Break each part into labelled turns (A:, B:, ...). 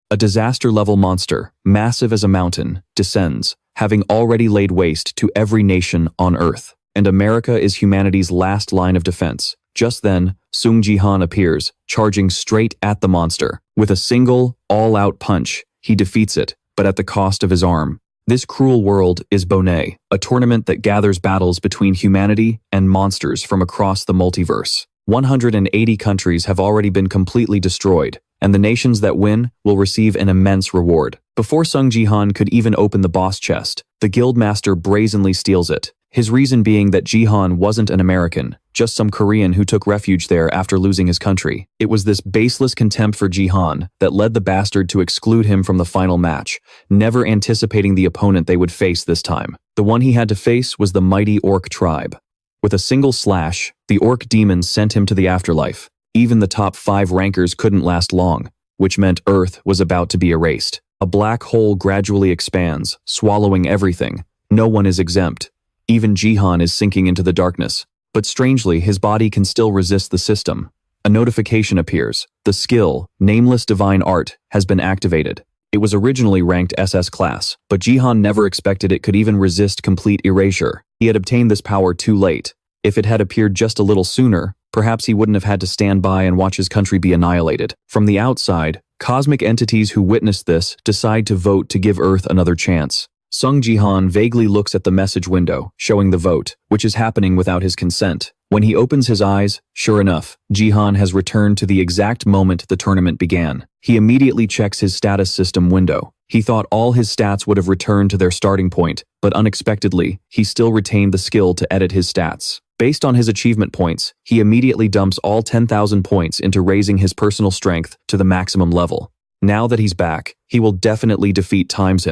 A: A disaster-level monster, massive as a mountain, descends, having already laid waste to every nation on Earth. And America is humanity's last line of defense. Just then, Sung Jihan appears, charging straight at the monster. With a single, all-out punch, he defeats it, but at the cost of his arm. This cruel world is Bonet, a tournament that gathers battles between humanity and monsters from across the multiverse. 180 countries have already been completely destroyed, and the nations that win will receive an immense reward. Before Sung Jihan could even open the boss chest, the guildmaster brazenly steals it. His reason being that Jihan wasn't an American, just some Korean who took refuge there after losing his country. It was this baseless contempt for Jihan that led the bastard to exclude him from the final match, never anticipating the opponent they would face this time. The one he had to face was the mighty orc tribe. With a single slash, the orc demons sent him to the afterlife. Even the top 5 rankers couldn't last long, which meant Earth was about to be erased. A black hole gradually expands, swallowing everything. No one is exempt. Even Jihan is sinking into the darkness. But strangely, his body can still resist the system. A notification appears. The skill, Nameless Divine Art, has been activated. It was originally ranked SS class, but Jihan never expected it could even resist complete erasure. He had obtained this power too late. If it had appeared just a little sooner, perhaps he wouldn't have had to stand by and watch his country be annihilated. From the outside, cosmic entities who witnessed this decide to vote to give Earth another chance. Sung Jihan vaguely looks at the message window, showing the vote, which is happening without his consent. When he opens his eyes, sure enough, Jihan has returned to the exact moment the tournament began. He immediately checks his status system window. He thought all his stats would have returned to their starting point, but unexpectedly, he still retained the skill to edit his stats. Based on his achievement points, he immediately dumps all 10,000 points into raising his personal strength to the maximum level. Now that he's back, he will definitely defeat times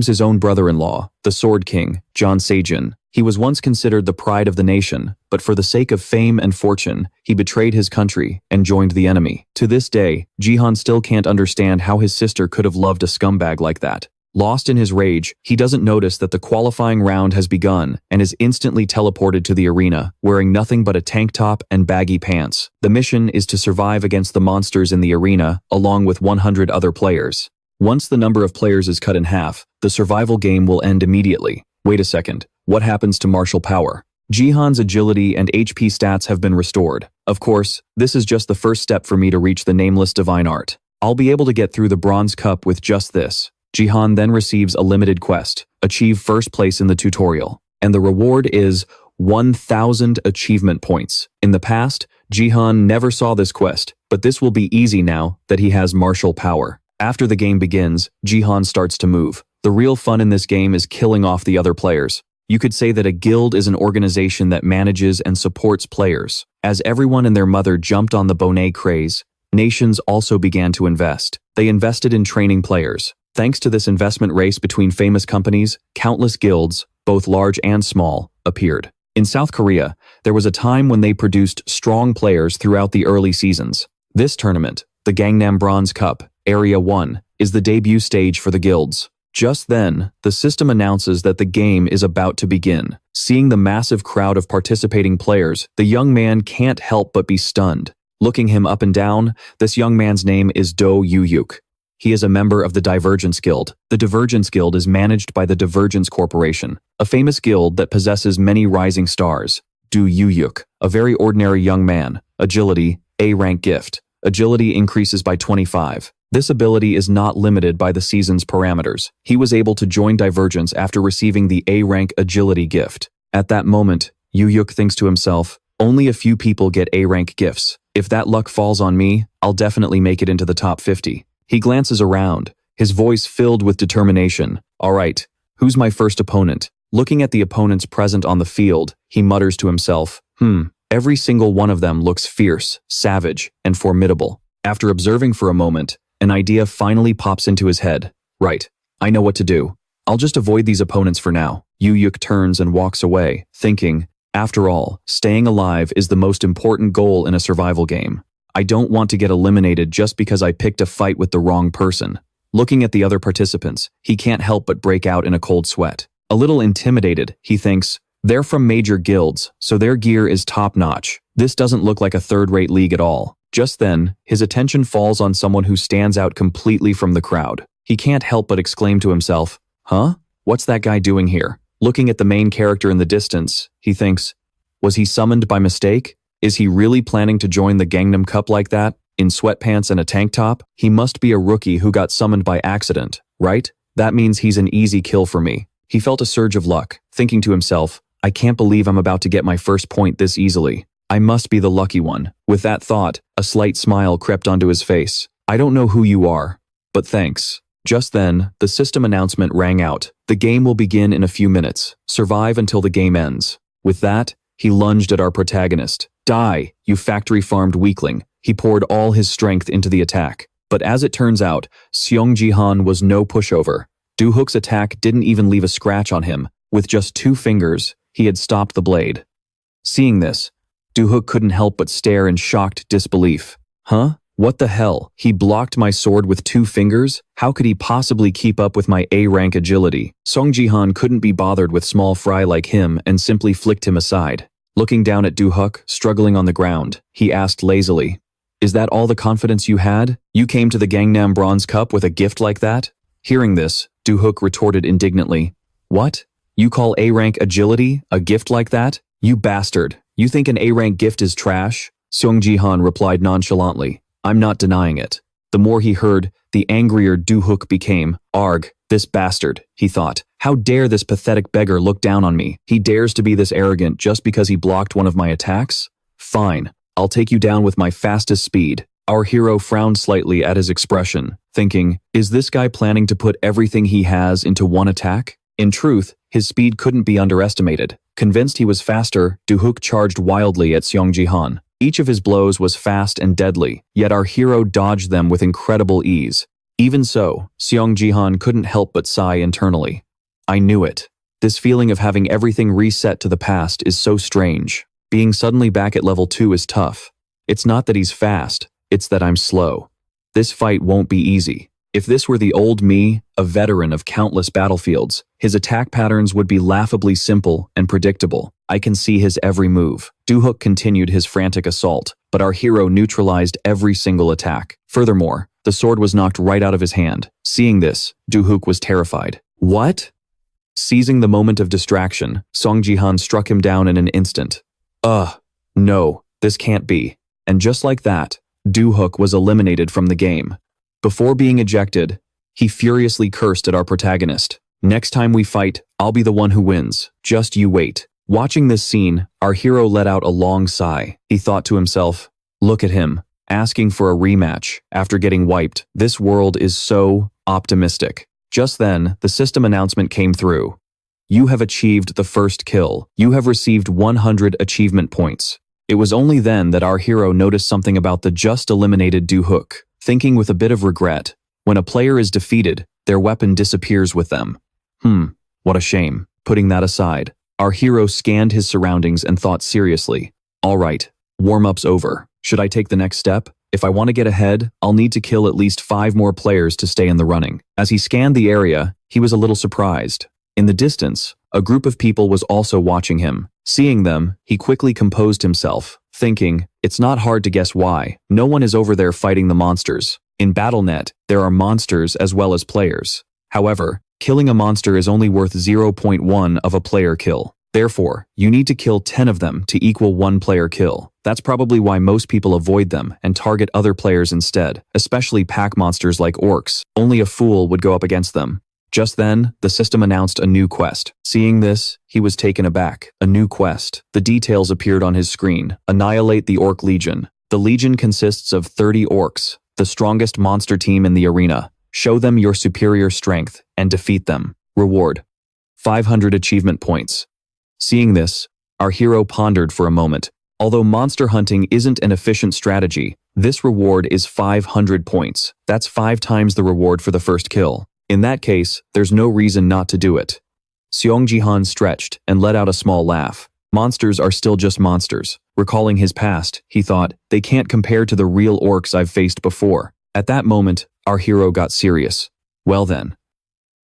A: his own brother-in-law, the Sword King, John Sejin. He was once considered the pride of the nation, but for the sake of fame and fortune, he betrayed his country and joined the enemy. To this day, Jihan still can't understand how his sister could have loved a scumbag like that. Lost in his rage, he doesn't notice that the qualifying round has begun and is instantly teleported to the arena, wearing nothing but a tank top and baggy pants. The mission is to survive against the monsters in the arena, along with 100 other players. Once the number of players is cut in half, the survival game will end immediately. Wait a second, what happens to martial power? Jihan's agility and HP stats have been restored. Of course, this is just the first step for me to reach the Nameless Divine Art. I'll be able to get through the Bronze Cup with just this. Jihan then receives a limited quest, achieve first place in the tutorial, and the reward is 1,000 achievement points. In the past, Jihan never saw this quest, but this will be easy now that he has martial power. After the game begins, Jihan starts to move. The real fun in this game is killing off the other players. You could say that a guild is an organization that manages and supports players. As everyone and their mother jumped on the Bonet craze, nations also began to invest. They invested in training players. Thanks to this investment race between famous companies, countless guilds, both large and small, appeared. In South Korea, there was a time when they produced strong players throughout the early seasons. This tournament, the Gangnam Bronze Cup, Area 1, is the debut stage for the guilds. Just then, the system announces that the game is about to begin. Seeing the massive crowd of participating players, the young man can't help but be stunned. Looking him up and down, this young man's name is Do Yu-yuk. He is a member of the Divergence Guild. The Divergence Guild is managed by the Divergence Corporation, a famous guild that possesses many rising stars. Do Yu-yuk, a very ordinary young man. Agility, A-rank gift. Agility increases by 25. This ability is not limited by the season's parameters. He was able to join Divergence after receiving the A-rank agility gift. At that moment, Yu-yuk thinks to himself, only a few people get A-rank gifts. If that luck falls on me, I'll definitely make it into the top 50. He glances around, his voice filled with determination. All right, who's my first opponent? Looking at the opponents present on the field, he mutters to himself, every single one of them looks fierce, savage, and formidable. After observing for a moment, an idea finally pops into his head. Right, I know what to do. I'll just avoid these opponents for now. Yu-yuk turns and walks away, thinking, after all, staying alive is the most important goal in a survival game. I don't want to get eliminated just because I picked a fight with the wrong person. Looking at the other participants, he can't help but break out in a cold sweat. A little intimidated, he thinks, they're from major guilds, so their gear is top-notch. This doesn't look like a third-rate league at all. Just then, his attention falls on someone who stands out completely from the crowd. He can't help but exclaim to himself, "Huh? What's that guy doing here?" Looking at the main character in the distance, he thinks, was he summoned by mistake? Is he really planning to join the Gangnam Cup like that, in sweatpants and a tank top? He must be a rookie who got summoned by accident, right? That means he's an easy kill for me. He felt a surge of luck, thinking to himself, I can't believe I'm about to get my first point this easily. I must be the lucky one. With that thought, a slight smile crept onto his face. I don't know who you are, but thanks. Just then, the system announcement rang out. The game will begin in a few minutes. Survive until the game ends. With that, he lunged at our protagonist. Die, you factory-farmed weakling. He poured all his strength into the attack. But as it turns out, Sung Jihan was no pushover. Du-hook's attack didn't even leave a scratch on him. With just 2 fingers, he had stopped the blade. Seeing this, Du-hook couldn't help but stare in shocked disbelief. Huh? What the hell? He blocked my sword with 2 fingers? How could he possibly keep up with my A-rank agility? Sung Jihan couldn't be bothered with small fry like him and simply flicked him aside. Looking down at Du-hook, struggling on the ground, he asked lazily, Is that all the confidence you had? You came to the Gangnam Bronze Cup with a gift like that? Hearing this, Du-hook retorted indignantly, What? You call A-rank agility a gift like that? You bastard. You think an A-rank gift is trash? Sung Jihan replied nonchalantly. I'm not denying it. The more he heard, the angrier Du-hook became. Arg, this bastard, he thought. How dare this pathetic beggar look down on me? He dares to be this arrogant just because he blocked one of my attacks? Fine, I'll take you down with my fastest speed. Our hero frowned slightly at his expression, thinking, is this guy planning to put everything he has into one attack? In truth, his speed couldn't be underestimated. Convinced he was faster, Du-hook charged wildly at Sung Jihan. Each of his blows was fast and deadly, yet our hero dodged them with incredible ease. Even so, Sung Jihan couldn't help but sigh internally. I knew it. This feeling of having everything reset to the past is so strange. Being suddenly back at level 2 is tough. It's not that he's fast, it's that I'm slow. This fight won't be easy. If this were the old me, a veteran of countless battlefields, his attack patterns would be laughably simple and predictable. I can see his every move. Du-hook continued his frantic assault, but our hero neutralized every single attack. Furthermore, the sword was knocked right out of his hand. Seeing this, Du-hook was terrified. What? Seizing the moment of distraction, Sung Jihan struck him down in an instant. No, this can't be. And just like that, Du-hook was eliminated from the game. Before being ejected, he furiously cursed at our protagonist. Next time we fight, I'll be the one who wins. Just you wait. Watching this scene, our hero let out a long sigh. He thought to himself, look at him, asking for a rematch after getting wiped. This world is so optimistic. Just then, the system announcement came through. You have achieved the first kill. You have received 100 achievement points. It was only then that our hero noticed something about the just eliminated Du-hook. Thinking with a bit of regret, when a player is defeated, their weapon disappears with them. What a shame. Putting that aside, our hero scanned his surroundings and thought seriously. All right, warm-up's over. Should I take the next step? If I want to get ahead, I'll need to kill at least 5 more players to stay in the running. As he scanned the area, he was a little surprised. In the distance, a group of people was also watching him. Seeing them, he quickly composed himself, thinking, it's not hard to guess why. No one is over there fighting the monsters. In BattleNet, there are monsters as well as players. However, killing a monster is only worth 0.1 of a player kill. Therefore, you need to kill 10 of them to equal 1 player kill. That's probably why most people avoid them and target other players instead, especially pack monsters like orcs. Only a fool would go up against them. Just then, the system announced a new quest. Seeing this, he was taken aback. A new quest. The details appeared on his screen. Annihilate the Orc Legion. The Legion consists of 30 orcs, the strongest monster team in the arena. Show them your superior strength and defeat them. Reward: 500 achievement points. Seeing this, our hero pondered for a moment. Although monster hunting isn't an efficient strategy, this reward is 500 points. That's 5 times the reward for the first kill. In that case, there's no reason not to do it. Sung Jihan stretched and let out a small laugh. Monsters are still just monsters. Recalling his past, he thought, they can't compare to the real orcs I've faced before. At that moment, our hero got serious. Well then,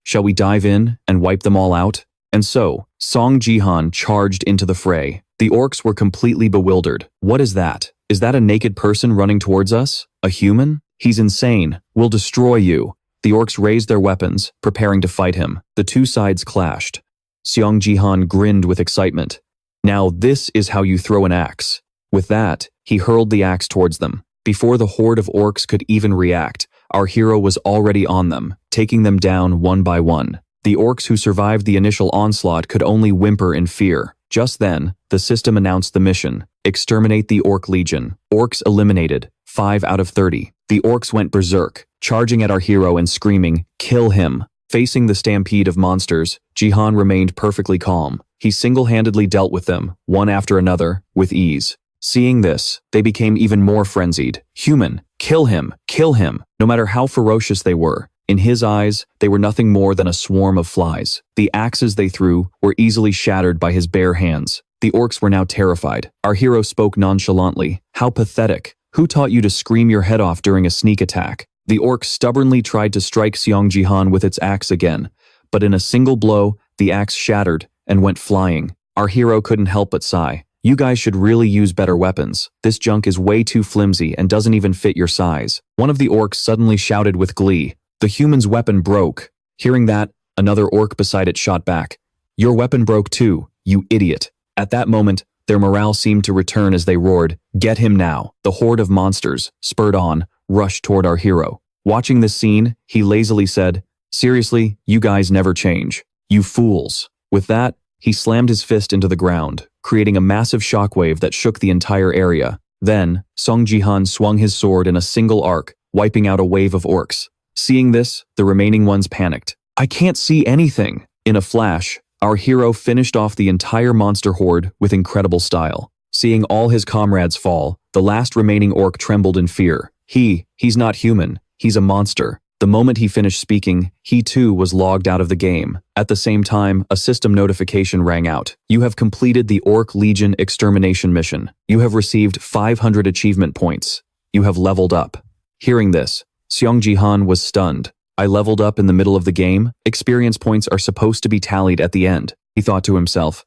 A: shall we dive in and wipe them all out? And so, Sung Jihan charged into the fray. The orcs were completely bewildered. What is that? Is that a naked person running towards us? A human? He's insane. We'll destroy you. The orcs raised their weapons, preparing to fight him. The two sides clashed. Sung Jihan grinned with excitement. Now this is how you throw an axe. With that, he hurled the axe towards them. Before the horde of orcs could even react, our hero was already on them, taking them down one by one. The orcs who survived the initial onslaught could only whimper in fear. Just then, the system announced the mission: exterminate the Orc Legion. Orcs eliminated, 5 out of 30. The orcs went berserk, charging at our hero and screaming, "Kill him!" Facing the stampede of monsters, Jihan remained perfectly calm. He single-handedly dealt with them, one after another, with ease. Seeing this, they became even more frenzied. Human, kill him, kill him! No matter how ferocious they were, in his eyes, they were nothing more than a swarm of flies. The axes they threw were easily shattered by his bare hands. The orcs were now terrified. Our hero spoke nonchalantly. How pathetic. Who taught you to scream your head off during a sneak attack? The orc stubbornly tried to strike Sung Jihan with its axe again, but in a single blow, the axe shattered and went flying. Our hero couldn't help but sigh. You guys should really use better weapons. This junk is way too flimsy and doesn't even fit your size. One of the orcs suddenly shouted with glee. The human's weapon broke. Hearing that, another orc beside it shot back. Your weapon broke too, you idiot. At that moment, their morale seemed to return as they roared, "Get him now!" The horde of monsters, spurred on, rushed toward our hero. Watching this scene, he lazily said, "Seriously, you guys never change. You fools." With that, he slammed his fist into the ground, creating a massive shockwave that shook the entire area. Then, Sung Jihan swung his sword in a single arc, wiping out a wave of orcs. Seeing this, the remaining ones panicked. "I can't see anything!" In a flash, our hero finished off the entire monster horde with incredible style. Seeing all his comrades fall, the last remaining orc trembled in fear. He's not human. He's a monster. The moment he finished speaking, he too was logged out of the game. At the same time, a system notification rang out. You have completed the Orc Legion extermination mission. You have received 500 achievement points. You have leveled up. Hearing this, Sung Jihan was stunned. I leveled up in the middle of the game? Experience points are supposed to be tallied at the end. He thought to himself,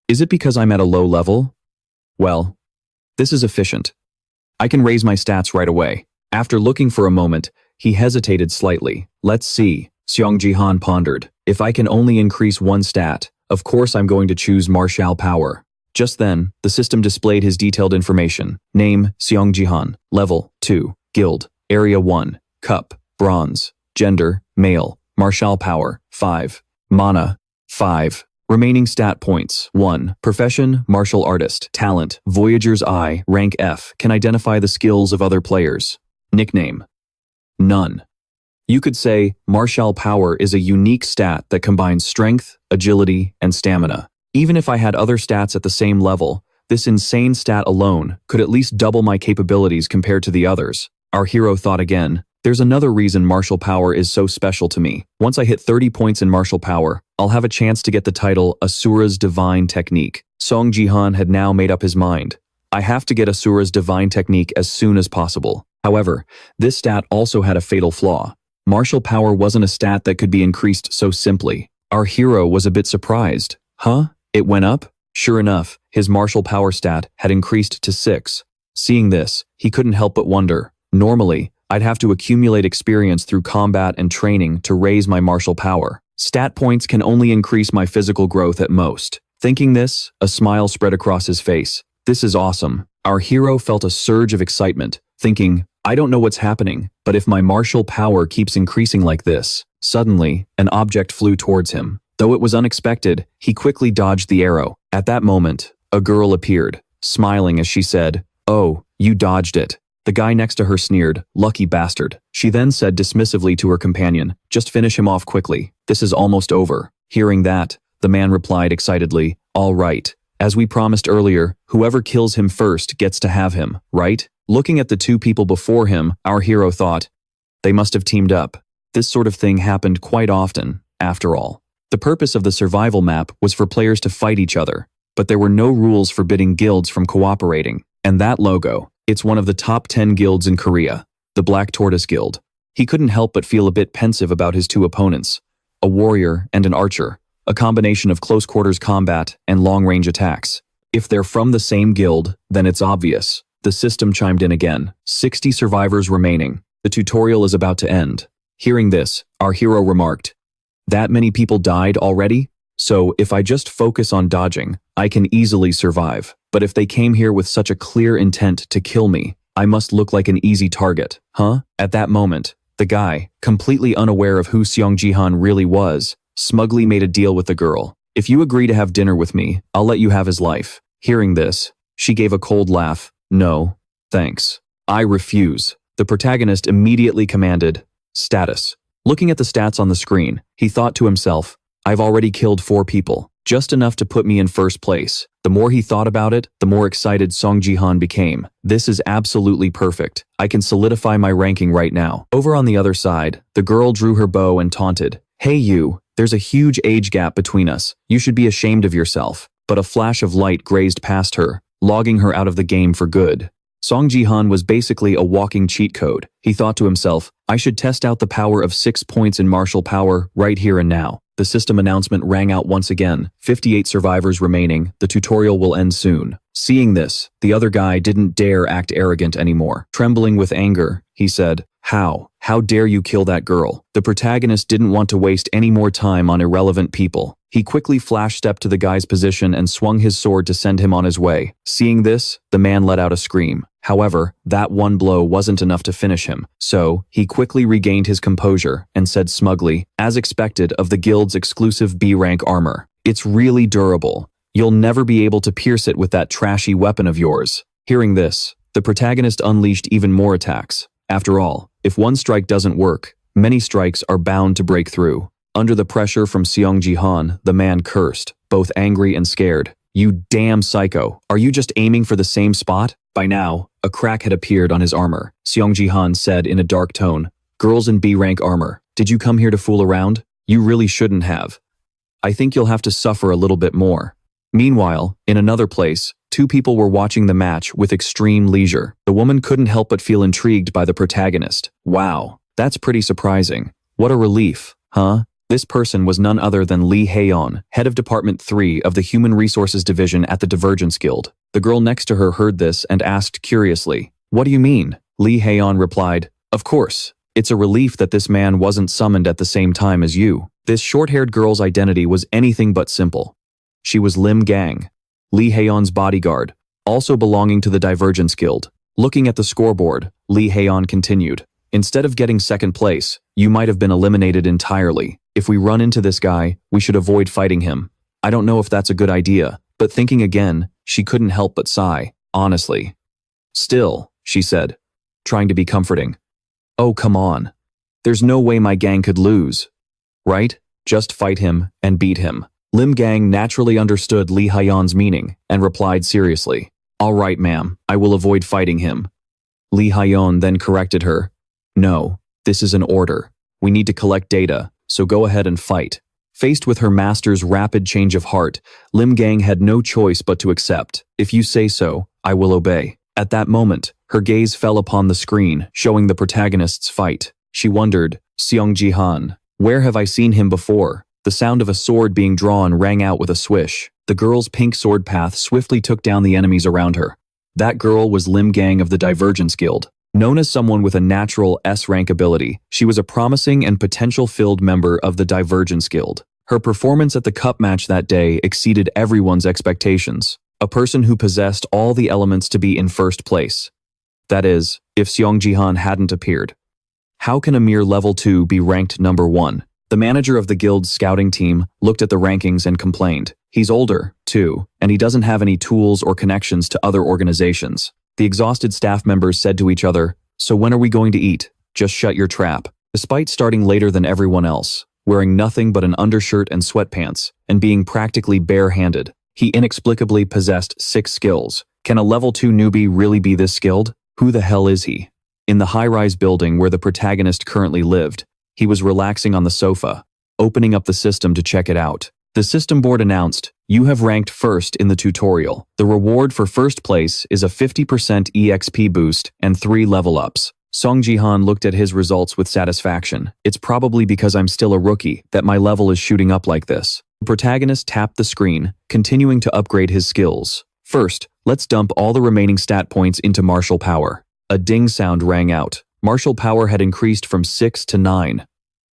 A: is it because I'm at a low level? Well, this is efficient. I can raise my stats right away. After looking for a moment, he hesitated slightly. Let's see, Sung Jihan pondered. If I can only increase one stat, of course I'm going to choose martial power. Just then, the system displayed his detailed information. Name, Sung Jihan. Level, 2. Guild, Area 1. Cup, Bronze. Gender, Male. Martial power, 5. Mana, 5. Remaining stat points, 1. Profession, Martial Artist. Talent, Voyager's Eye. Rank F. Can identify the skills of other players. Nickname, None. You could say martial power is a unique stat that combines strength, agility, and stamina. Even if I had other stats at the same level, this insane stat alone could at least double my capabilities compared to the others. Our hero thought again. There's another reason martial power is so special to me. Once I hit 30 points in martial power, I'll have a chance to get the title Asura's Divine Technique. Sung Jihan had now made up his mind. I have to get Asura's Divine Technique as soon as possible. However, this stat also had a fatal flaw. Martial power wasn't a stat that could be increased so simply. Our hero was a bit surprised. Huh? It went up? Sure enough, his martial power stat had increased to 6. Seeing this, he couldn't help but wonder. Normally, I'd have to accumulate experience through combat and training to raise my martial power. Stat points can only increase my physical growth at most. Thinking this, a smile spread across his face. This is awesome. Our hero felt a surge of excitement, thinking, I don't know what's happening, but if my martial power keeps increasing like this. Suddenly, an object flew towards him. Though it was unexpected, he quickly dodged the arrow. At that moment, a girl appeared, smiling as she said, "Oh, you dodged it." The guy next to her sneered, "Lucky bastard." She then said dismissively to her companion, "Just finish him off quickly. This is almost over." Hearing that, the man replied excitedly, "All right. As we promised earlier, whoever kills him first gets to have him, right?" Looking at the two people before him, our hero thought, they must have teamed up. This sort of thing happened quite often, after all. The purpose of the survival map was for players to fight each other, but there were no rules forbidding guilds from cooperating. And that logo, it's one of the top 10 guilds in Korea, the Black Tortoise Guild. He couldn't help but feel a bit pensive about his two opponents, a warrior and an archer, a combination of close quarters combat and long-range attacks. If they're from the same guild, then it's obvious. The system chimed in again. 60 survivors remaining. The tutorial is about to end. Hearing this, our hero remarked, "That many people died already? So if I just focus on dodging, I can easily survive. But if they came here with such a clear intent to kill me, I must look like an easy target, huh?" At that moment, the guy, completely unaware of who Sung Jihan really was, smugly made a deal with the girl. "If you agree to have dinner with me, I'll let you have his life." Hearing this, she gave a cold laugh. "No, thanks. I refuse." The protagonist immediately commanded, "Status." Looking at the stats on the screen, he thought to himself, "I've already killed 4 people, just enough to put me in first place." The more he thought about it, the more excited Sung Jihan became. "This is absolutely perfect. I can solidify my ranking right now." Over on the other side, the girl drew her bow and taunted, "Hey you, there's a huge age gap between us. You should be ashamed of yourself." But a flash of light grazed past her, logging her out of the game for good. Sung Jihan was basically a walking cheat code. He thought to himself, "I should test out the power of 6 points in martial power right here and now." The system announcement rang out once again. 58 survivors remaining. The tutorial will end soon. Seeing this, the other guy didn't dare act arrogant anymore. Trembling with anger, he said, How dare you kill that girl?" The protagonist didn't want to waste any more time on irrelevant people. He quickly flash-stepped to the guy's position and swung his sword to send him on his way. Seeing this, the man let out a scream. However, that one blow wasn't enough to finish him, so he quickly regained his composure and said smugly, "As expected of the guild's exclusive B-rank armor. It's really durable. You'll never be able to pierce it with that trashy weapon of yours." Hearing this, the protagonist unleashed even more attacks. After all, if one strike doesn't work, many strikes are bound to break through. Under the pressure from Sung Jihan, the man cursed, both angry and scared. "You damn psycho, are you just aiming for the same spot?" By now, a crack had appeared on his armor. Sung Jihan said in a dark tone, "Girls in B-rank armor, did you come here to fool around? You really shouldn't have. I think you'll have to suffer a little bit more." Meanwhile, in another place, 2 people were watching the match with extreme leisure. The woman couldn't help but feel intrigued by the protagonist. "Wow, that's pretty surprising. What a relief, huh?" This person was none other than Lee Haeyeon, head of Department 3 of the Human Resources Division at the Divergence Guild. The girl next to her heard this and asked curiously, "What do you mean?" Lee Haeyeon replied, "Of course. It's a relief that this man wasn't summoned at the same time as you." This short-haired girl's identity was anything but simple. She was Lim Gang, Lee Haeyeon's bodyguard, also belonging to the Divergence Guild. Looking at the scoreboard, Lee Haeyeon continued, "Instead of getting second place, you might have been eliminated entirely. If we run into this guy, we should avoid fighting him. I don't know if that's a good idea." But thinking again, she couldn't help but sigh, honestly. "Still," she said, trying to be comforting. "Oh, come on. There's no way my gang could lose. Right? Just fight him and beat him." Lim Gang naturally understood Lee Haeyeon's meaning and replied seriously, "All right, ma'am, I will avoid fighting him." Lee Haeyeon then corrected her, "No, this is an order. We need to collect data, so go ahead and fight." Faced with her master's rapid change of heart, Lim Gang had no choice but to accept. "If you say so, I will obey." At that moment, her gaze fell upon the screen, showing the protagonist's fight. She wondered, Sung Jihan, where have I seen him before? The sound of a sword being drawn rang out with a swish. The girl's pink sword path swiftly took down the enemies around her. That girl was Lim Gang of the Divergence Guild. Known as someone with a natural S-rank ability, she was a promising and potential-filled member of the Divergence Guild. Her performance at the cup match that day exceeded everyone's expectations. A person who possessed all the elements to be in first place. That is, if Sung Jihan hadn't appeared. How can a mere level 2 be ranked number 1? The manager of the guild's scouting team looked at the rankings and complained. He's older, too, and he doesn't have any tools or connections to other organizations. The exhausted staff members said to each other, "So when are we going to eat? Just shut your trap." Despite starting later than everyone else, wearing nothing but an undershirt and sweatpants, and being practically bare-handed, he inexplicably possessed 6 skills. Can a level 2 newbie really be this skilled? Who the hell is he? In the high-rise building where the protagonist currently lived, he was relaxing on the sofa, opening up the system to check it out. The system board announced, "You have ranked first in the tutorial. The reward for first place is a 50% EXP boost and 3 level ups." Sung Jihan looked at his results with satisfaction. "It's probably because I'm still a rookie that my level is shooting up like this." The protagonist tapped the screen, continuing to upgrade his skills. First, let's dump all the remaining stat points into martial power. A ding sound rang out. Martial power had increased from 6 to 9.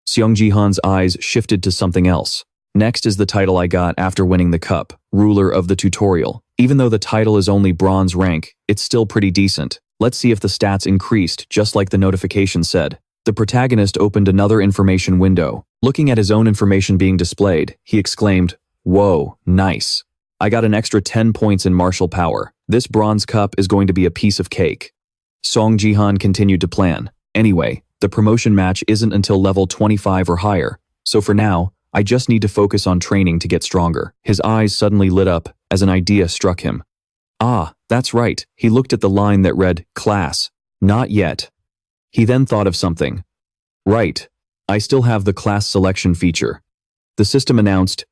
A: Sung Jihan's eyes shifted to something else. Next is the title I got after winning the cup, Ruler of the Tutorial. Even though the title is only bronze rank, it's still pretty decent. Let's see if the stats increased, just like the notification said. The protagonist opened another information window. Looking at his own information being displayed, he exclaimed, "Whoa, nice. I got an extra 10 points in martial power. This bronze cup is going to be a piece of cake." Sung Jihan continued to plan. Anyway, the promotion match isn't until level 25 or higher, so for now, I just need to focus on training to get stronger. His eyes suddenly lit up as an idea struck him. Ah, that's right. He looked at the line that read, "Class. Not yet." He then thought of something. Right. I still have the class selection feature. The system announced,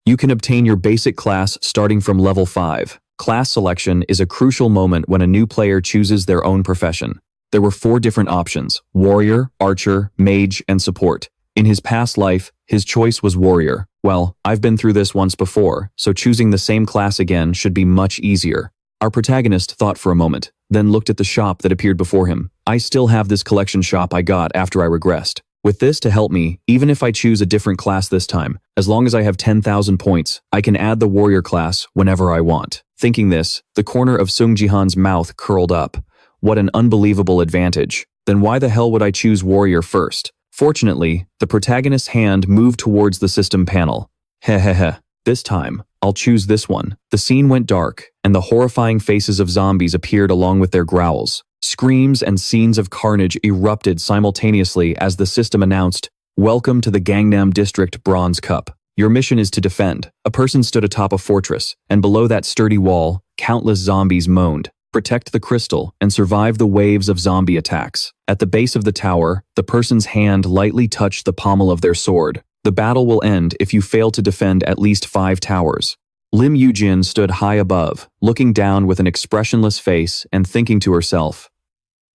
A: "You can obtain your basic class starting from level 5. Class selection is a crucial moment when a new player chooses their own profession." There were 4 different options: warrior, archer, mage, and support. In his past life, his choice was warrior. Well, I've been through this once before, so choosing the same class again should be much easier. Our protagonist thought for a moment, then looked at the shop that appeared before him. I still have this collection shop I got after I regressed. With this to help me, even if I choose a different class this time, as long as I have 10,000 points, I can add the warrior class whenever I want. Thinking this, the corner of Sung Jihan's mouth curled up. What an unbelievable advantage. Then why the hell would I choose warrior first? Fortunately, the protagonist's hand moved towards the system panel. Hehehe. This time, I'll choose this one. The scene went dark, and the horrifying faces of zombies appeared along with their growls. Screams and scenes of carnage erupted simultaneously as the system announced, "Welcome to the Gangnam District Bronze Cup. Your mission is to defend." A person stood atop a fortress, and below that sturdy wall, countless zombies moaned. Protect the crystal and survive the waves of zombie attacks. At the base of the tower, the person's hand lightly touched the pommel of their sword. The battle will end if you fail to defend at least 5 towers. Lim Yujin stood high above, looking down with an expressionless face and thinking to herself,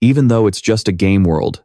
A: even though it's just a game world,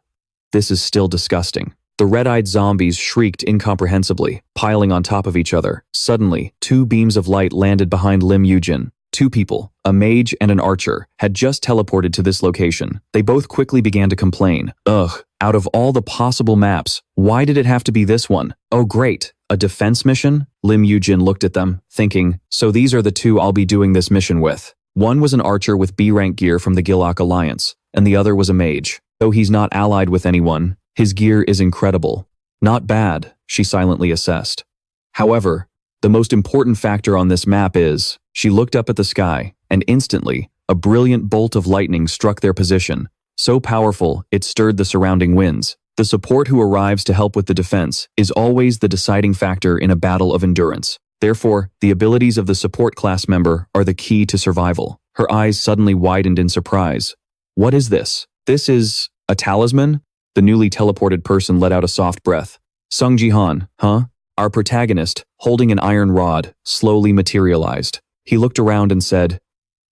A: this is still disgusting. The red-eyed zombies shrieked incomprehensibly, piling on top of each other. Suddenly, 2 beams of light landed behind Lim Yujin. 2 people, a mage and an archer, had just teleported to this location. They both quickly began to complain. Ugh, out of all the possible maps, why did it have to be this one? Oh great, a defense mission? Lim Yujin looked at them, thinking, so these are the 2 I'll be doing this mission with. One was an archer with B-rank gear from the Gilok Alliance, and the other was a mage. Though he's not allied with anyone, his gear is incredible. Not bad, she silently assessed. However, the most important factor on this map is, she looked up at the sky, and instantly, a brilliant bolt of lightning struck their position. So powerful, it stirred the surrounding winds. The support who arrives to help with the defense is always the deciding factor in a battle of endurance. Therefore, the abilities of the support class member are the key to survival. Her eyes suddenly widened in surprise. What is this? This is a talisman? The newly teleported person let out a soft breath. Sung Jihan, huh? Our protagonist, holding an iron rod, slowly materialized. He looked around and said,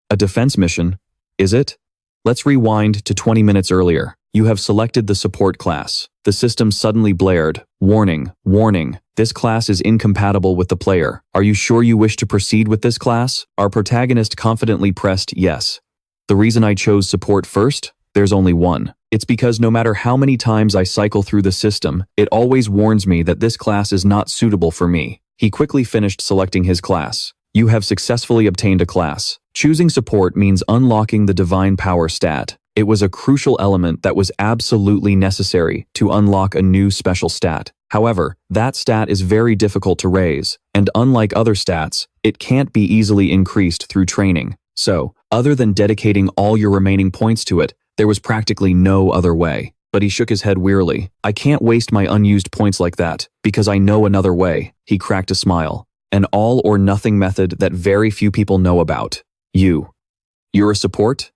A: "A defense mission? Is it? Let's rewind to 20 minutes earlier. You have selected the support class." The system suddenly blared. Warning, warning. This class is incompatible with the player. Are you sure you wish to proceed with this class? Our protagonist confidently pressed yes. The reason I chose support first? There's only one. It's because no matter how many times I cycle through the system, it always warns me that this class is not suitable for me. He quickly finished selecting his class. You have successfully obtained a class. Choosing support means unlocking the divine power stat. It was a crucial element that was absolutely necessary to unlock a new special stat. However, that stat is very difficult to raise, and unlike other stats, it can't be easily increased through training. So, other than dedicating all your remaining points to it, there was practically no other way. But he shook his head wearily. I can't waste my unused points like that, because I know another way. He cracked a smile. An all-or-nothing method that very few people know about. You're a support?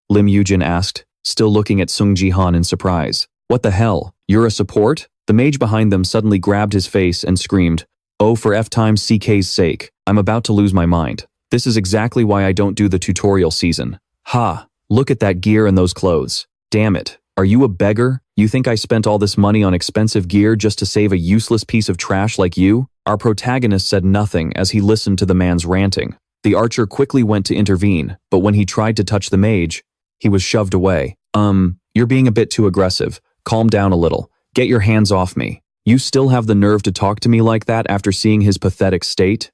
A: Lim Yujin asked, still looking at Sung Jihan in surprise. What the hell? You're a support? The mage behind them suddenly grabbed his face and screamed, "Oh, for F times CK's sake, I'm about to lose my mind. This is exactly why I don't do the tutorial season. Ha! Look at that gear and those clothes. Damn it. Are you a beggar? You think I spent all this money on expensive gear just to save a useless piece of trash like you?" Our protagonist said nothing as he listened to the man's ranting. The archer quickly went to intervene, but when he tried to touch the mage, he was shoved away. You're being a bit too aggressive. Calm down a little. Get your hands off me. You still have the nerve to talk to me like that after seeing his pathetic state?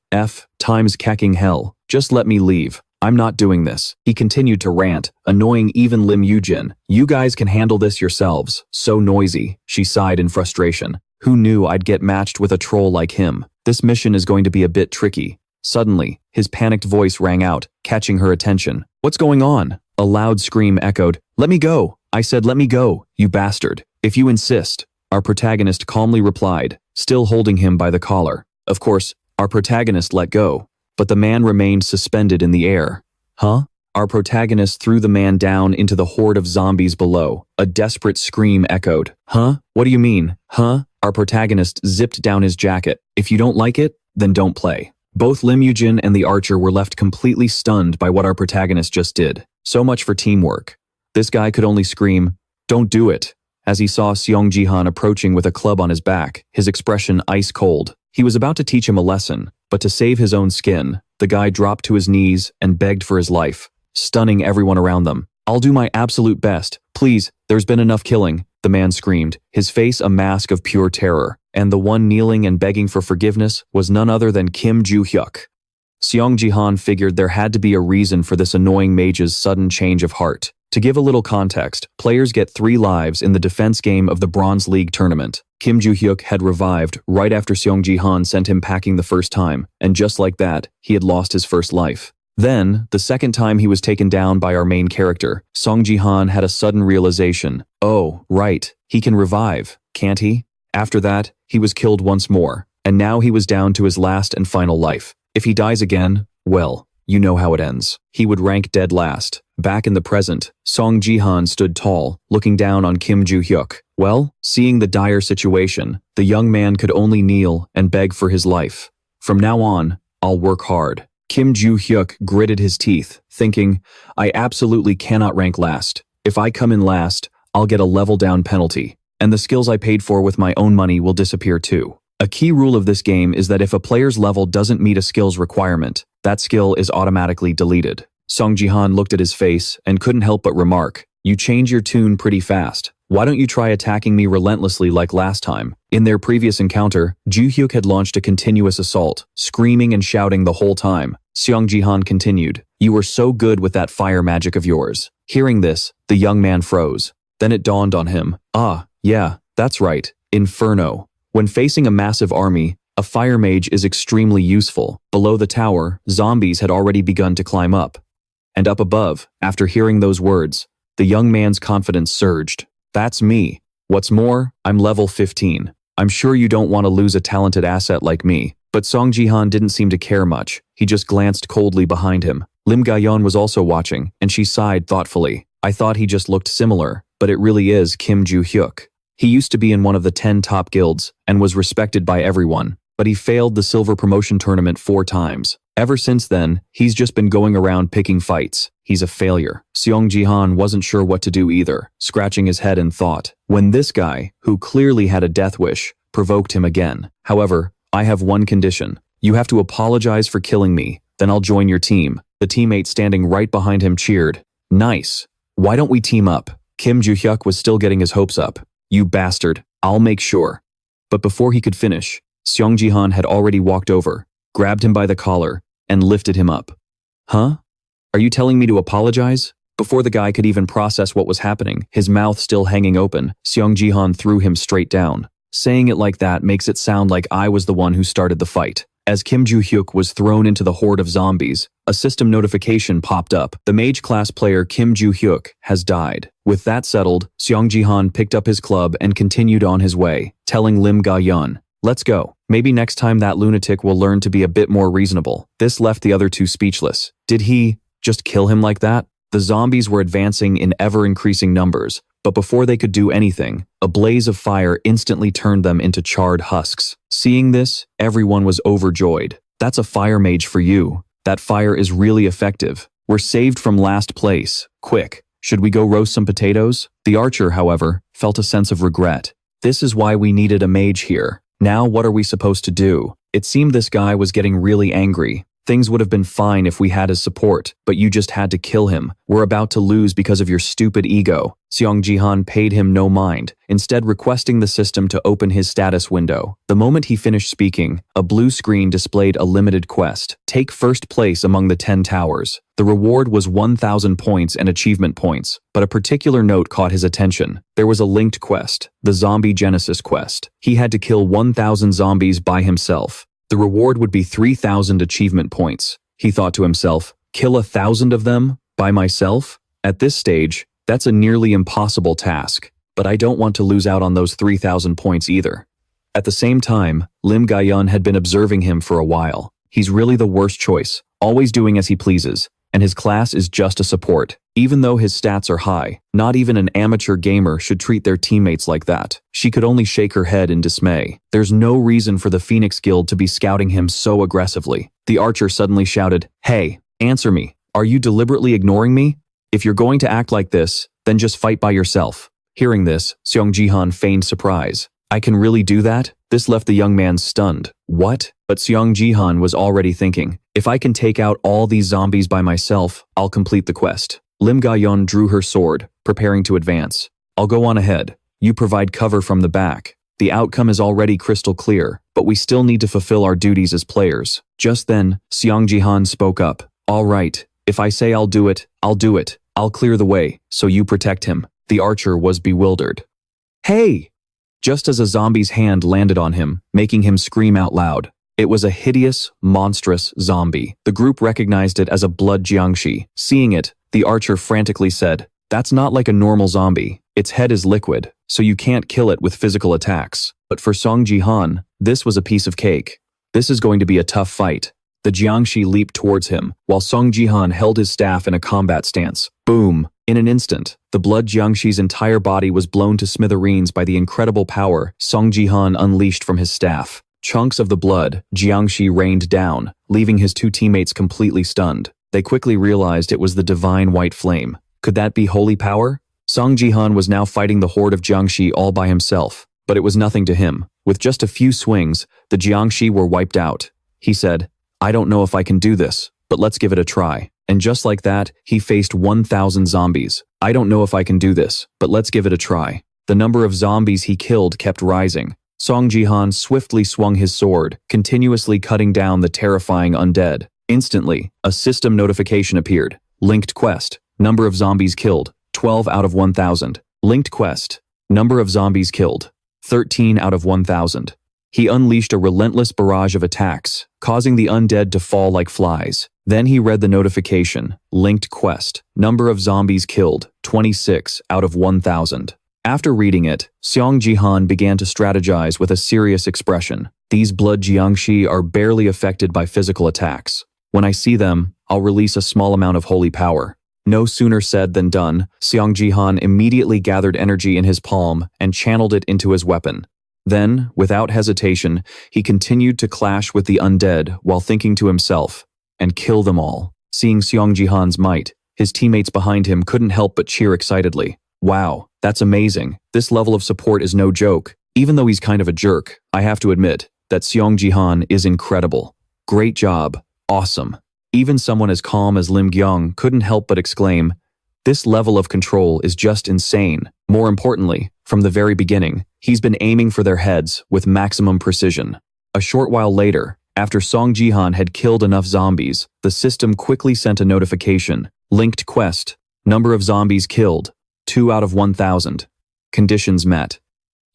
A: Times cacking hell. Just let me leave. I'm not doing this. He continued to rant, annoying even Lim Yujin. You guys can handle this yourselves. So noisy. She sighed in frustration. Who knew I'd get matched with a troll like him? This mission is going to be a bit tricky. Suddenly, his panicked voice rang out, catching her attention. What's going on? A loud scream echoed. Let me go. I said let me go, you bastard. If you insist. Our protagonist calmly replied, still holding him by the collar. Of course, our protagonist let go, but the man remained suspended in the air. Huh? Our protagonist threw the man down into the horde of zombies below. A desperate scream echoed. Huh? What do you mean? Huh? Our protagonist zipped down his jacket. If you don't like it, then don't play. Both Lim Yujin and the archer were left completely stunned by what our protagonist just did. So much for teamwork. This guy could only scream, "Don't do it," as he saw Sung Jihan approaching with a club on his back, his expression ice cold. He was about to teach him a lesson, but to save his own skin, the guy dropped to his knees and begged for his life, stunning everyone around them. I'll do my absolute best. Please, there's been enough killing, the man screamed, his face a mask of pure terror, and the one kneeling and begging for forgiveness was none other than Kim Ju-hyuk. Sung Jihan figured there had to be a reason for this annoying mage's sudden change of heart. To give a little context, players get 3 lives in the defense game of the Bronze League tournament. Kim Ju-hyuk had revived right after Sung Jihan sent him packing the first time, and just like that, he had lost his first life. Then, the second time he was taken down by our main character, Sung Jihan had a sudden realization. Oh, right, he can revive, can't he? After that, he was killed once more, and now he was down to his last and final life. If he dies again, well, you know how it ends. He would rank dead last. Back in the present, Sung Jihan stood tall, looking down on Kim Ju-hyuk. Well, seeing the dire situation, the young man could only kneel and beg for his life. From now on, I'll work hard. Kim Ju-hyuk gritted his teeth, thinking, I absolutely cannot rank last. If I come in last, I'll get a level down penalty, and the skills I paid for with my own money will disappear too. A key rule of this game is that if a player's level doesn't meet a skill's requirement, that skill is automatically deleted. Sung Jihan looked at his face and couldn't help but remark, you change your tune pretty fast. Why don't you try attacking me relentlessly like last time? In their previous encounter, Ju-hyuk had launched a continuous assault, screaming and shouting the whole time. Sung Jihan continued, you were so good with that fire magic of yours. Hearing this, the young man froze. Then it dawned on him. Ah, yeah, that's right, Inferno. When facing a massive army, a fire mage is extremely useful. Below the tower, zombies had already begun to climb up. And up above, after hearing those words, the young man's confidence surged. That's me. What's more, I'm level 15. I'm sure you don't want to lose a talented asset like me. But Sung Jihan didn't seem to care much. He just glanced coldly behind him. Lim Gayon was also watching, and she sighed thoughtfully. I thought he just looked similar, but it really is Kim Ju-hyuk. He used to be in one of the 10 top guilds and was respected by everyone, but he failed the silver promotion tournament 4 times. Ever since then, he's just been going around picking fights. He's a failure. Sung Jihan wasn't sure what to do either, scratching his head in thought, when this guy, who clearly had a death wish, provoked him again. However, I have one condition. You have to apologize for killing me, then I'll join your team. The teammate standing right behind him cheered. Nice. Why don't we team up? Kim Ju-hyuk was still getting his hopes up. You bastard. I'll make sure. But before he could finish, Sung Jihan had already walked over, grabbed him by the collar, and lifted him up. Huh? Are you telling me to apologize? Before the guy could even process what was happening, his mouth still hanging open, Sung Jihan threw him straight down. Saying it like that makes it sound like I was the one who started the fight. As Kim Ju-hyuk was thrown into the horde of zombies, a system notification popped up. The mage class player Kim Ju-hyuk has died. With that settled, Sung Jihan picked up his club and continued on his way, telling Lim Ga-yeon, let's go. Maybe next time that lunatic will learn to be a bit more reasonable. This left the other two speechless. Did he just kill him like that? The zombies were advancing in ever-increasing numbers, but before they could do anything, a blaze of fire instantly turned them into charred husks. Seeing this, everyone was overjoyed. That's a fire mage for you. That fire is really effective. We're saved from last place. Quick, should we go roast some potatoes? The archer, however, felt a sense of regret. This is why we needed a mage here. Now what are we supposed to do? It seemed this guy was getting really angry. Things would have been fine if we had his support, but you just had to kill him. We're about to lose because of your stupid ego. Sung Jihan paid him no mind, instead requesting the system to open his status window. The moment he finished speaking, a blue screen displayed a limited quest. Take first place among the 10 towers. The reward was 1,000 points and achievement points, but a particular note caught his attention. There was a linked quest, the Zombie Genesis quest. He had to kill 1,000 zombies by himself. The reward would be 3,000 achievement points. He thought to himself, kill 1,000 of them? By myself? At this stage, that's a nearly impossible task, but I don't want to lose out on those 3,000 points either. At the same time, Lim Gaiyun had been observing him for a while. He's really the worst choice, always doing as he pleases, and his class is just a support. Even though his stats are high, not even an amateur gamer should treat their teammates like that. She could only shake her head in dismay. There's no reason for the Phoenix Guild to be scouting him so aggressively. The archer suddenly shouted, "Hey, answer me. Are you deliberately ignoring me? If you're going to act like this, then just fight by yourself." Hearing this, Sung Jihan feigned surprise. "I can really do that?" This left the young man stunned. What? But Sung Jihan was already thinking, if I can take out all these zombies by myself, I'll complete the quest. Lim Gaiyun drew her sword, preparing to advance. "I'll go on ahead. You provide cover from the back. The outcome is already crystal clear, but we still need to fulfill our duties as players." Just then, Sung Jihan spoke up. "All right, if I say I'll do it, I'll do it. I'll clear the way, so you protect him." The archer was bewildered. "Hey!" Just as a zombie's hand landed on him, making him scream out loud. It was a hideous, monstrous zombie. The group recognized it as a blood jiangshi. Seeing it, the archer frantically said, "That's not like a normal zombie. Its head is liquid, so you can't kill it with physical attacks." But for Sung Jihan, this was a piece of cake. This is going to be a tough fight. The jiangshi leaped towards him, while Sung Jihan held his staff in a combat stance. Boom! In an instant, the blood jiangshi's entire body was blown to smithereens by the incredible power Sung Jihan unleashed from his staff. Chunks of the blood jiangshi rained down, leaving his two teammates completely stunned. They quickly realized it was the divine white flame. Could that be holy power? Sung Jihan was now fighting the horde of jiangshi all by himself, but it was nothing to him. With just a few swings, the jiangshi were wiped out. He said, "I don't know if I can do this, but let's give it a try." And just like that, he faced 1,000 zombies. "I don't know if I can do this, but let's give it a try." The number of zombies he killed kept rising. Sung Jihan swiftly swung his sword, continuously cutting down the terrifying undead. Instantly, a system notification appeared. Linked quest. Number of zombies killed, 12 out of 1,000. Linked quest. Number of zombies killed, 13 out of 1,000. He unleashed a relentless barrage of attacks, causing the undead to fall like flies. Then he read the notification. Linked quest. Number of zombies killed, 26 out of 1,000. After reading it, Sung Jihan began to strategize with a serious expression. These blood jiangshi are barely affected by physical attacks. When I see them, I'll release a small amount of holy power. No sooner said than done, Sung Jihan immediately gathered energy in his palm and channeled it into his weapon. Then, without hesitation, he continued to clash with the undead while thinking to himself, and kill them all. Seeing Sung Jihan's might, his teammates behind him couldn't help but cheer excitedly. Wow, that's amazing. This level of support is no joke. Even though he's kind of a jerk, I have to admit that Sung Jihan is incredible. Great job. Awesome. Even someone as calm as Lim Gyung couldn't help but exclaim, "This level of control is just insane." More importantly, from the very beginning, he's been aiming for their heads with maximum precision. A short while later, after Sung Jihan had killed enough zombies, the system quickly sent a notification. Linked quest. Number of zombies killed, 2 out of 1,000. Conditions met.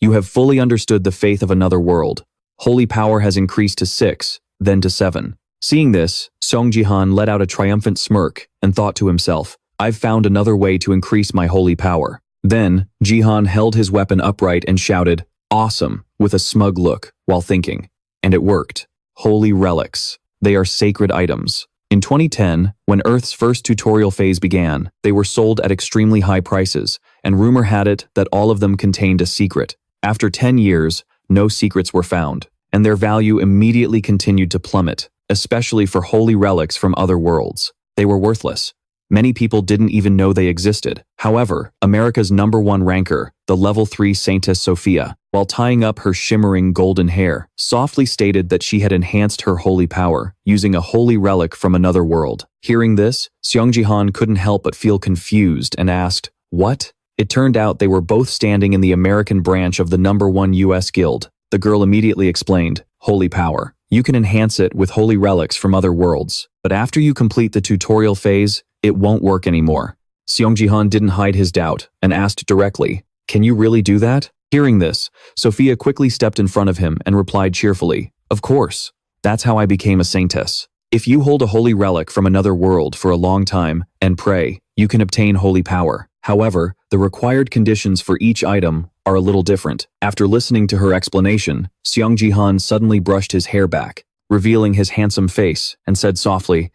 A: You have fully understood the faith of another world. Holy power has increased to 6, then to 7. Seeing this, Sung Jihan let out a triumphant smirk and thought to himself, "I've found another way to increase my holy power." Then, Jihan held his weapon upright and shouted, "Awesome," with a smug look, while thinking. And it worked. Holy relics. They are sacred items. In 2010, when Earth's first tutorial phase began, they were sold at extremely high prices, and rumor had it that all of them contained a secret. After 10 years, no secrets were found, and their value immediately continued to plummet, especially for holy relics from other worlds. They were worthless. Many people didn't even know they existed. However, America's #1 ranker, the level 3 Saintess Sophia, while tying up her shimmering golden hair, softly stated that she had enhanced her holy power, using a holy relic from another world. Hearing this, Sung Jihan couldn't help but feel confused and asked, "What?" It turned out they were both standing in the American branch of the #1 US Guild. The girl immediately explained, "Holy power. You can enhance it with holy relics from other worlds, but after you complete the tutorial phase, it won't work anymore." Sung Jihan didn't hide his doubt and asked directly, "Can you really do that?" Hearing this, Sophia quickly stepped in front of him and replied cheerfully, "Of course. That's how I became a saintess. If you hold a holy relic from another world for a long time and pray, you can obtain holy power. However, the required conditions for each item are a little different." After listening to her explanation, Sung Jihan suddenly brushed his hair back, revealing his handsome face, and said softly,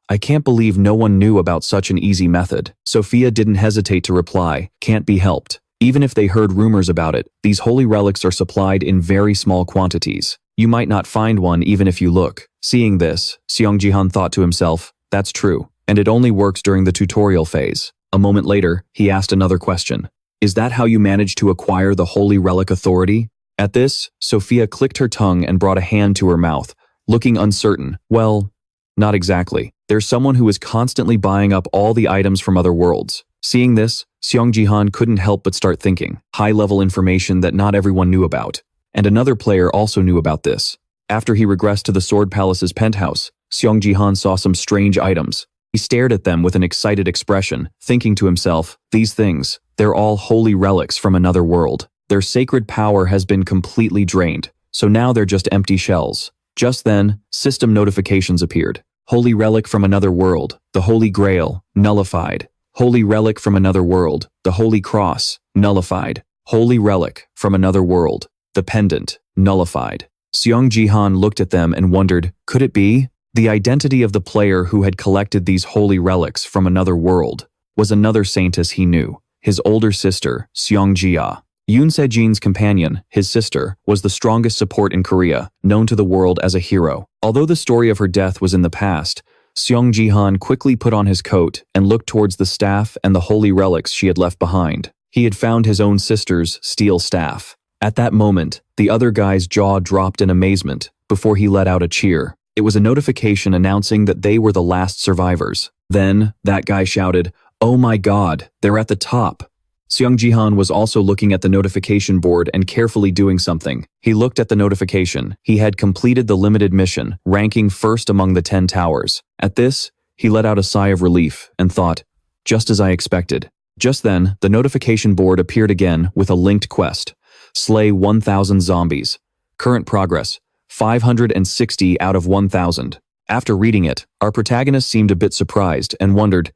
A: "I can't believe no one knew about such an easy method." Sophia didn't hesitate to reply, "Can't be helped. Even if they heard rumors about it, these holy relics are supplied in very small quantities. You might not find one even if you look." Seeing this, Sung Jihan thought to himself, "That's true, and it only works during the tutorial phase." A moment later, he asked another question. "Is that how you managed to acquire the holy relic authority?" At this, Sophia clicked her tongue and brought a hand to her mouth, looking uncertain. "Well, not exactly. There's someone who is constantly buying up all the items from other worlds." Seeing this, Sung Jihan couldn't help but start thinking, high-level information that not everyone knew about. And another player also knew about this. After he regressed to the Sword Palace's penthouse, Sung Jihan saw some strange items. He stared at them with an excited expression, thinking to himself, "These things, they're all holy relics from another world. Their sacred power has been completely drained, so now they're just empty shells." Just then, system notifications appeared. "Holy relic from another world, the Holy Grail, nullified. Holy relic from another world, the Holy Cross, nullified. Holy relic from another world, the pendant, nullified." Sung Jihan looked at them and wondered, could it be? The identity of the player who had collected these holy relics from another world was another saintess he knew, his older sister, Sung Jia. Yoon Sejin's companion, his sister, was the strongest support in Korea, known to the world as a hero. Although the story of her death was in the past, Sung Jihan quickly put on his coat and looked towards the staff and the holy relics she had left behind. He had found his own sister's steel staff. At that moment, the other guy's jaw dropped in amazement before he let out a cheer. It was a notification announcing that they were the last survivors. Then, that guy shouted, "Oh my God, they're at the top." Sung Jihan was also looking at the notification board and carefully doing something. He looked at the notification. He had completed the limited mission, ranking first among the 10 towers. At this, he let out a sigh of relief and thought, just as I expected. Just then, the notification board appeared again with a linked quest. Slay 1,000 zombies. Current progress, 560 out of 1,000. After reading it, our protagonist seemed a bit surprised and wondered,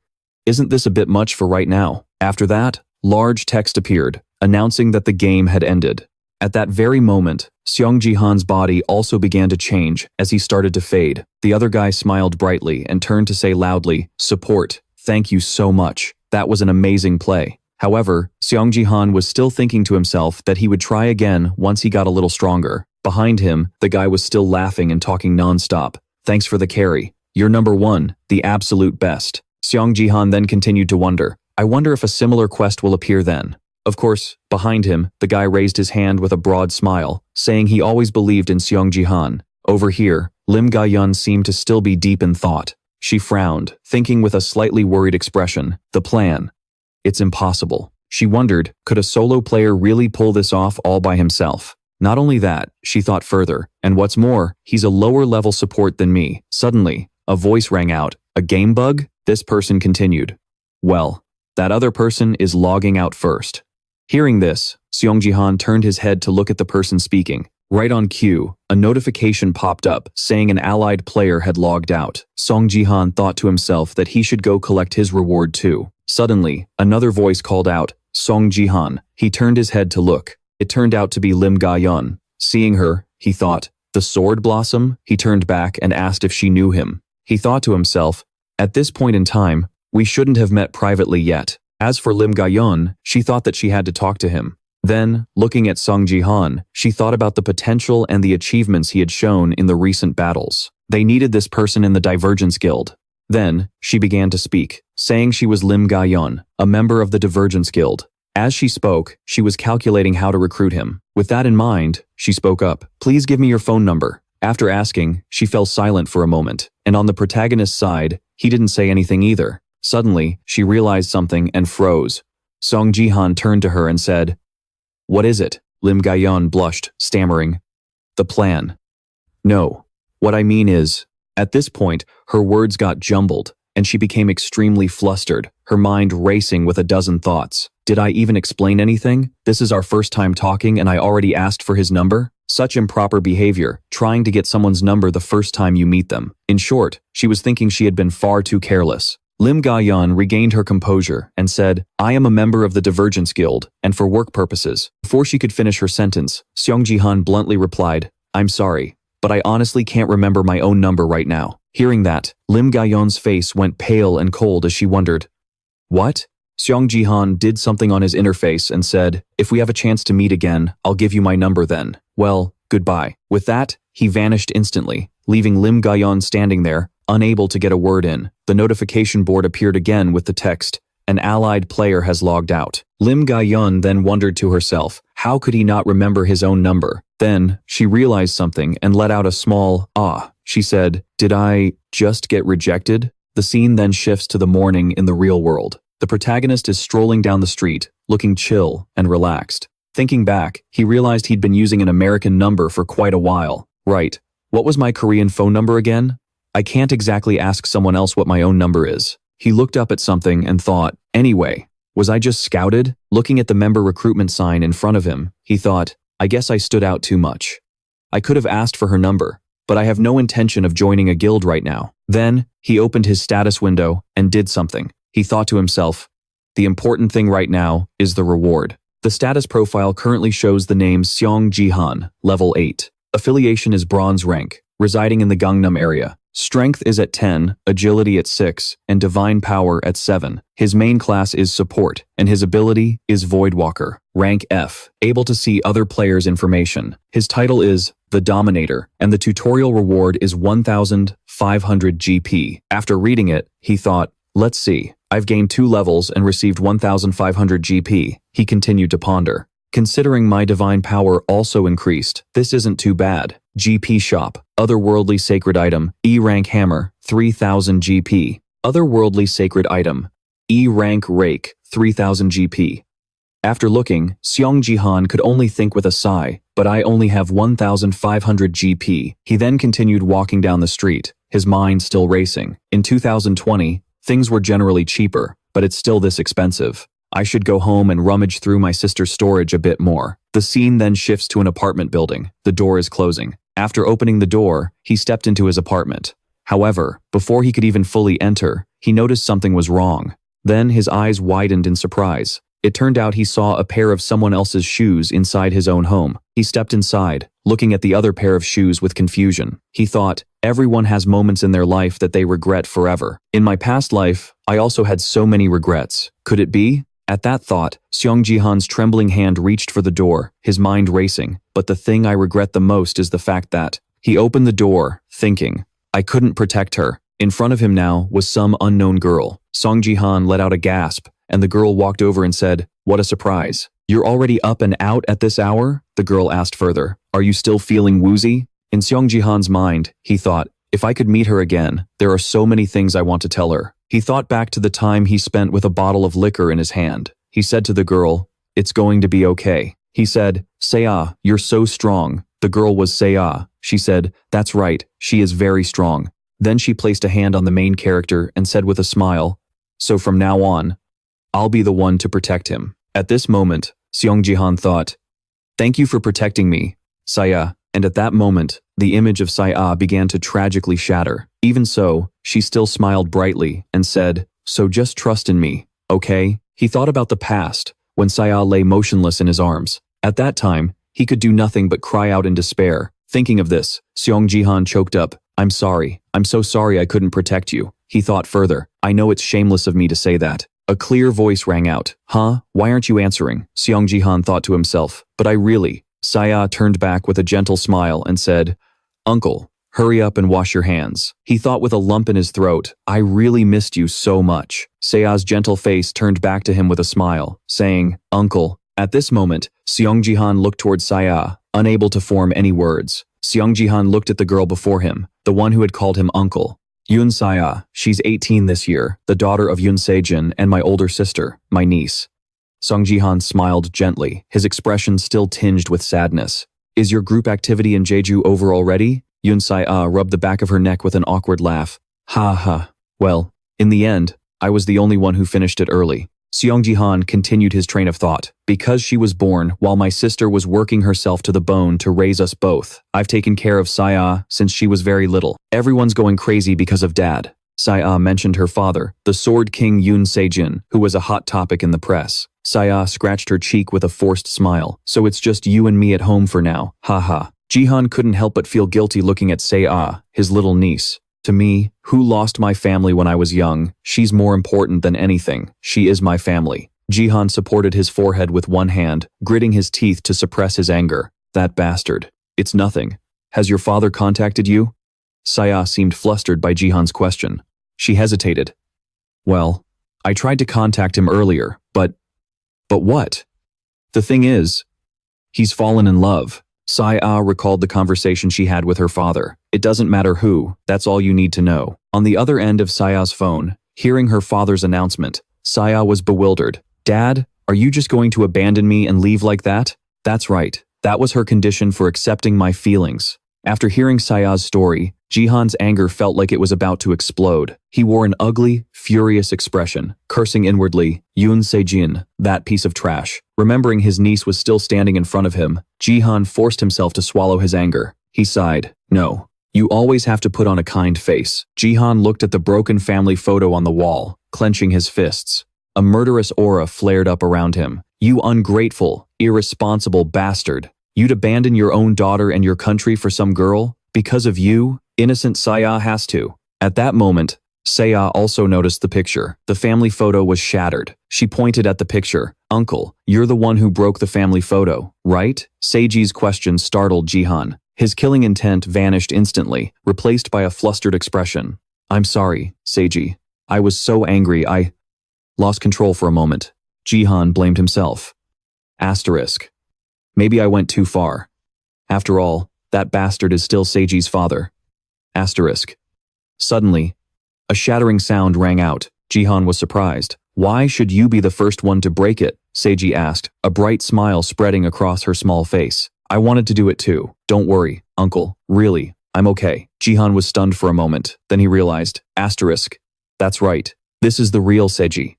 A: isn't this a bit much for right now? After that, large text appeared, announcing that the game had ended. At that very moment, Sung Jihan's body also began to change as he started to fade. The other guy smiled brightly and turned to say loudly, "Support, thank you so much. That was an amazing play." However, Sung Jihan was still thinking to himself that he would try again once he got a little stronger. Behind him, the guy was still laughing and talking non-stop. "Thanks for the carry. You're #1, the absolute best." Sung Jihan then continued to wonder, I wonder if a similar quest will appear then. Of course, behind him, the guy raised his hand with a broad smile, saying he always believed in Sung Jihan. Over here, Lim Ga-yeon seemed to still be deep in thought. She frowned, thinking with a slightly worried expression, the plan. It's impossible. She wondered, could a solo player really pull this off all by himself? Not only that, she thought further, and what's more, he's a lower level support than me. Suddenly, a voice rang out, a game bug? This person continued, well, that other person is logging out first. Hearing this, Sung Jihan turned his head to look at the person speaking. Right on cue, a notification popped up saying an allied player had logged out. Sung Jihan thought to himself that he should go collect his reward too. Suddenly, another voice called out, Sung Jihan. He turned his head to look. It turned out to be Lim Ga-yeon. Seeing her, he thought, the Sword Blossom? He turned back and asked if she knew him. He thought to himself, at this point in time, we shouldn't have met privately yet. As for Lim Ga-yeon, she thought that she had to talk to him. Then, looking at Sung Jihan, she thought about the potential and the achievements he had shown in the recent battles. They needed this person in the Divergence Guild. Then, she began to speak, saying she was Lim Ga-yeon, a member of the Divergence Guild. As she spoke, she was calculating how to recruit him. With that in mind, she spoke up. Please give me your phone number. After asking, she fell silent for a moment, and on the protagonist's side, he didn't say anything either. Suddenly, she realized something and froze. Sung Jihan turned to her and said, "What is it?" Lim Gayon blushed, stammering, "The plan." "No. What I mean is..." At this point, her words got jumbled, and she became extremely flustered, her mind racing with a dozen thoughts. Did I even explain anything? This is our first time talking and I already asked for his number? Such improper behavior, trying to get someone's number the first time you meet them. In short, she was thinking she had been far too careless. Lim Gayan regained her composure and said, "I am a member of the Divergence Guild, and for work purposes." Before she could finish her sentence, Sung Jihan bluntly replied, "I'm sorry, but I honestly can't remember my own number right now." Hearing that, Lim Gayon's face went pale and cold as she wondered, "What?" Sung Jihan did something on his interface and said, "If we have a chance to meet again, I'll give you my number then. Well, goodbye." With that, he vanished instantly, leaving Lim Gayon standing there, unable to get a word in. The notification board appeared again with the text, "An allied player has logged out." Lim Gayon then wondered to herself, how could he not remember his own number? Then, she realized something and let out a small, "Ah." She said, "Did I just get rejected?" The scene then shifts to the morning in the real world. The protagonist is strolling down the street, looking chill and relaxed. Thinking back, he realized he'd been using an American number for quite a while. Right. What was my Korean phone number again? I can't exactly ask someone else what my own number is. He looked up at something and thought, anyway, was I just scouted? Looking at the member recruitment sign in front of him, he thought, I guess I stood out too much. I could have asked for her number, but I have no intention of joining a guild right now. Then, he opened his status window and did something. He thought to himself, the important thing right now is the reward. The status profile currently shows the name Sung Jihan, level 8. Affiliation is bronze rank, residing in the Gangnam area. Strength is at 10, agility at 6, and divine power at 7. His main class is support, and his ability is Voidwalker, rank F, able to see other players' information. His title is The Dominator, and the tutorial reward is 1,500 GP. After reading it, he thought, let's see, I've gained 2 levels and received 1,500 GP. He continued to ponder. Considering my divine power also increased, this isn't too bad. GP shop, otherworldly sacred item, E-rank hammer, 3,000 GP. Otherworldly sacred item, E-rank rake, 3,000 GP. After looking, Sung Jihan could only think with a sigh, but I only have 1,500 GP. He then continued walking down the street, his mind still racing. In 2020, things were generally cheaper, but it's still this expensive. I should go home and rummage through my sister's storage a bit more. The scene then shifts to an apartment building. The door is closing. After opening the door, he stepped into his apartment. However, before he could even fully enter, he noticed something was wrong. Then his eyes widened in surprise. It turned out he saw a pair of someone else's shoes inside his own home. He stepped inside, looking at the other pair of shoes with confusion. He thought, everyone has moments in their life that they regret forever. In my past life, I also had so many regrets. Could it be? At that thought, Sung Jihan's trembling hand reached for the door, his mind racing. But the thing I regret the most is the fact that he opened the door, thinking, I couldn't protect her. In front of him now was some unknown girl. Sung Jihan let out a gasp, and the girl walked over and said, what a surprise. You're already up and out at this hour? The girl asked further, are you still feeling woozy? In Sung Jihan's mind, he thought, if I could meet her again, there are so many things I want to tell her. He thought back to the time he spent with a bottle of liquor in his hand. He said to the girl, it's going to be okay. He said, Saya, you're so strong. The girl was Saya. She said, that's right, she is very strong. Then she placed a hand on the main character and said with a smile, so from now on, I'll be the one to protect him. At this moment, Sung Jihan thought, thank you for protecting me, Saya. And at that moment, the image of Saya began to tragically shatter. Even so, she still smiled brightly and said, so just trust in me, okay? He thought about the past, when Saya lay motionless in his arms. At that time, he could do nothing but cry out in despair. Thinking of this, Sung Jihan choked up, I'm sorry. I'm so sorry I couldn't protect you. He thought further, I know it's shameless of me to say that. A clear voice rang out. Huh? Why aren't you answering? Sung Jihan thought to himself, but I really... Saya turned back with a gentle smile and said, Uncle, Hurry up and wash your hands. He thought with a lump in his throat, I really missed you so much. Sea's gentle face turned back to him with a smile, saying, Uncle. At this moment, Sung Jihan looked toward Saya, unable to form any words. Sung Jihan looked at the girl before him, the one who had called him uncle. Yun Saya, she's 18 this year, the daughter of Yun Sejin and my older sister, my niece. Sung Jihan smiled gently, his expression still tinged with sadness. Is your group activity in Jeju over already? Yun Saya rubbed the back of her neck with an awkward laugh. Ha ha. Well, in the end, I was the only one who finished it early. Sung Jihan continued his train of thought. Because she was born while my sister was working herself to the bone to raise us both, I've taken care of Saya since she was very little. Everyone's going crazy because of Dad. Saya mentioned her father, the Sword King Yun Sejin, who was a hot topic in the press. Saya scratched her cheek with a forced smile. So it's just you and me at home for now, haha. Jihan couldn't help but feel guilty looking at Saya, his little niece. To me, who lost my family when I was young, she's more important than anything. She is my family. Jihan supported his forehead with one hand, gritting his teeth to suppress his anger. That bastard. It's nothing. Has your father contacted you? Saya seemed flustered by Jihan's question. She hesitated. Well, I tried to contact him earlier, but what? The thing is, he's fallen in love. Saya recalled the conversation she had with her father. It doesn't matter who, that's all you need to know. On the other end of Saya's phone, hearing her father's announcement, Saya was bewildered. Dad, are you just going to abandon me and leave like that? That's right. That was her condition for accepting my feelings. After hearing Saya's story, Jihan's anger felt like it was about to explode. He wore an ugly, furious expression, cursing inwardly, Yun Sejin, that piece of trash. Remembering his niece was still standing in front of him, Jihan forced himself to swallow his anger. He sighed. No. You always have to put on a kind face. Jihan looked at the broken family photo on the wall, clenching his fists. A murderous aura flared up around him. You ungrateful, irresponsible bastard. You'd abandon your own daughter and your country for some girl? Because of you, innocent Saya has to. At that moment, Saya also noticed the picture. The family photo was shattered. She pointed at the picture. Uncle, you're the one who broke the family photo, right? Seiji's question startled Jihan. His killing intent vanished instantly, replaced by a flustered expression. I'm sorry, Seiji. I was so angry I lost control for a moment. Jihan blamed himself. Asterisk. Maybe I went too far. After all, that bastard is still Seiji's father. Asterisk. Suddenly, a shattering sound rang out. Jihan was surprised. Why should you be the first one to break it? Seiji asked, a bright smile spreading across her small face. I wanted to do it too. Don't worry, uncle. Really, I'm okay. Jihan was stunned for a moment. Then he realized. Asterisk. That's right. This is the real Seiji.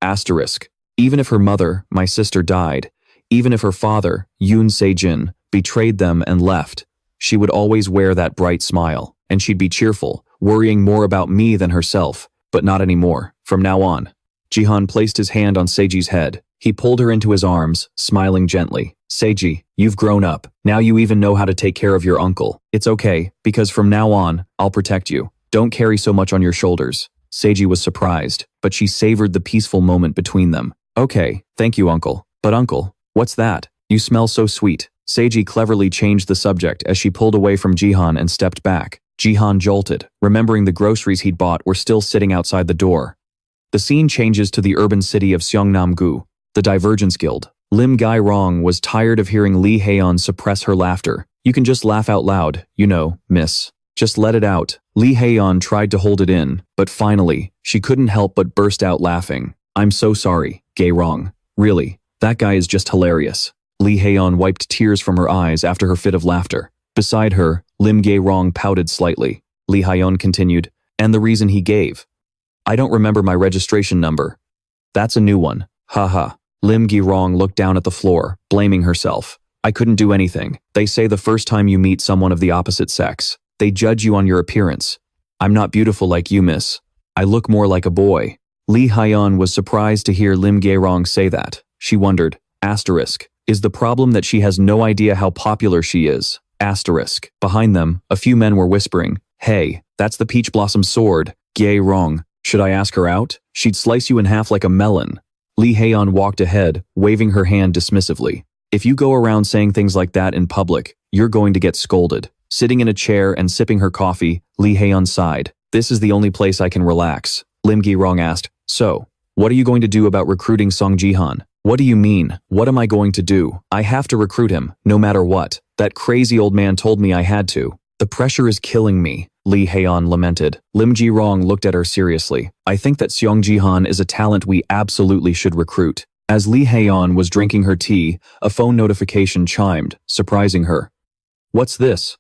A: Asterisk. Even if her mother, my sister, died, even if her father, Yun Sejin, betrayed them and left, she would always wear that bright smile, and she'd be cheerful, worrying more about me than herself, but not anymore. From now on. Jihan placed his hand on Seiji's head. He pulled her into his arms, smiling gently. Seiji, you've grown up. Now you even know how to take care of your uncle. It's okay, because from now on, I'll protect you. Don't carry so much on your shoulders. Seiji was surprised, but she savored the peaceful moment between them. Okay, thank you, uncle. But uncle, what's that? You smell so sweet. Seiji cleverly changed the subject as she pulled away from Jihan and stepped back. Jihan jolted, remembering the groceries he'd bought were still sitting outside the door. The scene changes to the urban city of Seongnam-gu, the Divergence Guild. Lim Gai-rong was tired of hearing Lee Haeyeon suppress her laughter. You can just laugh out loud, you know, miss. Just let it out. Lee Haeyeon tried to hold it in, but finally, she couldn't help but burst out laughing. I'm so sorry, Gai-rong. Really, that guy is just hilarious. Lee Haeyeon wiped tears from her eyes after her fit of laughter. Beside her, Lim Gai-rong pouted slightly. Lee Haeyeon continued, and the reason he gave. I don't remember my registration number. That's a new one. Haha. Lim Gai-rong looked down at the floor, blaming herself. I couldn't do anything. They say the first time you meet someone of the opposite sex, they judge you on your appearance. I'm not beautiful like you, miss. I look more like a boy. Lee Haeyeon was surprised to hear Lim Gai-rong say that. She wondered, asterisk, is the problem that she has no idea how popular she is? Asterisk. Behind them, a few men were whispering, hey, that's the Peach Blossom Sword, Gai-rong. Should I ask her out? She'd slice you in half like a melon. Lee Haeyeon walked ahead, waving her hand dismissively. If you go around saying things like that in public, you're going to get scolded. Sitting in a chair and sipping her coffee, Lee Haeyeon sighed. This is the only place I can relax. Lim Gi-rong asked, so, what are you going to do about recruiting Sung Jihan? What do you mean, what am I going to do? I have to recruit him, no matter what. That crazy old man told me I had to. The pressure is killing me, Lee Haeyeon lamented. Lim Gi-rong looked at her seriously. I think that Sung Jihan is a talent we absolutely should recruit. As Lee Haeyeon was drinking her tea, a phone notification chimed, surprising her. What's this?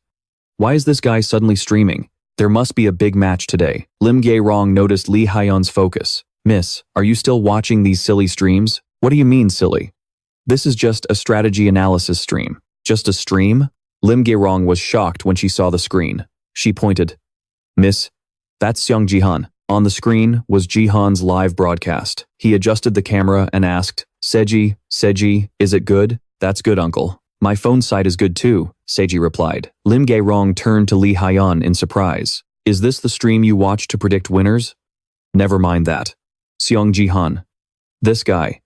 A: Why is this guy suddenly streaming? There must be a big match today. Lim Gi-rong noticed Lee Haeyeon's focus. Miss, are you still watching these silly streams? What do you mean silly? This is just a strategy analysis stream. Just a stream? Lim Gi-rong was shocked when she saw the screen. She pointed. Miss, that's Sung Jihan. On the screen was Jihan's live broadcast. He adjusted the camera and asked, Seji, is it good? That's good, uncle. My phone site is good too, Seji replied. Lim Gi-rong turned to Lee Haeyeon in surprise. Is this the stream you watch to predict winners? Never mind that. Sung Jihan. This guy.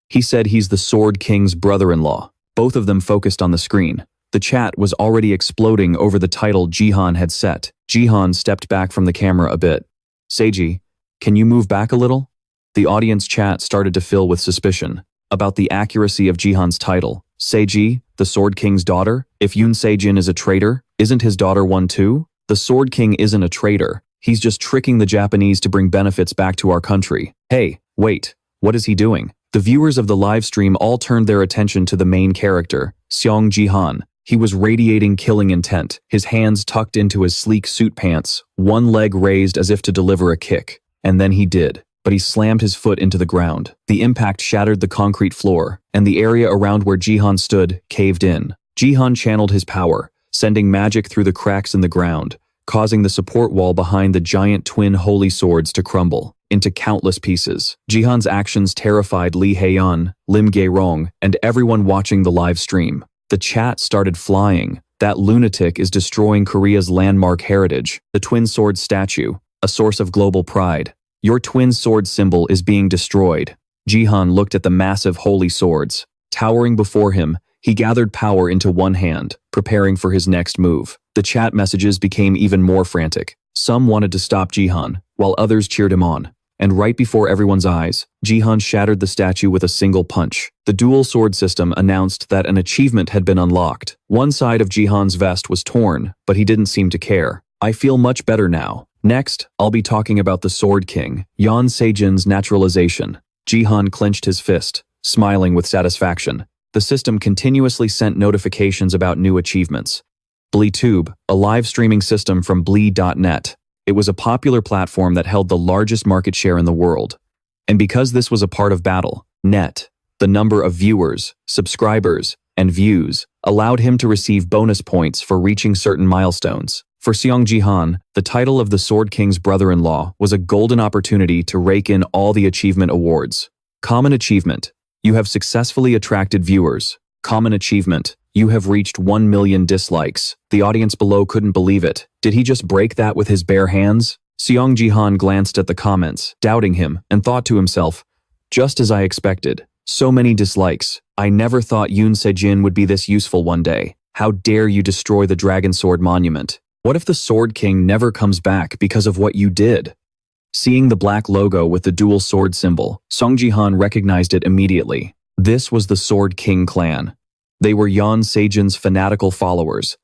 A: He said he's the Sword King's brother-in-law. Both of them focused on the screen. The chat was already exploding over the title Jihan had set. Jihan stepped back from the camera a bit. Seji, can you move back a little? The audience chat started to fill with suspicion about the accuracy of Jihan's title. Seji, the Sword King's daughter? If Yoon Sejin is a traitor, isn't his daughter one too? The Sword King isn't a traitor. He's just tricking the Japanese to bring benefits back to our country. Hey, wait, what is he doing? The viewers of the live stream all turned their attention to the main character, Sung Jihan. He was radiating killing intent, his hands tucked into his sleek suit pants, one leg raised as if to deliver a kick. And then he did, but he slammed his foot into the ground. The impact shattered the concrete floor, and the area around where Jihan stood caved in. Jihan channeled his power, sending magic through the cracks in the ground, causing the support wall behind the giant twin holy swords to crumble into countless pieces. Jihan's actions terrified Lee Haeyeon, Lim Gi-rong, and everyone watching the live stream. The chat started flying. That lunatic is destroying Korea's landmark heritage, the twin sword statue, a source of global pride. Your twin sword symbol is being destroyed. Jihan looked at the massive holy swords. Towering before him, he gathered power into one hand, preparing for his next move. The chat messages became even more frantic. Some wanted to stop Jihan, while others cheered him on. And right before everyone's eyes, Jihan shattered the statue with a single punch. The dual sword system announced that an achievement had been unlocked. One side of Jihan's vest was torn, but he didn't seem to care. I feel much better now. Next, I'll be talking about the Sword King, John Sejin's naturalization. Jihan clenched his fist, smiling with satisfaction. The system continuously sent notifications about new achievements. BleeTube, a live streaming system from Blee.net. It was a popular platform that held the largest market share in the world. And because this was a part of Battle.net, the number of viewers, subscribers, and views allowed him to receive bonus points for reaching certain milestones. For Sung Jihan, the title of the Sword King's brother-in-law was a golden opportunity to rake in all the achievement awards. Common achievement: you have successfully attracted viewers. Common achievement: you have reached 1 million dislikes. The audience below couldn't believe it. Did he just break that with his bare hands? Sung Jihan glanced at the comments, doubting him, and thought to himself, just as I expected. So many dislikes. I never thought Yoon Sejin would be this useful one day. How dare you destroy the Dragon Sword Monument? What if the Sword King never comes back because of what you did? Seeing the black logo with the dual sword symbol, Sung Jihan recognized it immediately. This was the Sword King clan. They were John Sejin's fanatical followers,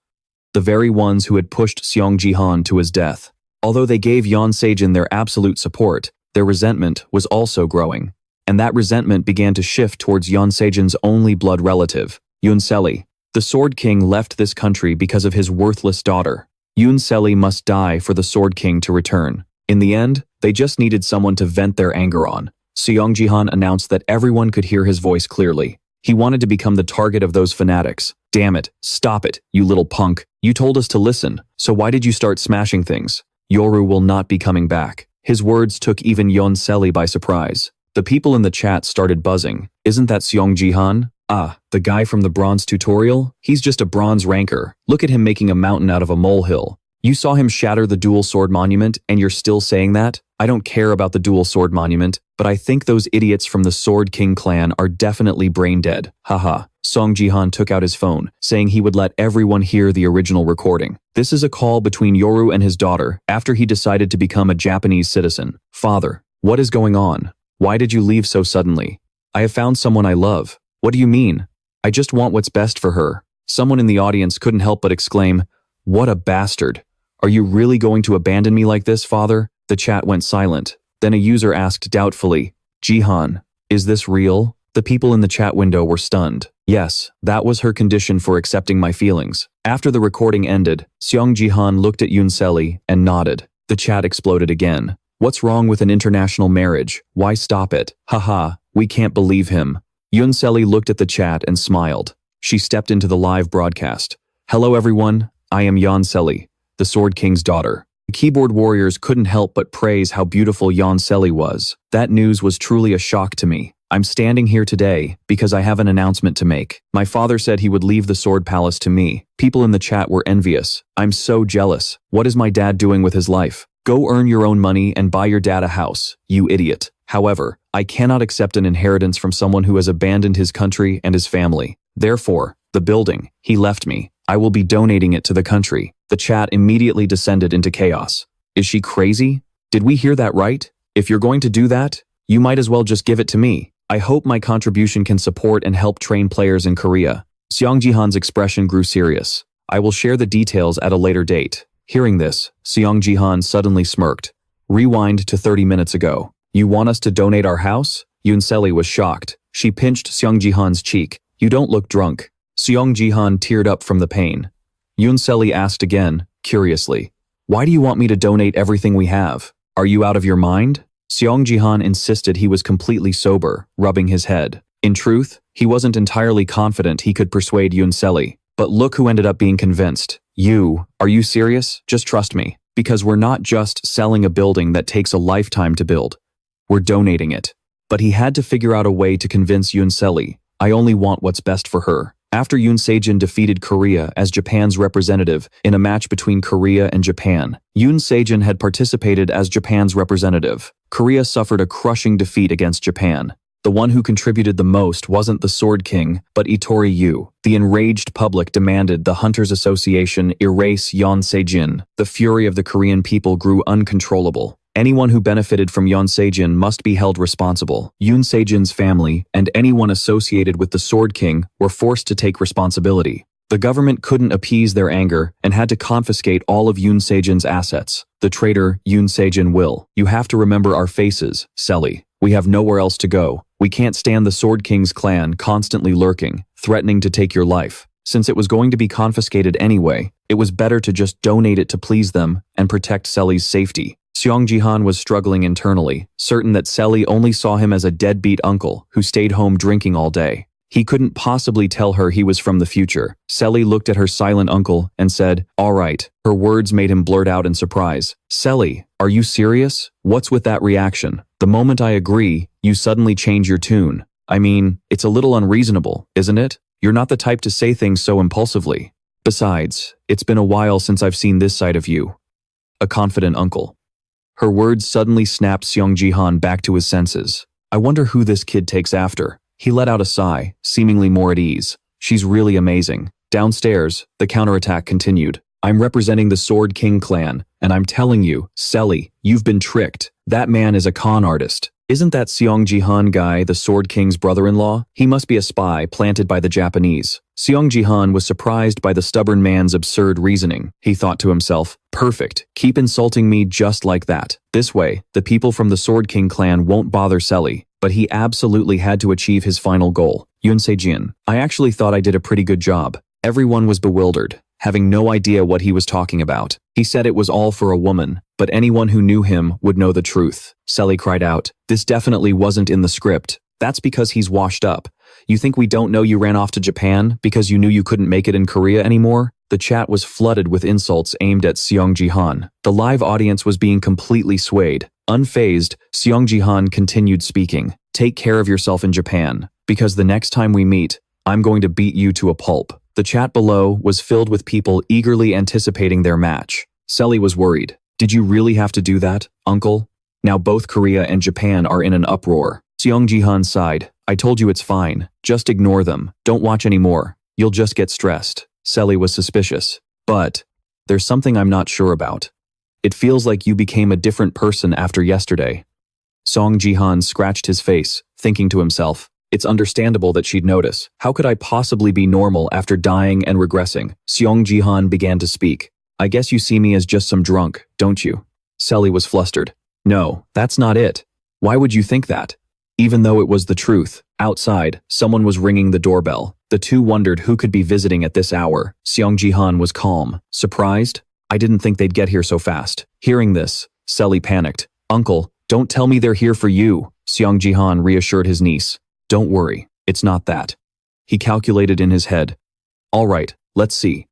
A: the very ones who had pushed Sung Jihan to his death. Although they gave John Sejin their absolute support, their resentment was also growing. And that resentment began to shift towards John Sejin's only blood relative, Yoon Seli. The Sword King left this country because of his worthless daughter. Yoon Seli must die for the Sword King to return. In the end, they just needed someone to vent their anger on. Sung Jihan announced that everyone could hear his voice clearly. He wanted to become the target of those fanatics. Damn it, stop it, you little punk. You told us to listen, so why did you start smashing things? Yoru will not be coming back. His words took even Yoon Seli by surprise. The people in the chat started buzzing. Isn't that Sung Jihan? Ah, the guy from the bronze tutorial? He's just a bronze ranker. Look at him making a mountain out of a molehill. You saw him shatter the dual sword monument and you're still saying that? I don't care about the dual sword monument, but I think those idiots from the Sword King clan are definitely brain dead. Haha. Sung Jihan took out his phone, saying he would let everyone hear the original recording. This is a call between Yoru and his daughter after he decided to become a Japanese citizen. Father, what is going on? Why did you leave so suddenly? I have found someone I love. What do you mean? I just want what's best for her. Someone in the audience couldn't help but exclaim, "What a bastard. Are you really going to abandon me like this, father?" The chat went silent. Then a user asked doubtfully, "Jihan, is this real?" The people in the chat window were stunned. Yes, that was her condition for accepting my feelings. After the recording ended, Sung Jihan looked at Yoon and nodded. The chat exploded again. What's wrong with an international marriage? Why stop it? Haha, we can't believe him. Yoon looked at the chat and smiled. She stepped into the live broadcast. Hello everyone, I am Yoon, the Sword King's daughter. The keyboard warriors couldn't help but praise how beautiful Yoon was. That news was truly a shock to me. I'm standing here today because I have an announcement to make. My father said he would leave the Sword Palace to me. People in the chat were envious. I'm so jealous. What is my dad doing with his life? Go earn your own money and buy your dad a house, you idiot. However, I cannot accept an inheritance from someone who has abandoned his country and his family. Therefore, the building he left me, I will be donating it to the country. The chat immediately descended into chaos. Is she crazy? Did we hear that right? If you're going to do that, you might as well just give it to me. I hope my contribution can support and help train players in Korea. Sung Jihan's expression grew serious. I will share the details at a later date. Hearing this, Sung Jihan suddenly smirked. Rewind to 30 minutes ago. You want us to donate our house? Yoon was shocked. She pinched Sung Jihan's cheek. You don't look drunk. Sung Jihan teared up from the pain. Yoon asked again, curiously. Why do you want me to donate everything we have? Are you out of your mind? Sung Jihan insisted he was completely sober, rubbing his head. In truth, he wasn't entirely confident he could persuade Yoon. But look who ended up being convinced. Are you serious? Just trust me. Because we're not just selling a building that takes a lifetime to build. We're donating it. But he had to figure out a way to convince Yoon. I only want what's best for her. After Yoon Sejin defeated Korea as Japan's representative in a match between Korea and Japan, Yoon Sejin had participated as Japan's representative. Korea suffered a crushing defeat against Japan. The one who contributed the most wasn't the Sword King, but Itori Yu. The enraged public demanded the Hunters Association erase Yoon Sejin. The fury of the Korean people grew uncontrollable. Anyone who benefited from Yoon Sejin must be held responsible. Yoon Sejin's family and anyone associated with the Sword King were forced to take responsibility. The government couldn't appease their anger and had to confiscate all of Yoon Sejin's assets. The traitor Yoon Sejin will. You have to remember our faces, Selly. We have nowhere else to go. We can't stand the Sword King's clan constantly lurking, threatening to take your life. Since it was going to be confiscated anyway, it was better to just donate it to please them and protect Selly's safety. Sung Jihan was struggling internally, certain that Selly only saw him as a deadbeat uncle who stayed home drinking all day. He couldn't possibly tell her he was from the future. Selly looked at her silent uncle and said, "All right." Her words made him blurt out in surprise. "Selly, are you serious? What's with that reaction? The moment I agree, you suddenly change your tune. I mean, it's a little unreasonable, isn't it? You're not the type to say things so impulsively. Besides, it's been a while since I've seen this side of you." A confident uncle. Her words suddenly snapped Sung Jihan back to his senses. I wonder who this kid takes after. He let out a sigh, seemingly more at ease. She's really amazing. Downstairs, the counterattack continued. I'm representing the Sword King clan, and I'm telling you, Selly, you've been tricked. That man is a con artist. Isn't that Sung Jihan guy the Sword King's brother-in-law? He must be a spy planted by the Japanese. Sung Jihan was surprised by the stubborn man's absurd reasoning. He thought to himself, perfect, keep insulting me just like that. This way, the people from the Sword King clan won't bother Selly. But he absolutely had to achieve his final goal. Yoon Sejin. I actually thought I did a pretty good job. Everyone was bewildered, having no idea what he was talking about. He said it was all for a woman, but anyone who knew him would know the truth. Selly cried out, this definitely wasn't in the script. That's because he's washed up. You think we don't know you ran off to Japan because you knew you couldn't make it in Korea anymore? The chat was flooded with insults aimed at Sung Jihan. The live audience was being completely swayed. Unfazed, Sung Jihan continued speaking. Take care of yourself in Japan, because the next time we meet, I'm going to beat you to a pulp. The chat below was filled with people eagerly anticipating their match. Selly was worried. Did you really have to do that, uncle? Now both Korea and Japan are in an uproar. Sung Jihan sighed. I told you it's fine. Just ignore them. Don't watch anymore. You'll just get stressed. Selly was suspicious. But there's something I'm not sure about. It feels like you became a different person after yesterday. Sung Jihan scratched his face, thinking to himself, it's understandable that she'd notice. How could I possibly be normal after dying and regressing? Sung Jihan began to speak. I guess you see me as just some drunk, don't you? Selly was flustered. No, that's not it. Why would you think that? Even though it was the truth, outside, someone was ringing the doorbell. The two wondered who could be visiting at this hour. Sung Jihan was calm. Surprised? I didn't think they'd get here so fast. Hearing this, Selly panicked. Uncle, don't tell me they're here for you. Sung Jihan reassured his niece. Don't worry, it's not that. He calculated in his head. All right, let's see.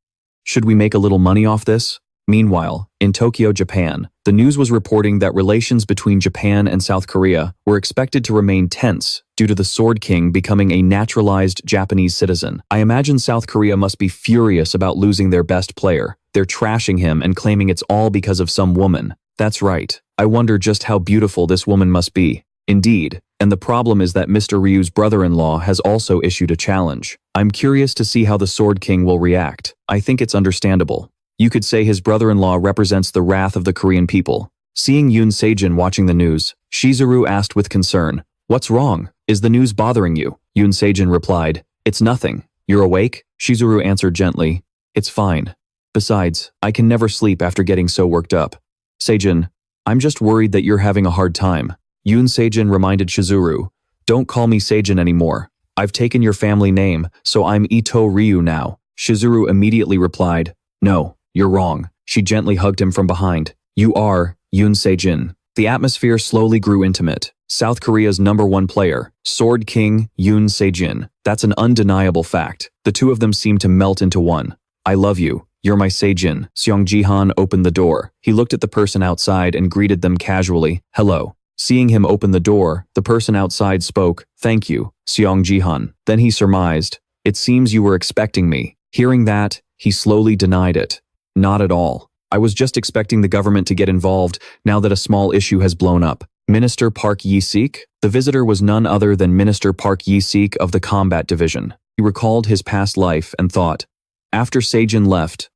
A: Should we make a little money off this? Meanwhile, in Tokyo, Japan, the news was reporting that relations between Japan and South Korea were expected to remain tense due to the Sword King becoming a naturalized Japanese citizen. I imagine South Korea must be furious about losing their best player. They're trashing him and claiming it's all because of some woman. That's right. I wonder just how beautiful this woman must be. Indeed, and the problem is that Mr. Ryu's brother-in-law has also issued a challenge. I'm curious to see how the Sword King will react. I think it's understandable. You could say his brother-in-law represents the wrath of the Korean people. Seeing Yoon Sejin watching the news, Shizuru asked with concern, What's wrong? Is the news bothering you? Yoon Sejin replied, It's nothing. You're awake? Shizuru answered gently, It's fine. Besides, I can never sleep after getting so worked up. Sejin, I'm just worried that you're having a hard time. Yoon Sejin reminded Shizuru, Don't call me Sejin anymore. I've taken your family name, so I'm Ito Ryu now. Shizuru immediately replied, No, you're wrong. She gently hugged him from behind. You are Yoon Sejin. The atmosphere slowly grew intimate. South Korea's #1 player, Sword King Yoon Sejin. That's an undeniable fact. The two of them seemed to melt into one. I love you. You're my Sejin. Sung Jihan opened the door. He looked at the person outside and greeted them casually. Hello. Seeing him open the door, the person outside spoke, Thank you, Sung Jihan. Then he surmised, It seems you were expecting me. Hearing that, he slowly denied it. Not at all. I was just expecting the government to get involved now that a small issue has blown up. Minister Park Yi-sik? The visitor was none other than Minister Park Yi-sik of the Combat Division. He recalled his past life and thought, After Sejin left,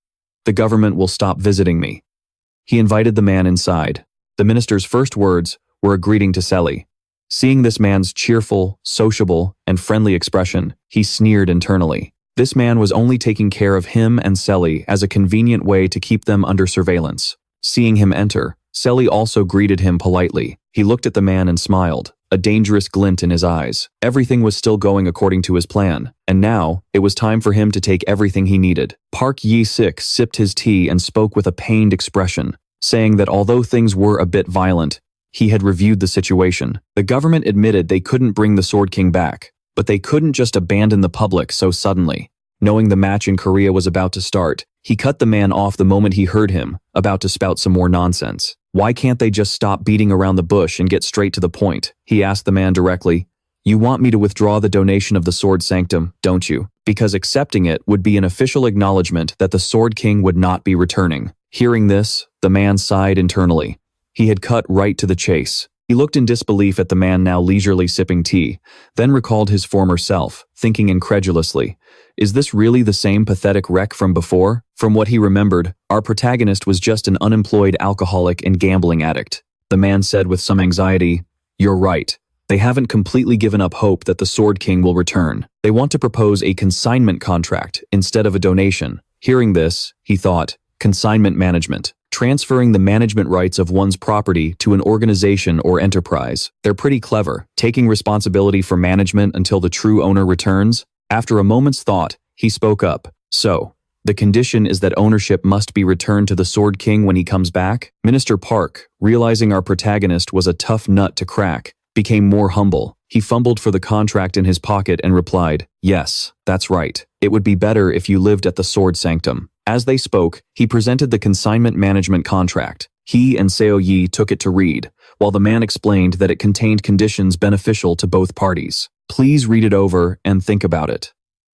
A: the government will stop visiting me. He invited the man inside. The minister's first words were a greeting to Selly. Seeing this man's cheerful, sociable, and friendly expression, he sneered internally. This man was only taking care of him and Selly as a convenient way to keep them under surveillance. Seeing him enter, Selly also greeted him politely. He looked at the man and smiled, a dangerous glint in his eyes. Everything was still going according to his plan, and now it was time for him to take everything he needed. Park Yi-sik sipped his tea and spoke with a pained expression, saying that although things were a bit violent, he had reviewed the situation. The government admitted they couldn't bring the Sword King back, but they couldn't just abandon the public so suddenly. Knowing the match in Korea was about to start, he cut the man off the moment he heard him, about to spout some more nonsense. Why can't they just stop beating around the bush and get straight to the point? He asked the man directly. You want me to withdraw the donation of the Sword Sanctum, don't you? Because accepting it would be an official acknowledgement that the Sword King would not be returning. Hearing this, the man sighed internally. He had cut right to the chase. He looked in disbelief at the man now leisurely sipping tea, then recalled his former self, thinking incredulously, Is this really the same pathetic wreck from before? From what he remembered, our protagonist was just an unemployed alcoholic and gambling addict. The man said with some anxiety, You're right. They haven't completely given up hope that the Sword King will return. They want to propose a consignment contract instead of a donation. Hearing this, he thought, Consignment management. Transferring the management rights of one's property to an organization or enterprise. They're pretty clever, taking responsibility for management until the true owner returns. After a moment's thought, he spoke up. So, the condition is that ownership must be returned to the Sword King when he comes back? Minister Park, realizing our protagonist was a tough nut to crack, became more humble. He fumbled for the contract in his pocket and replied, Yes, that's right. It would be better if you lived at the Sword Sanctum. As they spoke, he presented the consignment management contract. He and Seo Yi took it to read, while the man explained that it contained conditions beneficial to both parties. Please read it over and think about it.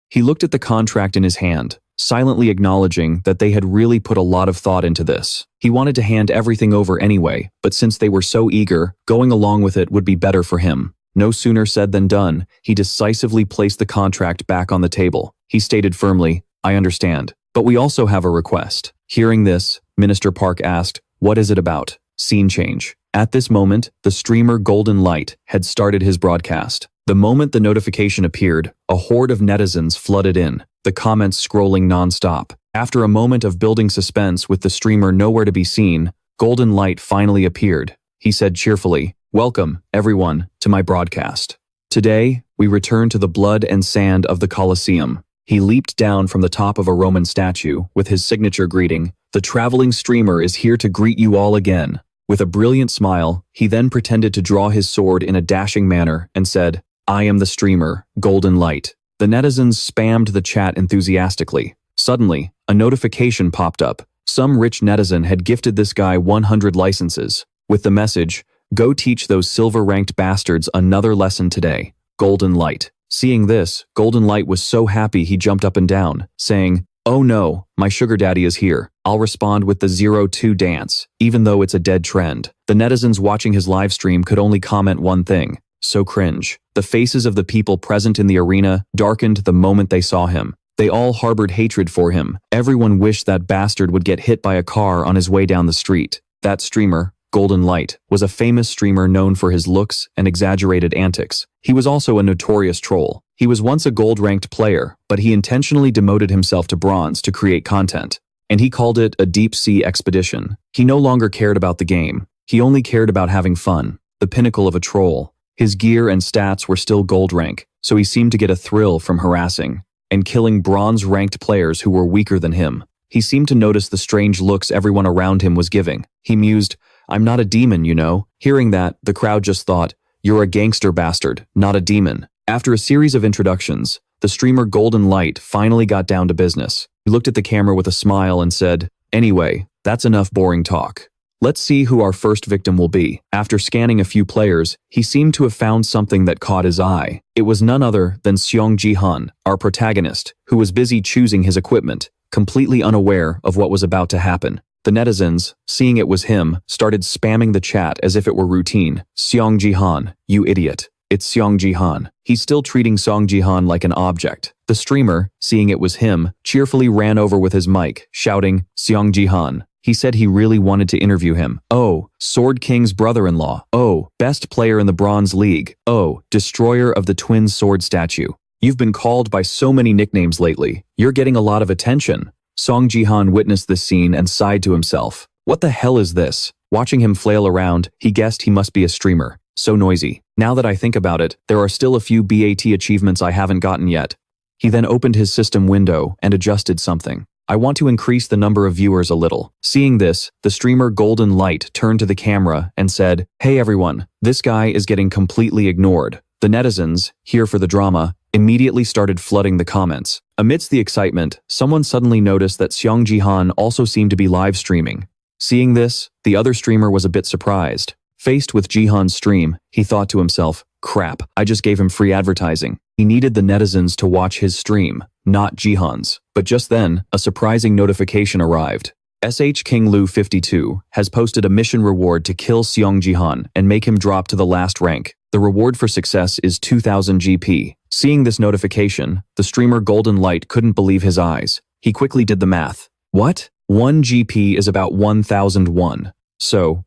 A: He looked at the contract in his hand, silently acknowledging that they had really put a lot of thought into this. He wanted to hand everything over anyway, but since they were so eager, going along with it would be better for him. No sooner said than done, he decisively placed the contract back on the table. He stated firmly, "I understand, but we also have a request." Hearing this, Minister Park asked, "What is it about?" Scene change. At this moment, the streamer Golden Light had started his broadcast. The moment the notification appeared, a horde of netizens flooded in, the comments scrolling non-stop. After a moment of building suspense with the streamer nowhere to be seen, Golden Light finally appeared. He said cheerfully, "Welcome, everyone, to my broadcast. Today, we return to the blood and sand of the Colosseum." He leaped down from the top of a Roman statue with his signature greeting, "The traveling streamer is here to greet you all again." With a brilliant smile, he then pretended to draw his sword in a dashing manner and said, "I am the streamer, Golden Light." The netizens spammed the chat enthusiastically. Suddenly, a notification popped up. Some rich netizen had gifted this guy 100 licenses, with the message, "Go teach those silver-ranked bastards another lesson today, Golden Light." Seeing this, Golden Light was so happy he jumped up and down, saying, "Oh no, my sugar daddy is here. I'll respond with the 0-2 dance, even though it's a dead trend." The netizens watching his live stream could only comment one thing: so cringe. The faces of the people present in the arena darkened the moment they saw him. They all harbored hatred for him. Everyone wished that bastard would get hit by a car on his way down the street. That streamer, Golden Light, was a famous streamer known for his looks and exaggerated antics. He was also a notorious troll. He was once a gold-ranked player, but he intentionally demoted himself to bronze to create content. And he called it a deep-sea expedition. He no longer cared about the game. He only cared about having fun, the pinnacle of a troll. His gear and stats were still gold rank, so he seemed to get a thrill from harassing and killing bronze-ranked players who were weaker than him. He seemed to notice the strange looks everyone around him was giving. He mused, "I'm not a demon, you know." Hearing that, the crowd just thought, "You're a gangster bastard, not a demon." After a series of introductions, the streamer Golden Light finally got down to business. He looked at the camera with a smile and said, "Anyway, that's enough boring talk. Let's see who our first victim will be." After scanning a few players, he seemed to have found something that caught his eye. It was none other than Sung Jihan, our protagonist, who was busy choosing his equipment, completely unaware of what was about to happen. The netizens, seeing it was him, started spamming the chat as if it were routine. "Sung Jihan, you idiot. It's Sung Jihan." He's still treating Sung Jihan like an object. The streamer, seeing it was him, cheerfully ran over with his mic, shouting, "Sung Jihan." He said he really wanted to interview him. "Oh, Sword King's brother-in-law. Oh, best player in the Bronze League. Oh, destroyer of the twin sword statue. You've been called by so many nicknames lately. You're getting a lot of attention." Sung Jihan witnessed this scene and sighed to himself. What the hell is this? Watching him flail around, he guessed he must be a streamer. So noisy. Now that I think about it, there are still a few BAT achievements I haven't gotten yet. He then opened his system window and adjusted something. "I want to increase the number of viewers a little." Seeing this, the streamer Golden Light turned to the camera and said, "Hey everyone, this guy is getting completely ignored." The netizens, here for the drama, immediately started flooding the comments. Amidst the excitement, someone suddenly noticed that Sung Jihan also seemed to be live streaming. Seeing this, the other streamer was a bit surprised. Faced with Jihan's stream, he thought to himself, "Crap, I just gave him free advertising." He needed the netizens to watch his stream, not Jihan's. But just then, a surprising notification arrived. SH King Lu 52 has posted a mission reward to kill Sung Jihan and make him drop to the last rank. The reward for success is 2000 GP. Seeing this notification, the streamer Golden Light couldn't believe his eyes. He quickly did the math. What? 1 GP is about 1001. So,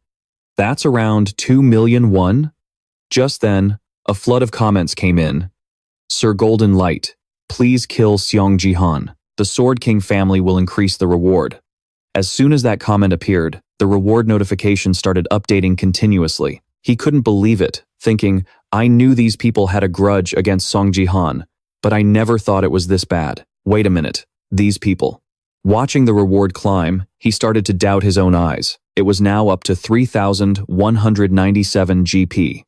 A: that's around 2,000,001? Just then, a flood of comments came in. "Sir Golden Light, please kill Sung Jihan. The Sword King family will increase the reward." As soon as that comment appeared, the reward notification started updating continuously. He couldn't believe it, thinking, "I knew these people had a grudge against Sung Jihan, but I never thought it was this bad. Wait a minute, these people." Watching the reward climb, he started to doubt his own eyes. It was now up to 3,197 GP.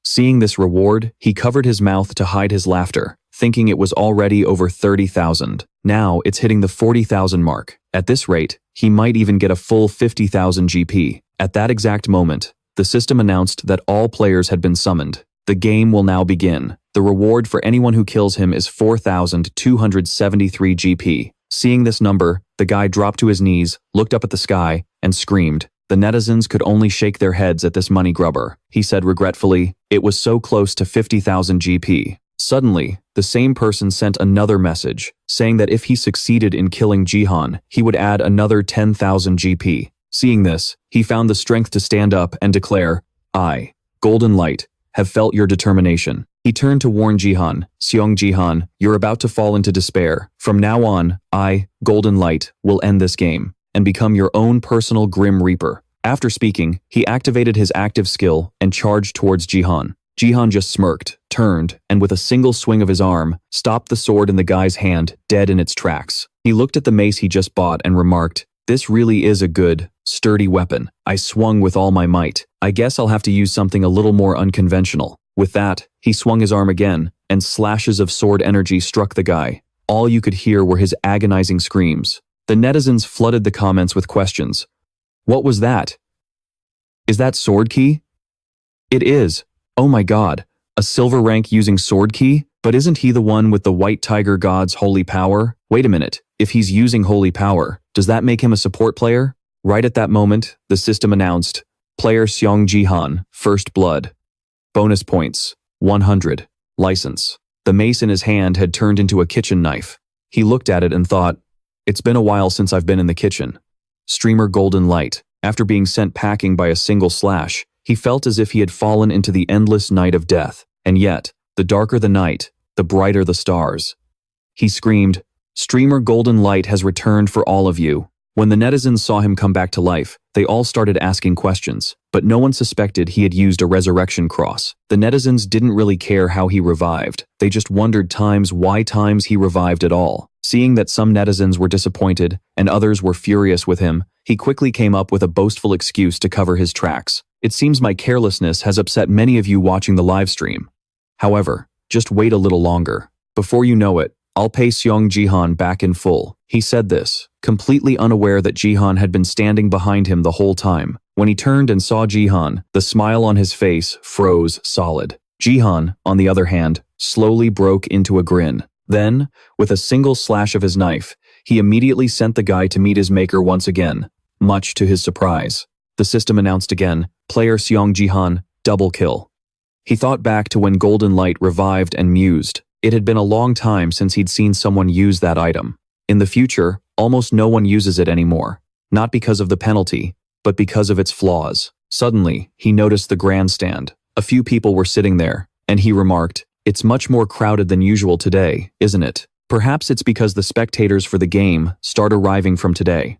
A: Seeing this reward, he covered his mouth to hide his laughter, thinking it was already over 30,000. Now it's hitting the 40,000 mark. At this rate, he might even get a full 50,000 GP. At that exact moment, the system announced that all players had been summoned. The game will now begin. The reward for anyone who kills him is 4,273 GP. Seeing this number, the guy dropped to his knees, looked up at the sky, and screamed, The netizens could only shake their heads at this money grubber. He said regretfully, it was so close to 50,000 GP. Suddenly, the same person sent another message, saying that if he succeeded in killing Jihan, he would add another 10,000 GP. Seeing this, he found the strength to stand up and declare, I, Golden Light, have felt your determination. He turned to warn Jihan, Sung Jihan, you're about to fall into despair. From now on, I, Golden Light, will end this game and become your own personal Grim Reaper. After speaking, he activated his active skill and charged towards Jihan. Jihan just smirked, turned, and with a single swing of his arm, stopped the sword in the guy's hand, dead in its tracks. He looked at the mace he just bought and remarked, this really is a good, sturdy weapon. I swung with all my might. I guess I'll have to use something a little more unconventional. With that, he swung his arm again, and slashes of sword energy struck the guy. All you could hear were his agonizing screams. The netizens flooded the comments with questions. What was that? Is that sword key? It is. Oh my god, a silver rank using sword key? But isn't he the one with the white tiger god's holy power? Wait a minute, if he's using holy power, does that make him a support player? Right at that moment, the system announced, Player Sung Jihan, First Blood. Bonus points, 100. License. The mace in his hand had turned into a kitchen knife. He looked at it and thought, it's been a while since I've been in the kitchen. Streamer Golden Light. After being sent packing by a single slash, he felt as if he had fallen into the endless night of death. And yet, the darker the night, the brighter the stars. He screamed, Streamer Golden Light has returned for all of you. When the netizens saw him come back to life, they all started asking questions, but no one suspected he had used a resurrection cross. The netizens didn't really care how he revived. They just wondered why he revived at all. Seeing that some netizens were disappointed and others were furious with him, he quickly came up with a boastful excuse to cover his tracks. It seems my carelessness has upset many of you watching the live stream. However, just wait a little longer. Before you know it, I'll pay Sung Jihan back in full. He said this, completely unaware that Jihan had been standing behind him the whole time. When he turned and saw Jihan, the smile on his face froze solid. Jihan, on the other hand, slowly broke into a grin. Then, with a single slash of his knife, he immediately sent the guy to meet his maker once again, much to his surprise. The system announced again, Player Sung Jihan, double kill. He thought back to when Golden Light revived and mused. It had been a long time since he'd seen someone use that item. In the future, almost no one uses it anymore. Not because of the penalty, but because of its flaws. Suddenly, he noticed the grandstand. A few people were sitting there, and he remarked, it's much more crowded than usual today, isn't it? Perhaps it's because the spectators for the game start arriving from today.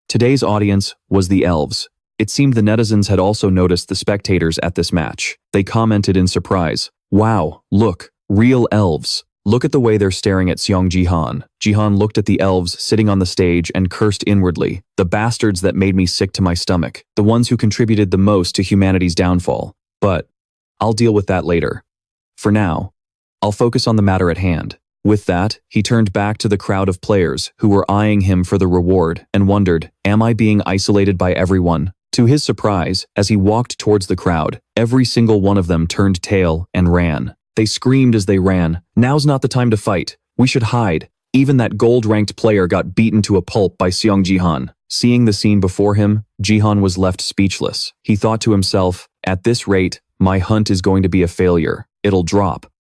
A: Today's audience was the elves. It seemed the netizens had also noticed the spectators at this match. They commented in surprise, wow, look, real elves. Look at the way they're staring at Sung Jihan. Jihan looked at the elves sitting on the stage and cursed inwardly, the bastards that made me sick to my stomach, the ones who contributed the most to humanity's downfall. But I'll deal with that later. For now, I'll focus on the matter at hand. With that, he turned back to the crowd of players who were eyeing him for the reward and wondered, am I being isolated by everyone? To his surprise, as he walked towards the crowd, every single one of them turned tail and ran. They screamed as they ran, now's not the time to fight. We should hide. Even that gold-ranked player got beaten to a pulp by Sung Jihan. Seeing the scene before him, Jihan was left speechless. He thought to himself, at this rate, my hunt is going to be a failure. It'll drop.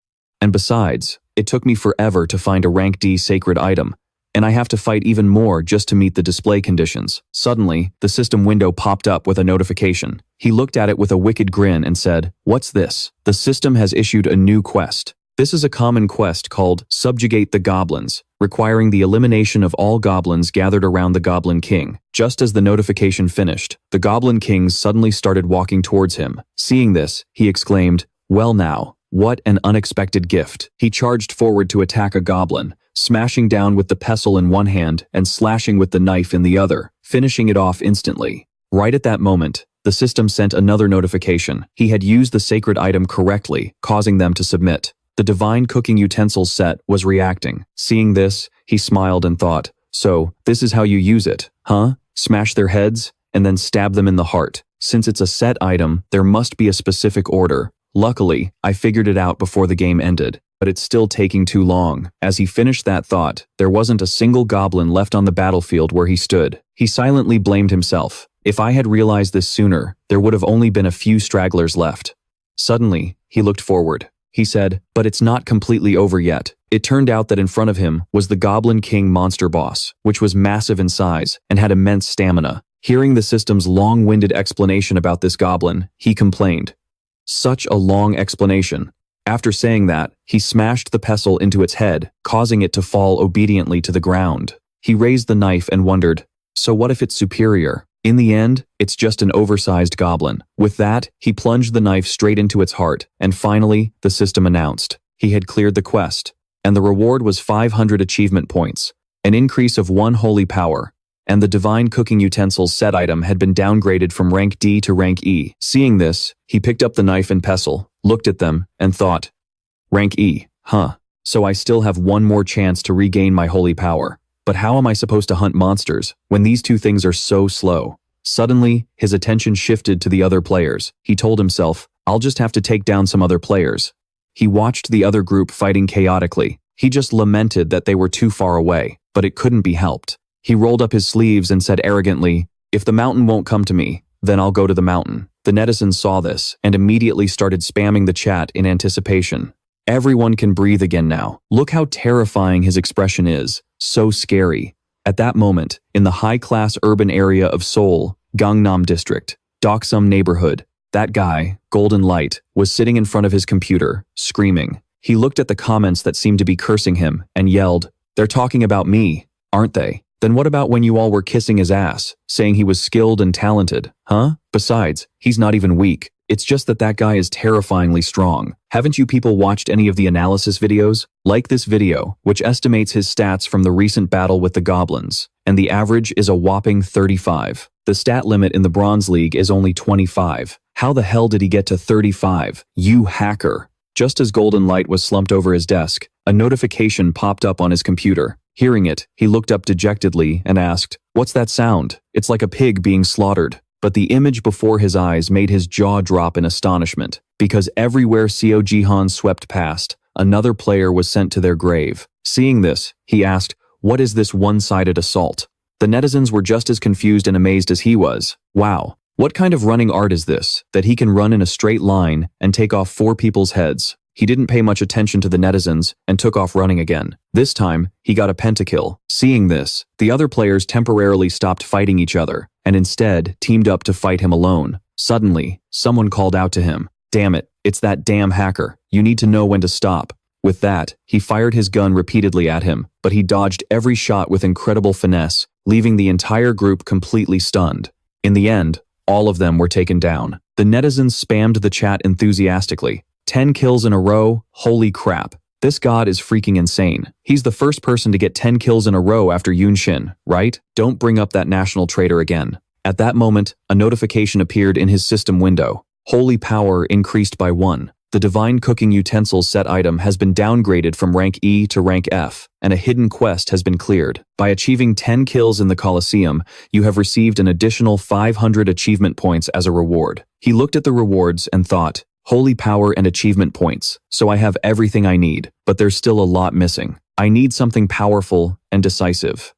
A: And besides, it took me forever to find a rank D sacred item, and I have to fight even more just to meet the display conditions. Suddenly, the system window popped up with a notification. He looked at it with a wicked grin and said, what's this? The system has issued a new quest. This is a common quest called Subjugate the Goblins, requiring the elimination of all goblins gathered around the Goblin King. Just as the notification finished, the Goblin Kings suddenly started walking towards him. Seeing this, he exclaimed, well now, what an unexpected gift. He charged forward to attack a goblin, smashing down with the pestle in one hand and slashing with the knife in the other, finishing it off instantly. Right at that moment, the system sent another notification. He had used the sacred item correctly, causing them to submit. The divine cooking utensils set was reacting. Seeing this, he smiled and thought, so, this is how you use it, huh? Smash their heads, and then stab them in the heart. Since it's a set item, there must be a specific order. Luckily, I figured it out before the game ended, but it's still taking too long. As he finished that thought, there wasn't a single goblin left on the battlefield where he stood. He silently blamed himself. If I had realized this sooner, there would have only been a few stragglers left. Suddenly, he looked forward. He said, but it's not completely over yet. It turned out that in front of him was the Goblin King monster boss, which was massive in size and had immense stamina. Hearing the system's long-winded explanation about this goblin, he complained. Such a long explanation. After saying that, he smashed the pestle into its head, causing it to fall obediently to the ground. He raised the knife and wondered, so what if it's superior? In the end, it's just an oversized goblin. With that, he plunged the knife straight into its heart, and finally, the system announced. He had cleared the quest, and the reward was 500 achievement points, an increase of 1 holy power, and the divine cooking utensils set item had been downgraded from rank D to rank E. Seeing this, he picked up the knife and pestle, looked at them, and thought, rank E, huh, so I still have one more chance to regain my holy power. But how am I supposed to hunt monsters when these two things are so slow? Suddenly, his attention shifted to the other players. He told himself, I'll just have to take down some other players. He watched the other group fighting chaotically. He just lamented that they were too far away, but it couldn't be helped. He rolled up his sleeves and said arrogantly, if the mountain won't come to me, then I'll go to the mountain. The netizens saw this and immediately started spamming the chat in anticipation. Everyone can breathe again now. Look how terrifying his expression is. So scary. At that moment, in the high-class urban area of Seoul, Gangnam District, Doksum neighborhood, that guy, Golden Light, was sitting in front of his computer, screaming. He looked at the comments that seemed to be cursing him and yelled, they're talking about me, aren't they? Then what about when you all were kissing his ass, saying he was skilled and talented, huh? Besides, he's not even weak. It's just that that guy is terrifyingly strong. Haven't you people watched any of the analysis videos? Like this video, which estimates his stats from the recent battle with the goblins, and the average is a whopping 35. The stat limit in the Bronze League is only 25. How the hell did he get to 35? You hacker. Just as Golden Light was slumped over his desk, a notification popped up on his computer. Hearing it, he looked up dejectedly and asked, what's that sound? It's like a pig being slaughtered. But the image before his eyes made his jaw drop in astonishment, because everywhere MC Jihan swept past, another player was sent to their grave. Seeing this, he asked, what is this one-sided assault? The netizens were just as confused and amazed as he was. Wow, what kind of running art is this, that he can run in a straight line and take off 4 people's heads? He didn't pay much attention to the netizens and took off running again. This time, he got a pentakill. Seeing this, the other players temporarily stopped fighting each other and instead teamed up to fight him alone. Suddenly, someone called out to him, damn it, it's that damn hacker. You need to know when to stop. With that, he fired his gun repeatedly at him, but he dodged every shot with incredible finesse, leaving the entire group completely stunned. In the end, all of them were taken down. The netizens spammed the chat enthusiastically. 10 kills in a row, holy crap. This god is freaking insane. He's the first person to get 10 kills in a row after Yunshin, right? Don't bring up that national traitor again. At that moment, a notification appeared in his system window. Holy power increased by 1. The divine cooking utensils set item has been downgraded from rank E to rank F, and a hidden quest has been cleared. By achieving 10 kills in the Colosseum, you have received an additional 500 achievement points as a reward. He looked at the rewards and thought, holy power and achievement points, so I have everything I need, but there's still a lot missing. I need something powerful and decisive.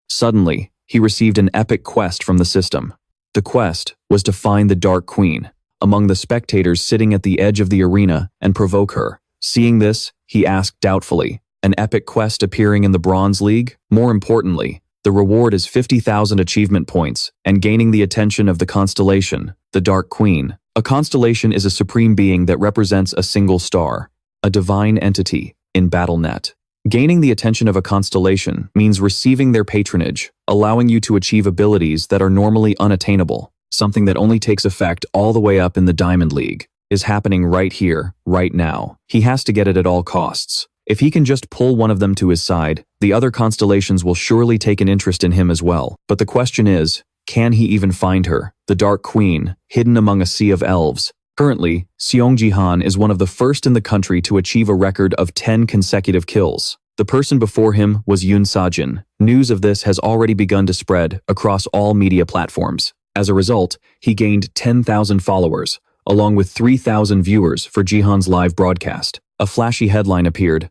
A: Suddenly, he received an epic quest from the system. The quest was to find the Dark Queen among the spectators sitting at the edge of the arena and provoke her. Seeing this, he asked doubtfully, an epic quest appearing in the Bronze League? More importantly, the reward is 50,000 achievement points and gaining the attention of the Constellation, the Dark Queen. A constellation is a supreme being that represents a single star, a divine entity, in BattleNet. Gaining the attention of a constellation means receiving their patronage, allowing you to achieve abilities that are normally unattainable. Something that only takes effect all the way up in the Diamond League is happening right here, right now. He has to get it at all costs. If he can just pull one of them to his side, the other constellations will surely take an interest in him as well. But the question is, can he even find her, the Dark Queen, hidden among a sea of elves? Currently, Sung Jihan is one of the first in the country to achieve a record of 10 consecutive kills. The person before him was Yoon Sejin. News of this has already begun to spread across all media platforms. As a result, he gained 10,000 followers, along with 3,000 viewers for Jihan's live broadcast. A flashy headline appeared.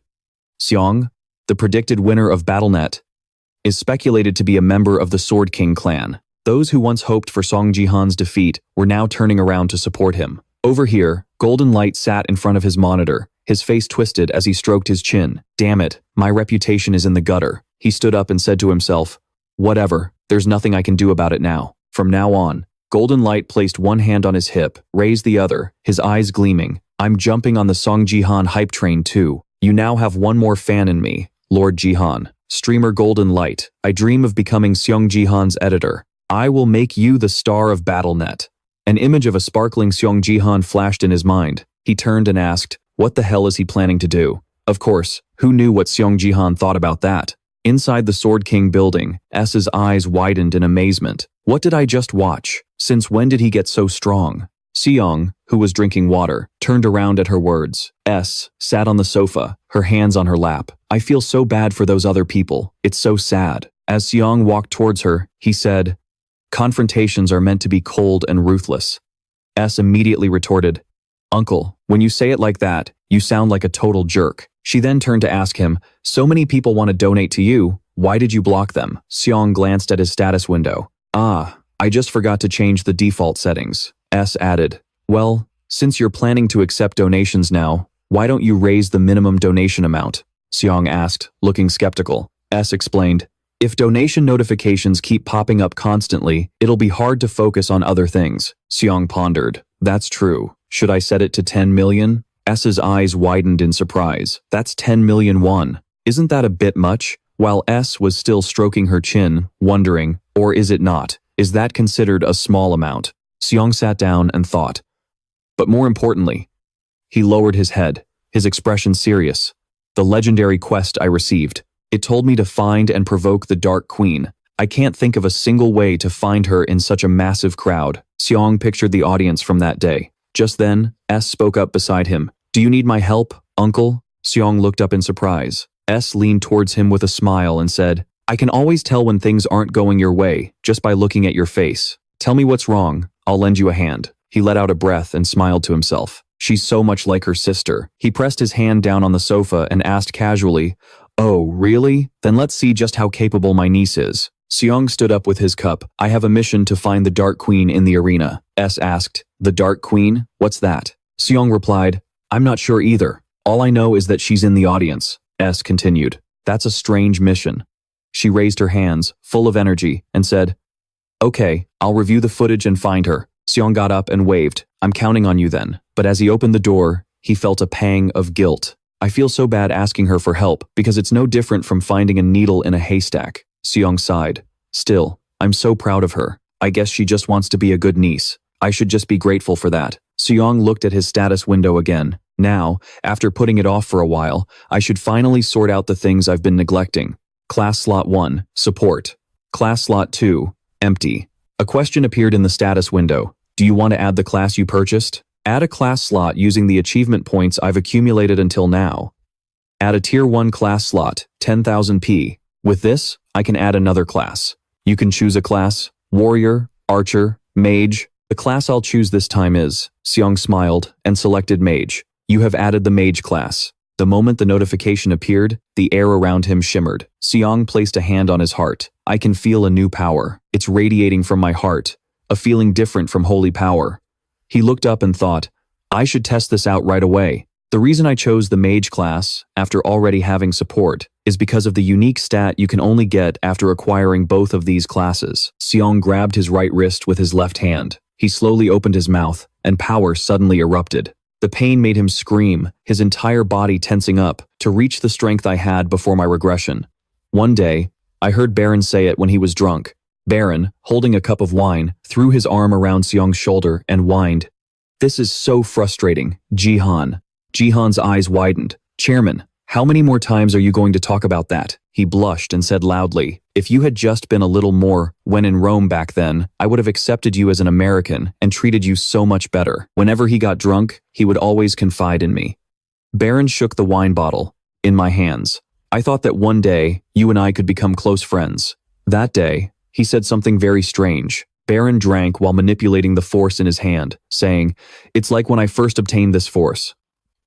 A: Seong, the predicted winner of BattleNet, is speculated to be a member of the Sword King clan. Those who once hoped for Sung Jihan's defeat were now turning around to support him. Over here, Golden Light sat in front of his monitor, his face twisted as he stroked his chin. Damn it, my reputation is in the gutter. He stood up and said to himself, whatever, there's nothing I can do about it now. From now on, Golden Light placed one hand on his hip, raised the other, his eyes gleaming. I'm jumping on the Sung Jihan hype train too. You now have one more fan in me, Lord Jihan. Streamer Golden Light, I dream of becoming Sung Jihan's editor. I will make you the star of BattleNet. An image of a sparkling Sung Jihan flashed in his mind. He turned and asked, what the hell is he planning to do? Of course, who knew what Sung Jihan thought about that? Inside the Sword King building, S's eyes widened in amazement. What did I just watch? Since when did he get so strong? Seong, who was drinking water, turned around at her words. S sat on the sofa, her hands on her lap. I feel so bad for those other people. It's so sad. As Seong walked towards her, he said, confrontations are meant to be cold and ruthless. S immediately retorted, Uncle, when you say it like that, you sound like a total jerk. She then turned to ask him, so many people want to donate to you, why did you block them? Seong glanced at his status window. Ah, I just forgot to change the default settings. S added, well, since you're planning to accept donations now, why don't you raise the minimum donation amount? Seong asked, looking skeptical. S explained, if donation notifications keep popping up constantly, it'll be hard to focus on other things. Seong pondered, that's true. Should I set it to 10 million? S's eyes widened in surprise. That's 10 million won. Isn't that a bit much? While S was still stroking her chin, wondering, or is it not? Is that considered a small amount? Seong sat down and thought. But more importantly, he lowered his head, his expression serious. The legendary quest I received. It told me to find and provoke the Dark Queen. I can't think of a single way to find her in such a massive crowd. Seong pictured the audience from that day. Just then, S spoke up beside him. Do you need my help, uncle? Seong looked up in surprise. S leaned towards him with a smile and said, I can always tell when things aren't going your way, just by looking at your face. Tell me what's wrong, I'll lend you a hand. He let out a breath and smiled to himself. She's so much like her sister. He pressed his hand down on the sofa and asked casually, oh, really? Then let's see just how capable my niece is. Seong stood up with his cup. I have a mission to find the Dark Queen in the arena. S asked, the Dark Queen? What's that? Seong replied, I'm not sure either. All I know is that she's in the audience. S continued, that's a strange mission. She raised her hands, full of energy, and said, okay, I'll review the footage and find her. Seong got up and waved, I'm counting on you then. But as he opened the door, he felt a pang of guilt. I feel so bad asking her for help because it's no different from finding a needle in a haystack. Seong sighed. Still, I'm so proud of her. I guess she just wants to be a good niece. I should just be grateful for that. Seong looked at his status window again. Now, after putting it off for a while, I should finally sort out the things I've been neglecting. Class slot 1, support. Class slot 2, empty. A question appeared in the status window. Do you want to add the class you purchased? Add a class slot using the achievement points I've accumulated until now. Add a tier 1 class slot, 10,000 P. With this, I can add another class. You can choose a class, warrior, archer, mage. The class I'll choose this time is, Seong smiled and selected mage. You have added the mage class. The moment the notification appeared, the air around him shimmered. Seong placed a hand on his heart. I can feel a new power. It's radiating from my heart, a feeling different from holy power. He looked up and thought, I should test this out right away. The reason I chose the mage class, after already having support, is because of the unique stat you can only get after acquiring both of these classes. Seong grabbed his right wrist with his left hand. He slowly opened his mouth, and power suddenly erupted. The pain made him scream, his entire body tensing up, to reach the strength I had before my regression. One day, I heard Baron say it when he was drunk. Baron, holding a cup of wine, threw his arm around Seong's shoulder and whined. This is so frustrating, Jihan. Jihan's eyes widened. Chairman, how many more times are you going to talk about that? He blushed and said loudly, if you had just been a little more when in Rome back then, I would have accepted you as an American and treated you so much better. Whenever he got drunk, he would always confide in me. Baron shook the wine bottle in my hands. I thought that one day, you and I could become close friends. That day, he said something very strange. Baron drank while manipulating the force in his hand, saying, it's like when I first obtained this force.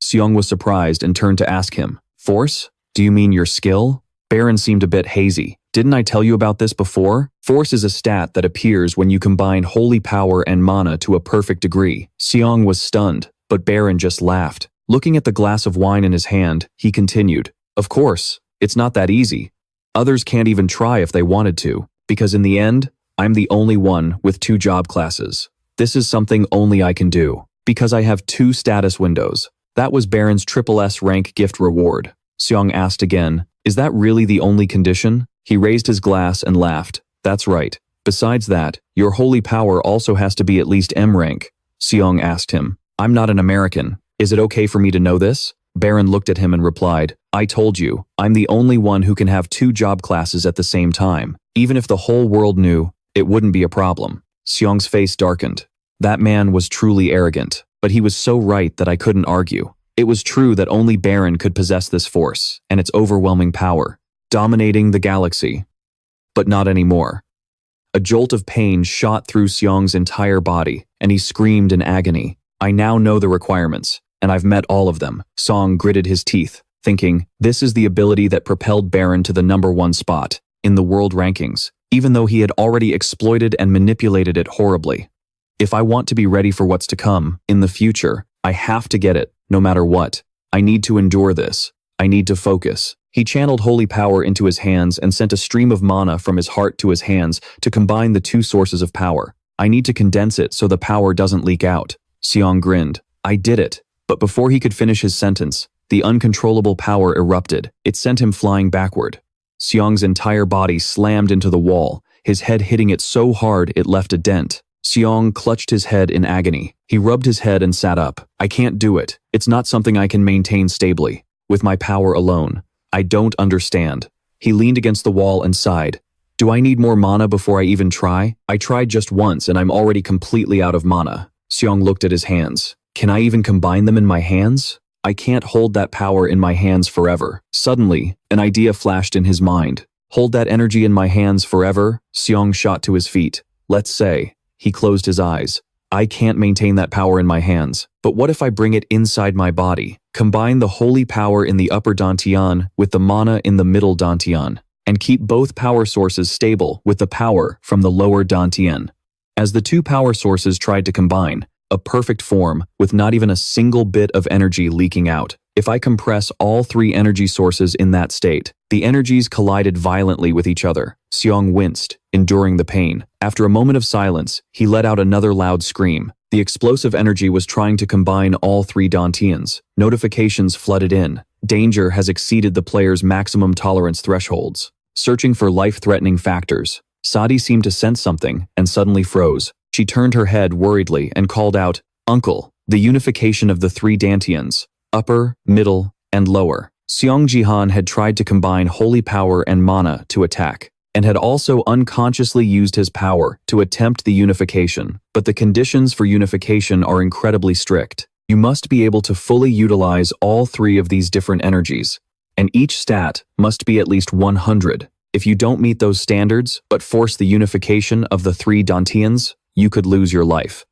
A: Seong was surprised and turned to ask him, force? Do you mean your skill? Baron seemed a bit hazy. Didn't I tell you about this before? Force is a stat that appears when you combine holy power and mana to a perfect degree. Seong was stunned, but Baron just laughed. Looking at the glass of wine in his hand, he continued, "Of course, it's not that easy. Others can't even try if they wanted to, because in the end, I'm the only one with 2 job classes. This is something only I can do, because I have 2 status windows." That was Baron's SSS-Rank gift reward. Seong asked again, "Is that really the only condition?" He raised his glass and laughed. "That's right. Besides that, your holy power also has to be at least M rank." Seong asked him, "I'm not an American. Is it okay for me to know this?" Baron looked at him and replied, "I told you, I'm the only one who can have 2 job classes at the same time. Even if the whole world knew, it wouldn't be a problem." Seong's face darkened. That man was truly arrogant, but he was so right that I couldn't argue. It was true that only Baron could possess this force, and its overwhelming power, dominating the galaxy. But not anymore. A jolt of pain shot through Seong's entire body, and he screamed in agony. "I now know the requirements, and I've met all of them." Seong gritted his teeth, thinking, this is the ability that propelled Baron to the #1 spot in the world rankings, even though he had already exploited and manipulated it horribly. If I want to be ready for what's to come, in the future, I have to get it, no matter what. I need to endure this. I need to focus. He channeled holy power into his hands and sent a stream of mana from his heart to his hands to combine the 2 sources of power. I need to condense it so the power doesn't leak out. Seong grinned. I did it. But before he could finish his sentence, the uncontrollable power erupted. It sent him flying backward. Seong's entire body slammed into the wall, his head hitting it so hard it left a dent. Seong clutched his head in agony. He rubbed his head and sat up. I can't do it. It's not something I can maintain stably. With my power alone. I don't understand. He leaned against the wall and sighed. Do I need more mana before I even try? I tried just once and I'm already completely out of mana. Seong looked at his hands. Can I even combine them in my hands? I can't hold that power in my hands forever. Suddenly, an idea flashed in his mind. Hold that energy in my hands forever? Seong shot to his feet. Let's say. He closed his eyes. I can't maintain that power in my hands. But what if I bring it inside my body? Combine the holy power in the upper dantian with the mana in the middle dantian, and keep both power sources stable with the power from the lower dantian. As the 2 power sources tried to combine, a perfect form with not even a single bit of energy leaking out. If I compress all 3 energy sources in that state, the energies collided violently with each other. Seong winced, enduring the pain. After a moment of silence, he let out another loud scream. The explosive energy was trying to combine all 3 dantians. Notifications flooded in. Danger has exceeded the player's maximum tolerance thresholds. Searching for life-threatening factors. Sadi seemed to sense something and suddenly froze. She turned her head worriedly and called out, Uncle, the unification of the 3 dantians. Upper, middle, and lower. Sung Jihan had tried to combine holy power and mana to attack, and had also unconsciously used his power to attempt the unification, but the conditions for unification are incredibly strict. You must be able to fully utilize all 3 of these different energies, and each stat must be at least 100. If you don't meet those standards, but force the unification of the 3 dantians, you could lose your life.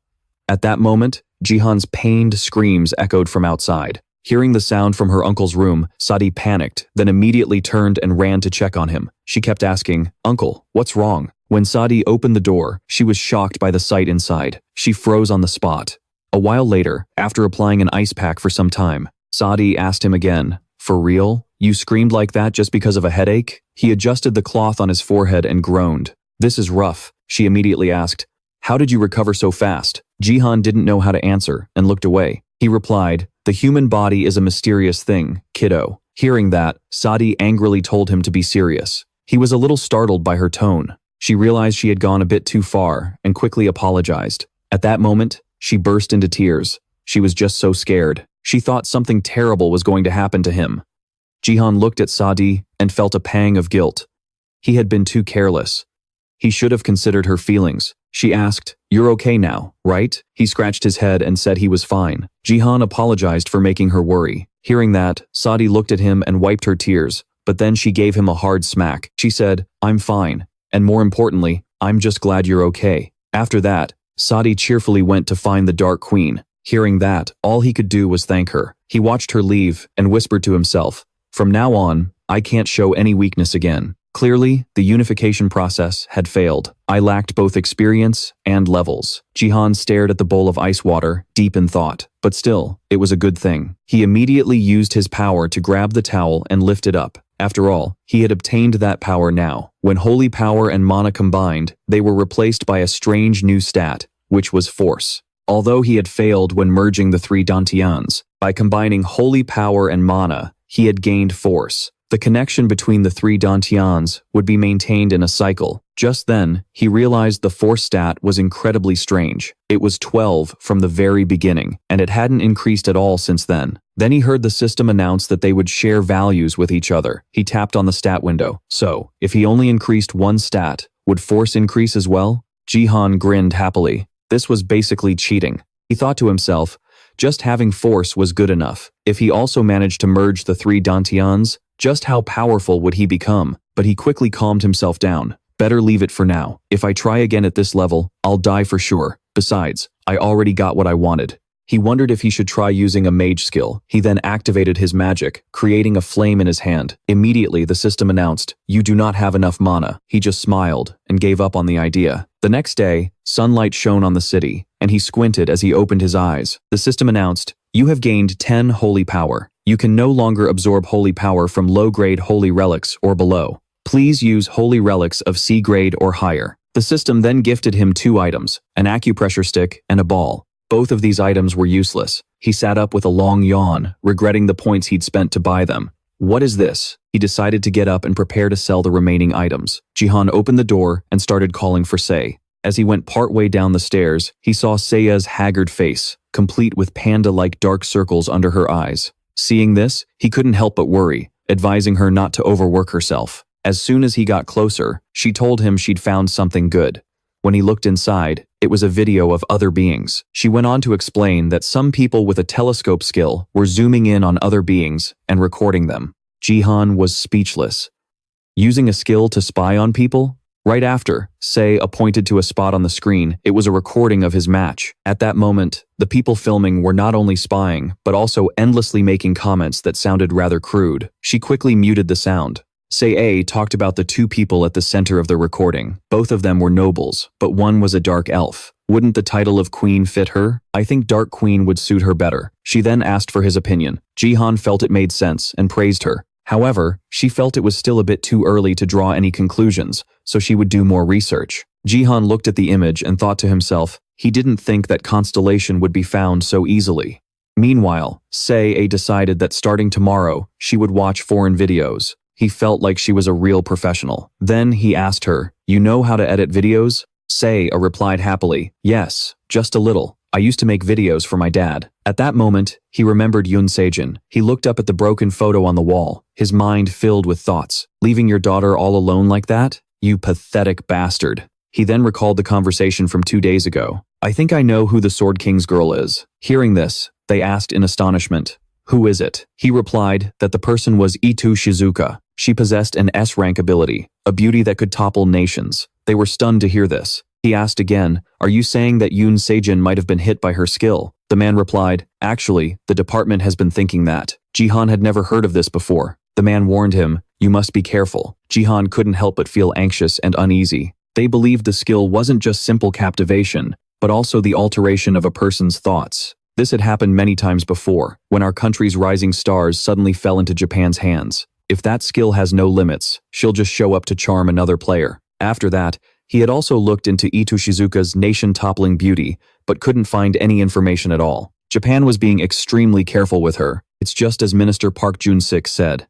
A: At that moment, Jihan's pained screams echoed from outside. Hearing the sound from her uncle's room, Sadi panicked, then immediately turned and ran to check on him. She kept asking, Uncle, what's wrong? When Sadi opened the door, she was shocked by the sight inside. She froze on the spot. A while later, after applying an ice pack for some time, Sadi asked him again, For real? You screamed like that just because of a headache? He adjusted the cloth on his forehead and groaned. This is rough, she immediately asked. How did you recover so fast? Jihan didn't know how to answer and looked away. He replied, The human body is a mysterious thing, kiddo. Hearing that, Sadi angrily told him to be serious. He was a little startled by her tone. She realized she had gone a bit too far and quickly apologized. At that moment, she burst into tears. She was just so scared. She thought something terrible was going to happen to him. Jihan looked at Sadi and felt a pang of guilt. He had been too careless. He should have considered her feelings. She asked, You're okay now, right? He scratched his head and said he was fine. Jihan apologized for making her worry. Hearing that, Sadi looked at him and wiped her tears, but then she gave him a hard smack. She said, I'm fine. And more importantly, I'm just glad you're okay. After that, Sadi cheerfully went to find the Dark Queen. Hearing that, all he could do was thank her. He watched her leave and whispered to himself, From now on, I can't show any weakness again. Clearly, the unification process had failed. I lacked both experience and levels. Jihan stared at the bowl of ice water, deep in thought. But still, it was a good thing. He immediately used his power to grab the towel and lift it up. After all, he had obtained that power now. When holy power and mana combined, they were replaced by a strange new stat, which was force. Although he had failed when merging the three dantians, by combining holy power and mana, he had gained force. The connection between the three dantians would be maintained in a cycle. Just then, he realized the force stat was incredibly strange. It was 12 from the very beginning, and it hadn't increased at all since then. Then he heard the system announce that they would share values with each other. He tapped on the stat window. So, if he only increased one stat, would force increase as well? Jihan grinned happily. This was basically cheating. He thought to himself, just having force was good enough. If he also managed to merge the three dantians, just how powerful would he become? But he quickly calmed himself down. Better leave it for now. If I try again at this level, I'll die for sure. Besides, I already got what I wanted. He wondered if he should try using a mage skill. He then activated his magic, creating a flame in his hand. Immediately, the system announced, "You do not have enough mana." He just smiled and gave up on the idea. The next day, sunlight shone on the city, and he squinted as he opened his eyes. The system announced, "You have gained 10 holy power. You can no longer absorb holy power from low-grade holy relics or below. Please use holy relics of C grade or higher." The system then gifted him 2 items, an acupressure stick and a ball. Both of these items were useless. He sat up with a long yawn, regretting the points he'd spent to buy them. What is this? He decided to get up and prepare to sell the remaining items. Jihan opened the door and started calling for Sei. As he went partway down the stairs, he saw Seiya's haggard face, complete with panda-like dark circles under her eyes. Seeing this, he couldn't help but worry, advising her not to overwork herself. As soon as he got closer, she told him she'd found something good. When he looked inside, it was a video of other beings. She went on to explain that some people with a telescope skill were zooming in on other beings and recording them. Jihan was speechless. Using a skill to spy on people? Right after, Sei pointed to a spot on the screen. It was a recording of his match. At that moment, the people filming were not only spying, but also endlessly making comments that sounded rather crude. She quickly muted the sound. Sei talked about the 2 people at the center of the recording. Both of them were nobles, but one was a dark elf. Wouldn't the title of queen fit her? I think Dark Queen would suit her better. She then asked for his opinion. Jihan felt it made sense and praised her. However, she felt it was still a bit too early to draw any conclusions, so she would do more research. Jihan looked at the image and thought to himself, he didn't think that Constellation would be found so easily. Meanwhile, Sei decided that starting tomorrow, she would watch foreign videos. He felt like she was a real professional. Then he asked her, "You know how to edit videos?" Sei replied happily, "Yes, just a little. I used to make videos for my dad." At that moment, he remembered Yun Sejin. He looked up at the broken photo on the wall, his mind filled with thoughts. Leaving your daughter all alone like that? You pathetic bastard. He then recalled the conversation from 2 days ago. "I think I know who the Sword King's girl is." Hearing this, they asked in astonishment, "Who is it?" He replied that the person was Itu Shizuka. She possessed an S-rank ability, a beauty that could topple nations. They were stunned to hear this. He asked again, "Are you saying that Yun Sejin might have been hit by her skill?" The man replied, "Actually, the department has been thinking that." Jihan had never heard of this before. The man warned him, "You must be careful." Jihan couldn't help but feel anxious and uneasy. They believed the skill wasn't just simple captivation, but also the alteration of a person's thoughts. This had happened many times before, when our country's rising stars suddenly fell into Japan's hands. If that skill has no limits, she'll just show up to charm another player. After that, he had also looked into Itu Shizuka's nation-toppling beauty, but couldn't find any information at all. Japan was being extremely careful with her. It's just as Minister Park Jun-sik said.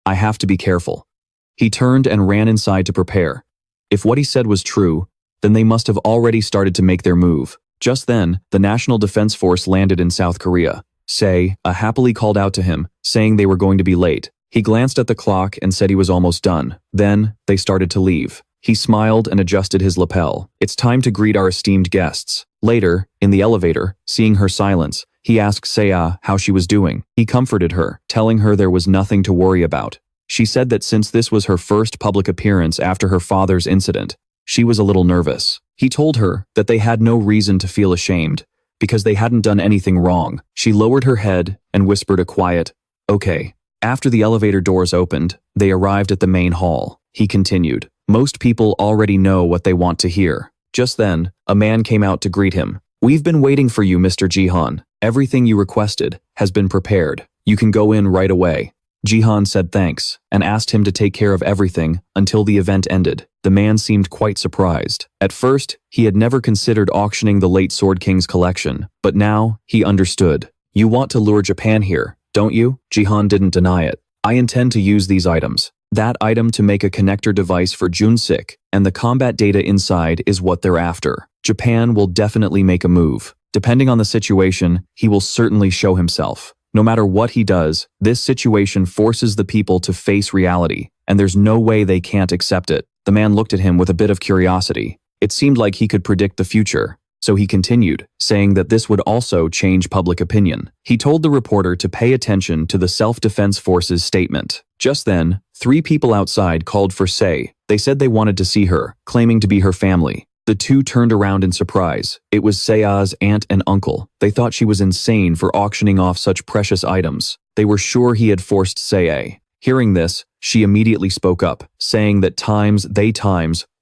A: "I have to be careful." He turned and ran inside to prepare. If what he said was true, then they must have already started to make their move. Just then, the National Defense Force landed in South Korea. Sei happily called out to him, saying they were going to be late. He glanced at the clock and said he was almost done. Then, they started to leave. He smiled and adjusted his lapel. "It's time to greet our esteemed guests." Later, in the elevator, seeing her silence, he asked Seiya how she was doing. He comforted her, telling her there was nothing to worry about. She said that since this was her first public appearance after her father's incident, she was a little nervous. He told her that they had no reason to feel ashamed, because they hadn't done anything wrong. She lowered her head and whispered a quiet, "Okay." After the elevator doors opened, they arrived at the main hall. He continued, "Most people already know what they want to hear." Just then, a man came out to greet him. "We've been waiting for you, Mr. Jihan. Everything you requested has been prepared. You can go in right away." Jihan said thanks and asked him to take care of everything until the event ended. The man seemed quite surprised. At first, he had never considered auctioning the late Sword King's collection, but now he understood. "You want to lure Japan here, don't you?" Jihan didn't deny it. "I intend to use these items. That item to make a connector device for Junsik, and the combat data inside is what they're after. Japan will definitely make a move. Depending on the situation, he will certainly show himself. No matter what he does, this situation forces the people to face reality, and there's no way they can't accept it." The man looked at him with a bit of curiosity. It seemed like he could predict the future. So he continued, saying that this would also change public opinion. He told the reporter to pay attention to the Self-Defense Force's statement. Just then, 3 people outside called for Sei. They said they wanted to see her, claiming to be her family. The 2 turned around in surprise. It was Sei's aunt and uncle. They thought she was insane for auctioning off such precious items. They were sure he had forced Sei. Hearing this, she immediately spoke up, saying that they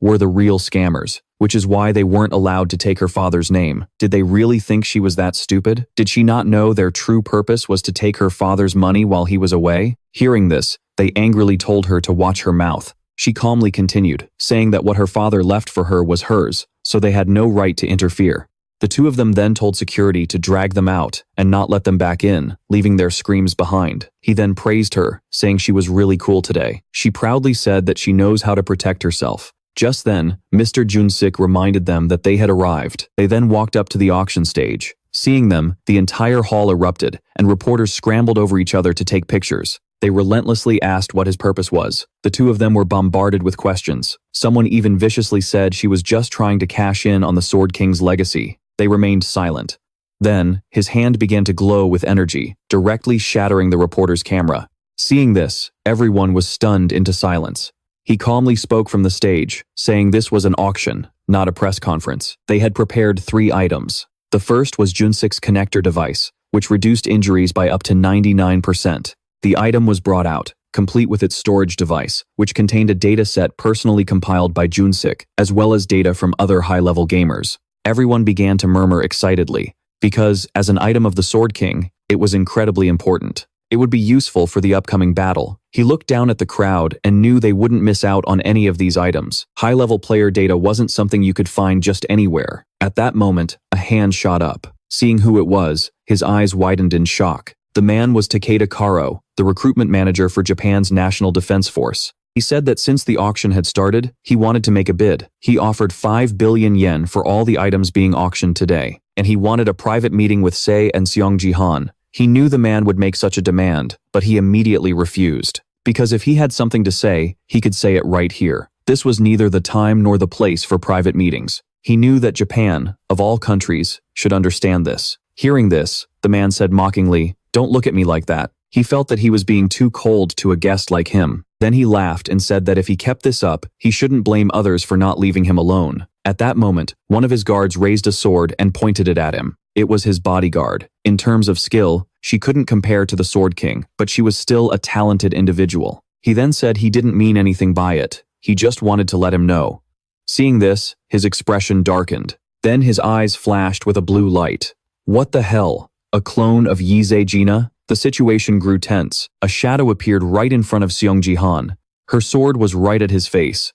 A: were the real scammers, which is why they weren't allowed to take her father's name. Did they really think she was that stupid? Did she not know their true purpose was to take her father's money while he was away? Hearing this, they angrily told her to watch her mouth. She calmly continued, saying that what her father left for her was hers, so they had no right to interfere. The 2 of them then told security to drag them out and not let them back in, leaving their screams behind. He then praised her, saying she was really cool today. She proudly said that she knows how to protect herself. Just then, Mr. Junsik reminded them that they had arrived. They then walked up to the auction stage. Seeing them, the entire hall erupted, and reporters scrambled over each other to take pictures. They relentlessly asked what his purpose was. The 2 of them were bombarded with questions. Someone even viciously said she was just trying to cash in on the Sword King's legacy. They remained silent. Then, his hand began to glow with energy, directly shattering the reporter's camera. Seeing this, everyone was stunned into silence. He calmly spoke from the stage, saying this was an auction, not a press conference. They had prepared 3 items. The first was Junsik's connector device, which reduced injuries by up to 99%. The item was brought out, complete with its storage device, which contained a data set personally compiled by Junsik, as well as data from other high-level gamers. Everyone began to murmur excitedly, because, as an item of the Sword King, it was incredibly important. It would be useful for the upcoming battle. He looked down at the crowd and knew they wouldn't miss out on any of these items. High-level player data wasn't something you could find just anywhere. At that moment, a hand shot up. Seeing who it was, his eyes widened in shock. The man was Takeda Karo, the recruitment manager for Japan's National Defense Force. He said that since the auction had started, he wanted to make a bid. He offered 5 billion yen for all the items being auctioned today, and he wanted a private meeting with Sei and Sung Jihan. He knew the man would make such a demand, but he immediately refused. Because if he had something to say, he could say it right here. This was neither the time nor the place for private meetings. He knew that Japan, of all countries, should understand this. Hearing this, the man said mockingly, "Don't look at me like that." He felt that he was being too cold to a guest like him. Then he laughed and said that if he kept this up, he shouldn't blame others for not leaving him alone. At that moment, one of his guards raised a sword and pointed it at him. It was his bodyguard. In terms of skill, she couldn't compare to the Sword King, but she was still a talented individual. He then said he didn't mean anything by it. He just wanted to let him know. Seeing this, his expression darkened. Then his eyes flashed with a blue light. What the hell? A clone of Yizei Jina? The situation grew tense. A shadow appeared right in front of Sung Jihan. Her sword was right at his face.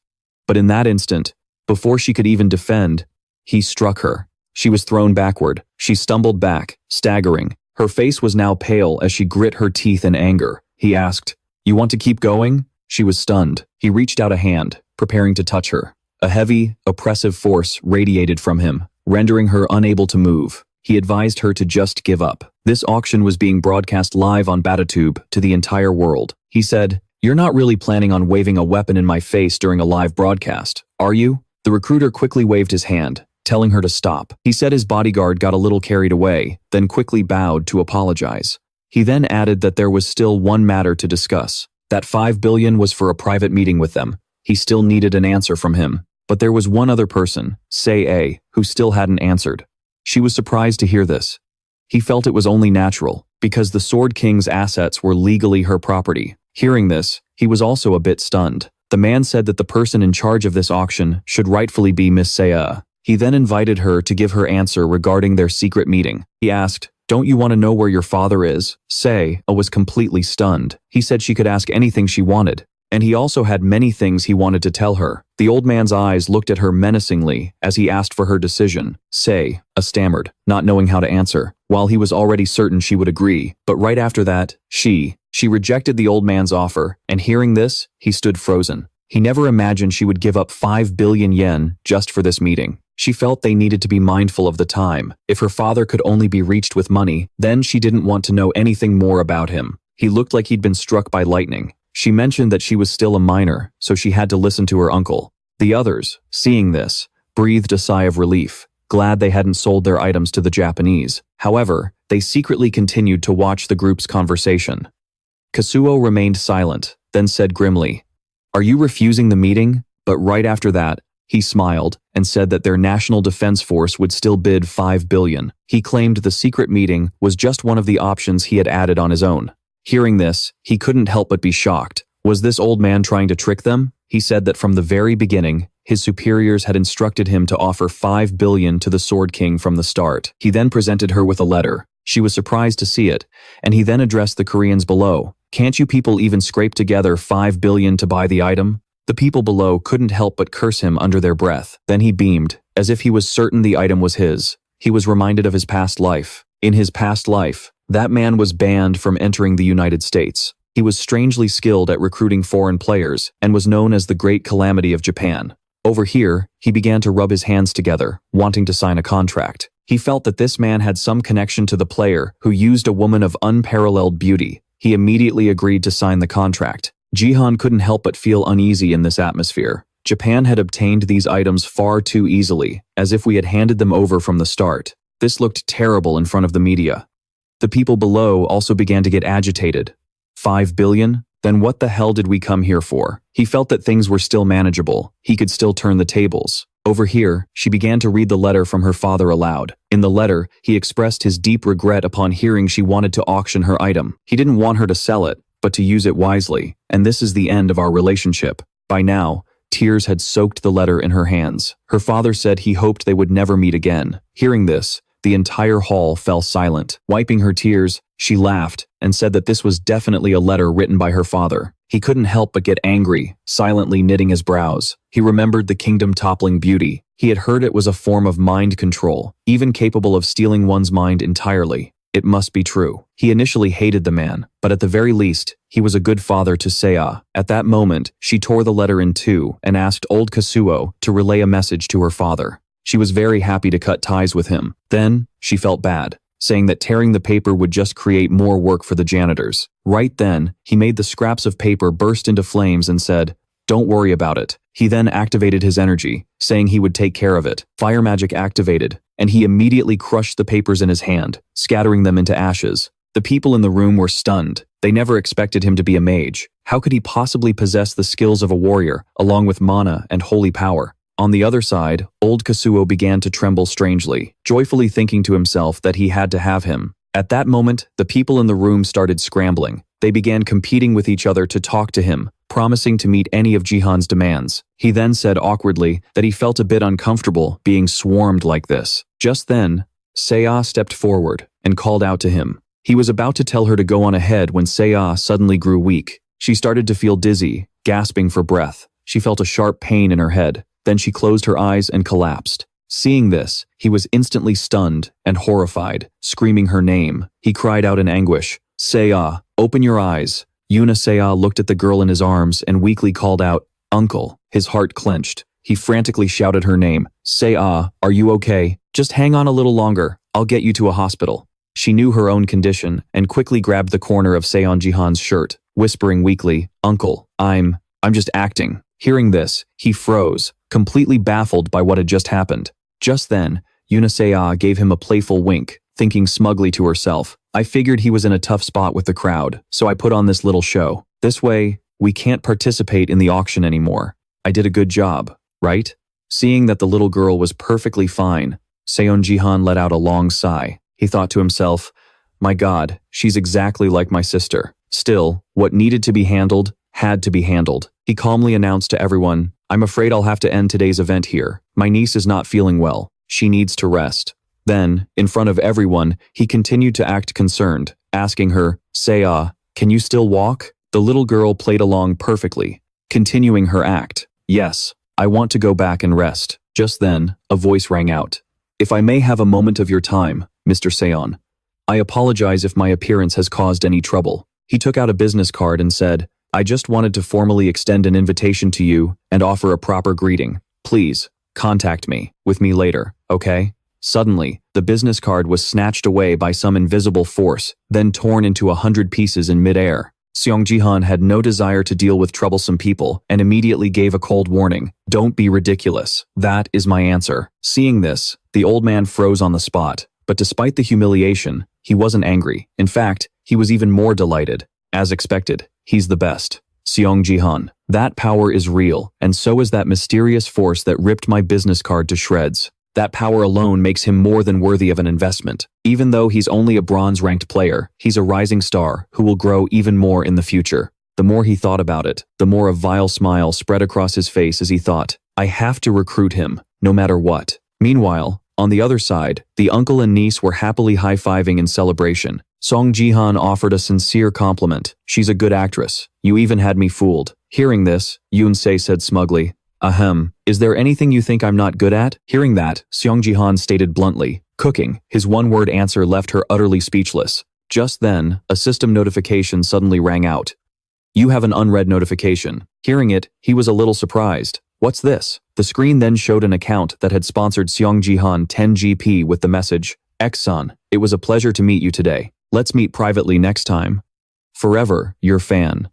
A: But in that instant, before she could even defend, he struck her. She was thrown backward. She stumbled back, staggering. Her face was now pale as she grit her teeth in anger. He asked, "You want to keep going?" She was stunned. He reached out a hand, preparing to touch her. A heavy, oppressive force radiated from him, rendering her unable to move. He advised her to just give up. This auction was being broadcast live on Batatube to the entire world. He said, "You're not really planning on waving a weapon in my face during a live broadcast, are you?" The recruiter quickly waved his hand, telling her to stop. He said his bodyguard got a little carried away, then quickly bowed to apologize. He then added that there was still one matter to discuss. That 5 billion was for a private meeting with them. He still needed an answer from him. But there was one other person, Sei, who still hadn't answered. She was surprised to hear this. He felt it was only natural. because the Sword King's assets were legally her property. Hearing this, he was also a bit stunned. The man said that the person in charge of this auction should rightfully be Miss Saya. He then invited her to give her answer regarding their secret meeting. He asked, "Don't you want to know where your father is?" Saya was completely stunned. He said she could ask anything she wanted, and he also had many things he wanted to tell her. The old man's eyes looked at her menacingly as he asked for her decision. Saya stammered, not knowing how to answer, while he was already certain she would agree. But right after that, she rejected the old man's offer, and hearing this, he stood frozen. He never imagined she would give up 5 billion yen just for this meeting. She felt they needed to be mindful of the time. If her father could only be reached with money, then she didn't want to know anything more about him. He looked like he'd been struck by lightning. She mentioned that she was still a minor, so she had to listen to her uncle. The others, seeing this, breathed a sigh of relief, glad they hadn't sold their items to the Japanese. However, they secretly continued to watch the group's conversation. Kasuo remained silent, then said grimly, "Are you refusing the meeting?" But right after that, he smiled and said that their national defense force would still bid 5 billion. He claimed the secret meeting was just one of the options he had added on his own. Hearing this, he couldn't help but be shocked. Was this old man trying to trick them? He said that from the very beginning, his superiors had instructed him to offer 5 billion to the Sword King from the start. He then presented her with a letter. She was surprised to see it, and he then addressed the Koreans below. "Can't you people even scrape together 5 billion to buy the item?" The people below couldn't help but curse him under their breath. Then he beamed, as if he was certain the item was his. He was reminded of his past life. In his past life, that man was banned from entering the United States. He was strangely skilled at recruiting foreign players and was known as the Great Calamity of Japan. Over here, he began to rub his hands together, wanting to sign a contract. He felt that this man had some connection to the player who used a woman of unparalleled beauty. He immediately agreed to sign the contract. Jihan couldn't help but feel uneasy in this atmosphere. Japan had obtained these items far too easily, as if we had handed them over from the start. This looked terrible in front of the media. The people below also began to get agitated. 5 billion? Then what the hell did we come here for? He felt that things were still manageable. He could still turn the tables. Over here, she began to read the letter from her father aloud. In the letter, he expressed his deep regret upon hearing she wanted to auction her item. He didn't want her to sell it, but to use it wisely, and this is the end of our relationship. By now, tears had soaked the letter in her hands. Her father said he hoped they would never meet again. Hearing this, the entire hall fell silent. Wiping her tears, she laughed and said that this was definitely a letter written by her father. He couldn't help but get angry, silently knitting his brows. He remembered the kingdom-toppling beauty. He had heard it was a form of mind control, even capable of stealing one's mind entirely. It must be true. He initially hated the man, but at the very least, he was a good father to Saya. At that moment, she tore the letter in two and asked old Kasuo to relay a message to her father. She was very happy to cut ties with him. Then, she felt bad, saying that tearing the paper would just create more work for the janitors. Right then, he made the scraps of paper burst into flames and said, "Don't worry about it." He then activated his energy, saying he would take care of it. Fire magic activated, and he immediately crushed the papers in his hand, scattering them into ashes. The people in the room were stunned. They never expected him to be a mage. How could he possibly possess the skills of a warrior, along with mana and holy power? On the other side, old Kasuo began to tremble strangely, joyfully thinking to himself that he had to have him. At that moment, the people in the room started scrambling. They began competing with each other to talk to him, promising to meet any of Jihan's demands. He then said awkwardly that he felt a bit uncomfortable being swarmed like this. Just then, Saya stepped forward and called out to him. He was about to tell her to go on ahead when Saya suddenly grew weak. She started to feel dizzy, gasping for breath. She felt a sharp pain in her head. Then she closed her eyes and collapsed. Seeing this, he was instantly stunned and horrified, screaming her name. He cried out in anguish, "Saya, open your eyes." Saya looked at the girl in his arms and weakly called out, "Uncle." His heart clenched. He frantically shouted her name, "Saya, are you okay? Just hang on a little longer. I'll get you to a hospital." She knew her own condition and quickly grabbed the corner of Seon Jihan's shirt, whispering weakly, "Uncle, I'm just acting." Hearing this, he froze, completely baffled by what had just happened. Just then, Saya gave him a playful wink, thinking smugly to herself, "I figured he was in a tough spot with the crowd, so I put on this little show. This way, we can't participate in the auction anymore. I did a good job, right?" Seeing that the little girl was perfectly fine, Seon Jihan let out a long sigh. He thought to himself, My God, she's exactly like my sister. Still, what needed to be handled had to be handled. He calmly announced to everyone, I'm afraid I'll have to end today's event here. My niece is not feeling well. She needs to rest. Then, in front of everyone, he continued to act concerned, asking her, Saya, can you still walk? The little girl played along perfectly, continuing her act. Yes, I want to go back and rest. Just then, a voice rang out. If I may have a moment of your time, Mr. Seon. I apologize if my appearance has caused any trouble. He took out a business card and said, I just wanted to formally extend an invitation to you and offer a proper greeting. Please, contact me with me later, okay? Suddenly, the business card was snatched away by some invisible force, then torn into 100 pieces in midair. Sung Jihan had no desire to deal with troublesome people and immediately gave a cold warning. Don't be ridiculous. That is my answer. Seeing this, the old man froze on the spot, but despite the humiliation, he wasn't angry. In fact, he was even more delighted. As expected, he's the best. Sung Jihan. That power is real, and so is that mysterious force that ripped my business card to shreds. That power alone makes him more than worthy of an investment. Even though he's only a bronze-ranked player, he's a rising star who will grow even more in the future. The more he thought about it, the more a vile smile spread across his face as he thought, I have to recruit him, no matter what. Meanwhile, on the other side, the uncle and niece were happily high-fiving in celebration. Sung Jihan offered a sincere compliment. She's a good actress. You even had me fooled. Hearing this, Yoon-se said smugly, Ahem, is there anything you think I'm not good at? Hearing that, Sung Jihan stated bluntly, cooking. His one-word answer left her utterly speechless. Just then, a system notification suddenly rang out. You have an unread notification. Hearing it, he was a little surprised. What's this? The screen then showed an account that had sponsored Sung Jihan 10GP with the message, X-Son, it was a pleasure to meet you today. Let's meet privately next time. Forever, your fan.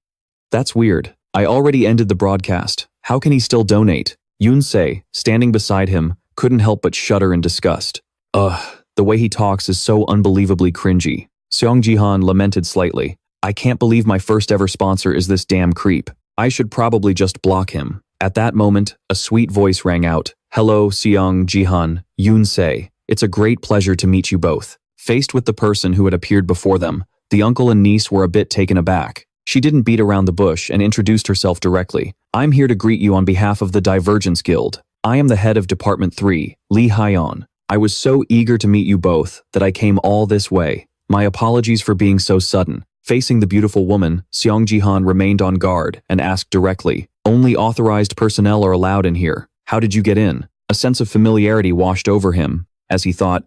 A: That's weird. I already ended the broadcast. How can he still donate? Yoon-se, standing beside him, couldn't help but shudder in disgust. Ugh, the way he talks is so unbelievably cringy. Sung Jihan lamented slightly. I can't believe my first ever sponsor is this damn creep. I should probably just block him. At that moment, a sweet voice rang out. Hello, Sung Jihan, Yoon-se. It's a great pleasure to meet you both. Faced with the person who had appeared before them, the uncle and niece were a bit taken aback. She didn't beat around the bush and introduced herself directly. I'm here to greet you on behalf of the Divergence Guild. I am the head of Department 3, Lee Hyeon. I was so eager to meet you both that I came all this way. My apologies for being so sudden. Facing the beautiful woman, Sung Jihan remained on guard and asked directly, only authorized personnel are allowed in here. How did you get in? A sense of familiarity washed over him, as he thought,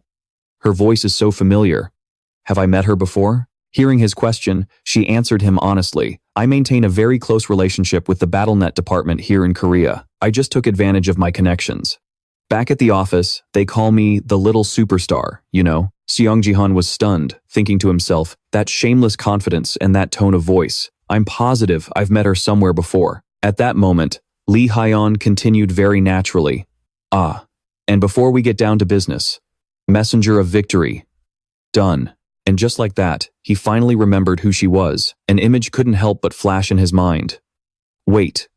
A: her voice is so familiar. Have I met her before? Hearing his question, she answered him honestly. I maintain a very close relationship with the BattleNet department here in Korea. I just took advantage of my connections. Back at the office, they call me the little superstar, you know? Sung Jihan was stunned, thinking to himself, that shameless confidence and that tone of voice. I'm positive I've met her somewhere before. At that moment, Lee Hyeon continued very naturally. Ah, and before we get down to business, messenger of victory. Done. And just like that, he finally remembered who she was. An image couldn't help but flash in his mind. Wait.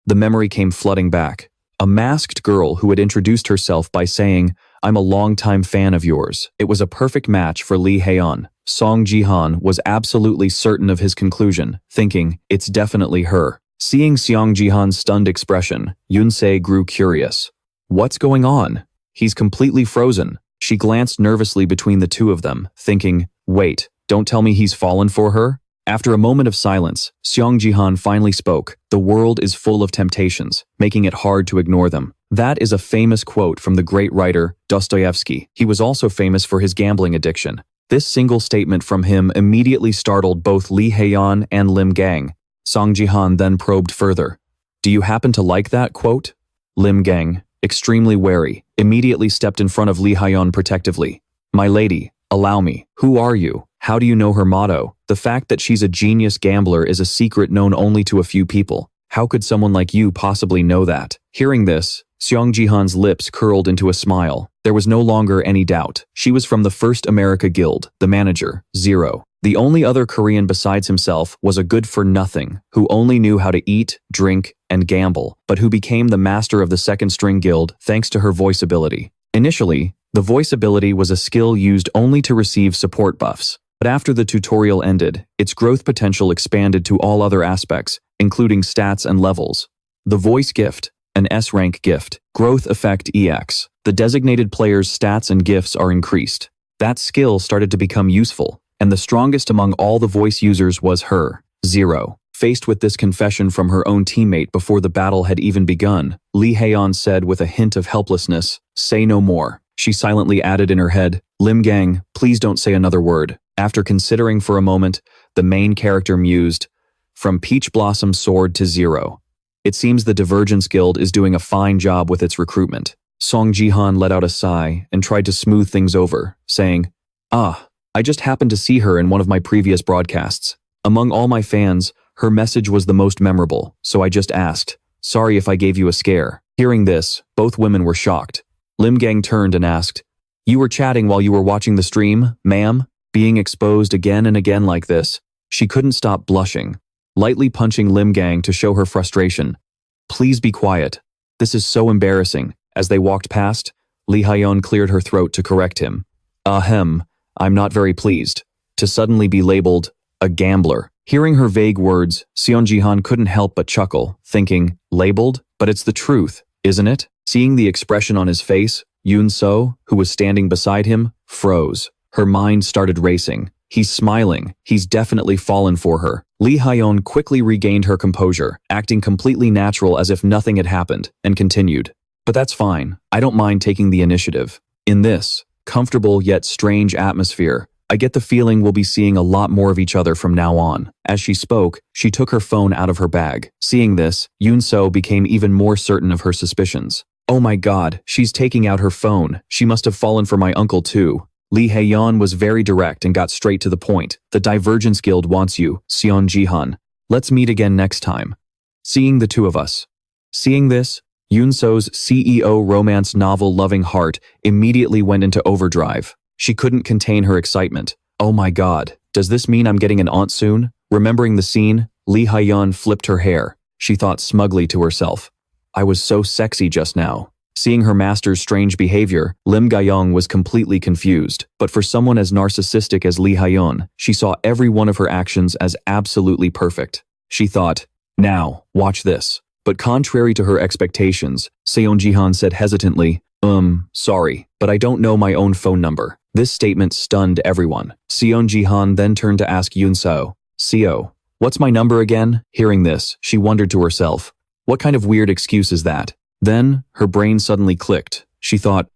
A: The memory came flooding back. A masked girl who had introduced herself by saying, I'm a longtime fan of yours. It was a perfect match for Lee Hyeon. Sung Jihan was absolutely certain of his conclusion, thinking, it's definitely her. Seeing Sung Jihan's stunned expression, Yoon-se grew curious. What's going on? He's completely frozen. She glanced nervously between the two of them, thinking, wait, don't tell me he's fallen for her? After a moment of silence, Sung Jihan finally spoke. The world is full of temptations, making it hard to ignore them. That is a famous quote from the great writer Dostoevsky. He was also famous for his gambling addiction. This single statement from him immediately startled both Lee Hyeon and Lim Gang. Sung Jihan then probed further. Do you happen to like that quote? Lim Gang, extremely wary, immediately stepped in front of Lee Hyeon protectively. My lady, allow me. Who are you? How do you know her motto? The fact that she's a genius gambler is a secret known only to a few people. How could someone like you possibly know that? Hearing this, Sung Jihan's lips curled into a smile. There was no longer any doubt. She was from the First America Guild, the manager, Zero. The only other Korean besides himself was a good-for-nothing who only knew how to eat, drink, and gamble, but who became the master of the Second String Guild thanks to her voice ability. Initially, the voice ability was a skill used only to receive support buffs, But after the tutorial ended, its growth potential expanded to all other aspects, including stats and levels. The voice gift, an S-rank gift, growth effect EX. The designated player's stats and gifts are increased. That skill started to become useful, and the strongest among all the voice users was her, 0. Faced with this confession from her own teammate before the battle had even begun, Lee Haeyeon said with a hint of helplessness, "Say no more." She silently added in her head, "Lim Gang, please don't say another word." After considering for a moment, the main character mused, "From Peach Blossom Sword to 0. It seems the Divergence Guild is doing a fine job with its recruitment." Sung Jihan let out a sigh and tried to smooth things over, saying, I just happened to see her in one of my previous broadcasts. Among all my fans, her message was the most memorable, so I just asked, sorry if I gave you a scare." Hearing this, both women were shocked. Lim Gang turned and asked, "You were chatting while you were watching the stream, ma'am?" Being exposed again and again like this, she couldn't stop blushing, lightly punching Lim Gang to show her frustration. "Please be quiet. This is so embarrassing." As they walked past, Lee Haeyeon cleared her throat to correct him. I'm not very pleased." To suddenly be labeled a gambler. Hearing her vague words, Sung Jihan couldn't help but chuckle, thinking, labeled? But it's the truth, isn't it? Seeing the expression on his face, Yoon So, who was standing beside him, froze. Her mind started racing. He's smiling. He's definitely fallen for her. Lee Haeyeon quickly regained her composure, acting completely natural as if nothing had happened, and continued. "But that's fine. I don't mind taking the initiative. In this comfortable yet strange atmosphere, I get the feeling we'll be seeing a lot more of each other from now on." As she spoke, she took her phone out of her bag. Seeing this, Yoon So became even more certain of her suspicions. "Oh my god, she's taking out her phone. She must have fallen for my uncle too." Lee Haeyeon was very direct and got straight to the point. "The Divergence Guild wants you, Sung Jihan. Let's meet again next time. Seeing the two of us." Seeing this, Yoon So's CEO romance novel-loving heart immediately went into overdrive. She couldn't contain her excitement. "Oh my god, does this mean I'm getting an aunt soon?" Remembering the scene, Lee Haeyeon flipped her hair. She thought smugly to herself, "I was so sexy just now." Seeing her master's strange behavior, Lim Ga-young was completely confused. But for someone as narcissistic as Lee Haeyeon, she saw every one of her actions as absolutely perfect. She thought, "Now, watch this." But contrary to her expectations, Sung Jihan said hesitantly, sorry, but I don't know my own phone number." This statement stunned everyone. Sung Jihan then turned to ask Yoon So, "Co, what's my number again?" Hearing this, she wondered to herself, what kind of weird excuse is that? Then, her brain suddenly clicked. She thought,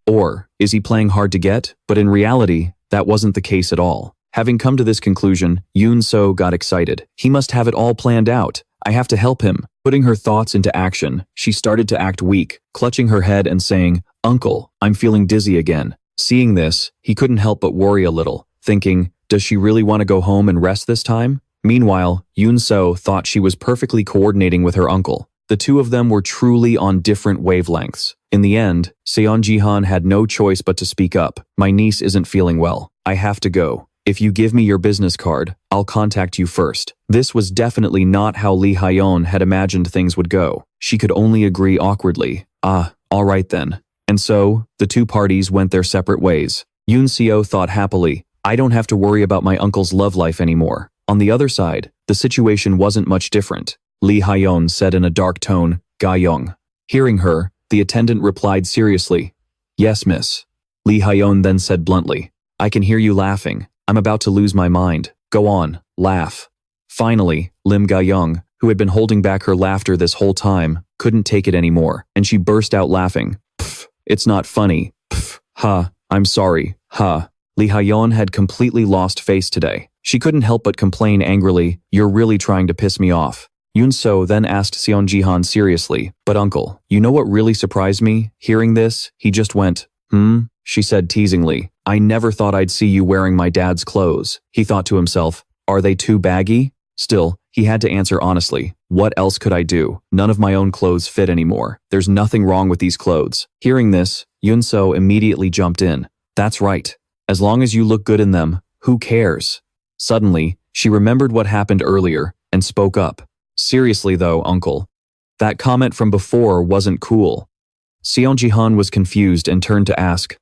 A: is he playing hard to get? But in reality, that wasn't the case at all. Having come to this conclusion, Yoon So got excited. He must have it all planned out. I have to help him. Putting her thoughts into action, she started to act weak, clutching her head and saying, "Uncle, I'm feeling dizzy again." Seeing this, he couldn't help but worry a little, thinking, does she really want to go home and rest this time? Meanwhile, Yoon So thought she was perfectly coordinating with her uncle. The two of them were truly on different wavelengths. In the end, Sung Jihan had no choice but to speak up. "My niece isn't feeling well. I have to go. If you give me your business card, I'll contact you first." This was definitely not how Lee Haeyeon had imagined things would go. She could only agree awkwardly. All right then. And so, the two parties went their separate ways. Yoon So thought happily, I don't have to worry about my uncle's love life anymore. On the other side, the situation wasn't much different. Lee Haeyeon said in a dark tone, "Ga-young." Hearing her, the attendant replied seriously, "Yes, miss." Lee Haeyeon then said bluntly, "I can hear you laughing. I'm about to lose my mind. Go on, laugh." Finally, Lim Ga-young, who had been holding back her laughter this whole time, couldn't take it anymore, and she burst out laughing. "Pff, it's not funny. Pff, ha, I'm sorry, ha." Lee Haeyeon had completely lost face today. She couldn't help but complain angrily, "You're really trying to piss me off." Yoon So then asked Sung Jihan seriously, "But uncle, you know what really surprised me?" Hearing this, he just went, She said teasingly, "I never thought I'd see you wearing my dad's clothes." He thought to himself, are they too baggy? Still, he had to answer honestly, what else could I do? None of my own clothes fit anymore. There's nothing wrong with these clothes. Hearing this, Yoon So immediately jumped in. "That's right. As long as you look good in them, who cares?" Suddenly, she remembered what happened earlier and spoke up. "Seriously though, uncle. That comment from before wasn't cool." Sung Jihan was confused and turned to ask,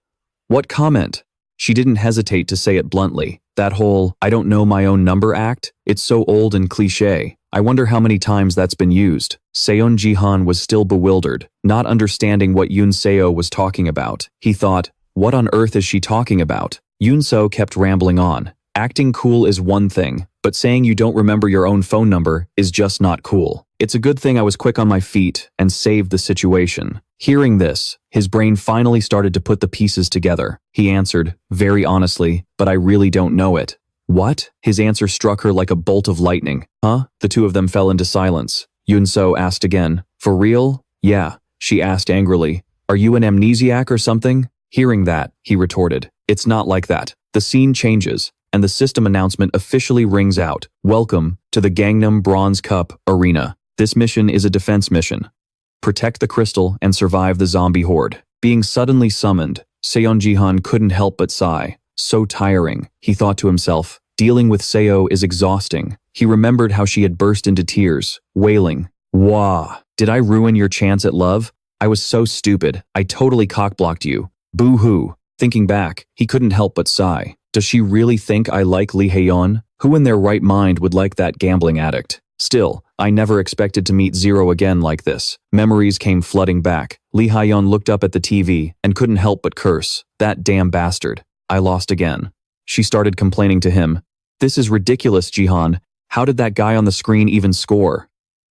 A: "What comment?" She didn't hesitate to say it bluntly. That whole, I don't know my own number act? It's so old and cliché. I wonder how many times that's been used. Sung Jihan was still bewildered, not understanding what Yoon Seo was talking about. He thought, what on earth is she talking about? Yoon Seo kept rambling on. Acting cool is one thing, but saying you don't remember your own phone number is just not cool. It's a good thing I was quick on my feet and saved the situation. Hearing this, his brain finally started to put the pieces together. He answered, very honestly, but I really don't know it. What? His answer struck her like a bolt of lightning. Huh? The two of them fell into silence. Yoon Seo asked again, for real? Yeah, she asked angrily. Are you an amnesiac or something? Hearing that, he retorted, it's not like that. The scene changes, and the system announcement officially rings out. Welcome to the Gangnam Bronze Cup Arena. This mission is a defense mission. Protect the crystal and survive the zombie horde. Being suddenly summoned, Sung Jihan couldn't help but sigh. So tiring, he thought to himself. Dealing with Seo is exhausting. He remembered how she had burst into tears, wailing, wah, did I ruin your chance at love? I was so stupid. I totally cockblocked you. Boo-hoo. Thinking back, he couldn't help but sigh. Does she really think I like Lee Haeyeon? Who in their right mind would like that gambling addict? Still, I never expected to meet Zero again like this. Memories came flooding back. Lee Haeyeon looked up at the TV and couldn't help but curse. That damn bastard. I lost again. She started complaining to him. This is ridiculous, Jihan. How did that guy on the screen even score?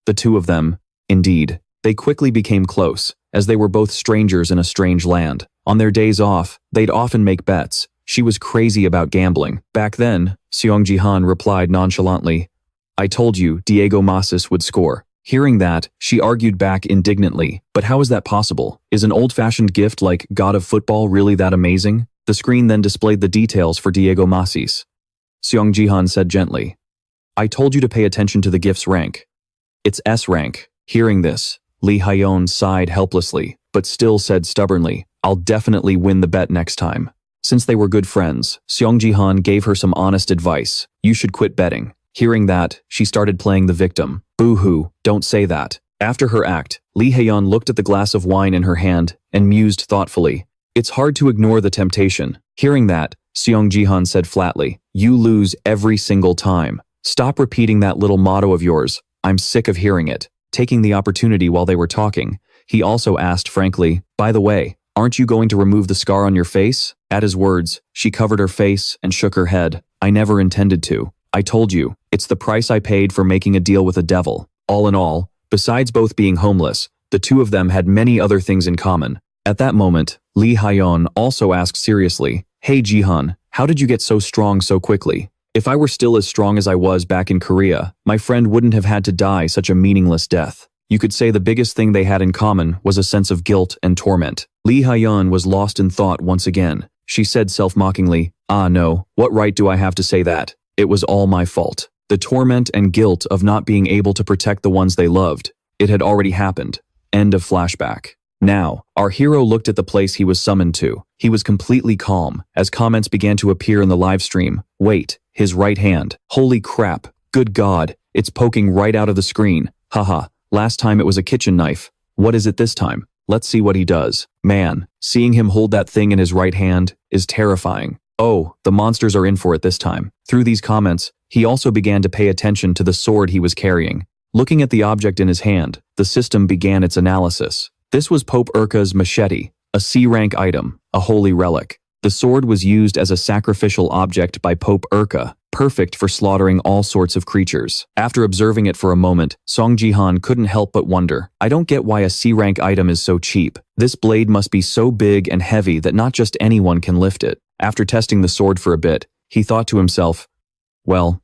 A: The two of them, indeed. They quickly became close, as they were both strangers in a strange land. On their days off, they'd often make bets. She was crazy about gambling. Back then, Sung Jihan replied nonchalantly, I told you Diego Masis would score. Hearing that, she argued back indignantly. But how is that possible? Is an old-fashioned gift like God of Football really that amazing? The screen then displayed the details for Diego Masis. Sung Jihan said gently, I told you to pay attention to the gift's rank. It's S rank. Hearing this, Lee Haeyeon sighed helplessly, but still said stubbornly, I'll definitely win the bet next time. Since they were good friends, Sung Jihan gave her some honest advice. You should quit betting. Hearing that, she started playing the victim. Boo-hoo, don't say that. After her act, Lee Haeyeon looked at the glass of wine in her hand and mused thoughtfully. It's hard to ignore the temptation. Hearing that, Sung Jihan said flatly, you lose every single time. Stop repeating that little motto of yours. I'm sick of hearing it. Taking the opportunity while they were talking, he also asked frankly, by the way, aren't you going to remove the scar on your face? At his words, she covered her face and shook her head. I never intended to. I told you, it's the price I paid for making a deal with a devil. All in all, besides both being homeless, the two of them had many other things in common. At that moment, Lee Haeyeon also asked seriously, Hey Jihan, how did you get so strong so quickly? If I were still as strong as I was back in Korea, my friend wouldn't have had to die such a meaningless death. You could say the biggest thing they had in common was a sense of guilt and torment. Lee Haeyeon was lost in thought once again. She said self-mockingly, Ah no, what right do I have to say that? It was all my fault. The torment and guilt of not being able to protect the ones they loved. It had already happened. End of flashback. Now, our hero looked at the place he was summoned to. He was completely calm, as comments began to appear in the live stream. Wait, his right hand. Holy crap. Good God, it's poking right out of the screen. Haha, last time it was a kitchen knife. What is it this time? Let's see what he does. Man, seeing him hold that thing in his right hand is terrifying. Oh, the monsters are in for it this time. Through these comments, he also began to pay attention to the sword he was carrying. Looking at the object in his hand, the system began its analysis. This was Pope Urka's machete, a C-rank item, a holy relic. The sword was used as a sacrificial object by Pope Urka, perfect for slaughtering all sorts of creatures. After observing it for a moment, Sung Jihan couldn't help but wonder, I don't get why a C-rank item is so cheap. This blade must be so big and heavy that not just anyone can lift it. After testing the sword for a bit, he thought to himself, well,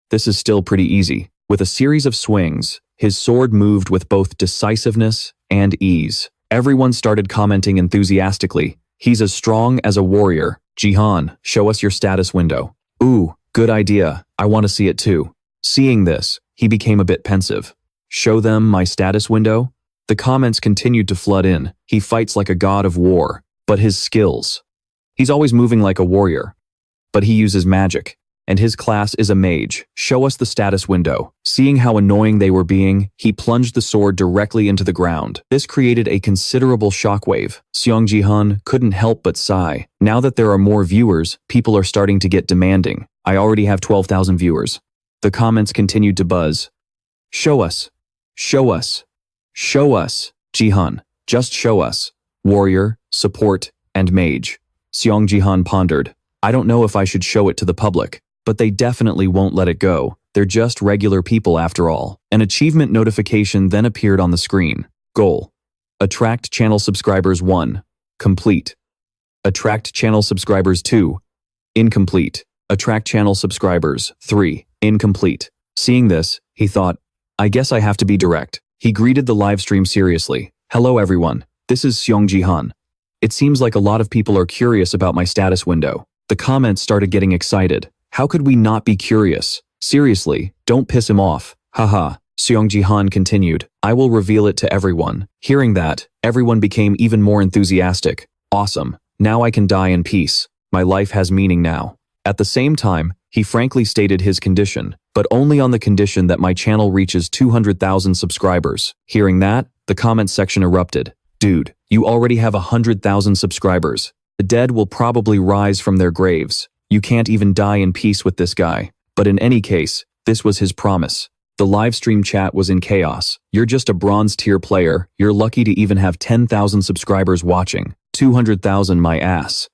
A: this is still pretty easy. With a series of swings, his sword moved with both decisiveness and ease. Everyone started commenting enthusiastically, he's as strong as a warrior. Jihan, show us your status window. Ooh, good idea. I want to see it too. Seeing this, he became a bit pensive. Show them my status window? The comments continued to flood in. He fights like a god of war, but his skills. He's always moving like a warrior, but he uses magic. and his class is a mage. Show us the status window. Seeing how annoying they were being, he plunged the sword directly into the ground. This created a considerable shockwave. Sung Jihan couldn't help but sigh. Now that there are more viewers, people are starting to get demanding. I already have 12,000 viewers. The comments continued to buzz. Show us. Show us. Show us. Jihan, just show us. Warrior, support, and mage. Sung Jihan pondered. I don't know if I should show it to the public, but they definitely won't let it go. They're just regular people after all. An achievement notification then appeared on the screen. Goal. Attract channel subscribers 1. Complete. Attract channel subscribers 2. Incomplete. Attract channel subscribers 3. Incomplete. Seeing this, he thought, I guess I have to be direct. He greeted the live stream seriously. Hello everyone, this is Sung Jihan. It seems like a lot of people are curious about my status window. The comments started getting excited. How could we not be curious? Seriously, don't piss him off. Haha. Sung Jihan continued. I will reveal it to everyone. Hearing that, everyone became even more enthusiastic. Awesome. Now I can die in peace. My life has meaning now. At the same time, he frankly stated his condition, but only on the condition that my channel reaches 200,000 subscribers. Hearing that, the comment section erupted. Dude, you already have 100,000 subscribers. The dead will probably rise from their graves. You can't even die in peace with this guy. But in any case, this was his promise. The livestream chat was in chaos. You're just a bronze tier player. You're lucky to even have 10,000 subscribers watching. 200,000 my ass.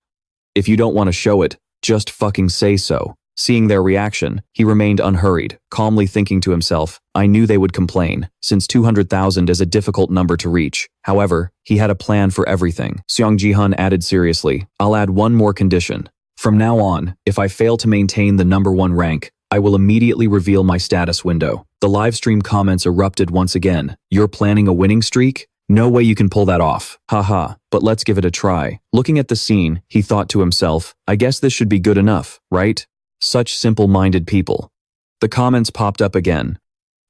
A: If you don't want to show it, just fucking say so. Seeing their reaction, he remained unhurried, calmly thinking to himself, I knew they would complain, since 200,000 is a difficult number to reach. However, he had a plan for everything. Sung Jihan added seriously, I'll add one more condition. From now on, if I fail to maintain the #1 rank, I will immediately reveal my status window. The livestream comments erupted once again. You're planning a winning streak? No way you can pull that off. Haha, but let's give it a try. Looking at the scene, he thought to himself, I guess this should be good enough, right? Such simple-minded people. The comments popped up again.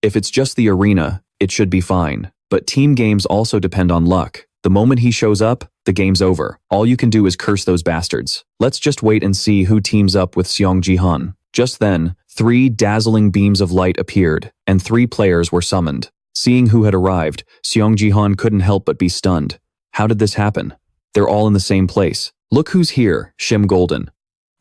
A: If it's just the arena, it should be fine. But team games also depend on luck. The moment he shows up, the game's over. All you can do is curse those bastards. Let's just wait and see who teams up with Sung Jihan. Just then, 3 dazzling beams of light appeared, and 3 players were summoned. Seeing who had arrived, Sung Jihan couldn't help but be stunned. How did this happen? They're all in the same place. Look who's here, Shim Golden.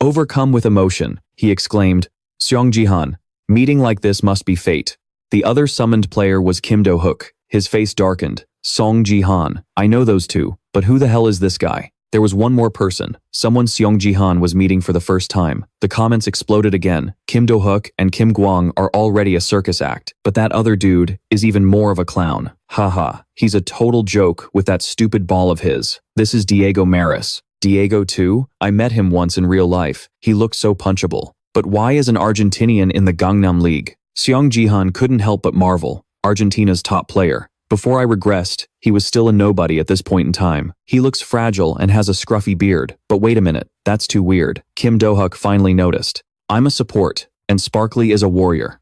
A: Overcome with emotion, he exclaimed, Sung Jihan, meeting like this must be fate. The other summoned player was Kim Do-hook. His face darkened. Sung Jihan, I know those two, but who the hell is this guy? There was one more person, someone Sung Jihan was meeting for the first time. The comments exploded again. Kim Do-hook and Kim Gwang are already a circus act, but that other dude is even more of a clown. Haha, he's a total joke with that stupid ball of his. This is Diego Maris. Diego too? I met him once in real life. He looked so punchable. But why is an Argentinian in the Gangnam League? Sung Jihan couldn't help but marvel. Argentina's top player. Before I regressed, he was still a nobody at this point in time. He looks fragile and has a scruffy beard. But wait a minute, that's too weird. Kim Do-hook finally noticed. I'm a support, and Sparkly is a warrior.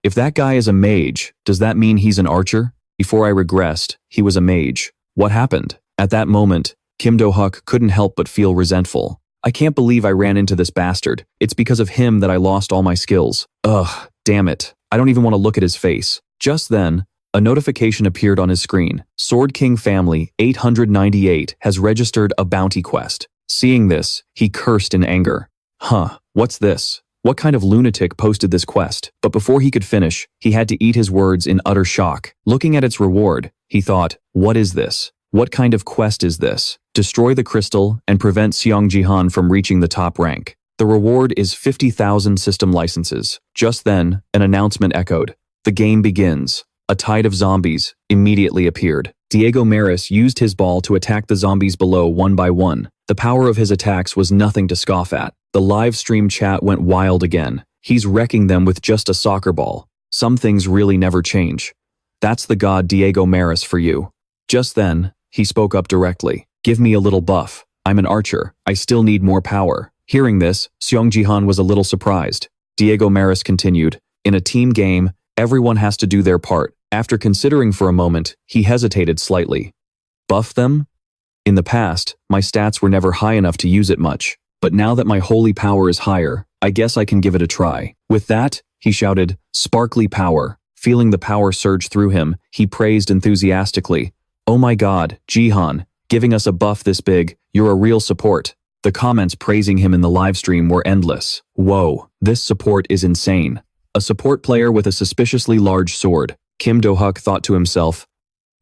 A: If that guy is a mage, does that mean he's an archer? Before I regressed, he was a mage. What happened? At that moment, Kim Do-hook couldn't help but feel resentful. I can't believe I ran into this bastard. It's because of him that I lost all my skills. Ugh, damn it. I don't even want to look at his face. Just then, a notification appeared on his screen. Sword King Family 898 has registered a bounty quest. Seeing this, he cursed in anger. Huh, what's this? What kind of lunatic posted this quest? But before he could finish, he had to eat his words in utter shock. Looking at its reward, he thought, what is this? What kind of quest is this? Destroy the crystal and prevent Sung Jihan from reaching the top rank. The reward is 50,000 system licenses. Just then, an announcement echoed. The game begins. A tide of zombies immediately appeared. Diego Maris used his ball to attack the zombies below one by one. The power of his attacks was nothing to scoff at. The live stream chat went wild again. He's wrecking them with just a soccer ball. Some things really never change. That's the god Diego Maris for you. Just then, he spoke up directly. Give me a little buff. I'm an archer. I still need more power. Hearing this, Sung Jihan was a little surprised. Diego Maris continued. In a team game, everyone has to do their part. After considering for a moment, he hesitated slightly. Buff them? In the past, my stats were never high enough to use it much. But now that my holy power is higher, I guess I can give it a try. With that, he shouted, "Sparkly power." Feeling the power surge through him, he praised enthusiastically. "Oh my god, Jihan, giving us a buff this big, you're a real support." The comments praising him in the livestream were endless. Whoa, this support is insane. A support player with a suspiciously large sword. Kim Do-hyuk thought to himself,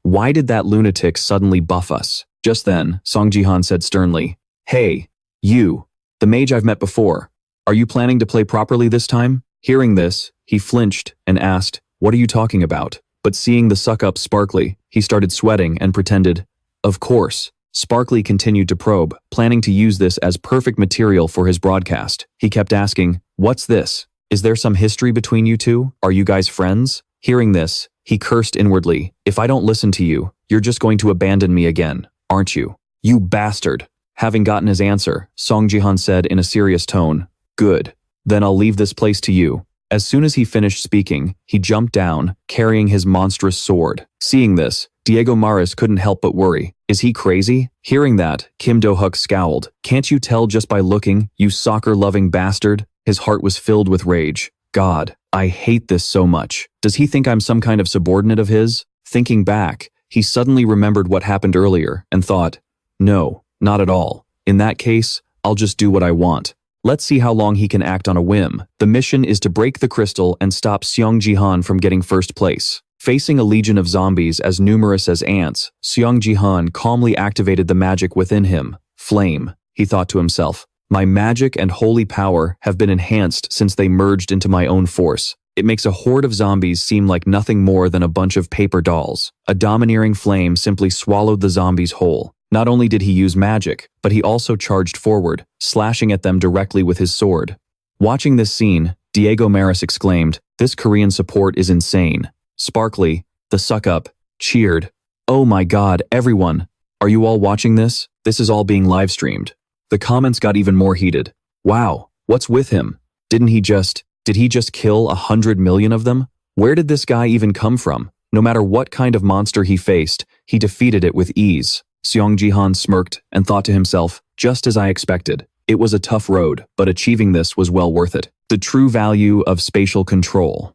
A: why did that lunatic suddenly buff us? Just then, Sung Jihan said sternly, "Hey, you, the mage I've met before. Are you planning to play properly this time?" Hearing this, he flinched and asked, "What are you talking about?" But seeing the suck-up Sparkly, he started sweating and pretended, "Of course." Sparkly continued to probe, planning to use this as perfect material for his broadcast. He kept asking, "What's this? Is there some history between you two? Are you guys friends?" Hearing this, he cursed inwardly, "If I don't listen to you, you're just going to abandon me again, aren't you? You bastard." Having gotten his answer, Sung Jihan said in a serious tone, "Good. Then I'll leave this place to you." As soon as he finished speaking, he jumped down, carrying his monstrous sword. Seeing this, Diego Maris couldn't help but worry. Is he crazy? Hearing that, Kim Do-hyuk scowled. "Can't you tell just by looking, you soccer-loving bastard?" His heart was filled with rage. God, I hate this so much. Does he think I'm some kind of subordinate of his? Thinking back, he suddenly remembered what happened earlier and thought, no, not at all. In that case, I'll just do what I want. Let's see how long he can act on a whim. The mission is to break the crystal and stop Sung Jihan from getting first place. Facing a legion of zombies as numerous as ants, Sung Jihan calmly activated the magic within him. Flame, he thought to himself. My magic and holy power have been enhanced since they merged into my own force. It makes a horde of zombies seem like nothing more than a bunch of paper dolls. A domineering flame simply swallowed the zombies whole. Not only did he use magic, but he also charged forward, slashing at them directly with his sword. Watching this scene, Diego Maris exclaimed, "This Korean support is insane." Sparkly, the suck-up, cheered. "Oh my god, everyone! Are you all watching this? This is all being live-streamed." The comments got even more heated. Wow, what's with him? Did he just kill 100 million of them? Where did this guy even come from? No matter what kind of monster he faced, he defeated it with ease. Sung Jihan smirked and thought to himself, just as I expected. It was a tough road, but achieving this was well worth it. The true value of spatial control.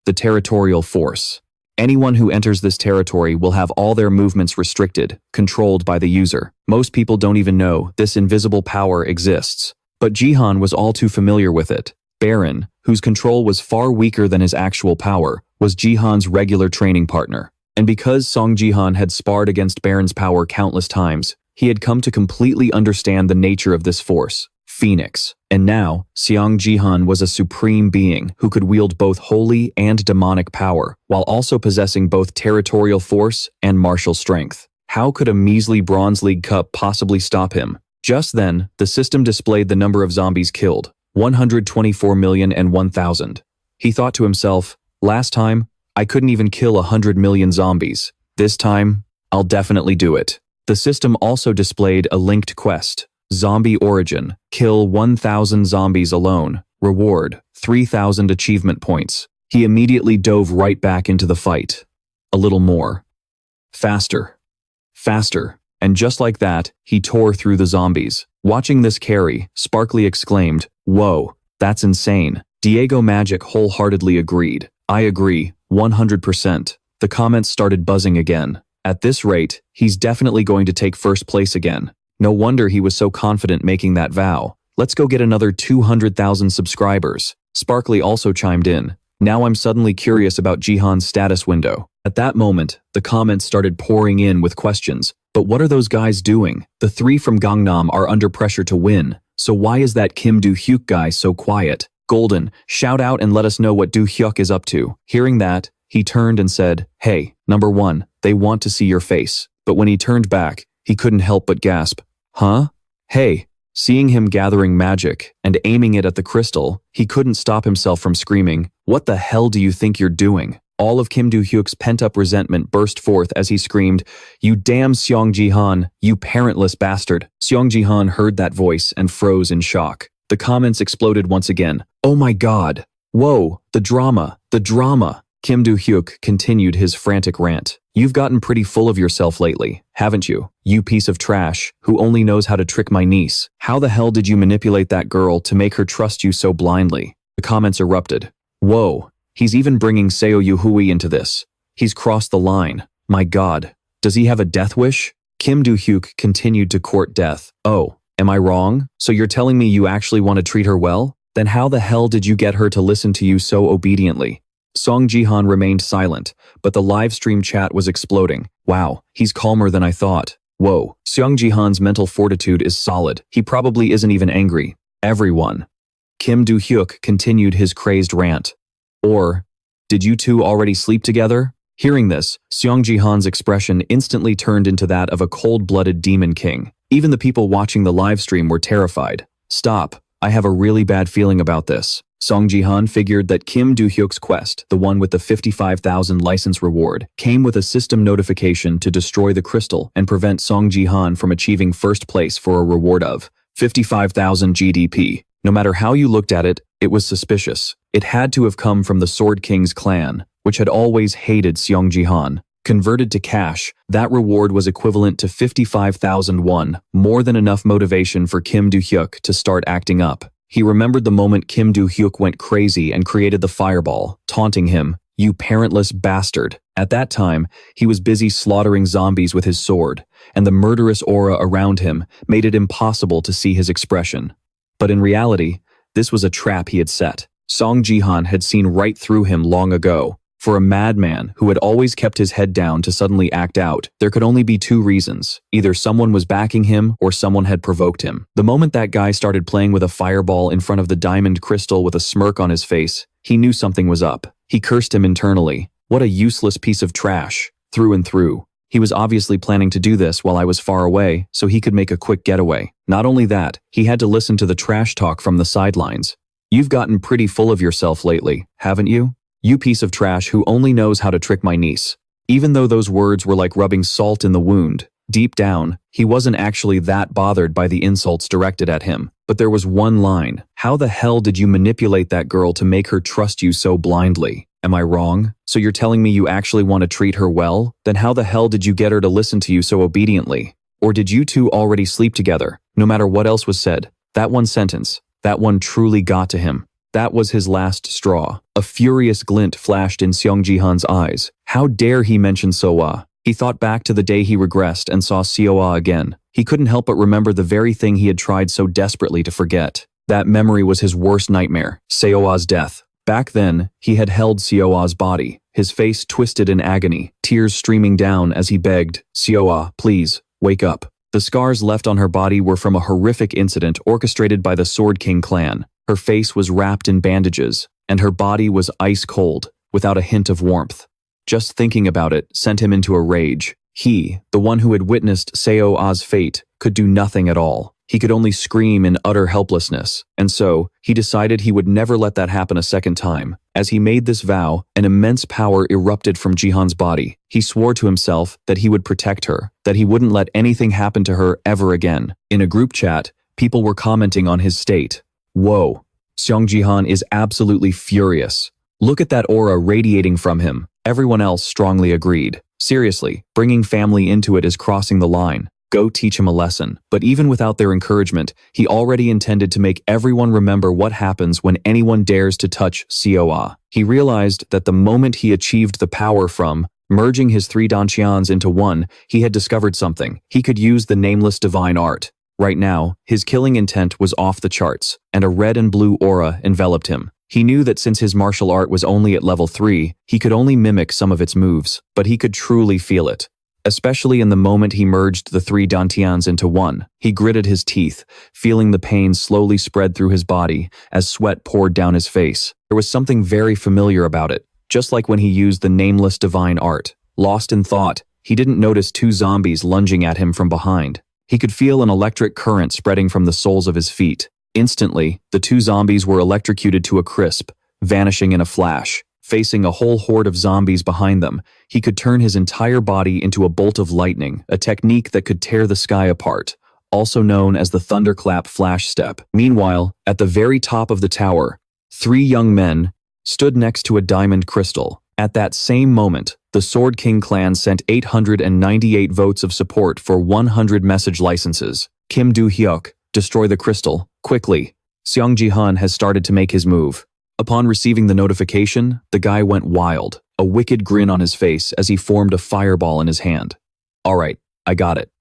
A: The territorial force. Anyone who enters this territory will have all their movements restricted, controlled by the user. Most people don't even know this invisible power exists. But Jihan was all too familiar with it. Baron, whose control was far weaker than his actual power, was Jihan's regular training partner. And because Sung Jihan had sparred against Baron's power countless times, he had come to completely understand the nature of this force, Phoenix. And now, Sung Jihan was a supreme being who could wield both holy and demonic power, while also possessing both territorial force and martial strength. How could a measly Bronze League Cup possibly stop him? Just then, the system displayed the number of zombies killed, 124,001,000. He thought to himself, last time, I couldn't even kill 100 million zombies. This time, I'll definitely do it. The system also displayed a linked quest. Zombie Origin. Kill 1,000 zombies alone. Reward, 3,000 achievement points. He immediately dove right back into the fight. A little more. Faster. Faster. And just like that, he tore through the zombies. Watching this carry, Sparkly exclaimed, "Whoa, that's insane." Diego Magic wholeheartedly agreed. I agree, 100%. The comments started buzzing again. At this rate, he's definitely going to take first place again. No wonder he was so confident making that vow. Let's go get another 200,000 subscribers. Sparkly also chimed in. Now I'm suddenly curious about Jihan's status window. At that moment, the comments started pouring in with questions. But what are those guys doing? The three from Gangnam are under pressure to win. So why is that Kim Do-hyuk guy so quiet? Golden, shout out and let us know what Do-hyuk is up to. Hearing that, he turned and said, hey, number one, they want to see your face. But when he turned back, he couldn't help but gasp. Huh? Hey. Seeing him gathering magic and aiming it at the crystal, he couldn't stop himself from screaming, what the hell do you think you're doing? All of Kim Do-hyuk's pent-up resentment burst forth as he screamed, you damn Sung Jihan, you parentless bastard. Sung Jihan heard that voice and froze in shock. The comments exploded once again. Oh my god. Whoa, the drama, the drama. Kim Do-hyuk continued his frantic rant. You've gotten pretty full of yourself lately, haven't you? You piece of trash, who only knows how to trick my niece. How the hell did you manipulate that girl to make her trust you so blindly? The comments erupted. Whoa, he's even bringing Seo Yuhui into this. He's crossed the line. My god. Does he have a death wish? Kim Do-hyuk continued to court death. Oh, am I wrong? So you're telling me you actually want to treat her well? Then how the hell did you get her to listen to you so obediently? Sung Jihan remained silent, but the live stream chat was exploding. Wow, he's calmer than I thought. Whoa, Sung Jihan's mental fortitude is solid. He probably isn't even angry. Everyone. Kim Do-hyuk continued his crazed rant. Or, did you two already sleep together? Hearing this, Sung Jihan's expression instantly turned into that of a cold-blooded demon king. Even the people watching the live stream were terrified. Stop, I have a really bad feeling about this. Sung Jihan figured that Kim Do-hyuk's quest, the one with the 55,000 license reward, came with a system notification to destroy the crystal and prevent Sung Jihan from achieving first place for a reward of 55,000 GDP. No matter how you looked at it, it was suspicious. It had to have come from the Sword King's clan, which had always hated Sung Jihan. Converted to cash, that reward was equivalent to 55,000 won, more than enough motivation for Kim Do-hyuk to start acting up. He remembered the moment Kim Do-hyuk went crazy and created the fireball, taunting him, "You parentless bastard." At that time, he was busy slaughtering zombies with his sword, and the murderous aura around him made it impossible to see his expression. But in reality, this was a trap he had set. Sung Jihan had seen right through him long ago. For a madman who had always kept his head down to suddenly act out, there could only be two reasons. Either someone was backing him or someone had provoked him. The moment that guy started playing with a fireball in front of the diamond crystal with a smirk on his face, he knew something was up. He cursed him internally. What a useless piece of trash, through and through. He was obviously planning to do this while I was far away, so he could make a quick getaway. Not only that, he had to listen to the trash talk from the sidelines. You've gotten pretty full of yourself lately, haven't you? You piece of trash who only knows how to trick my niece. Even though those words were like rubbing salt in the wound, deep down, he wasn't actually that bothered by the insults directed at him. But there was one line. How the hell did you manipulate that girl to make her trust you so blindly? Am I wrong? So you're telling me you actually want to treat her well? Then how the hell did you get her to listen to you so obediently? Or did you two already sleep together? No matter what else was said, that one sentence, that one truly got to him. That was his last straw. A furious glint flashed in Sung Jihan's eyes. How dare he mention Soa? He thought back to the day he regressed and saw Seoa again. He couldn't help but remember the very thing he had tried so desperately to forget. That memory was his worst nightmare, Seoa's death. Back then, he had held Seoa's body, his face twisted in agony, tears streaming down as he begged, "Seoa, please, wake up." The scars left on her body were from a horrific incident orchestrated by the Sword King clan. Her face was wrapped in bandages, and her body was ice cold, without a hint of warmth. Just thinking about it sent him into a rage. He, the one who had witnessed Seoa's fate, could do nothing at all. He could only scream in utter helplessness, and so, he decided he would never let that happen a second time. As he made this vow, an immense power erupted from Jihan's body. He swore to himself that he would protect her, that he wouldn't let anything happen to her ever again. In a group chat, people were commenting on his state. Whoa, Sung Jihan is absolutely furious. Look at that aura radiating from him. Everyone else strongly agreed. Seriously, bringing family into it is crossing the line. Go teach him a lesson. But even without their encouragement, he already intended to make everyone remember what happens when anyone dares to touch Seoa. He realized that the moment he achieved the power from merging his three dantians into one, he had discovered something. He could use the Nameless Divine Art. Right now, his killing intent was off the charts, and a red and blue aura enveloped him. He knew that since his martial art was only at level 3, he could only mimic some of its moves, but he could truly feel it. Especially in the moment he merged the three dantians into one. He gritted his teeth, feeling the pain slowly spread through his body as sweat poured down his face. There was something very familiar about it, just like when he used the Nameless Divine Art. Lost in thought, he didn't notice two zombies lunging at him from behind. He could feel an electric current spreading from the soles of his feet. Instantly, the two zombies were electrocuted to a crisp, vanishing in a flash. Facing a whole horde of zombies behind them, he could turn his entire body into a bolt of lightning, a technique that could tear the sky apart, also known as the thunderclap flash step. Meanwhile, at the very top of the tower, 3 young men stood next to a diamond crystal. At that same moment, the Sword King clan sent 898 votes of support for 100 message licenses. Kim Do-hyuk, destroy the crystal, quickly. Sung Jihan has started to make his move. Upon receiving the notification, the guy went wild, a wicked grin on his face as he formed a fireball in his hand. Alright, I got it.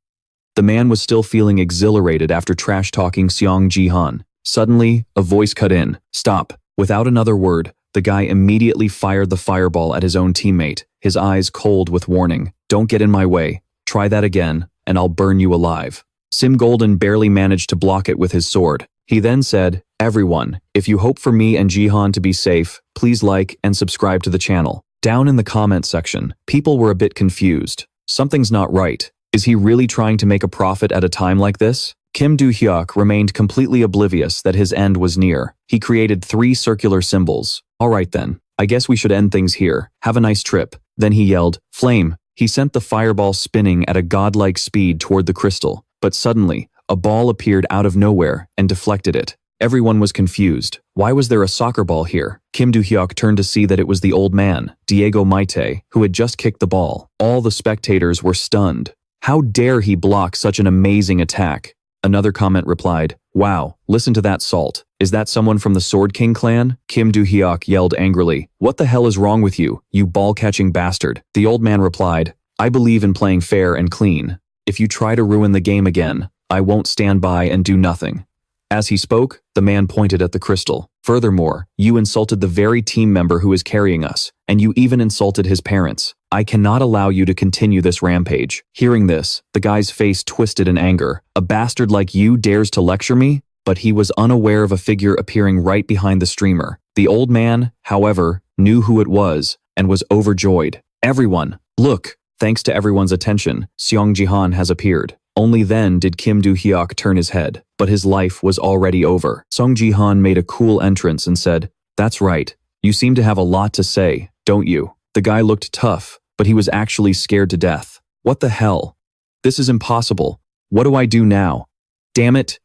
A: The man was still feeling exhilarated after trash-talking Sung Jihan. Suddenly, a voice cut in. Stop. Without another word, the guy immediately fired the fireball at his own teammate, his eyes cold with warning. Don't get in my way. Try that again, and I'll burn you alive. Sim Golden barely managed to block it with his sword. He then said, everyone, if you hope for me and Jihan to be safe, please like and subscribe to the channel. Down in the comments section, people were a bit confused. Something's not right. Is he really trying to make a profit at a time like this? Kim Do-hyuk remained completely oblivious that his end was near. He created 3 circular symbols. Alright then, I guess we should end things here. Have a nice trip. Then he yelled, Flame. He sent the fireball spinning at a godlike speed toward the crystal. But suddenly, a ball appeared out of nowhere and deflected it. Everyone was confused. Why was there a soccer ball here? Kim Do-hyuk turned to see that it was the old man, Diego Maite, who had just kicked the ball. All the spectators were stunned. How dare he block such an amazing attack? Another comment replied, wow, listen to that salt. Is that someone from the Sword King clan? Kim Do-hyuk yelled angrily, what the hell is wrong with you, you ball-catching bastard? The old man replied, I believe in playing fair and clean. If you try to ruin the game again, I won't stand by and do nothing. As he spoke, the man pointed at the crystal. Furthermore, you insulted the very team member who is carrying us, and you even insulted his parents. I cannot allow you to continue this rampage. Hearing this, the guy's face twisted in anger. A bastard like you dares to lecture me? But he was unaware of a figure appearing right behind the streamer. The old man, however, knew who it was and was overjoyed. Everyone, look! Thanks to everyone's attention, Sung Jihan has appeared. Only then did Kim Do-hyuk turn his head, but his life was already over. Sung Jihan made a cool entrance and said, that's right. You seem to have a lot to say, don't you? The guy looked tough, but he was actually scared to death. What the hell? This is impossible. What do I do now? Damn it,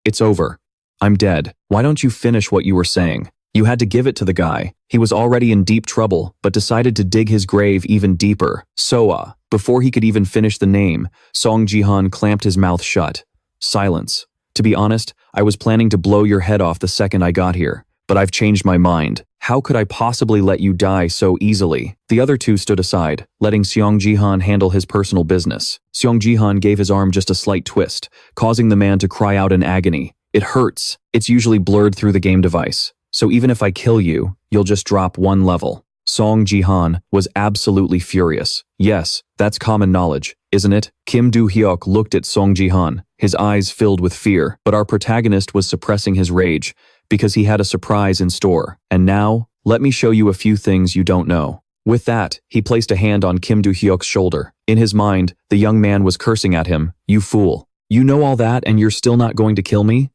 A: it's over. I'm dead. Why don't you finish what you were saying? You had to give it to the guy. He was already in deep trouble, but decided to dig his grave even deeper. Soa. Before he could even finish the name, Sung Jihan clamped his mouth shut. Silence. To be honest, I was planning to blow your head off the second I got here, but I've changed my mind. How could I possibly let you die so easily? The other two stood aside, letting Sung Jihan handle his personal business. Sung Jihan gave his arm just a slight twist, causing the man to cry out in agony. It hurts. It's usually blurred through the game device. So even if I kill you, you'll just drop 1 level. Sung Jihan was absolutely furious. Yes, that's common knowledge, isn't it? Kim Do-hyuk looked at Sung Jihan, his eyes filled with fear, but our protagonist was suppressing his rage because he had a surprise in store. And now, let me show you a few things you don't know. With that, he placed a hand on Kim Do-hyuk's shoulder. In his mind, the young man was cursing at him. You fool. You know all that and you're still not going to kill me?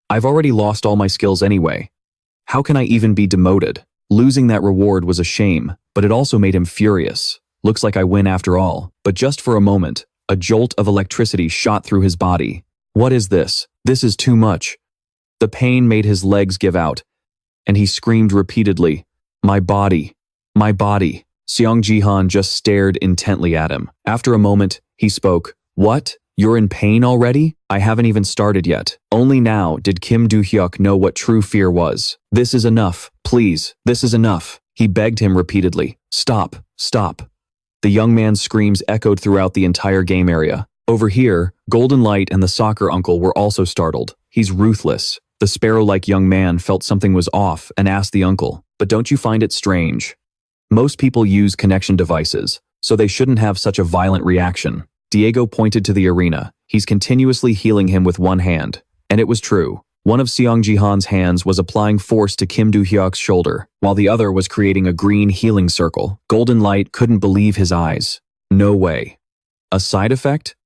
A: I've already lost all my skills anyway. How can I even be demoted? Losing that reward was a shame, but it also made him furious. Looks like I win after all. But just for a moment, a jolt of electricity shot through his body. What is this? This is too much. The pain made his legs give out, and he screamed repeatedly, my body, my body. Sung Jihan just stared intently at him. After a moment, he spoke, what? You're in pain already? I haven't even started yet. Only now did Kim Do-hyuk know what true fear was. This is enough. Please, this is enough. He begged him repeatedly. Stop, stop. The young man's screams echoed throughout the entire game area. Over here, Golden Light and the soccer uncle were also startled. He's ruthless. The sparrow-like young man felt something was off and asked the uncle, but don't you find it strange? Most people use connection devices, so they shouldn't have such a violent reaction. Diego pointed to the arena. He's continuously healing him with one hand. And it was true. One of Sung Jihan's hands was applying force to Kim Do-hyuk's shoulder, while the other was creating a green healing circle. Golden Light couldn't believe his eyes. No way. A side effect?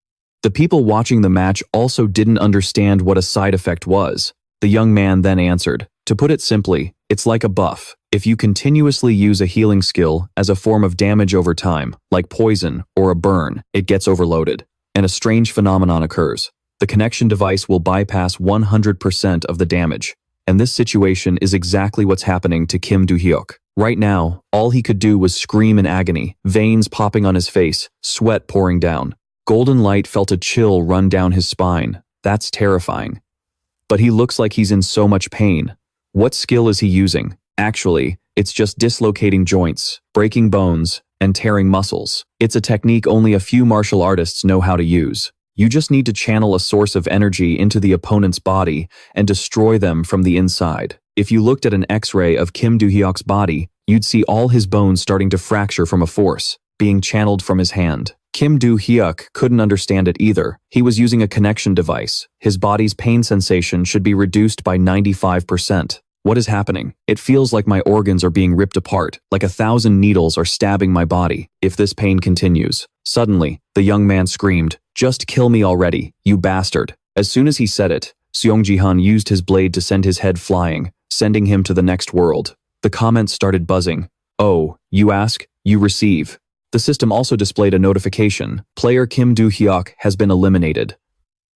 A: The people watching the match also didn't understand what a side effect was. The young man then answered, to put it simply, it's like a buff. If you continuously use a healing skill as a form of damage over time, like poison or a burn, it gets overloaded, and a strange phenomenon occurs. The connection device will bypass 100% of the damage, And this situation is exactly what's happening to Kim Do-hyuk. Right now, all he could do was scream in agony, veins popping on his face, sweat pouring down. Golden Light felt a chill run down his spine. That's terrifying. But he looks like he's in so much pain. What skill is he using? Actually, it's just dislocating joints, breaking bones, and tearing muscles. It's a technique only a few martial artists know how to use. You just need to channel a source of energy into the opponent's body and destroy them from the inside. If you looked at an X-ray of Kim Do-hyuk's body, you'd see all his bones starting to fracture from a force being channeled from his hand. Kim Do-hyuk couldn't understand it either. He was using a connection device. His body's pain sensation should be reduced by 95%. What is happening? It feels like my organs are being ripped apart, like 1,000 needles are stabbing my body. If this pain continues. Suddenly, the young man screamed, "Just kill me already, you bastard." As soon as he said it, Sung Jihan used his blade to send his head flying, sending him to the next world. The comments started buzzing. "Oh, you ask, you receive." The system also displayed a notification. Player Kim Do-hyuk has been eliminated.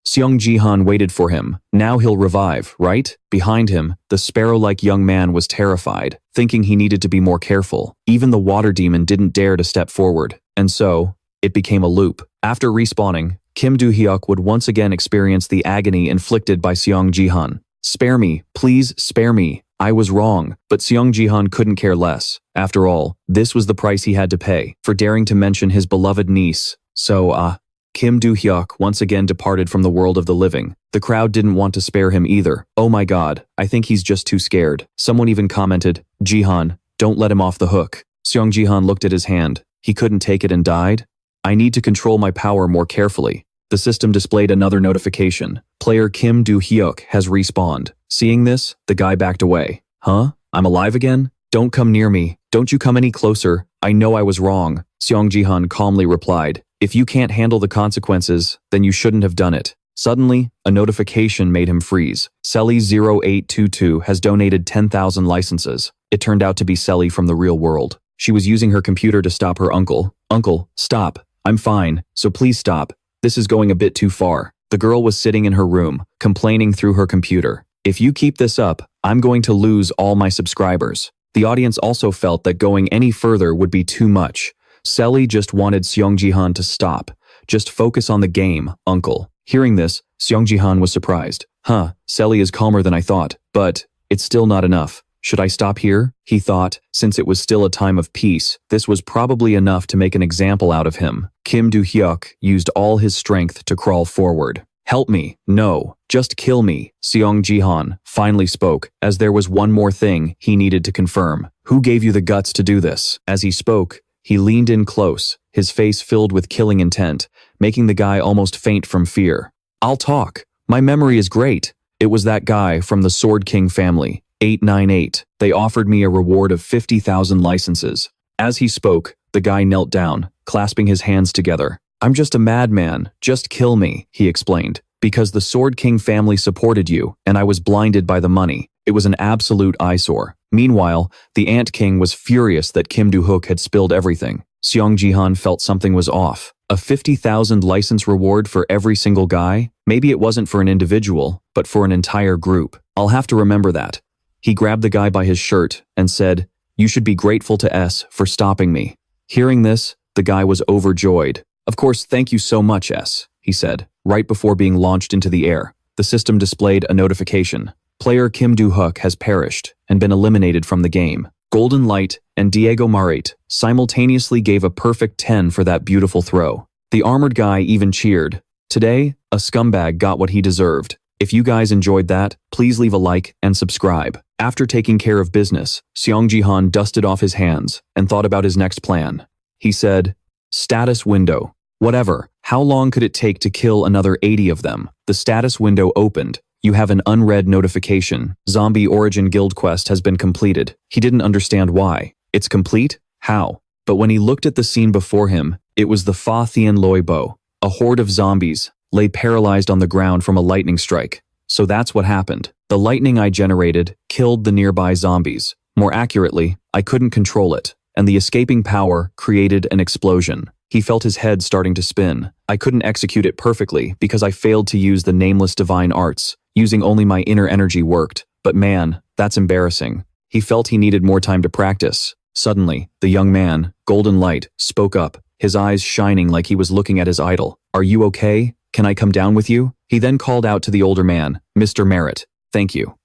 A: Sung Jihan waited for him. Now he'll revive, right? Behind him, the sparrow-like young man was terrified, thinking he needed to be more careful. Even the water demon didn't dare to step forward. And so, it became a loop. After respawning, Kim Do-hyuk would once again experience the agony inflicted by Sung Jihan. "Spare me, please spare me. I was wrong." But Sung Jihan couldn't care less. After all, this was the price he had to pay for daring to mention his beloved niece. So, Kim Do-hyuk once again departed from the world of the living. The crowd didn't want to spare him either. "Oh my god, I think he's just too scared." Someone even commented, "Jihan, don't let him off the hook." Sung Jihan looked at his hand. He couldn't take it and died? "I need to control my power more carefully." The system displayed another notification. Player Kim Do-hyuk has respawned. Seeing this, the guy backed away. "Huh? I'm alive again? Don't come near me. Don't you come any closer. I know I was wrong." Sung Jihan calmly replied, "If you can't handle the consequences, then you shouldn't have done it." Suddenly, a notification made him freeze. Selly0822 has donated 10,000 licenses. It turned out to be Selly from the real world. She was using her computer to stop her uncle. "Uncle, stop. I'm fine, so please stop. This is going a bit too far." The girl was sitting in her room, complaining through her computer. "If you keep this up, I'm going to lose all my subscribers." The audience also felt that going any further would be too much. Selly just wanted Sung Jihan to stop. "Just focus on the game, uncle." Hearing this, Sung Jihan was surprised. Selly is calmer than I thought, but it's still not enough. Should I stop here? He thought, since it was still a time of peace, this was probably enough to make an example out of him. Kim Do-hyuk used all his strength to crawl forward. "Help me. No, just kill me." Sung Jihan finally spoke, as there was one more thing he needed to confirm. "Who gave you the guts to do this?" As he spoke, he leaned in close, his face filled with killing intent, making the guy almost faint from fear. "I'll talk. My memory is great. It was that guy from the Sword King family, 898. They offered me a reward of 50,000 licenses." As he spoke, the guy knelt down, clasping his hands together. "I'm just a madman. Just kill me," he explained. "Because the Sword King family supported you, and I was blinded by the money. It was an absolute eyesore." Meanwhile, the Ant King was furious that Kim Do-hyuk had spilled everything. Sung Jihan felt something was off. A 50,000 license reward for every single guy? Maybe it wasn't for an individual, but for an entire group. "I'll have to remember that." He grabbed the guy by his shirt and said, "You should be grateful to S for stopping me." Hearing this, the guy was overjoyed. "Of course, thank you so much, S," he said, right before being launched into the air. The system displayed a notification. Player Kim Do-hyuk has perished and been eliminated from the game. Golden Light and Diego Marit simultaneously gave a perfect 10 for that beautiful throw. The armored guy even cheered. Today, a scumbag got what he deserved. If you guys enjoyed that, please leave a like and subscribe. After taking care of business, Sung Jihan dusted off his hands and thought about his next plan. He said, "Status window. Whatever, how long could it take to kill another 80 of them?" The status window opened. You have an unread notification. Zombie Origin Guild quest has been completed. He didn't understand why. It's complete? How? But when he looked at the scene before him, it was the Fa Thien Loi Bo. A horde of zombies lay paralyzed on the ground from a lightning strike. So that's what happened. The lightning I generated killed the nearby zombies. More accurately, I couldn't control it, and the escaping power created an explosion. He felt his head starting to spin. I couldn't execute it perfectly because I failed to use the Nameless Divine Arts. Using only my inner energy worked, But man, that's embarrassing. He felt he needed more time to practice. Suddenly, the young man, Golden Light, spoke up, his eyes shining like he was looking at his idol. "Are you okay? Can I come down with you?" He then called out to the older man, "Mr. Merritt, thank you."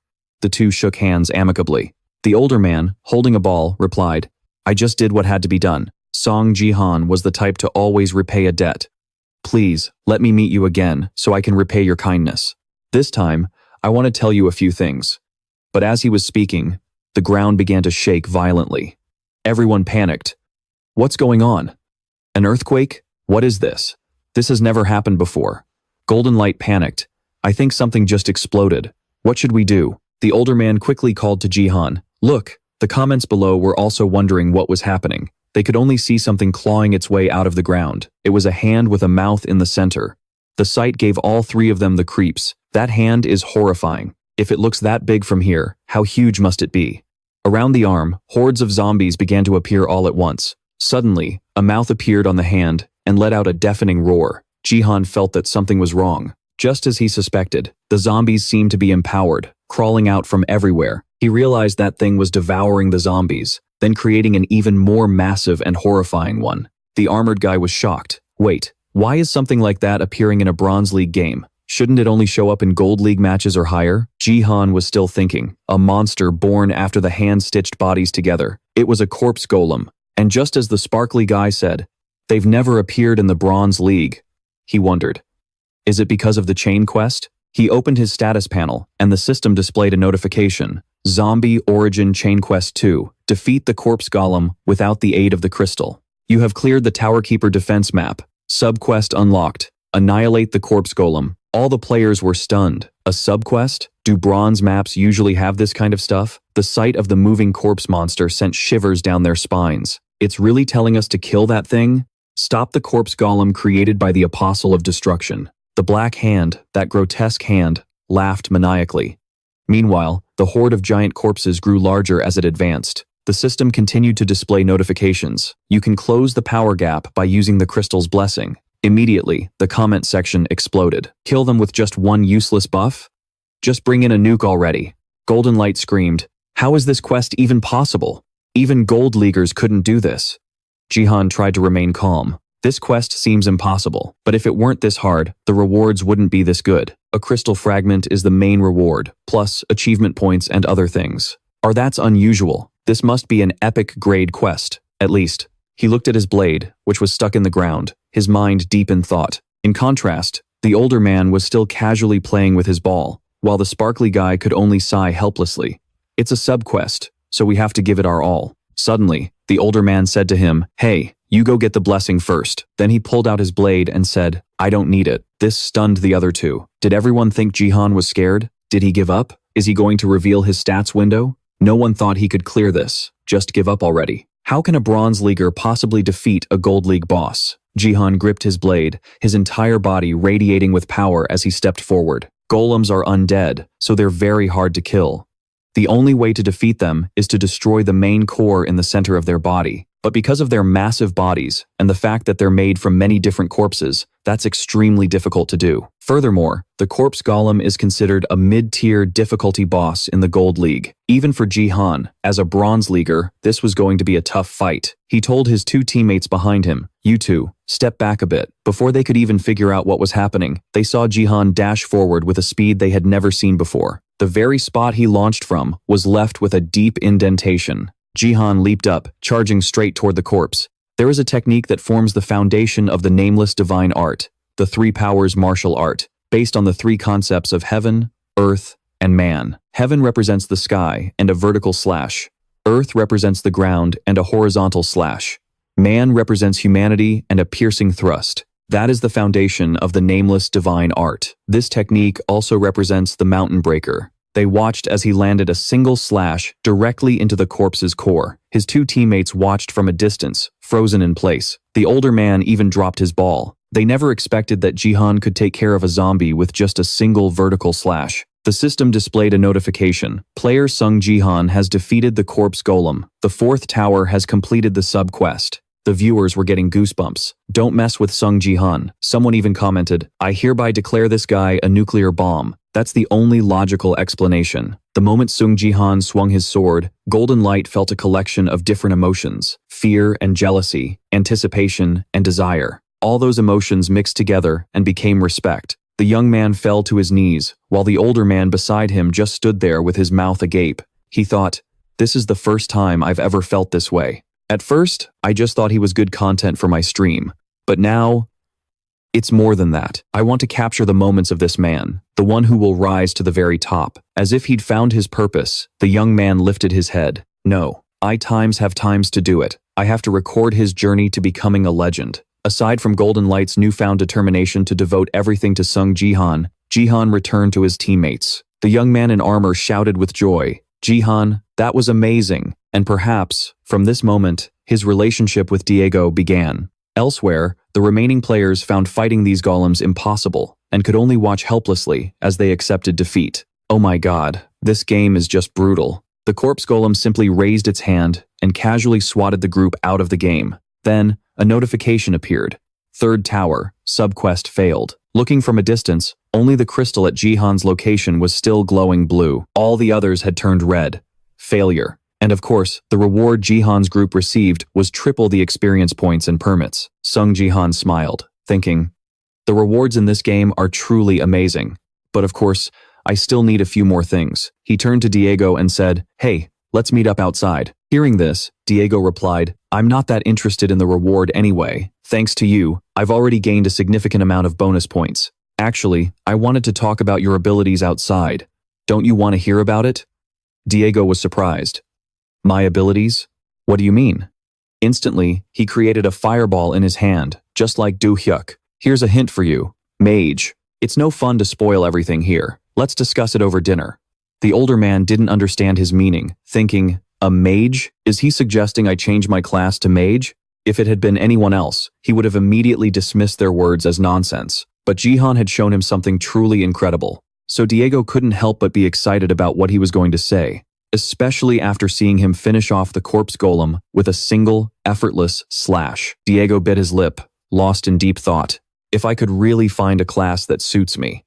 A: The two shook hands amicably. The older man, holding a ball, replied, "I just did what had to be done." Sung Jihan was the type to always repay a debt. "Please, let me meet you again so I can repay your kindness. This time, I want to tell you a few things." But as he was speaking, the ground began to shake violently. Everyone panicked. "What's going on? An earthquake? What is this? This has never happened before." Golden Light panicked. "I think something just exploded. What should we do?" The older man quickly called to Jihan. "Look." The comments below were also wondering what was happening. They could only see something clawing its way out of the ground. It was a hand with a mouth in the center. The sight gave all three of them the creeps. That hand is horrifying. If it looks that big from here, how huge must it be? Around the arm, hordes of zombies began to appear all at once. Suddenly, a mouth appeared on the hand and let out a deafening roar. Jihan felt that something was wrong. Just as he suspected, the zombies seemed to be empowered, crawling out from everywhere. He realized that thing was devouring the zombies, then creating an even more massive and horrifying one. The armored guy was shocked. Wait, why is something like that appearing in a Bronze League game? Shouldn't it only show up in Gold League matches or higher? Jihan was still thinking. A monster born after the hand-stitched bodies together. It was a corpse golem. And just as the sparkly guy said, "They've never appeared in the Bronze League." He wondered, is it because of the chain quest? He opened his status panel, and the system displayed a notification. Zombie Origin Chain Quest 2. Defeat the corpse golem without the aid of the crystal. You have cleared the Tower Keeper defense map. Subquest unlocked. Annihilate the corpse golem. All the players were stunned. A subquest? Do bronze maps usually have this kind of stuff? The sight of the moving corpse monster sent shivers down their spines. It's really telling us to kill that thing? Stop the corpse golem created by the Apostle of Destruction. The black hand, that grotesque hand, laughed maniacally. Meanwhile, the horde of giant corpses grew larger as it advanced. The system continued to display notifications. You can close the power gap by using the crystal's blessing. Immediately, the comment section exploded. Kill them with just one useless buff? Just bring in a nuke already. Golden Light screamed, "How is this quest even possible? Even Gold Leaguers couldn't do this." Jihan tried to remain calm. This quest seems impossible, but if it weren't this hard, the rewards wouldn't be this good. A crystal fragment is the main reward, plus achievement points and other things. That's unusual. This must be an epic grade quest, at least. He looked at his blade, which was stuck in the ground, his mind deep in thought. In contrast, the older man was still casually playing with his ball, while the sparkly guy could only sigh helplessly. It's a subquest, so we have to give it our all. Suddenly, the older man said to him, "Hey, you go get the blessing first." Then he pulled out his blade and said, "I don't need it." This stunned the other two. Did everyone think Jihan was scared? Did he give up? Is he going to reveal his stats window? No one thought he could clear this. Just give up already. How can a Bronze Leaguer possibly defeat a Gold League boss? Jihan gripped his blade, his entire body radiating with power as he stepped forward. Golems are undead, so they're very hard to kill. The only way to defeat them is to destroy the main core in the center of their body. But because of their massive bodies and the fact that they're made from many different corpses, that's extremely difficult to do. Furthermore, the corpse golem is considered a mid-tier difficulty boss in the Gold League. Even for Jihan, as a Bronze Leaguer, this was going to be a tough fight. He told his two teammates behind him, "You two, step back a bit." Before they could even figure out what was happening, they saw Jihan dash forward with a speed they had never seen before. The very spot he launched from was left with a deep indentation. Jihan leaped up, charging straight toward the corpse. There is a technique that forms the foundation of the Nameless Divine Art, the Three Powers martial art, based on the three concepts of heaven, earth, and man. Heaven represents the sky and a vertical slash. Earth represents the ground and a horizontal slash. Man represents humanity and a piercing thrust. That is the foundation of the Nameless Divine Art. This technique also represents the Mountain Breaker. They watched as he landed a single slash directly into the corpse's core. His two teammates watched from a distance, frozen in place. The older man even dropped his ball. They never expected that Jihan could take care of a zombie with just a single vertical slash. The system displayed a notification. Player Sung Jihan has defeated the corpse golem. The fourth tower has completed the subquest. The viewers were getting goosebumps. Don't mess with Sung Jihan. Someone even commented, I hereby declare this guy a nuclear bomb. That's the only logical explanation. The moment Sung Jihan swung his sword, Golden Light felt a collection of different emotions: fear and jealousy, anticipation and desire. All those emotions mixed together and became respect. The young man fell to his knees, while the older man beside him just stood there with his mouth agape. He thought, this is the first time I've ever felt this way. At first, I just thought he was good content for my stream. But now, it's more than that. I want to capture the moments of this man, the one who will rise to the very top. As if he'd found his purpose, the young man lifted his head. No, I have times to do it. I have to record his journey to becoming a legend. Aside from Golden Light's newfound determination to devote everything to Sung Jihan, Jihan returned to his teammates. The young man in armor shouted with joy, Jihan, that was amazing. And perhaps, from this moment, his relationship with Diego began. Elsewhere, the remaining players found fighting these golems impossible and could only watch helplessly as they accepted defeat. Oh my god, this game is just brutal. The corpse golem simply raised its hand and casually swatted the group out of the game. Then, a notification appeared. Third tower, subquest failed. Looking from a distance, only the crystal at Jihan's location was still glowing blue. All the others had turned red. Failure. And of course, the reward Jihan's group received was triple the experience points and permits. Sung Jihan smiled, thinking, the rewards in this game are truly amazing. But of course, I still need a few more things. He turned to Diego and said, hey, let's meet up outside. Hearing this, Diego replied, I'm not that interested in the reward anyway. Thanks to you, I've already gained a significant amount of bonus points. Actually, I wanted to talk about your abilities outside. Don't you want to hear about it? Diego was surprised. My abilities? What do you mean? Instantly, he created a fireball in his hand, just like Do Hyuk. Here's a hint for you. Mage. It's no fun to spoil everything here. Let's discuss it over dinner. The older man didn't understand his meaning, thinking, a mage? Is he suggesting I change my class to mage? If it had been anyone else, he would have immediately dismissed their words as nonsense. But Jihan had shown him something truly incredible. So Diego couldn't help but be excited about what he was going to say, especially after seeing him finish off the corpse golem with a single, effortless slash. Diego bit his lip, lost in deep thought. If I could really find a class that suits me.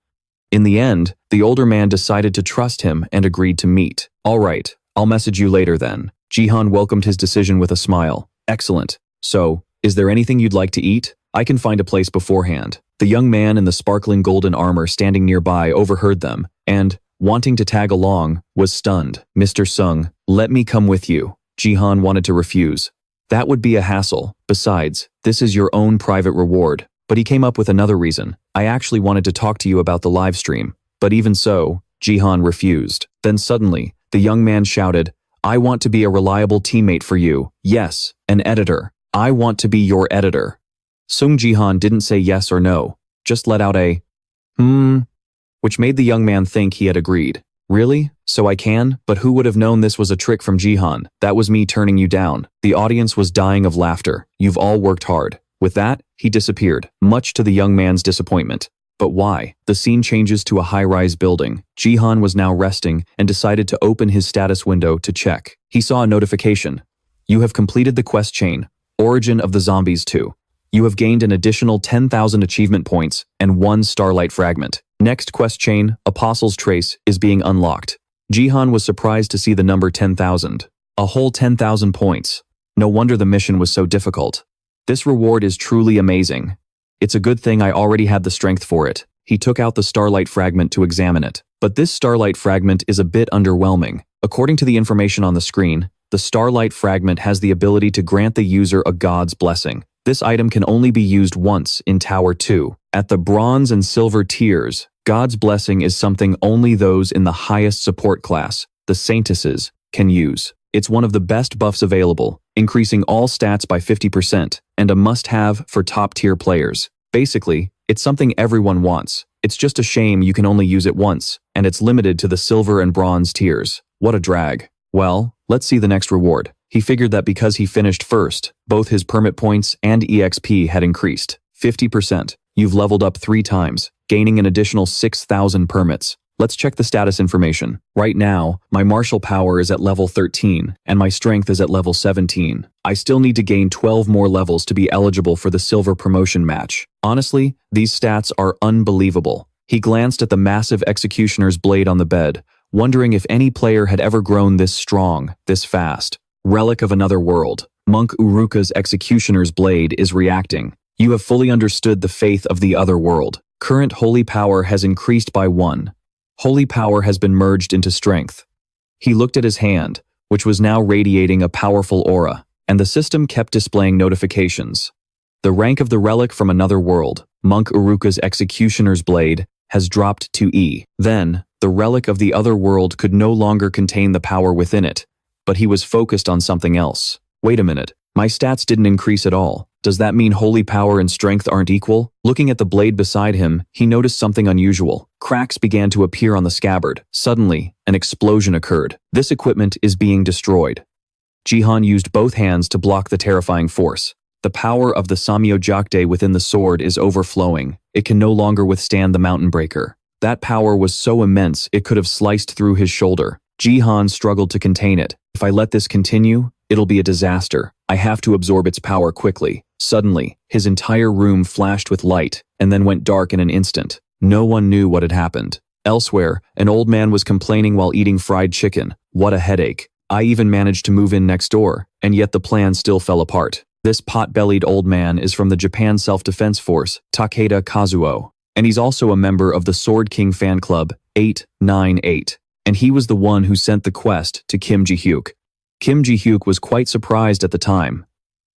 A: In the end, the older man decided to trust him and agreed to meet. All right, I'll message you later then. Jihan welcomed his decision with a smile. Excellent. So, is there anything you'd like to eat? I can find a place beforehand. The young man in the sparkling golden armor standing nearby overheard them, and, wanting to tag along, was stunned. Mr. Sung, let me come with you. Jihan wanted to refuse. That would be a hassle. Besides, this is your own private reward. But he came up with another reason. I actually wanted to talk to you about the live stream. But even so, Jihan refused. Then suddenly, the young man shouted, I want to be a reliable teammate for you. Yes, an editor. I want to be your editor. Sung Jihan didn't say yes or no, just let out a, which made the young man think he had agreed. Really? So I can? But who would have known this was a trick from Jihan? That was me turning you down. The audience was dying of laughter. You've all worked hard. With that, he disappeared, much to the young man's disappointment. But why? The scene changes to a high-rise building. Jihan was now resting and decided to open his status window to check. He saw a notification. You have completed the quest chain, Origin of the Zombies 2. You have gained an additional 10,000 achievement points and 1 Starlight Fragment. Next quest chain, Apostle's Trace, is being unlocked. Jihan was surprised to see the number 10,000. A whole 10,000 points. No wonder the mission was so difficult. This reward is truly amazing. It's a good thing I already had the strength for it. He took out the Starlight Fragment to examine it. But this Starlight Fragment is a bit underwhelming. According to the information on the screen, the Starlight Fragment has the ability to grant the user a god's blessing. This item can only be used once in Tower 2. At the bronze and silver tiers, God's blessing is something only those in the highest support class, the Saintesses, can use. It's one of the best buffs available, increasing all stats by 50%, and a must-have for top-tier players. Basically, it's something everyone wants. It's just a shame you can only use it once, and it's limited to the silver and bronze tiers. What a drag. Well, let's see the next reward. He figured that because he finished first, both his permit points and EXP had increased. 50%. You've leveled up 3 times, gaining an additional 6,000 permits. Let's check the status information. Right now, my martial power is at level 13, and my strength is at level 17. I still need to gain 12 more levels to be eligible for the silver promotion match. Honestly, these stats are unbelievable. He glanced at the massive executioner's blade on the bed, wondering if any player had ever grown this strong, this fast. Relic of another world. Monk Uruka's executioner's blade is reacting. You have fully understood the faith of the other world. Current holy power has increased by 1. Holy power has been merged into strength. He looked at his hand, which was now radiating a powerful aura, and the system kept displaying notifications. The rank of the relic from another world, Monk Uruka's executioner's blade, has dropped to E. Then, the relic of the other world could no longer contain the power within it, but he was focused on something else. Wait a minute, my stats didn't increase at all. Does that mean holy power and strength aren't equal? Looking at the blade beside him, he noticed something unusual. Cracks began to appear on the scabbard. Suddenly, an explosion occurred. This equipment is being destroyed. Jihan used both hands to block the terrifying force. The power of the Samyo Jakde within the sword is overflowing. It can no longer withstand the mountain breaker. That power was so immense it could have sliced through his shoulder. Jihan struggled to contain it. If I let this continue, it'll be a disaster. I have to absorb its power quickly. Suddenly, his entire room flashed with light and then went dark in an instant. No one knew what had happened. Elsewhere, an old man was complaining while eating fried chicken. What a headache. I even managed to move in next door, and yet the plan still fell apart. This pot-bellied old man is from the Japan Self-Defense Force, Takeda Kazuo, and he's also a member of the Sword King fan club, 898. And he was the one who sent the quest to Kim Ji-hyuk. Kim Ji-hyuk was quite surprised at the time.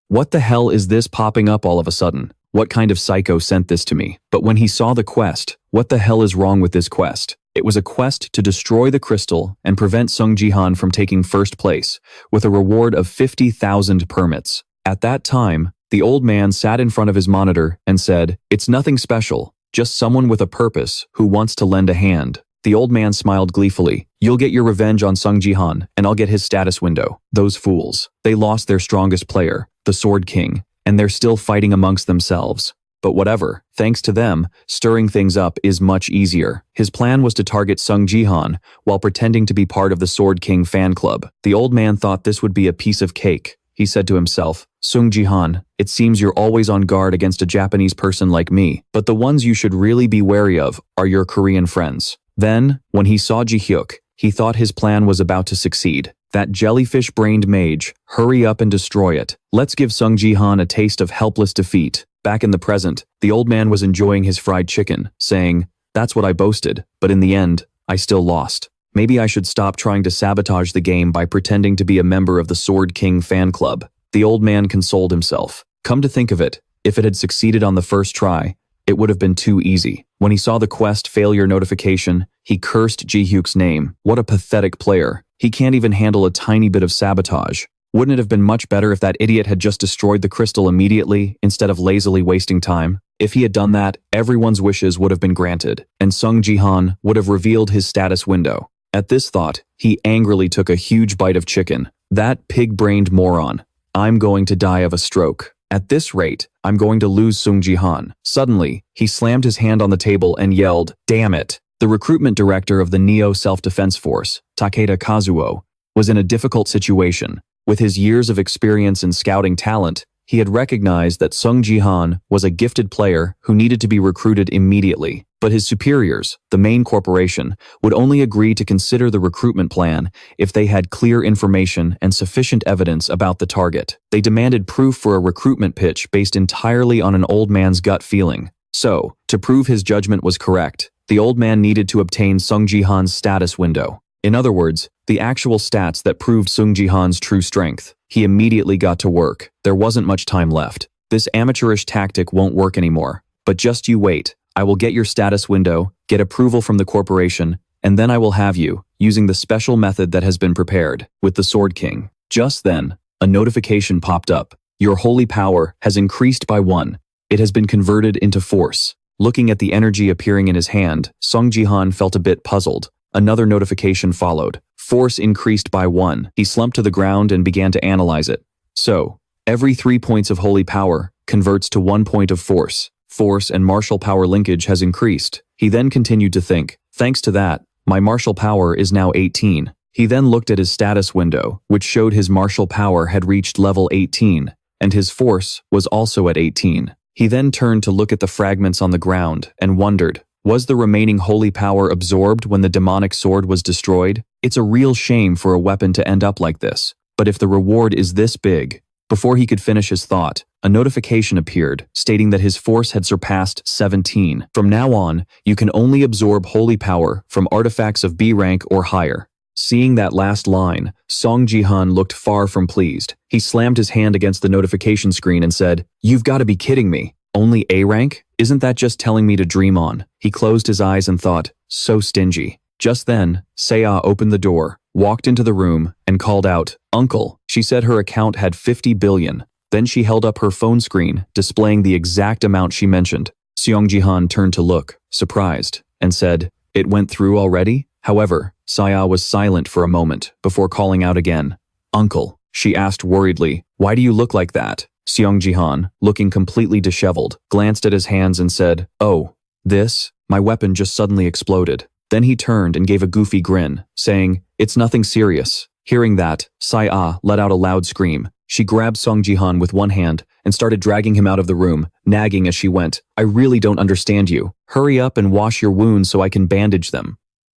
A: What the hell is this popping up all of a sudden? What kind of psycho sent this to me? But when he saw the quest, what the hell is wrong with this quest? It was a quest to destroy the crystal and prevent Sung Jihan from taking first place, with a reward of 50,000 permits. At that time, the old man sat in front of his monitor and said, "It's nothing special, just someone with a purpose who wants to lend a hand." The old man smiled gleefully. "You'll get your revenge on Sung Jihan, and I'll get his status window. Those fools. They lost their strongest player, the Sword King, and they're still fighting amongst themselves. But whatever, thanks to them, stirring things up is much easier." His plan was to target Sung Jihan while pretending to be part of the Sword King fan club. The old man thought this would be a piece of cake. He said to himself, "Sung Jihan, it seems you're always on guard against a Japanese person like me, but the ones you should really be wary of are your Korean friends." Then, when he saw Ji-hyuk, he thought his plan was about to succeed. That jellyfish-brained mage, hurry up and destroy it. Let's give Sung Jihan a taste of helpless defeat. Back in the present, the old man was enjoying his fried chicken, saying, "That's what I boasted, but in the end, I still lost. Maybe I should stop trying to sabotage the game by pretending to be a member of the Sword King fan club." The old man consoled himself. Come to think of it, if it had succeeded on the first try, it would have been too easy. When he saw the quest failure notification, he cursed Ji-hyuk's name. What a pathetic player. He can't even handle a tiny bit of sabotage. Wouldn't it have been much better if that idiot had just destroyed the crystal immediately, instead of lazily wasting time? If he had done that, everyone's wishes would have been granted, and Sung Jihan would have revealed his status window. At this thought, he angrily took a huge bite of chicken. That pig-brained moron. I'm going to die of a stroke. At this rate, I'm going to lose Sung Jihan. Suddenly, he slammed his hand on the table and yelled, "Damn it!" The recruitment director of the Neo Self-Defense Force, Takeda Kazuo, was in a difficult situation. With his years of experience and scouting talent, he had recognized that Sung Jihan was a gifted player who needed to be recruited immediately. But his superiors, the main corporation, would only agree to consider the recruitment plan if they had clear information and sufficient evidence about the target. They demanded proof for a recruitment pitch based entirely on an old man's gut feeling. So, to prove his judgment was correct, the old man needed to obtain Sung Jihan's status window. In other words, the actual stats that proved Sung Jihan's true strength. He immediately got to work. There wasn't much time left. This amateurish tactic won't work anymore. But just you wait. I will get your status window, get approval from the corporation, and then I will have you, using the special method that has been prepared, with the Sword King. Just then, a notification popped up. Your holy power has increased by 1. It has been converted into force. Looking at the energy appearing in his hand, Sung Jihan felt a bit puzzled. Another notification followed. Force increased by 1. He slumped to the ground and began to analyze it. So, every 3 points of holy power converts to 1 point of force. Force and martial power linkage has increased. He then continued to think, thanks to that, my martial power is now 18. He then looked at his status window, which showed his martial power had reached level 18, and his force was also at 18. He then turned to look at the fragments on the ground and wondered, was the remaining holy power absorbed when the demonic sword was destroyed? It's a real shame for a weapon to end up like this, but if the reward is this big… Before he could finish his thought, a notification appeared stating that his force had surpassed 17. From now on, you can only absorb holy power from artifacts of B rank or higher. Seeing that last line, Sung Jihan looked far from pleased. He slammed his hand against the notification screen and said, "You've got to be kidding me. Only A rank? Isn't that just telling me to dream on?" He closed his eyes and thought, so stingy. Just then, Saya opened the door, walked into the room, and called out, "Uncle." She said her account had 50 billion. Then she held up her phone screen, displaying the exact amount she mentioned. Sung Jihan turned to look, surprised, and said, "It went through already?" However, Saya was silent for a moment before calling out again. "Uncle," she asked worriedly, "why do you look like that?" Sung Jihan, looking completely disheveled, glanced at his hands and said, "Oh, this? My weapon just suddenly exploded." Then he turned and gave a goofy grin, saying, "It's nothing serious." Hearing that, Saya let out a loud scream. She grabbed Sung Jihan with one hand and started dragging him out of the room, nagging as she went, "I really don't understand you. Hurry up and wash your wounds so I can bandage them.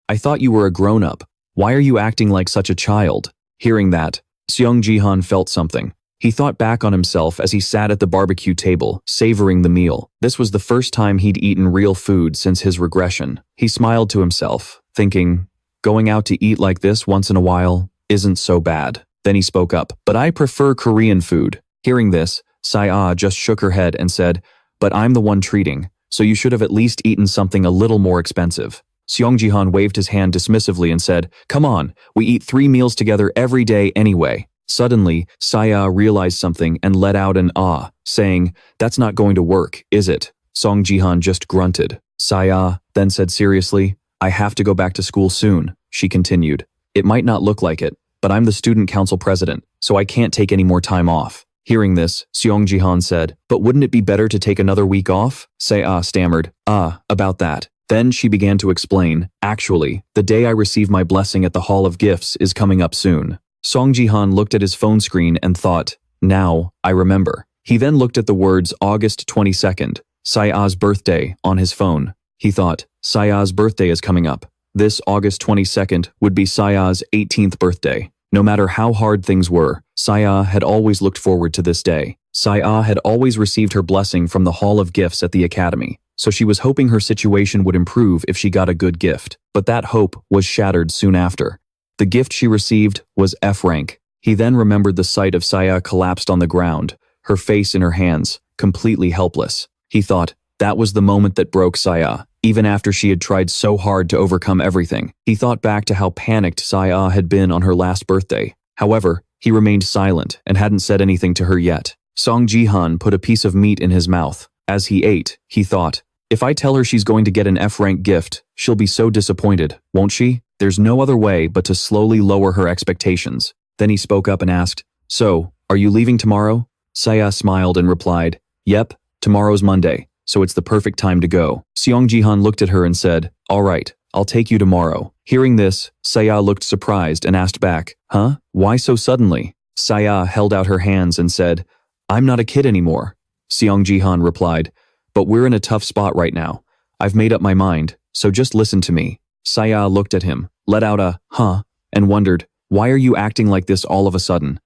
A: I thought you were a grown-up. Why are you acting like such a child?" Hearing that, Sung Jihan felt something. He thought back on himself as he sat at the barbecue table, savoring the meal. This was the first time he'd eaten real food since his regression. He smiled to himself, thinking, going out to eat like this once in a while isn't so bad. Then he spoke up, "But I prefer Korean food." Hearing this, Saya just shook her head and said, "But I'm the one treating, so you should have at least eaten something a little more expensive." Sung Jihan waved his hand dismissively and said, "Come on, we eat 3 meals together every day anyway." Suddenly, Saya realized something and let out an "ah," saying, "That's not going to work, is it?" Sung Jihan just grunted. Saya then said seriously, "I have to go back to school soon," she continued. "It might not look like it, but I'm the student council president, so I can't take any more time off." Hearing this, Sung Jihan said, "But wouldn't it be better to take another week off?" Saya stammered, about that." Then she began to explain, "Actually, the day I receive my blessing at the Hall of Gifts is coming up soon." Sung Jihan looked at his phone screen and thought, "Now, I remember." He then looked at the words August 22nd, Saya's birthday, on his phone. He thought, Saya's birthday is coming up. This August 22nd would be Saya's 18th birthday. No matter how hard things were, Saya had always looked forward to this day. Saya had always received her blessing from the Hall of Gifts at the academy, so she was hoping her situation would improve if she got a good gift. But that hope was shattered soon after. The gift she received was F rank. He then remembered the sight of Saya collapsed on the ground, her face in her hands, completely helpless. He thought, that was the moment that broke Saya, even after she had tried so hard to overcome everything. He thought back to how panicked Saya had been on her last birthday. However, he remained silent and hadn't said anything to her yet. Sung Jihan put a piece of meat in his mouth. As he ate, he thought, if I tell her she's going to get an F rank gift, she'll be so disappointed, won't she? There's no other way but to slowly lower her expectations. Then he spoke up and asked, "So, are you leaving tomorrow?" Saya smiled and replied, "Yep, tomorrow's Monday, so it's the perfect time to go." Sung Jihan looked at her and said, "All right, I'll take you tomorrow." Hearing this, Saya looked surprised and asked back, "Huh? Why so suddenly?" Saya held out her hands and said, "I'm not a kid anymore." Sung Jihan replied, "But we're in a tough spot right now. I've made up my mind, so just listen to me." Saya looked at him, let out a "huh," and wondered, why are you acting like this all of a sudden?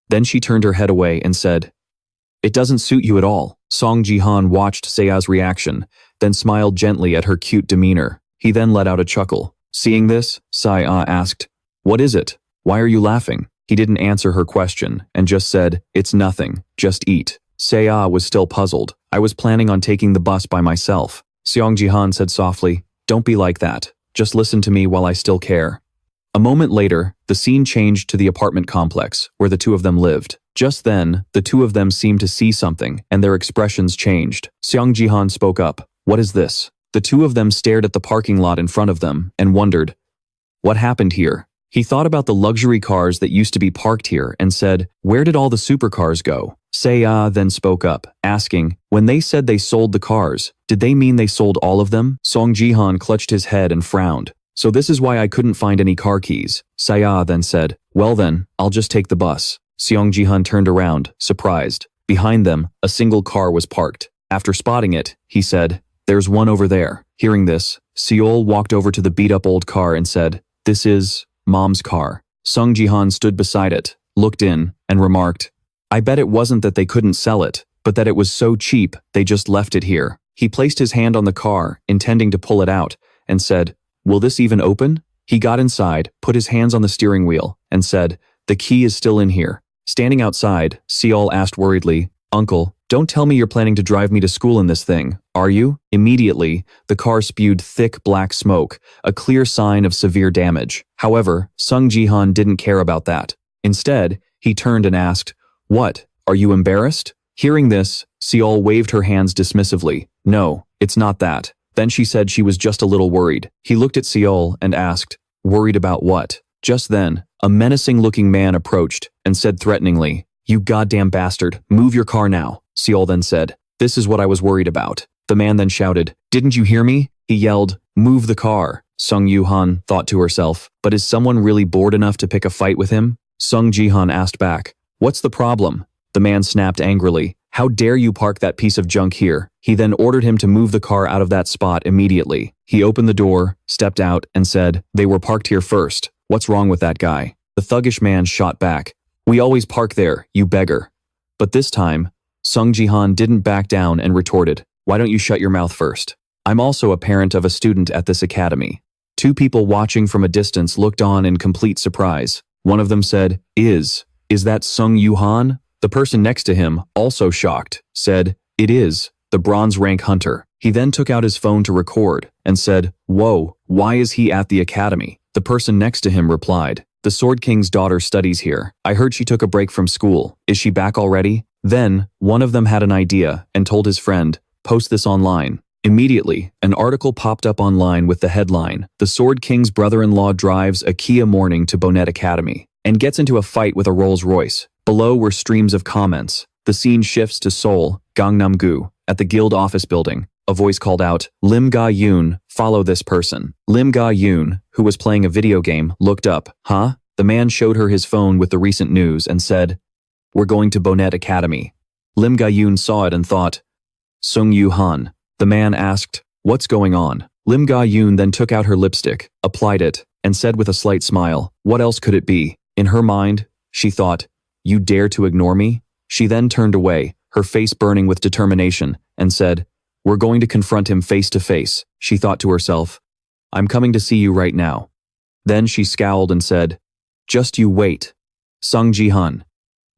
A: Then she turned her head away and said, "It doesn't suit you at all." Sung Jihan watched Saya's reaction, then smiled gently at her cute demeanor. He then let out a chuckle. Seeing this, Saya asked, "What is it? Why are you laughing?" He didn't answer her question and just said, "It's nothing, just eat." Saya was still puzzled. "I was planning on taking the bus by myself." Sung Jihan said softly, "Don't be like that. Just listen to me while I still care." A moment later, the scene changed to the apartment complex where the two of them lived. Just then, the two of them seemed to see something and their expressions changed. Sung Jihan spoke up, "What is this?" The two of them stared at the parking lot in front of them and wondered, what happened here? He thought about the luxury cars that used to be parked here and said, where did all the supercars go? Saya then spoke up, asking, when they said they sold the cars, did they mean they sold all of them? Sung Jihan clutched his head and frowned. So this is why I couldn't find any car keys. Saya then said, well then, I'll just take the bus. Sung Jihan turned around, surprised. Behind them, a single car was parked. After spotting it, he said, there's one over there. Hearing this, Seol walked over to the beat-up old car and said, this is Mom's car. Sung Jihan stood beside it, looked in, and remarked, I bet it wasn't that they couldn't sell it, but that it was so cheap they just left it here. He placed his hand on the car, intending to pull it out, and said, will this even open? He got inside, put his hands on the steering wheel, and said, the key is still in here. Standing outside, Seol asked worriedly, Uncle, don't tell me you're planning to drive me to school in this thing, are you? Immediately, the car spewed thick black smoke, a clear sign of severe damage. However, Sung Jihan didn't care about that. Instead, he turned and asked, what, are you embarrassed? Hearing this, Seol waved her hands dismissively. No, it's not that. Then she said she was just a little worried. He looked at Seol and asked, worried about what? Just then, a menacing-looking man approached and said threateningly, you goddamn bastard, move your car now. Seol then said, this is what I was worried about. The man then shouted, didn't you hear me? He yelled, move the car. Sung Yuhan thought to herself, but is someone really bored enough to pick a fight with him? Sung Jihan asked back, what's the problem? The man snapped angrily, how dare you park that piece of junk here? He then ordered him to move the car out of that spot immediately. He opened the door, stepped out, and said, they were parked here first. What's wrong with that guy? The thuggish man shot back, we always park there, you beggar. But this time, Sung Jihan didn't back down and retorted, why don't you shut your mouth first? I'm also a parent of a student at this academy. Two people watching from a distance looked on in complete surprise. One of them said, is that Sung Yuhan? The person next to him, also shocked, said, it is, the bronze rank hunter. He then took out his phone to record and said, whoa, why is he at the academy? The person next to him replied, the Sword King's daughter studies here. I heard she took a break from school. Is she back already? Then, one of them had an idea and told his friend, post this online. Immediately, an article popped up online with the headline, the Sword King's brother-in-law drives a Kia Morning to Bonnet Academy and gets into a fight with a Rolls-Royce. Below were streams of comments. The scene shifts to Seoul, Gangnam-gu, at the guild office building. A voice called out, Lim Ga-yoon, follow this person. Lim Ga-yoon, who was playing a video game, looked up. Huh? The man showed her his phone with the recent news and said, we're going to Bonnet Academy. Lim Ga-yoon saw it and thought, Sung Yuhan. The man asked, what's going on? Lim Ga-yoon then took out her lipstick, applied it, and said with a slight smile, what else could it be? In her mind, she thought, you dare to ignore me? She then turned away, her face burning with determination, and said, we're going to confront him face to face. She thought to herself, I'm coming to see you right now. Then she scowled and said, just you wait. Sung Jihan.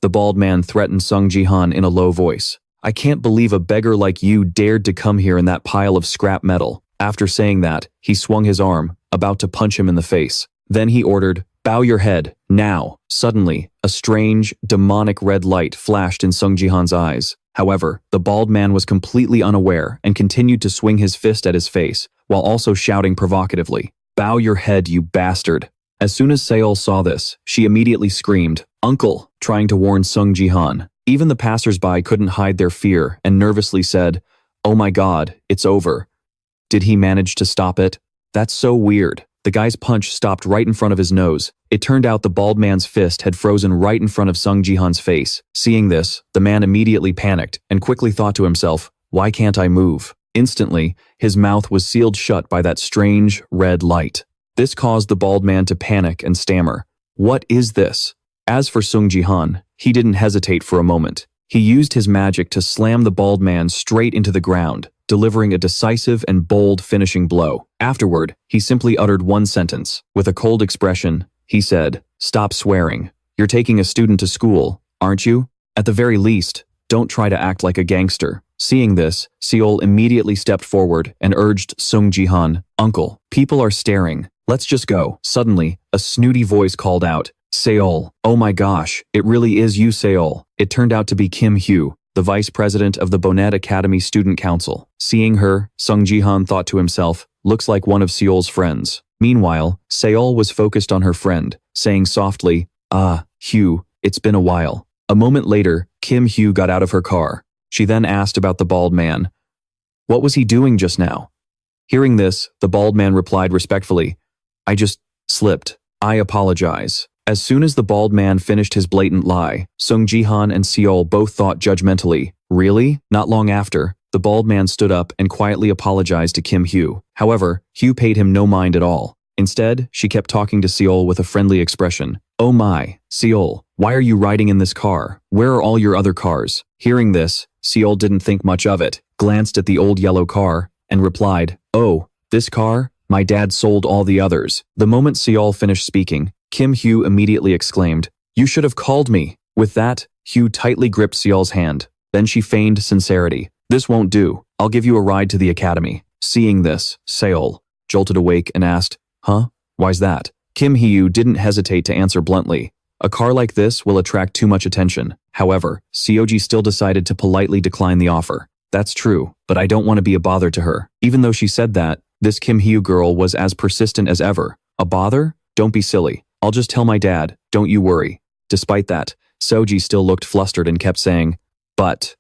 A: The bald man threatened Sung Jihan in a low voice. I can't believe a beggar like you dared to come here in that pile of scrap metal. After saying that, he swung his arm, about to punch him in the face. Then he ordered, bow your head, now. Suddenly, a strange, demonic red light flashed in Sung Jihan's eyes. However, the bald man was completely unaware and continued to swing his fist at his face, while also shouting provocatively, bow your head, you bastard. As soon as Seol saw this, she immediately screamed, Uncle, trying to warn Sung Jihan. Even the passers-by couldn't hide their fear and nervously said, oh my god, it's over. Did he manage to stop it? That's so weird. The guy's punch stopped right in front of his nose. It turned out the bald man's fist had frozen right in front of Sung Jihan's face. Seeing this, the man immediately panicked and quickly thought to himself, why can't I move? Instantly, his mouth was sealed shut by that strange, red light. This caused the bald man to panic and stammer. What is this? As for Sung Jihan, he didn't hesitate for a moment. He used his magic to slam the bald man straight into the ground, delivering a decisive and bold finishing blow. Afterward, he simply uttered one sentence. With a cold expression, he said, stop swearing. You're taking a student to school, aren't you? At the very least, don't try to act like a gangster. Seeing this, Seol immediately stepped forward and urged Sung Jihan, Uncle, people are staring. Let's just go. Suddenly, a snooty voice called out, Seol, oh my gosh, it really is you, Seol. It turned out to be Kim Hugh, the vice president of the Bonnet Academy Student Council. Seeing her, Sung Jihan thought to himself, looks like one of Seol's friends. Meanwhile, Seol was focused on her friend, saying softly, Hugh, it's been a while. A moment later, Kim Hugh got out of her car. She then asked about the bald man. What was he doing just now? Hearing this, the bald man replied respectfully, I just slipped. I apologize. As soon as the bald man finished his blatant lie, Sung Jihan and Seol both thought judgmentally, really? Not long after, the bald man stood up and quietly apologized to Kim Hugh. However, Hugh paid him no mind at all. Instead, she kept talking to Seol with a friendly expression. Oh my, Seol, why are you riding in this car? Where are all your other cars? Hearing this, Seol didn't think much of it, glanced at the old yellow car, and replied, oh, this car? My dad sold all the others. The moment Seol finished speaking, Kim Hugh immediately exclaimed, you should have called me. With that, Hugh tightly gripped Seol's hand. Then she feigned sincerity. This won't do. I'll give you a ride to the academy. Seeing this, Seol jolted awake and asked, huh? Why's that? Kim Hugh didn't hesitate to answer bluntly. A car like this will attract too much attention. However, Seoji still decided to politely decline the offer. That's true, but I don't want to be a bother to her. Even though she said that, this Kim Hugh girl was as persistent as ever. A bother? Don't be silly. I'll just tell my dad, don't you worry. Despite that, Seoji still looked flustered and kept saying, but.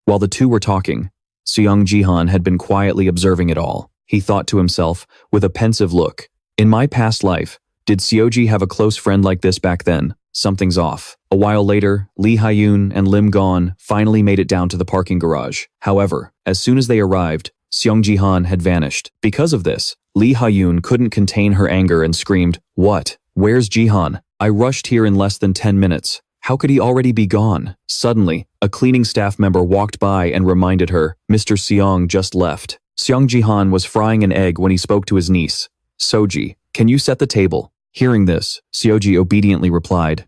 A: While the two were talking, Sung Jihan had been quietly observing it all. He thought to himself, with a pensive look, in my past life, did Seoji have a close friend like this back then? Something's off. A while later, Lee Hyun and Lim Gon finally made it down to the parking garage. However, as soon as they arrived, Sung Jihan had vanished. Because of this, Lee Hyun couldn't contain her anger and screamed, what? Where's Jihan? I rushed here in less than 10 minutes. How could he already be gone? Suddenly, a cleaning staff member walked by and reminded her, Mr. Seong just left. Sung Jihan was frying an egg when he spoke to his niece. Soji, can you set the table? Hearing this, Seoji obediently replied,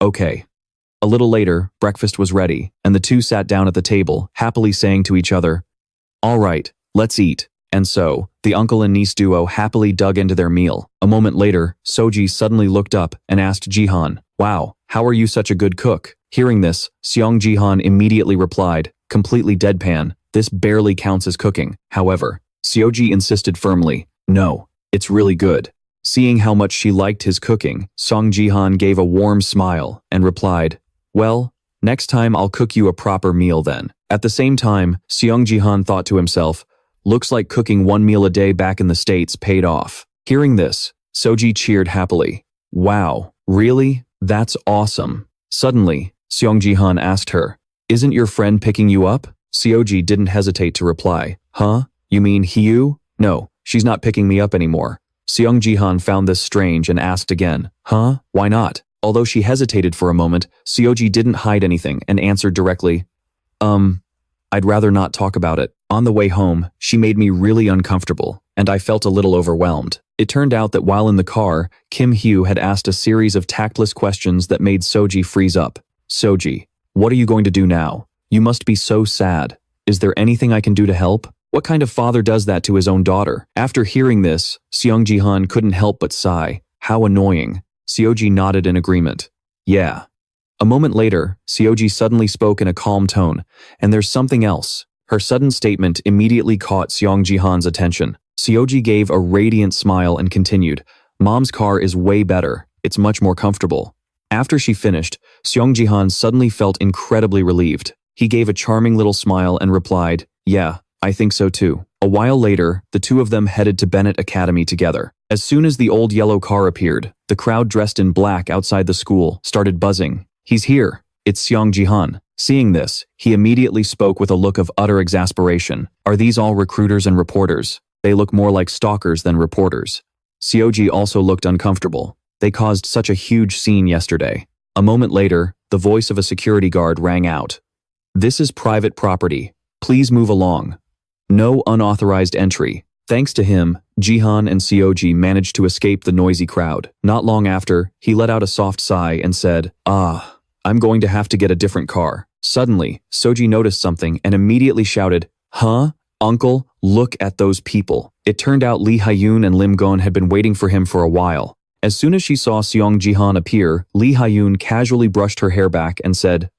A: okay. A little later, breakfast was ready, and the two sat down at the table, happily saying to each other, all right, let's eat. And so, the uncle and niece duo happily dug into their meal. A moment later, Soji suddenly looked up and asked Jihan, wow, how are you such a good cook? Hearing this, Sung Jihan immediately replied, completely deadpan, this barely counts as cooking. However, Seoji insisted firmly, no, it's really good. Seeing how much she liked his cooking, Sung Jihan gave a warm smile and replied, well, next time I'll cook you a proper meal then. At the same time, Sung Jihan thought to himself, looks like cooking one meal a day back in the States paid off. Hearing this, Soji cheered happily. Wow, really? That's awesome. Suddenly, Sung Jihan asked her, isn't your friend picking you up? Seoji didn't hesitate to reply, huh? You mean Hyu? No, she's not picking me up anymore. Sung Jihan found this strange and asked again, huh? Why not? Although she hesitated for a moment, Seoji didn't hide anything and answered directly, I'd rather not talk about it. On the way home, she made me really uncomfortable, and I felt a little overwhelmed. It turned out that while in the car, Kim Hugh had asked a series of tactless questions that made Soji freeze up. Soji, what are you going to do now? You must be so sad. Is there anything I can do to help? What kind of father does that to his own daughter? After hearing this, Sung Jihan couldn't help but sigh. How annoying. Seoji nodded in agreement. Yeah. A moment later, Seoji suddenly spoke in a calm tone, and there's something else. Her sudden statement immediately caught Sung Jihan's attention. Seoji gave a radiant smile and continued, Mom's car is way better. It's much more comfortable. After she finished, Sung Jihan suddenly felt incredibly relieved. He gave a charming little smile and replied, yeah, I think so too. A while later, the two of them headed to Bennett Academy together. As soon as the old yellow car appeared, the crowd dressed in black outside the school started buzzing. He's here. It's Sung Jihan. Seeing this, he immediately spoke with a look of utter exasperation. Are these all recruiters and reporters? They look more like stalkers than reporters. Seoji also looked uncomfortable. They caused such a huge scene yesterday. A moment later, the voice of a security guard rang out. This is private property. Please move along. No unauthorized entry. Thanks to him, Jihan and Seoji managed to escape the noisy crowd. Not long after, he let out a soft sigh and said, I'm going to have to get a different car. Suddenly, Soji noticed something and immediately shouted, huh? Uncle, look at those people. It turned out Lee Hyun and Lim Gon had been waiting for him for a while. As soon as she saw Sung Jihan appear, Lee Hyun casually brushed her hair back and said,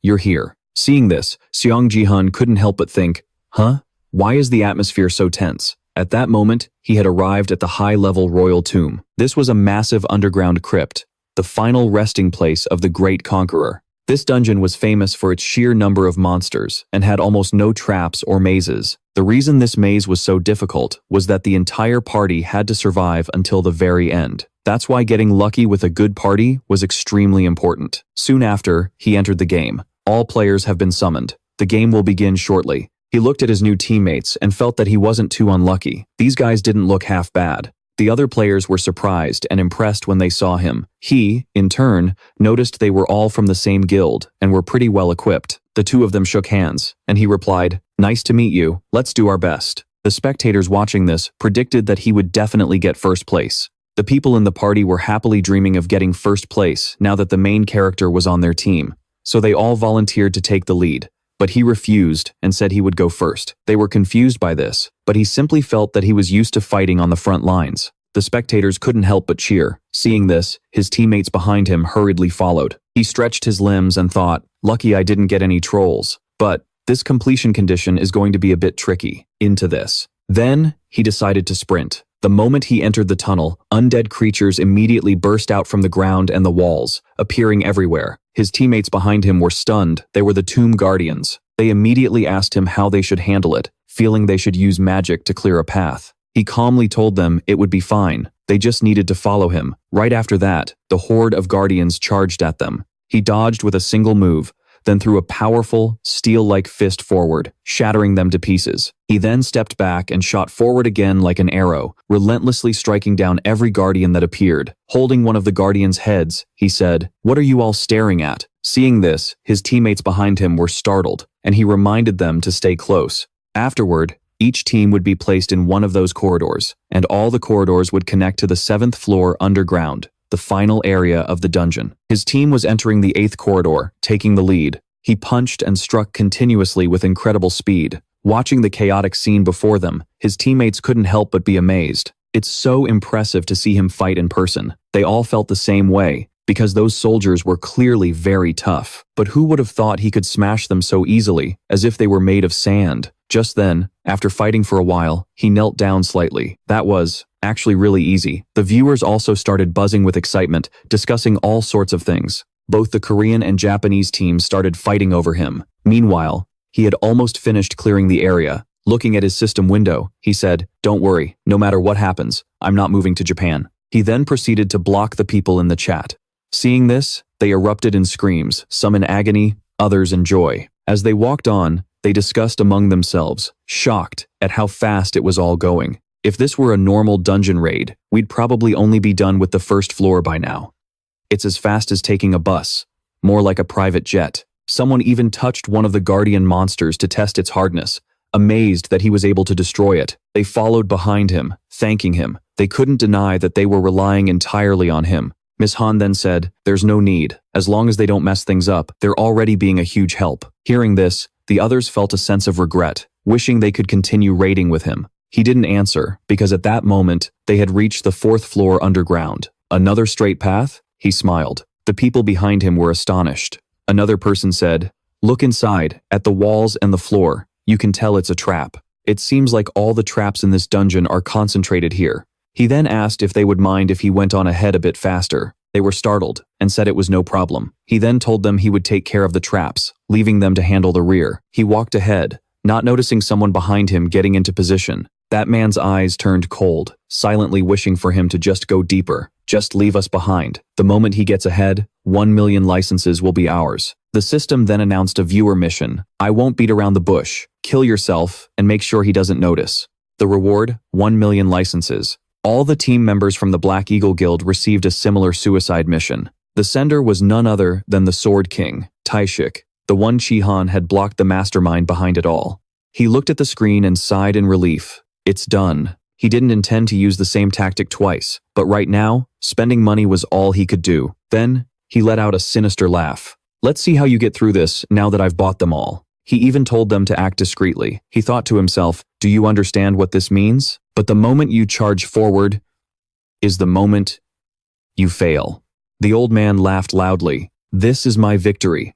A: you're here. Seeing this, Sung Jihan couldn't help but think, huh? Why is the atmosphere so tense? At that moment, he had arrived at the high-level royal tomb. This was a massive underground crypt, the final resting place of the great conqueror. This dungeon was famous for its sheer number of monsters and had almost no traps or mazes. The reason this maze was so difficult was that the entire party had to survive until the very end. That's why getting lucky with a good party was extremely important. Soon after, he entered the game. All players have been summoned. The game will begin shortly. He looked at his new teammates and felt that he wasn't too unlucky. These guys didn't look half bad. The other players were surprised and impressed when they saw him. He, in turn, noticed they were all from the same guild and were pretty well equipped. The two of them shook hands, and he replied, "Nice to meet you. Let's do our best." The spectators watching this predicted that he would definitely get first place. The people in the party were happily dreaming of getting first place now that the main character was on their team, so they all volunteered to take the lead. But he refused and said he would go first. They were confused by this, but he simply felt that he was used to fighting on the front lines. The spectators couldn't help but cheer. Seeing this, his teammates behind him hurriedly followed. He stretched his limbs and thought, "Lucky I didn't get any trolls." But this completion condition is going to be a bit tricky. Into this. Then, he decided to sprint. The moment he entered the tunnel, undead creatures immediately burst out from the ground and the walls, appearing everywhere. His teammates behind him were stunned. They were the Tomb Guardians. They immediately asked him how they should handle it, feeling they should use magic to clear a path. He calmly told them it would be fine. They just needed to follow him. Right after that, the horde of guardians charged at them. He dodged with a single move, then threw a powerful, steel-like fist forward, shattering them to pieces. He then stepped back and shot forward again like an arrow, relentlessly striking down every guardian that appeared. Holding one of the guardians' heads, he said, "What are you all staring at?" Seeing this, his teammates behind him were startled, and he reminded them to stay close. Afterward, each team would be placed in one of those corridors, and all the corridors would connect to the 7th floor underground, the final area of the dungeon. His team was entering the 8th corridor, taking the lead. He punched and struck continuously with incredible speed. Watching the chaotic scene before them, his teammates couldn't help but be amazed. It's so impressive to see him fight in person. They all felt the same way, because those soldiers were clearly very tough. But who would have thought he could smash them so easily, as if they were made of sand? Just then, after fighting for a while, he knelt down slightly. That was actually really easy. The viewers also started buzzing with excitement, discussing all sorts of things. Both the Korean and Japanese teams started fighting over him. Meanwhile, he had almost finished clearing the area. Looking at his system window, he said, "Don't worry, no matter what happens, I'm not moving to Japan." He then proceeded to block the people in the chat. Seeing this, they erupted in screams, some in agony, others in joy. As they walked on, they discussed among themselves, shocked at how fast it was all going. If this were a normal dungeon raid, we'd probably only be done with the 1st floor by now. It's as fast as taking a bus, more like a private jet. Someone even touched one of the guardian monsters to test its hardness. Amazed that he was able to destroy it, they followed behind him, thanking him. They couldn't deny that they were relying entirely on him. Miss Han then said, "There's no need. As long as they don't mess things up, they're already being a huge help." Hearing this, the others felt a sense of regret, wishing they could continue raiding with him. He didn't answer, because at that moment, they had reached the 4th floor underground. Another straight path? He smiled. The people behind him were astonished. Another person said, "Look inside, at the walls and the floor. You can tell it's a trap. It seems like all the traps in this dungeon are concentrated here." He then asked if they would mind if he went on ahead a bit faster. They were startled and said it was no problem. He then told them he would take care of the traps, leaving them to handle the rear. He walked ahead, not noticing someone behind him getting into position. That man's eyes turned cold, silently wishing for him to just go deeper. Just leave us behind. The moment he gets ahead, 1 million licenses will be ours. The system then announced a viewer mission. I won't beat around the bush. Kill yourself and make sure he doesn't notice. The reward, 1 million licenses. All the team members from the Black Eagle Guild received a similar suicide mission. The sender was none other than the Sword King, Taishik, the one Jihan had blocked the mastermind behind it all. He looked at the screen and sighed in relief. It's done. He didn't intend to use the same tactic twice, but right now, spending money was all he could do. Then, he let out a sinister laugh. Let's see how you get through this now that I've bought them all. He even told them to act discreetly. He thought to himself, do you understand what this means? But the moment you charge forward is the moment you fail. The old man laughed loudly. This is my victory.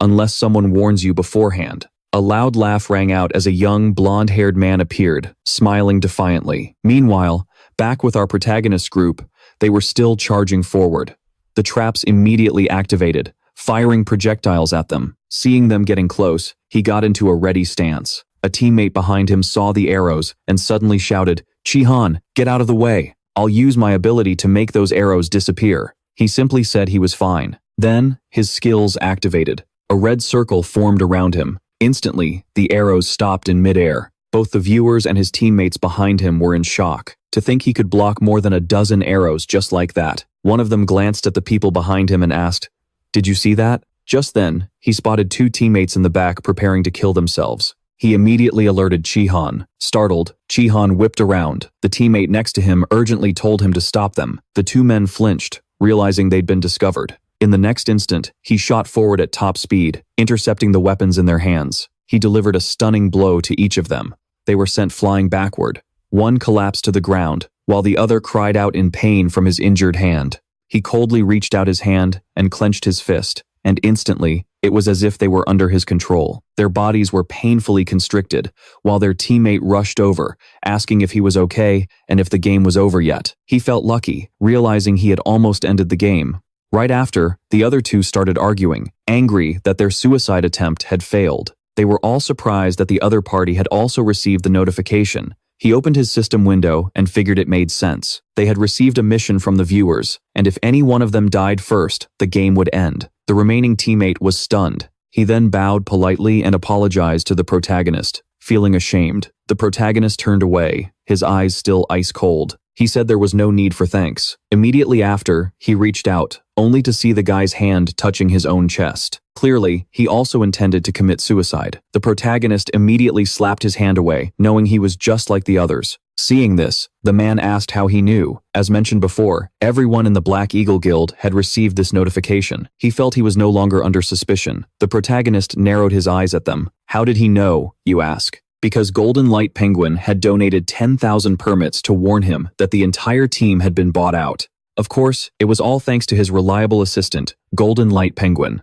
A: Unless someone warns you beforehand. A loud laugh rang out as a young, blonde-haired man appeared, smiling defiantly. Meanwhile, back with our protagonist group, they were still charging forward. The traps immediately activated, firing projectiles at them. Seeing them getting close, he got into a ready stance. A teammate behind him saw the arrows and suddenly shouted, "Jihan, get out of the way. I'll use my ability to make those arrows disappear." He simply said he was fine. Then, his skills activated. A red circle formed around him. Instantly, the arrows stopped in midair. Both the viewers and his teammates behind him were in shock. To think he could block more than a dozen arrows just like that. One of them glanced at the people behind him and asked, "Did you see that?" Just then, he spotted two teammates in the back preparing to kill themselves. He immediately alerted Jihan. Startled, Jihan whipped around. The teammate next to him urgently told him to stop them. The two men flinched, realizing they'd been discovered. In the next instant, he shot forward at top speed, intercepting the weapons in their hands. He delivered a stunning blow to each of them. They were sent flying backward. One collapsed to the ground, while the other cried out in pain from his injured hand. He coldly reached out his hand and clenched his fist, and instantly, it was as if they were under his control. Their bodies were painfully constricted, while their teammate rushed over, asking if he was okay and if the game was over yet. He felt lucky, realizing he had almost ended the game. Right after, the other two started arguing, angry that their suicide attempt had failed. They were all surprised that the other party had also received the notification. He opened his system window and figured it made sense. They had received a mission from the viewers, and if any one of them died first, the game would end. The remaining teammate was stunned. He then bowed politely and apologized to the protagonist, feeling ashamed. The protagonist turned away, his eyes still ice cold. He said there was no need for thanks. Immediately after, he reached out, only to see the guy's hand touching his own chest. Clearly, he also intended to commit suicide. The protagonist immediately slapped his hand away, knowing he was just like the others. Seeing this, the man asked how he knew. As mentioned before, everyone in the Black Eagle Guild had received this notification. He felt he was no longer under suspicion. The protagonist narrowed his eyes at them. How did he know, you ask? Because Golden Light Penguin had donated 10,000 permits to warn him that the entire team had been bought out. Of course, it was all thanks to his reliable assistant, Golden Light Penguin.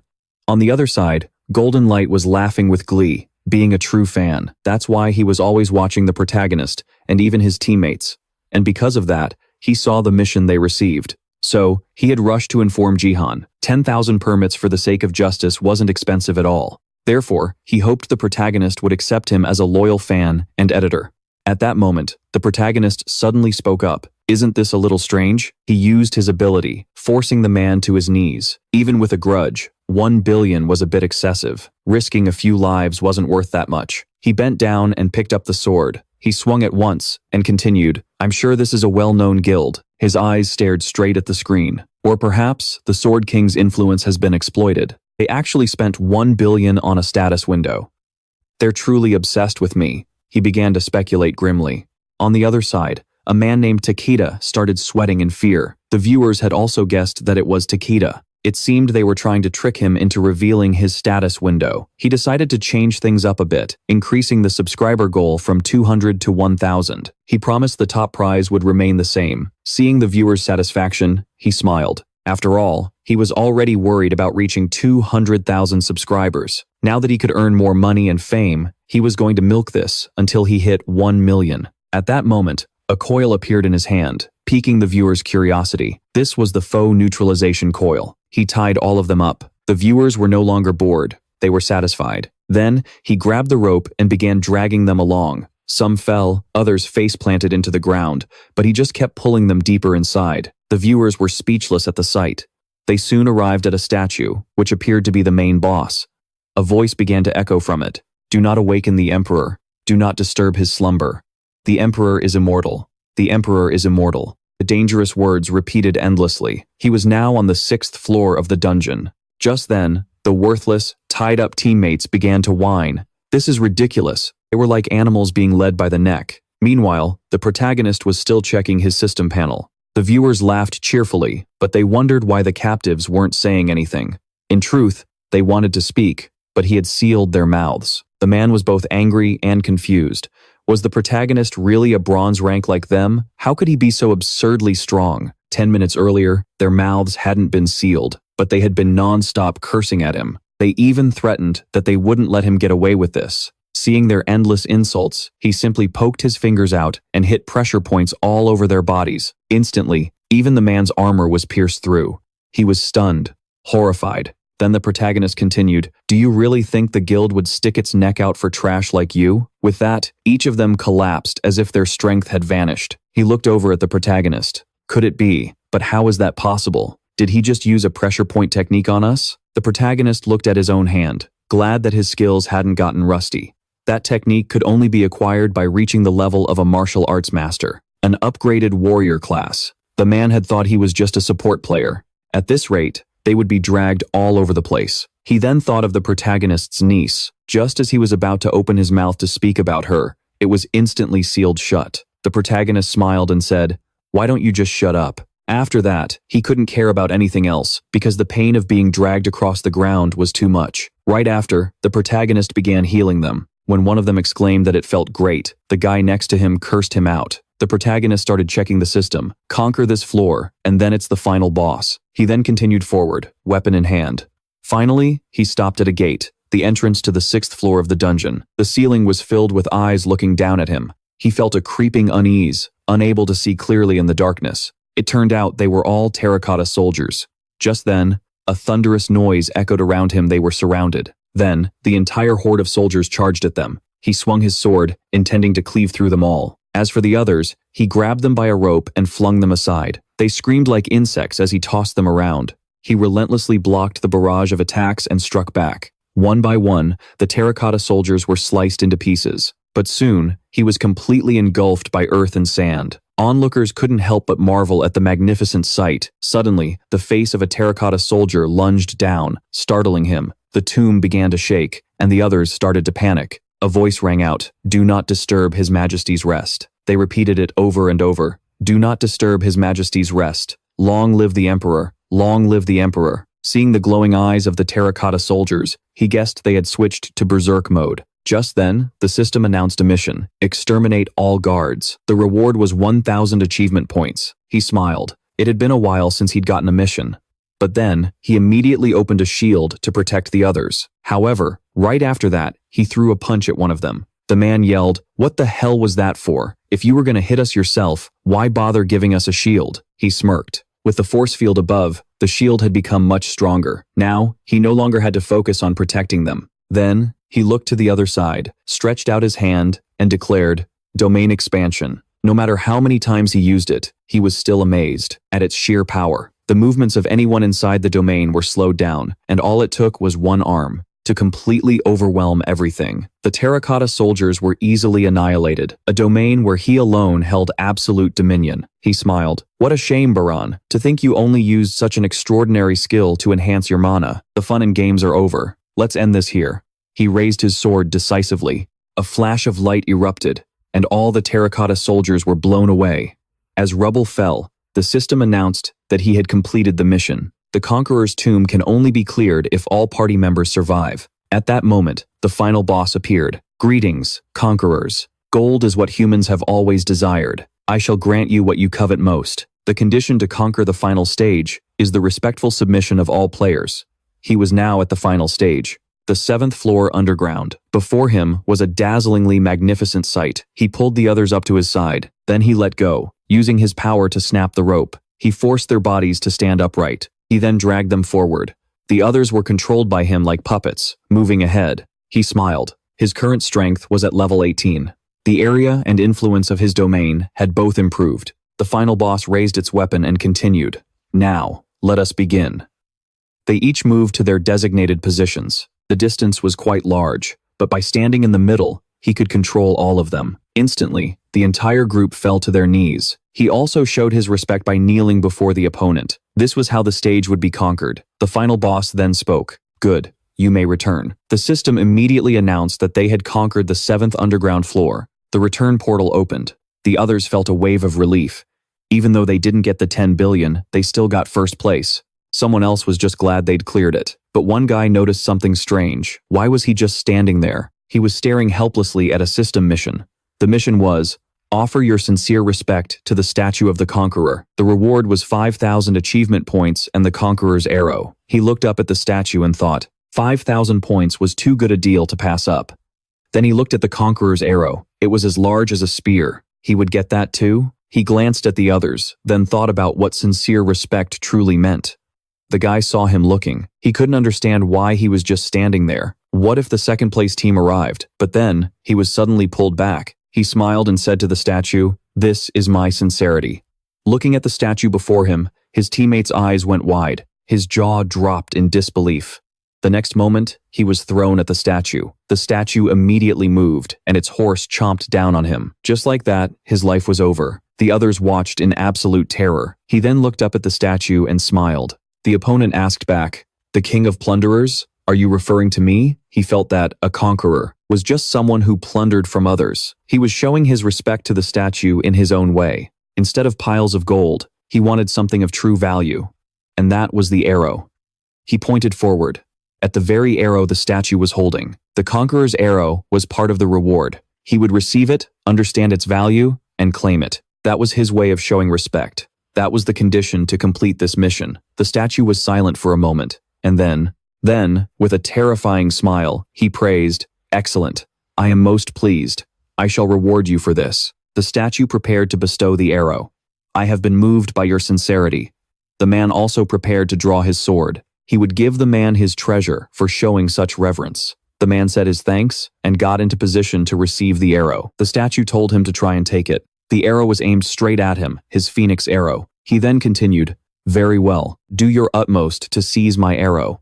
A: On the other side, Golden Light was laughing with glee, being a true fan. That's why he was always watching the protagonist, and even his teammates. And because of that, he saw the mission they received. So, he had rushed to inform Jihan. 10,000 permits for the sake of justice wasn't expensive at all. Therefore, he hoped the protagonist would accept him as a loyal fan and editor. At that moment, the protagonist suddenly spoke up. Isn't this a little strange? He used his ability, forcing the man to his knees. Even with a grudge, 1 billion was a bit excessive. Risking a few lives wasn't worth that much. He bent down and picked up the sword. He swung it once and continued, "I'm sure this is a well-known guild." His eyes stared straight at the screen. Or perhaps the Sword King's influence has been exploited. They actually spent 1 billion on a status window. They're truly obsessed with me, he began to speculate grimly. On the other side, a man named Takeda started sweating in fear. The viewers had also guessed that it was Takeda. It seemed they were trying to trick him into revealing his status window. He decided to change things up a bit, increasing the subscriber goal from 200 to 1,000. He promised the top prize would remain the same. Seeing the viewers' satisfaction, he smiled. After all, he was already worried about reaching 200,000 subscribers. Now that he could earn more money and fame, he was going to milk this until he hit 1 million. At that moment, a coil appeared in his hand, piquing the viewer's curiosity. This was the faux neutralization coil. He tied all of them up. The viewers were no longer bored. They were satisfied. Then, he grabbed the rope and began dragging them along. Some fell, others face-planted into the ground, but he just kept pulling them deeper inside. The viewers were speechless at the sight. They soon arrived at a statue, which appeared to be the main boss. A voice began to echo from it. "Do not awaken the Emperor. Do not disturb his slumber. The Emperor is immortal. The Emperor is immortal." The dangerous words repeated endlessly. He was now on the 6th floor of the dungeon. Just then, the worthless, tied-up teammates began to whine. This is ridiculous. They were like animals being led by the neck. Meanwhile, the protagonist was still checking his system panel. The viewers laughed cheerfully, but they wondered why the captives weren't saying anything. In truth, they wanted to speak, but he had sealed their mouths. The man was both angry and confused. Was the protagonist really a bronze rank like them? How could he be so absurdly strong? 10 minutes earlier, their mouths hadn't been sealed, but they had been non-stop cursing at him. They even threatened that they wouldn't let him get away with this. Seeing their endless insults, he simply poked his fingers out and hit pressure points all over their bodies. Instantly, even the man's armor was pierced through. He was stunned, horrified. Then the protagonist continued, "Do you really think the guild would stick its neck out for trash like you?" With that, each of them collapsed as if their strength had vanished. He looked over at the protagonist. Could it be? But how is that possible? Did he just use a pressure point technique on us? The protagonist looked at his own hand, glad that his skills hadn't gotten rusty. That technique could only be acquired by reaching the level of a martial arts master, an upgraded warrior class. The man had thought he was just a support player. At this rate, they would be dragged all over the place. He then thought of the protagonist's niece. Just as he was about to open his mouth to speak about her, it was instantly sealed shut. The protagonist smiled and said, "Why don't you just shut up?" After that, he couldn't care about anything else because the pain of being dragged across the ground was too much. Right after, the protagonist began healing them. When one of them exclaimed that it felt great, the guy next to him cursed him out. The protagonist started checking the system, conquer this floor, and then it's the final boss. He then continued forward, weapon in hand. Finally, he stopped at a gate, the entrance to the 6th floor of the dungeon. The ceiling was filled with eyes looking down at him. He felt a creeping unease, unable to see clearly in the darkness. It turned out they were all terracotta soldiers. Just then, a thunderous noise echoed around him. They were surrounded. Then, the entire horde of soldiers charged at them. He swung his sword, intending to cleave through them all. As for the others, he grabbed them by a rope and flung them aside. They screamed like insects as he tossed them around. He relentlessly blocked the barrage of attacks and struck back. One by one, the terracotta soldiers were sliced into pieces. But soon, he was completely engulfed by earth and sand. Onlookers couldn't help but marvel at the magnificent sight. Suddenly, the face of a terracotta soldier lunged down, startling him. The tomb began to shake, and the others started to panic. A voice rang out, "Do not disturb His Majesty's rest." They repeated it over and over. "Do not disturb His Majesty's rest. Long live the Emperor. Long live the Emperor." Seeing the glowing eyes of the terracotta soldiers, he guessed they had switched to berserk mode. Just then, the system announced a mission: exterminate all guards. The reward was 1,000 achievement points. He smiled. It had been a while since he'd gotten a mission. But then, he immediately opened a shield to protect the others. However, right after that, he threw a punch at one of them. The man yelled, "What the hell was that for? If you were going to hit us yourself, why bother giving us a shield?" He smirked. With the force field above, the shield had become much stronger. Now, he no longer had to focus on protecting them. Then, he looked to the other side, stretched out his hand, and declared, "Domain expansion." No matter how many times he used it, he was still amazed at its sheer power. The movements of anyone inside the domain were slowed down, and all it took was one arm to completely overwhelm everything. The terracotta soldiers were easily annihilated, a domain where he alone held absolute dominion. He smiled. "What a shame, Baran, to think you only used such an extraordinary skill to enhance your mana. The fun and games are over. Let's end this here." He raised his sword decisively. A flash of light erupted, and all the terracotta soldiers were blown away. As rubble fell, the system announced that he had completed the mission. The Conqueror's tomb can only be cleared if all party members survive. At that moment, the final boss appeared. "Greetings, Conquerors. Gold is what humans have always desired. I shall grant you what you covet most. The condition to conquer the final stage is the respectful submission of all players." He was now at the final stage, the 7th floor underground. Before him was a dazzlingly magnificent sight. He pulled the others up to his side. Then he let go, using his power to snap the rope. He forced their bodies to stand upright. He then dragged them forward. The others were controlled by him like puppets, moving ahead. He smiled. His current strength was at level 18. The area and influence of his domain had both improved. The final boss raised its weapon and continued. "Now, let us begin." They each moved to their designated positions. The distance was quite large, but by standing in the middle, he could control all of them. Instantly, the entire group fell to their knees. He also showed his respect by kneeling before the opponent. This was how the stage would be conquered. The final boss then spoke. "Good, you may return." The system immediately announced that they had conquered the 7th underground floor. The return portal opened. The others felt a wave of relief. Even though they didn't get the 10 billion, they still got first place. Someone else was just glad they'd cleared it. But one guy noticed something strange. Why was he just standing there? He was staring helplessly at a system mission. The mission was, offer your sincere respect to the statue of the Conqueror. The reward was 5,000 achievement points and the Conqueror's arrow. He looked up at the statue and thought, 5,000 points was too good a deal to pass up. Then he looked at the Conqueror's arrow. It was as large as a spear. He would get that too? He glanced at the others, then thought about what sincere respect truly meant. The guy saw him looking. He couldn't understand why he was just standing there. What if the second place team arrived? But then, he was suddenly pulled back. He smiled and said to the statue, "This is my sincerity." Looking at the statue before him, his teammates' eyes went wide. His jaw dropped in disbelief. The next moment, he was thrown at the statue. The statue immediately moved, and its horse chomped down on him. Just like that, his life was over. The others watched in absolute terror. He then looked up at the statue and smiled. The opponent asked back, "The king of plunderers? Are you referring to me?" He felt that a conqueror was just someone who plundered from others. He was showing his respect to the statue in his own way. Instead of piles of gold, he wanted something of true value. And that was the arrow. He pointed forward. At the very arrow the statue was holding. The conqueror's arrow was part of the reward. He would receive it, understand its value, and claim it. That was his way of showing respect. That was the condition to complete this mission. The statue was silent for a moment, and then, with a terrifying smile, he praised, "Excellent. I am most pleased. I shall reward you for this." The statue prepared to bestow the arrow. "I have been moved by your sincerity." The man also prepared to draw his sword. He would give the man his treasure for showing such reverence. The man said his thanks and got into position to receive the arrow. The statue told him to try and take it. The arrow was aimed straight at him, his phoenix arrow. He then continued, "Very well. Do your utmost to seize my arrow."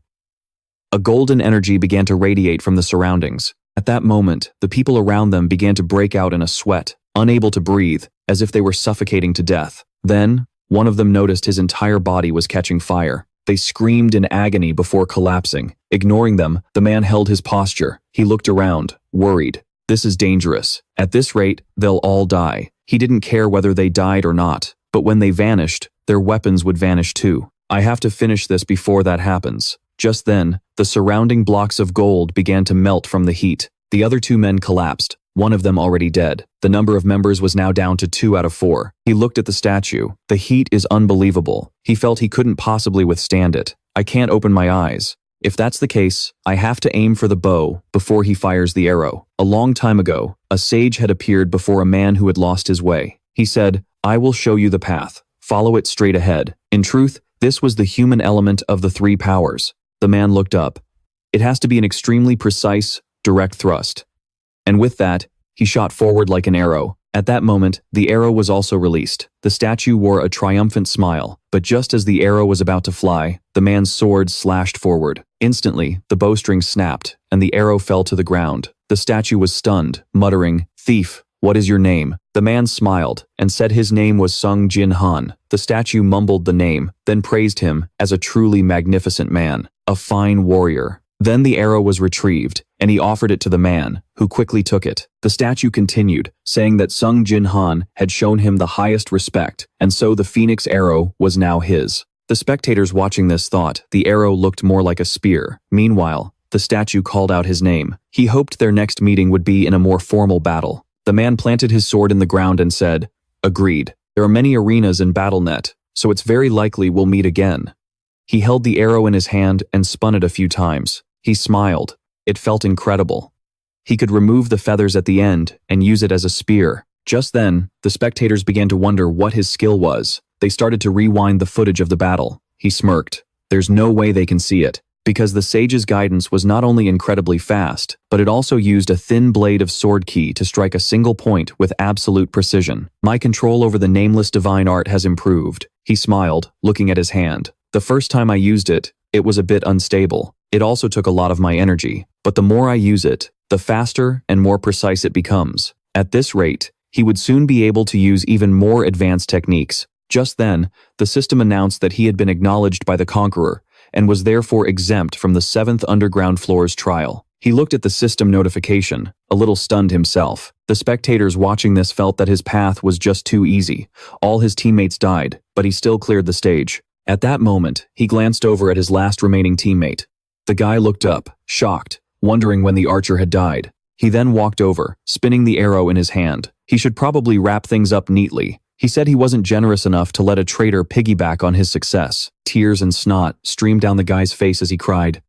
A: A golden energy began to radiate from the surroundings. At that moment, the people around them began to break out in a sweat, unable to breathe, as if they were suffocating to death. Then, one of them noticed his entire body was catching fire. They screamed in agony before collapsing. Ignoring them, the man held his posture. He looked around, worried. This is dangerous. At this rate, they'll all die. He didn't care whether they died or not. But when they vanished, their weapons would vanish too. I have to finish this before that happens. Just then, the surrounding blocks of gold began to melt from the heat. The other two men collapsed, one of them already dead. The number of members was now down to 2 out of 4. He looked at the statue. The heat is unbelievable. He felt he couldn't possibly withstand it. I can't open my eyes. If that's the case, I have to aim for the bow before he fires the arrow. A long time ago, a sage had appeared before a man who had lost his way. He said, "I will show you the path. Follow it straight ahead." In truth, this was the human element of the 3 powers. The man looked up. It has to be an extremely precise, direct thrust. And with that, he shot forward like an arrow. At that moment, the arrow was also released. The statue wore a triumphant smile, but just as the arrow was about to fly, the man's sword slashed forward. Instantly, the bowstring snapped, and the arrow fell to the ground. The statue was stunned, muttering, "Thief, what is your name?" The man smiled, and said his name was Sung Jihan. The statue mumbled the name, then praised him as a truly magnificent man, a fine warrior. Then the arrow was retrieved, and he offered it to the man, who quickly took it. The statue continued, saying that Sung Jihan had shown him the highest respect, and so the phoenix arrow was now his. The spectators watching this thought the arrow looked more like a spear. Meanwhile, the statue called out his name. He hoped their next meeting would be in a more formal battle. The man planted his sword in the ground and said, "Agreed. There are many arenas in BattleNet, so it's very likely we'll meet again." He held the arrow in his hand and spun it a few times. He smiled. It felt incredible. He could remove the feathers at the end and use it as a spear. Just then, the spectators began to wonder what his skill was. They started to rewind the footage of the battle. He smirked. There's no way they can see it, because the sage's guidance was not only incredibly fast, but it also used a thin blade of sword key to strike a single point with absolute precision. "My control over the Nameless Divine Art has improved." He smiled, looking at his hand. "The first time I used it, it was a bit unstable. It also took a lot of my energy, but the more I use it, the faster and more precise it becomes. At this rate, he would soon be able to use even more advanced techniques." Just then, the system announced that he had been acknowledged by the Conqueror, and was therefore exempt from the 7th Underground Floor's trial. He looked at the system notification, a little stunned himself. The spectators watching this felt that his path was just too easy. All his teammates died, but he still cleared the stage. At that moment, he glanced over at his last remaining teammate. The guy looked up, shocked, wondering when the archer had died. He then walked over, spinning the arrow in his hand. He should probably wrap things up neatly. He said he wasn't generous enough to let a traitor piggyback on his success. Tears and snot streamed down the guy's face as he cried,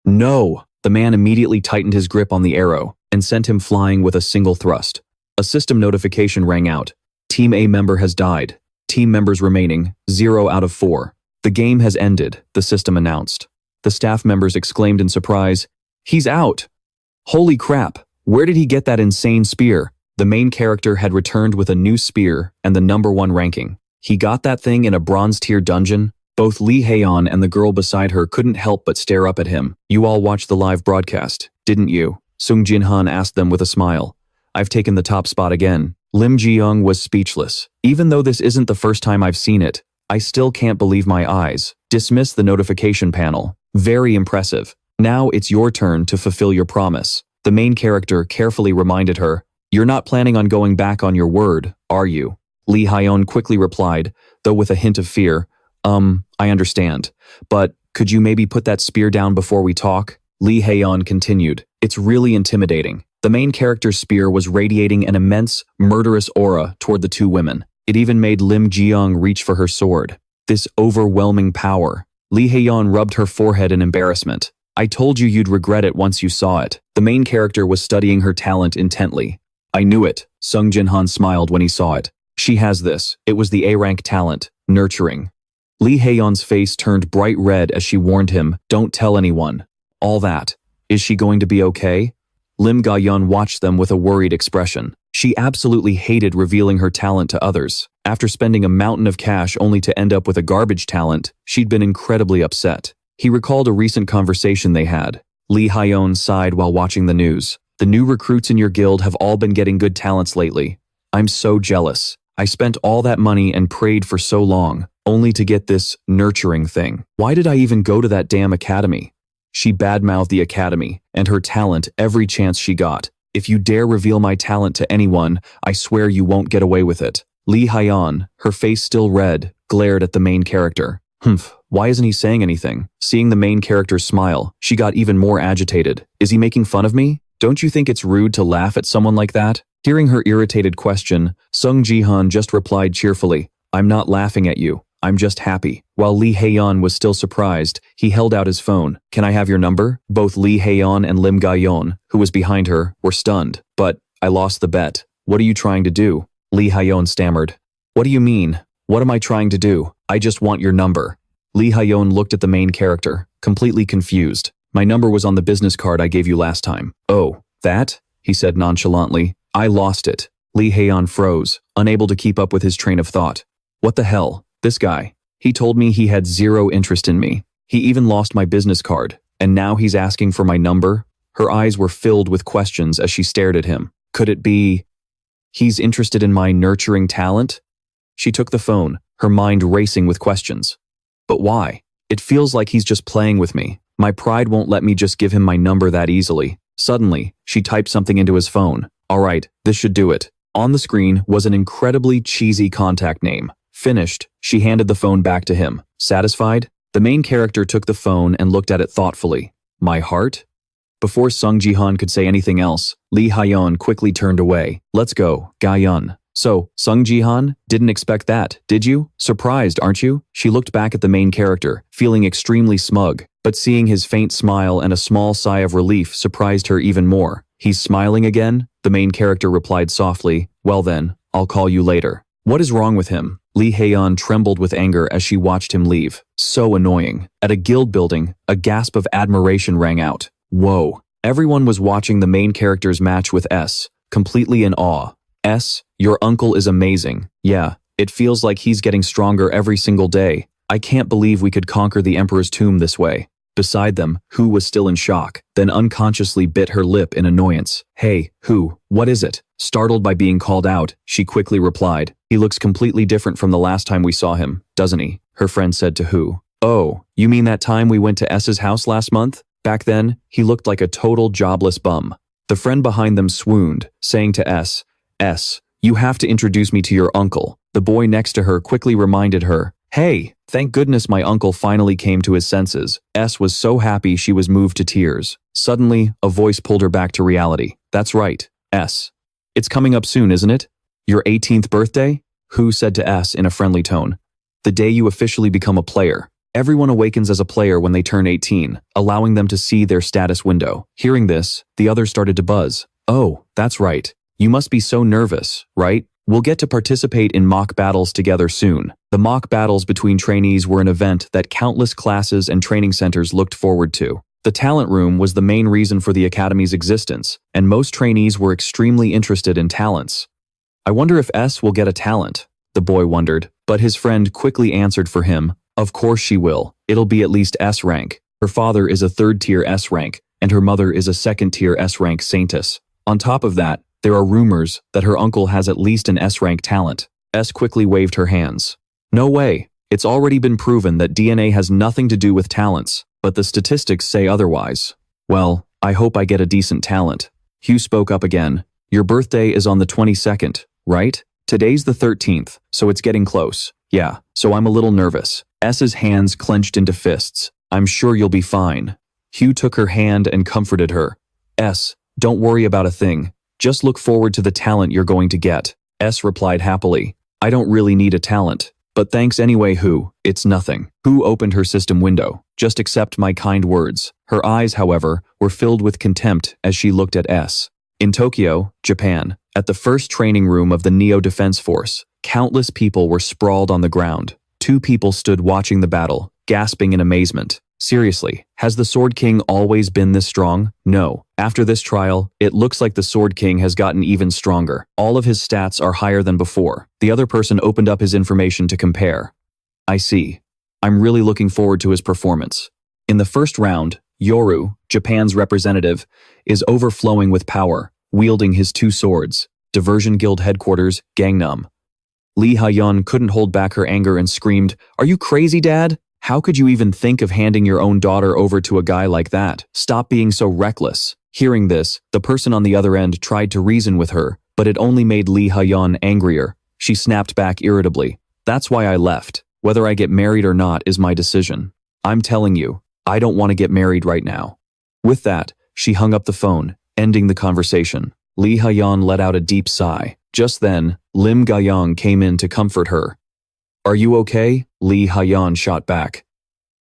A: "No!" The man immediately tightened his grip on the arrow and sent him flying with a single thrust. A system notification rang out. "Team A member has died. Team members remaining, 0 out of 4. The game has ended, the system announced. The staff members exclaimed in surprise, "He's out! Holy crap! Where did he get that insane spear?" The main character had returned with a new spear and the #1 ranking. He got that thing in a bronze-tier dungeon. Both Lee Hae-yeon and the girl beside her couldn't help but stare up at him. "You all watched the live broadcast, didn't you?" Sung Jihan asked them with a smile. "I've taken the top spot again." Lim Ji-young was speechless. "Even though this isn't the first time I've seen it, I still can't believe my eyes." Dismiss the notification panel. "Very impressive. Now it's your turn to fulfill your promise." The main character carefully reminded her, "You're not planning on going back on your word, are you?" Lee Hae-yeon quickly replied, though with a hint of fear, I understand. But could you maybe put that spear down before we talk?" Lee Hae-yeon continued, "It's really intimidating." The main character's spear was radiating an immense, murderous aura toward the two women. It even made Lim Ji-young reach for her sword. This overwhelming power. Lee Hae-yeon rubbed her forehead in embarrassment. "I told you you'd regret it once you saw it." The main character was studying her talent intently. "I knew it." Sung Jihan smiled when he saw it. "She has this." It was the A-rank talent, nurturing. Lee Hae-yeon's face turned bright red as she warned him, "Don't tell anyone." "All that. Is she going to be okay?" Lim Ga-yeon watched them with a worried expression. She absolutely hated revealing her talent to others. After spending a mountain of cash only to end up with a garbage talent, she'd been incredibly upset. He recalled a recent conversation they had. Lee Hae-yeon sighed while watching the news. "The new recruits in your guild have all been getting good talents lately. I'm so jealous. I spent all that money and prayed for so long, only to get this nurturing thing. Why did I even go to that damn academy?" She badmouthed the academy and her talent every chance she got. "If you dare reveal my talent to anyone, I swear you won't get away with it." Lee Hae-yeon, her face still red, glared at the main character. Why isn't he saying anything? Seeing the main character smile, she got even more agitated. "Is he making fun of me? Don't you think it's rude to laugh at someone like that?" Hearing her irritated question, Sung Jihan just replied cheerfully, "I'm not laughing at you. I'm just happy." While Lee Hae-yeon was still surprised, he held out his phone. "Can I have your number?" Both Lee Hae-yeon and Lim Ga-yeon, who was behind her, were stunned. "But I lost the bet. What are you trying to do?" Lee Hae-yeon stammered. "What do you mean? What am I trying to do? I just want your number." Lee Hae-yeon looked at the main character, completely confused. "My number was on the business card I gave you last time." "Oh, that?" he said nonchalantly. "I lost it." Lee Hae-yeon froze, unable to keep up with his train of thought. "What the hell? This guy. He told me he had zero interest in me. He even lost my business card, and now he's asking for my number?" Her eyes were filled with questions as she stared at him. Could it be he's interested in my nurturing talent? She took the phone, her mind racing with questions. But why? It feels like he's just playing with me. My pride won't let me just give him my number that easily. Suddenly, she typed something into his phone. "All right, this should do it." On the screen was an incredibly cheesy contact name. Finished, she handed the phone back to him. Satisfied? The main character took the phone and looked at it thoughtfully. "My heart?" Before Sung Jihan could say anything else, Lee Hae-yeon quickly turned away. "Let's go, Ga-yeon." "So, Sung Jihan, didn't expect that, did you? Surprised, aren't you?" She looked back at the main character, feeling extremely smug, but seeing his faint smile and a small sigh of relief surprised her even more. "He's smiling again?" The main character replied softly. "Well then, I'll call you later." What is wrong with him? Lee Hae-yeon trembled with anger as she watched him leave. So annoying. At a guild building, a gasp of admiration rang out. Whoa. Everyone was watching the main character's match with S, completely in awe. "S, your uncle is amazing. Yeah, it feels like he's getting stronger every single day. I can't believe we could conquer the Emperor's tomb this way." Beside them, Hu was still in shock, then unconsciously bit her lip in annoyance. "Hey, Hu, what is it?" Startled by being called out, she quickly replied, "He looks completely different from the last time we saw him, doesn't he?" Her friend said to Hu. "Oh, you mean that time we went to S's house last month? Back then, he looked like a total jobless bum." The friend behind them swooned, saying to S, "You have to introduce me to your uncle." The boy next to her quickly reminded her, "Hey, thank goodness my uncle finally came to his senses." S was so happy she was moved to tears. Suddenly, a voice pulled her back to reality. "That's right, S. It's coming up soon, isn't it? Your 18th birthday?" Hu said to S in a friendly tone. "The day you officially become a player. Everyone awakens as a player when they turn 18, allowing them to see their status window." Hearing this, the others started to buzz. "Oh, that's right. You must be so nervous, right?" We'll get to participate in mock battles together soon. The mock battles between trainees were an event that countless classes and training centers looked forward to. The talent room was the main reason for the academy's existence, and most trainees were extremely interested in talents. I wonder if S will get a talent, the boy wondered, but his friend quickly answered for him, of course she will. It'll be at least S rank. Her father is a third-tier S rank, and her mother is a second-tier S rank saintess. On top of that, there are rumors that her uncle has at least an S rank talent. S quickly waved her hands. No way. It's already been proven that DNA has nothing to do with talents, but the statistics say otherwise. Well, I hope I get a decent talent. Hugh spoke up again. Your birthday is on the 22nd, right? Today's the 13th, so it's getting close. Yeah, so I'm a little nervous. S's hands clenched into fists. I'm sure you'll be fine. Hugh took her hand and comforted her. S, don't worry about a thing. Just look forward to the talent you're going to get. S replied happily. I don't really need a talent. But thanks anyway, Hu. It's nothing. Hu opened her system window. Just accept my kind words. Her eyes, however, were filled with contempt as she looked at S. In Tokyo, Japan, at the first training room of the Neo Defense Force, countless people were sprawled on the ground. 2 people stood watching the battle, gasping in amazement. Seriously, has the Sword King always been this strong? No. After this trial, it looks like the Sword King has gotten even stronger. All of his stats are higher than before. The other person opened up his information to compare. I see. I'm really looking forward to his performance. In the first round, Yoru, Japan's representative, is overflowing with power, wielding his 2 swords. Diversion Guild headquarters, Gangnam. Lee Ha-yeon couldn't hold back her anger and screamed, "Are you crazy, Dad? How could you even think of handing your own daughter over to a guy like that? Stop being so reckless." Hearing this, the person on the other end tried to reason with her, but it only made Lee Ha-yeon angrier. She snapped back irritably. That's why I left. Whether I get married or not is my decision. I'm telling you, I don't want to get married right now. With that, she hung up the phone, ending the conversation. Lee Ha-yeon let out a deep sigh. Just then, Lim Ga-young came in to comfort her. Are you okay? Lee Ha-yeon shot back.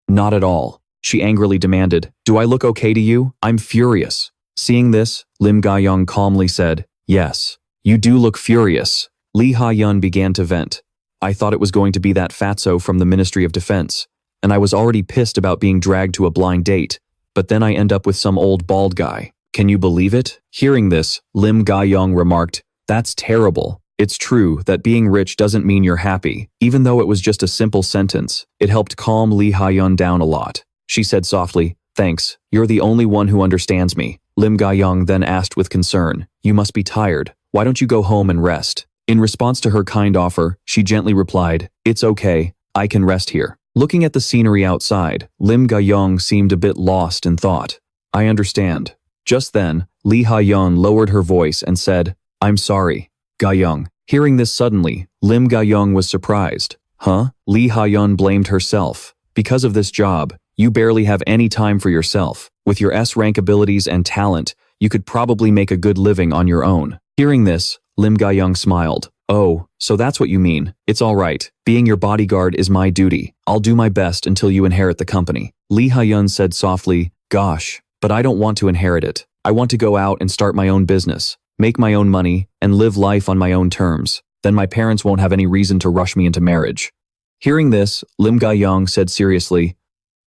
A: Not at all. She angrily demanded, do I look okay to you? I'm furious. Seeing this, Lim Ga-young calmly said, yes, you do look furious. Lee Ha-yeon began to vent. I thought it was going to be that fatso from the Ministry of Defense, and I was already pissed about being dragged to a blind date, but then I end up with some old bald guy. Can you believe it? Hearing this, Lim Ga-young remarked, that's terrible. It's true that being rich doesn't mean you're happy. Even though it was just a simple sentence, it helped calm Lee Ha-yeon down a lot. She said softly, thanks, you're the only one who understands me. Lim Ga-young then asked with concern, you must be tired. Why don't you go home and rest? In response to her kind offer, she gently replied, it's okay, I can rest here. Looking at the scenery outside, Lim Ga-young seemed a bit lost in thought. I understand. Just then, Lee Ha-yeon lowered her voice and said, I'm sorry, Ga-young. Hearing this suddenly, Lim Ga-young was surprised. Huh? Lee Ha-yeon blamed herself. Because of this job, you barely have any time for yourself. With your S-rank abilities and talent, you could probably make a good living on your own. Hearing this, Lim Ga-young smiled. Oh, so that's what you mean. It's all right. Being your bodyguard is my duty. I'll do my best until you inherit the company. Lee Ha-yeon said softly, gosh, but I don't want to inherit it. I want to go out and start my own business, make my own money, and live life on my own terms. Then my parents won't have any reason to rush me into marriage. Hearing this, Lim Ga-young said seriously,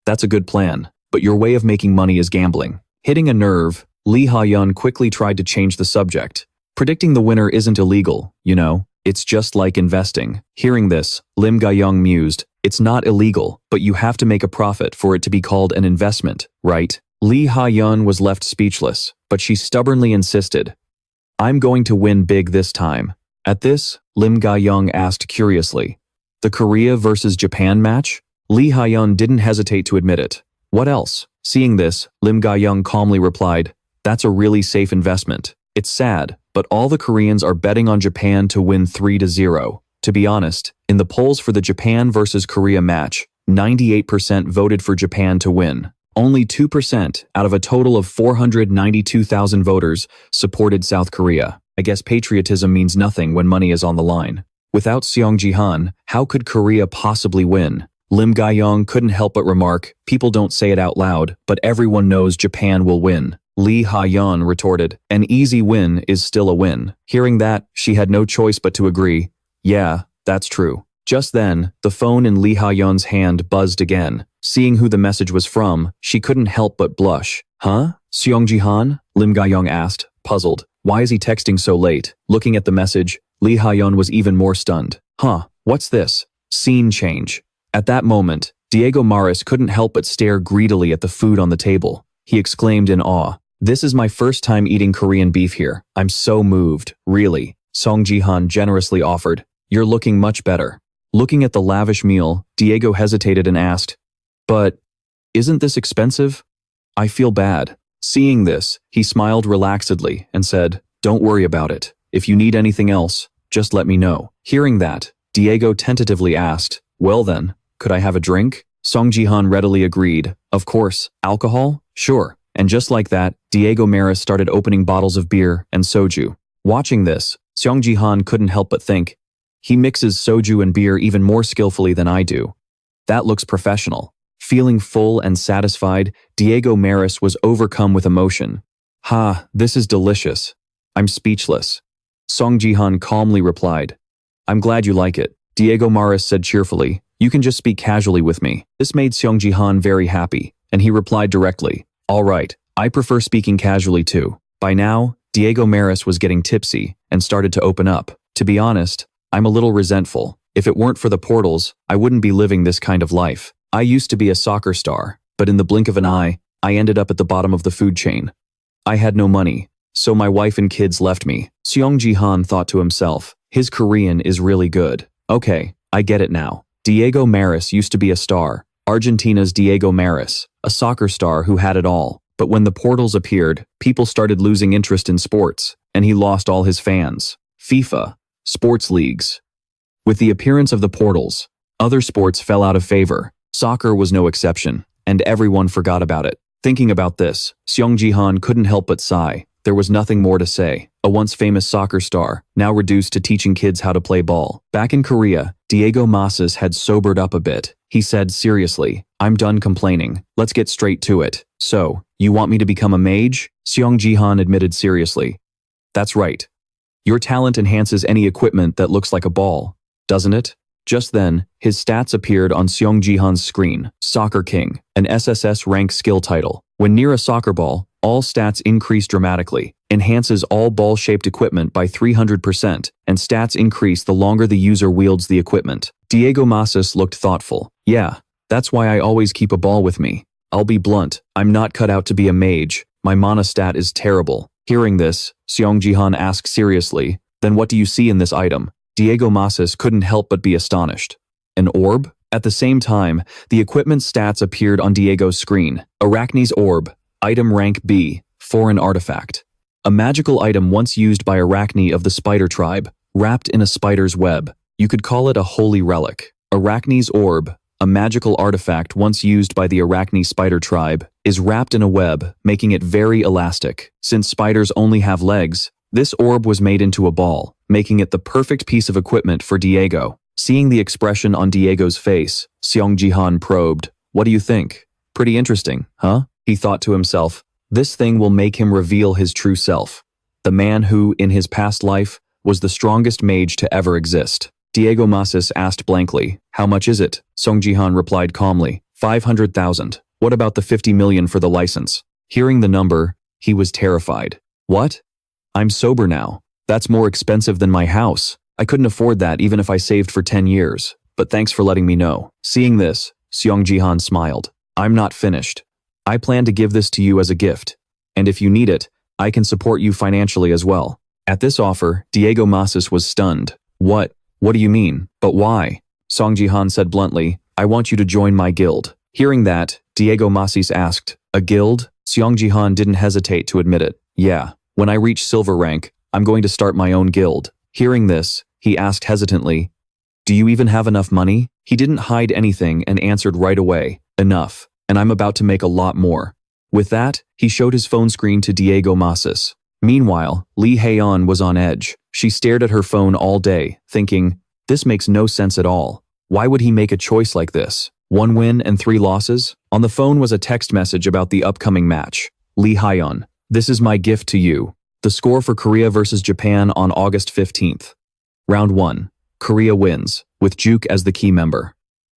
A: that's a good plan, but your way of making money is gambling. Hitting a nerve, Lee Ha-yeon quickly tried to change the subject. Predicting the winner isn't illegal, you know. It's just like investing. Hearing this, Lim Ga-young mused, it's not illegal, but you have to make a profit for it to be called an investment, right? Lee Ha-yeon was left speechless, but she stubbornly insisted, I'm going to win big this time. At this, Lim Ga-young asked curiously, the Korea versus Japan match? Lee Ha-yeon didn't hesitate to admit it. What else? Seeing this, Lim Ga-young calmly replied, that's a really safe investment. It's sad, but all the Koreans are betting on Japan to win 3-0. To be honest, in the polls for the Japan versus Korea match, 98% voted for Japan to win. Only 2% out of a total of 492,000 voters supported South Korea. I guess patriotism means nothing when money is on the line. Without Sung Jihan, how could Korea possibly win? Lim Ga-young couldn't help but remark, people don't say it out loud, but everyone knows Japan will win. Lee Ha-yeon retorted. An easy win is still a win. Hearing that, she had no choice but to agree. Yeah, that's true. Just then, the phone in Lee Ha-yeon's hand buzzed again. Seeing who the message was from, she couldn't help but blush. Huh? Sung Jihan? Lim Ga-young asked, puzzled. Why is he texting so late? Looking at the message, Lee Ha-yeon was even more stunned. Huh, what's this? Scene change. At that moment, Diego Maris couldn't help but stare greedily at the food on the table. He exclaimed in awe. This is my first time eating Korean beef here. I'm so moved, really. Sung Jihan generously offered. You're looking much better. Looking at the lavish meal, Diego hesitated and asked, but isn't this expensive? I feel bad. Seeing this, he smiled relaxedly and said, don't worry about it. If you need anything else, just let me know. Hearing that, Diego tentatively asked, well then, could I have a drink? Sung Jihan readily agreed. Of course, alcohol? Sure. And just like that, Diego Maris started opening bottles of beer and soju. Watching this, Sung Jihan couldn't help but think, he mixes soju and beer even more skillfully than I do. That looks professional. Feeling full and satisfied, Diego Maris was overcome with emotion. Ha, this is delicious. I'm speechless. Sung Jihan calmly replied. I'm glad you like it. Diego Maris said cheerfully, you can just speak casually with me. This made Sung Jihan very happy, and he replied directly, all right, I prefer speaking casually too. By now, Diego Maris was getting tipsy and started to open up. To be honest, I'm a little resentful. If it weren't for the portals, I wouldn't be living this kind of life. I used to be a soccer star, but in the blink of an eye, I ended up at the bottom of the food chain. I had no money, so my wife and kids left me. Sung Jihan thought to himself, his Korean is really good. Okay, I get it now. Diego Maris used to be a star, Argentina's Diego Maris, a soccer star who had it all. But when the portals appeared, people started losing interest in sports, and he lost all his fans. FIFA, sports leagues. With the appearance of the portals, other sports fell out of favor. Soccer was no exception, and everyone forgot about it. Thinking about this, Sung Jihan couldn't help but sigh. There was nothing more to say. A once famous soccer star, now reduced to teaching kids how to play ball. Back in Korea, Diego Maris had sobered up a bit. He said seriously, I'm done complaining. Let's get straight to it. So, you want me to become a mage? Sung Jihan admitted seriously. That's right. Your talent enhances any equipment that looks like a ball, doesn't it? Just then, his stats appeared on Sung Jihan's screen. Soccer King, an SSS-Rank skill title. When near a soccer ball, all stats increase dramatically, enhances all ball-shaped equipment by 300%, and stats increase the longer the user wields the equipment. Diego Maris looked thoughtful. Yeah, that's why I always keep a ball with me. I'll be blunt, I'm not cut out to be a mage. My mana stat is terrible. Hearing this, Sung Jihan asked seriously, then what do you see in this item? Diego Maris couldn't help but be astonished. An orb? At the same time, the equipment stats appeared on Diego's screen. Arachne's Orb, item rank B, foreign artifact. A magical item once used by Arachne of the spider tribe, wrapped in a spider's web. You could call it a holy relic. Arachne's Orb, a magical artifact once used by the Arachne spider tribe, is wrapped in a web, making it very elastic. Since spiders only have legs, this orb was made into a ball, making it the perfect piece of equipment for Diego. Seeing the expression on Diego's face, Sung Jihan probed, what do you think? Pretty interesting, huh? He thought to himself, this thing will make him reveal his true self. The man who, in his past life, was the strongest mage to ever exist. Diego Maris asked blankly, how much is it? Sung Jihan replied calmly, 500,000. What about the 50 million for the license? Hearing the number, he was terrified. What? I'm sober now. That's more expensive than my house. I couldn't afford that even if I saved for 10 years. But thanks for letting me know. Seeing this, Sung Jihan smiled. I'm not finished. I plan to give this to you as a gift. And if you need it, I can support you financially as well. At this offer, Diego Maris was stunned. What? What do you mean? But why? Sung Jihan said bluntly, I want you to join my guild. Hearing that, Diego Maris asked, a guild? Sung Jihan didn't hesitate to admit it. Yeah, when I reach silver rank, I'm going to start my own guild. Hearing this, he asked hesitantly, do you even have enough money? He didn't hide anything and answered right away, enough, and I'm about to make a lot more. With that, he showed his phone screen to Diego Maris. Meanwhile, Lee Ha-yeon was on edge. She stared at her phone all day, thinking, this makes no sense at all. Why would he make a choice like this? 1 win and 3 losses? On the phone was a text message about the upcoming match. Lee Ha-yeon, This is my gift to you. The score for Korea versus Japan on August 15th. Round 1. Korea wins, with Juke as the key member.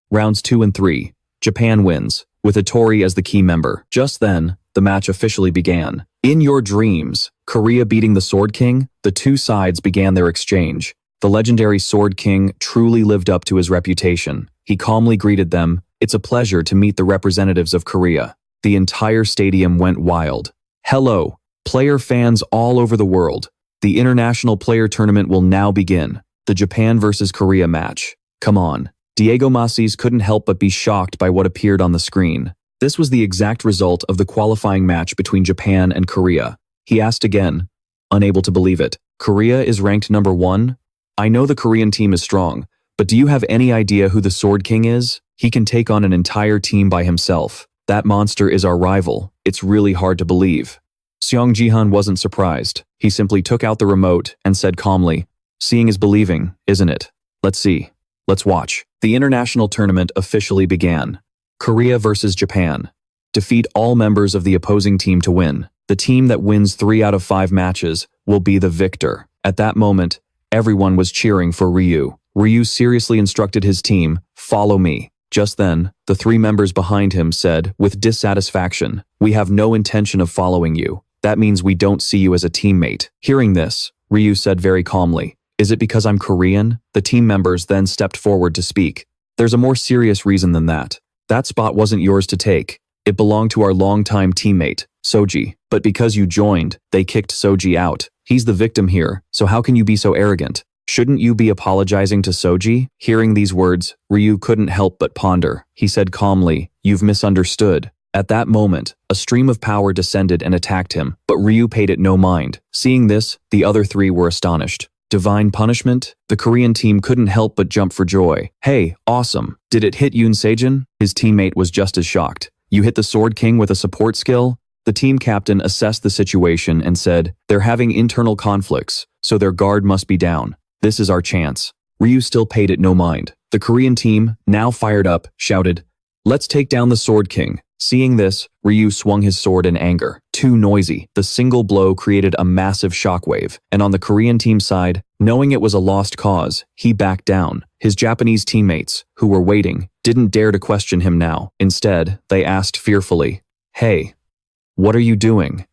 A: Rounds 2 and 3. Japan wins, with Itori as the key member. Just then, the match officially began. In your dreams, Korea beating the Sword King, the two sides began their exchange. The legendary Sword King truly lived up to his reputation. He calmly greeted them. It's a pleasure to meet the representatives of Korea. The entire stadium went wild. Hello, player fans all over the world. The international player tournament will now begin. The Japan versus Korea match. Come on. Diego Masis couldn't help but be shocked by what appeared on the screen. This was the exact result of the qualifying match between Japan and Korea. He asked again, unable to believe it. Korea is ranked number 1? I know the Korean team is strong, but do you have any idea who the Sword King is? He can take on an entire team by himself. That monster is our rival. It's really hard to believe. Sung Jihan wasn't surprised. He simply took out the remote and said calmly, seeing is believing, isn't it? Let's see. Let's watch. The international tournament officially began. Korea versus Japan. Defeat all members of the opposing team to win. The team that wins 3 out of 5 matches will be the victor. At that moment, everyone was cheering for Ryu. Ryu seriously instructed his team, follow me. Just then, the 3 members behind him said, with dissatisfaction, we have no intention of following you. That means we don't see you as a teammate. Hearing this, Ryu said very calmly, is it because I'm Korean? The team members then stepped forward to speak. There's a more serious reason than that. That spot wasn't yours to take. It belonged to our longtime teammate, Soji. But because you joined, they kicked Soji out. He's the victim here, so how can you be so arrogant? Shouldn't you be apologizing to Soji? Hearing these words, Ryu couldn't help but ponder. He said calmly, you've misunderstood. At that moment, a stream of power descended and attacked him, but Ryu paid it no mind. Seeing this, the other 3 were astonished. Divine punishment? The Korean team couldn't help but jump for joy. Hey, awesome. Did it hit Yoon Sejin? His teammate was just as shocked. You hit the Sword King with a support skill? The team captain assessed the situation and said, they're having internal conflicts, so their guard must be down. This is our chance. Ryu still paid it no mind. The Korean team, now fired up, shouted, let's take down the Sword King. Seeing this, Ryu swung his sword in anger. Too noisy. The single blow created a massive shockwave, and on the Korean team side, knowing it was a lost cause, he backed down. His Japanese teammates, who were waiting, didn't dare to question him now. Instead, they asked fearfully, hey, what are you doing?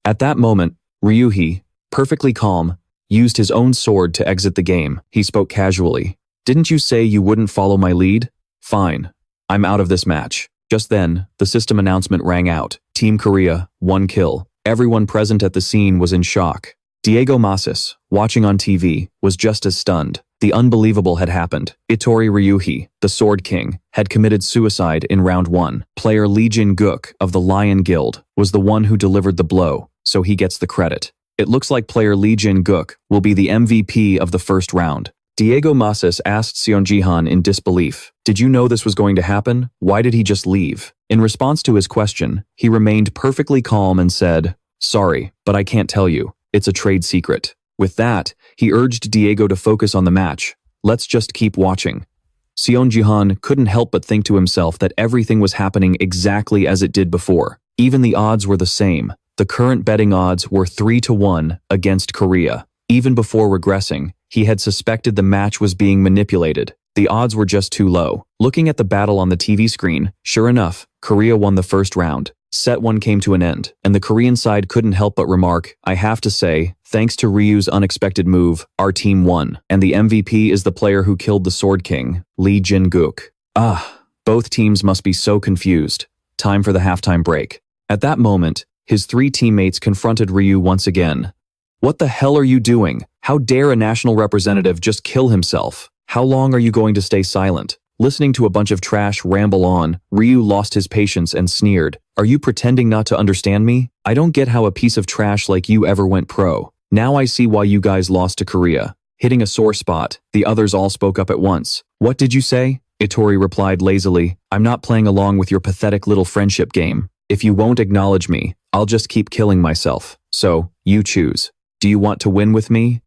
A: At that moment, Ryuhi, perfectly calm, used his own sword to exit the game. He spoke casually. Didn't you say you wouldn't follow my lead? Fine. I'm out of this match. Just then, the system announcement rang out. Team Korea, 1 kill. Everyone present at the scene was in shock. Diego Masis, watching on TV, was just as stunned. The unbelievable had happened. Itori Ryuhi, the Sword King, had committed suicide in round 1. Player Lee Jin-guk of the Lion Guild was the one who delivered the blow, so he gets the credit. It looks like player Lee Jin-guk will be the MVP of the first round. Diego Masis asked Sung Jihan in disbelief, did you know this was going to happen? Why did he just leave? In response to his question, he remained perfectly calm and said, sorry, but I can't tell you. It's a trade secret. With that, he urged Diego to focus on the match. Let's just keep watching. Sung Jihan couldn't help but think to himself that everything was happening exactly as it did before. Even the odds were the same. The current betting odds were 3-1 against Korea. Even before regressing, he had suspected the match was being manipulated. The odds were just too low. Looking at the battle on the TV screen, sure enough, Korea won the first round. Set 1 came to an end, and the Korean side couldn't help but remark, I have to say, thanks to Ryu's unexpected move, our team won. And the MVP is the player who killed the Sword King, Lee Jin-guk. Both teams must be so confused. Time for the halftime break. At that moment, his 3 teammates confronted Ryu once again. What the hell are you doing? How dare a national representative just kill himself? How long are you going to stay silent? Listening to a bunch of trash ramble on, Ryu lost his patience and sneered. Are you pretending not to understand me? I don't get how a piece of trash like you ever went pro. Now I see why you guys lost to Korea. Hitting a sore spot, the others all spoke up at once. What did you say? Itori replied lazily. I'm not playing along with your pathetic little friendship game. If you won't acknowledge me, I'll just keep killing myself. So, you choose. Do you want to win with me?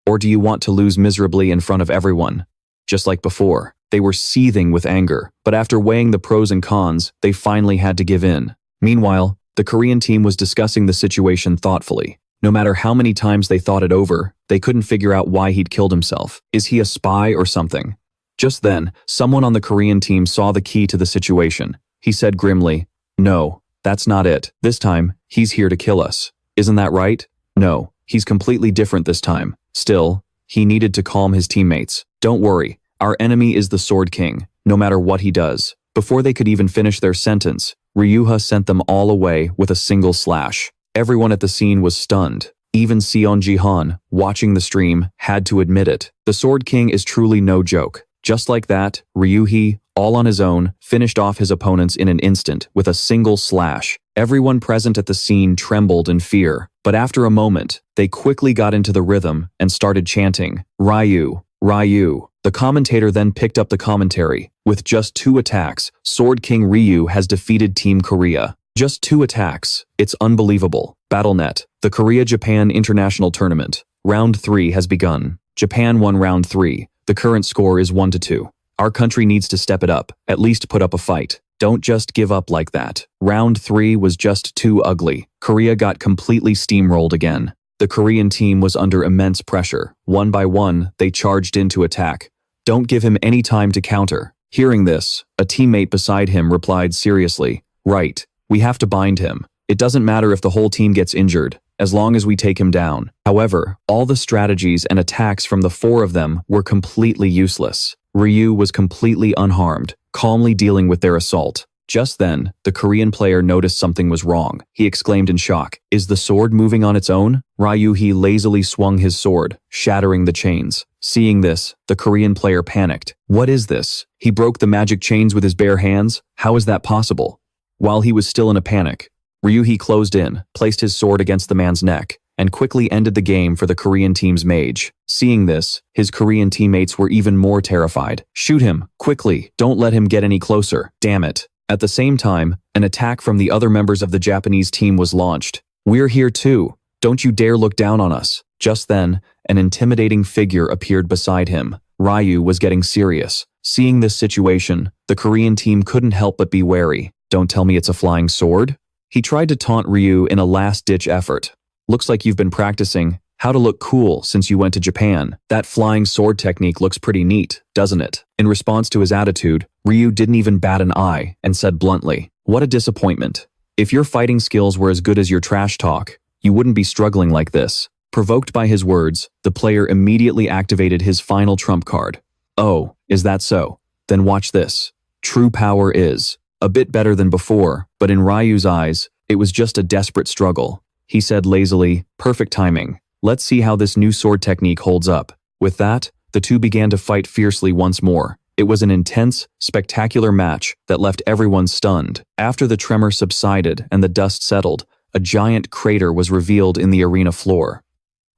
A: Or do you want to lose miserably in front of everyone? Just like before, they were seething with anger, but after weighing the pros and cons, they finally had to give in. Meanwhile, The Korean team was discussing the situation thoughtfully. No matter how many times they thought it over, they couldn't figure out why he'd killed himself. Is he a spy or something? Just then, someone on the Korean team saw the key to the situation. He said grimly, "No, that's not it. This time, he's here to kill us. Isn't that right? No, he's completely different this time." Still, he needed to calm his teammates. "Don't worry, our enemy is the Sword King, no matter what he does." Before they could even finish their sentence, Ryuha sent them all away with a single slash. Everyone at the scene was stunned. Even Sung Jihan, watching the stream, had to admit it. The Sword King is truly no joke. Just like that, Ryuhi, all on his own, finished off his opponents in an instant with a single slash. Everyone present at the scene trembled in fear, but after a moment, they quickly got into the rhythm and started chanting, "Ryu, Ryu." The commentator then picked up the commentary. With just 2 attacks, Sword King Ryu has defeated Team Korea. Just 2 attacks. It's unbelievable. BattleNet, the Korea-Japan International Tournament. Round 3 has begun. Japan won Round 3. The current score is 1-2. Our country needs to step it up, at least put up a fight. Don't just give up like that. Round 3 was just too ugly. Korea got completely steamrolled again. The Korean team was under immense pressure. One by one, they charged into attack. Don't give him any time to counter. Hearing this, a teammate beside him replied seriously, "Right, we have to bind him. It doesn't matter if the whole team gets injured, as long as we take him down." However, all the strategies and attacks from the 4 of them were completely useless. Ryu was completely unharmed, calmly dealing with their assault. Just then, the Korean player noticed something was wrong. He exclaimed in shock, "Is the sword moving on its own?" Ryuhi lazily swung his sword, shattering the chains. Seeing this, the Korean player panicked. What is this? He broke the magic chains with his bare hands? How is that possible? While he was still in a panic, Ryuhi closed in, placed his sword against the man's neck, and quickly ended the game for the Korean team's mage. Seeing this, his Korean teammates were even more terrified. "Shoot him, quickly, don't let him get any closer, damn it." At the same time, an attack from the other members of the Japanese team was launched. "We're here too. Don't you dare look down on us." Just then, an intimidating figure appeared beside him. Ryu was getting serious. Seeing this situation, the Korean team couldn't help but be wary. "Don't tell me it's a flying sword?" He tried to taunt Ryu in a last-ditch effort. "Looks like you've been practicing how to look cool since you went to Japan. That flying sword technique looks pretty neat, doesn't it?" In response to his attitude, Ryu didn't even bat an eye and said bluntly, "What a disappointment. If your fighting skills were as good as your trash talk, you wouldn't be struggling like this." Provoked by his words, the player immediately activated his final trump card. "Oh, is that so? Then watch this. True power is." A bit better than before, but in Ryu's eyes, it was just a desperate struggle. He said lazily, "Perfect timing. Let's see how this new sword technique holds up." With that, the two began to fight fiercely once more. It was an intense, spectacular match that left everyone stunned. After the tremor subsided and the dust settled, a giant crater was revealed in the arena floor.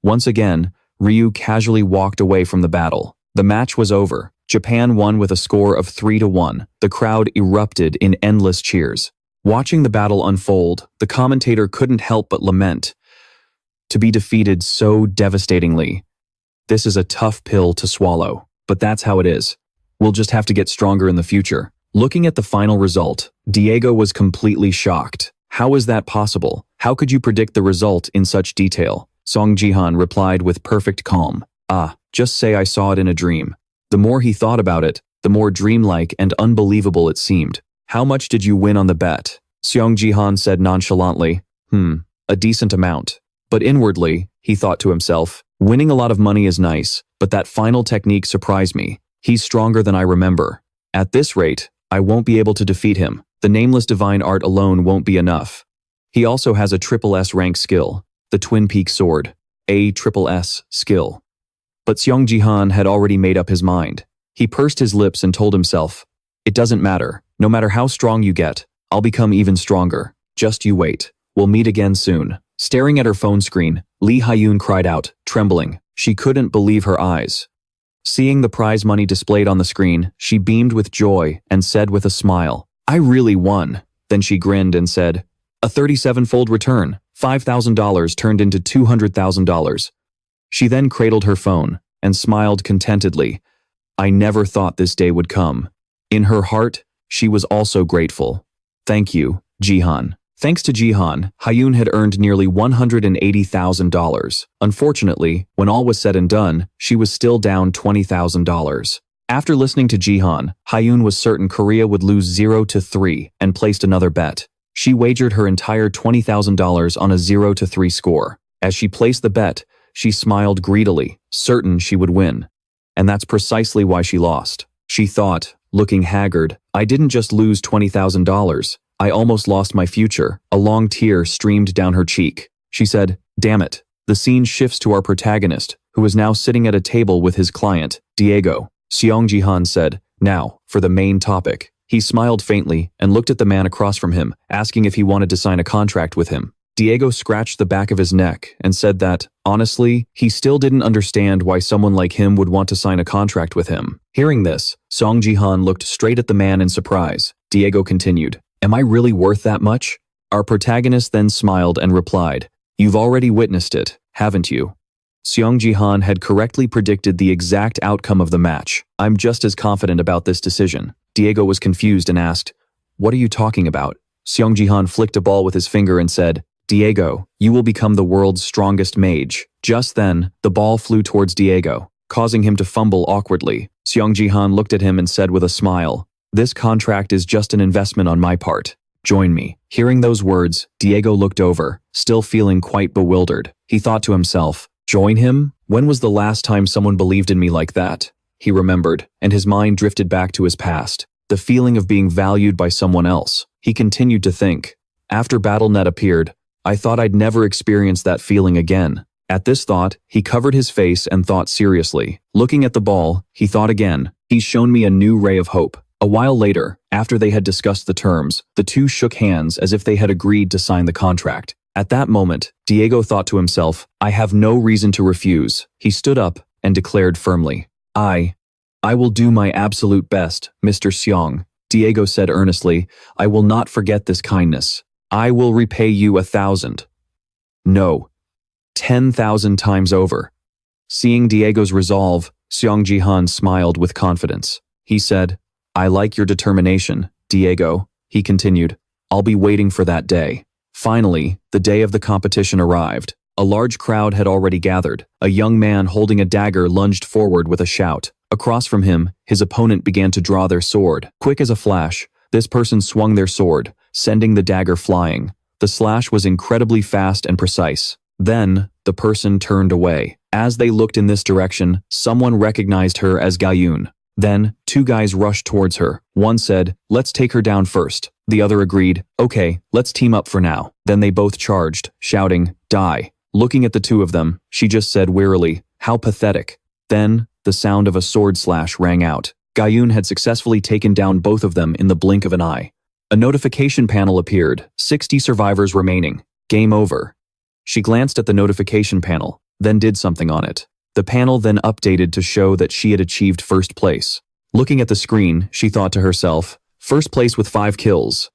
A: Once again, Ryu casually walked away from the battle. The match was over. Japan won with a score of 3-1. The crowd erupted in endless cheers. Watching the battle unfold, the commentator couldn't help but lament. To be defeated so devastatingly. This is a tough pill to swallow, but that's how it is. We'll just have to get stronger in the future. Looking at the final result, Diego was completely shocked. How is that possible? How could you predict the result in such detail? Sung Jihan replied with perfect calm. Just say I saw it in a dream. The more he thought about it, the more dreamlike and unbelievable it seemed. How much did you win on the bet? Sung Jihan said nonchalantly, a decent amount. But inwardly, he thought to himself, winning a lot of money is nice, but that final technique surprised me. He's stronger than I remember. At this rate, I won't be able to defeat him. The Nameless Divine Art alone won't be enough. He also has a SSS rank skill, the Twin Peak Sword, a SSS skill. But Sung Jihan had already made up his mind. He pursed his lips and told himself, it doesn't matter. No matter how strong you get, I'll become even stronger. Just you wait. We'll meet again soon. Staring at her phone screen, Lee Hyun cried out, trembling. She couldn't believe her eyes. Seeing the prize money displayed on the screen, she beamed with joy and said with a smile, I really won. Then she grinned and said, a 37-fold return, $5,000 turned into $200,000. She then cradled her phone and smiled contentedly. I never thought this day would come. In her heart, she was also grateful. Thank you, Jihan. Thanks to Jihan, Hyun had earned nearly $180,000. Unfortunately, when all was said and done, she was still down $20,000. After listening to Jihan, Hyun was certain Korea would lose 0-3 and placed another bet. She wagered her entire $20,000 on a 0-3 score. As she placed the bet, she smiled greedily, certain she would win. And that's precisely why she lost. She thought, looking haggard, I didn't just lose $20,000. I almost lost my future. A long tear streamed down her cheek. She said, damn it. The scene shifts to our protagonist, who is now sitting at a table with his client, Diego. Sung Jihan said, now, for the main topic. He smiled faintly and looked at the man across from him, asking if he wanted to sign a contract with him. Diego scratched the back of his neck and said that, honestly, he still didn't understand why someone like him would want to sign a contract with him. Hearing this, Sung Jihan looked straight at the man in surprise. Diego continued, am I really worth that much? Our protagonist then smiled and replied, you've already witnessed it, haven't you? Sung Jihan had correctly predicted the exact outcome of the match. I'm just as confident about this decision. Diego was confused and asked, what are you talking about? Sung Jihan flicked a ball with his finger and said, Diego, you will become the world's strongest mage. Just then, the ball flew towards Diego, causing him to fumble awkwardly. Sung Jihan looked at him and said with a smile, this contract is just an investment on my part. Join me. Hearing those words, Diego looked over, still feeling quite bewildered. He thought to himself, join him? When was the last time someone believed in me like that? He remembered, and his mind drifted back to his past. The feeling of being valued by someone else. He continued to think. After BattleNet appeared, I thought I'd never experience that feeling again. At this thought, he covered his face and thought seriously. Looking at the ball, he thought again, he's shown me a new ray of hope. A while later, after they had discussed the terms, the two shook hands as if they had agreed to sign the contract. At that moment, Diego thought to himself, I have no reason to refuse. He stood up and declared firmly, I will do my absolute best, Mr. Seong. Diego said earnestly, I will not forget this kindness. I will repay you 1,000. No, 10,000 times over. Seeing Diego's resolve, Sung Jihan smiled with confidence. He said, I like your determination, Diego. He continued, I'll be waiting for that day. Finally, the day of the competition arrived. A large crowd had already gathered. A young man holding a dagger lunged forward with a shout. Across from him, his opponent began to draw their sword. Quick as a flash, this person swung their sword, sending the dagger flying. The slash was incredibly fast and precise. Then, the person turned away. As they looked in this direction, someone recognized her as Gayun. Then, two guys rushed towards her. One said, let's take her down first. The other agreed, okay, let's team up for now. Then they both charged, shouting, die. Looking at the two of them, she just said wearily, how pathetic. Then, the sound of a sword slash rang out. Gayun had successfully taken down both of them in the blink of an eye. A notification panel appeared, 60 survivors remaining. Game over. She glanced at the notification panel, then did something on it. The panel then updated to show that she had achieved first place. Looking at the screen, she thought to herself, first place with 5 kills.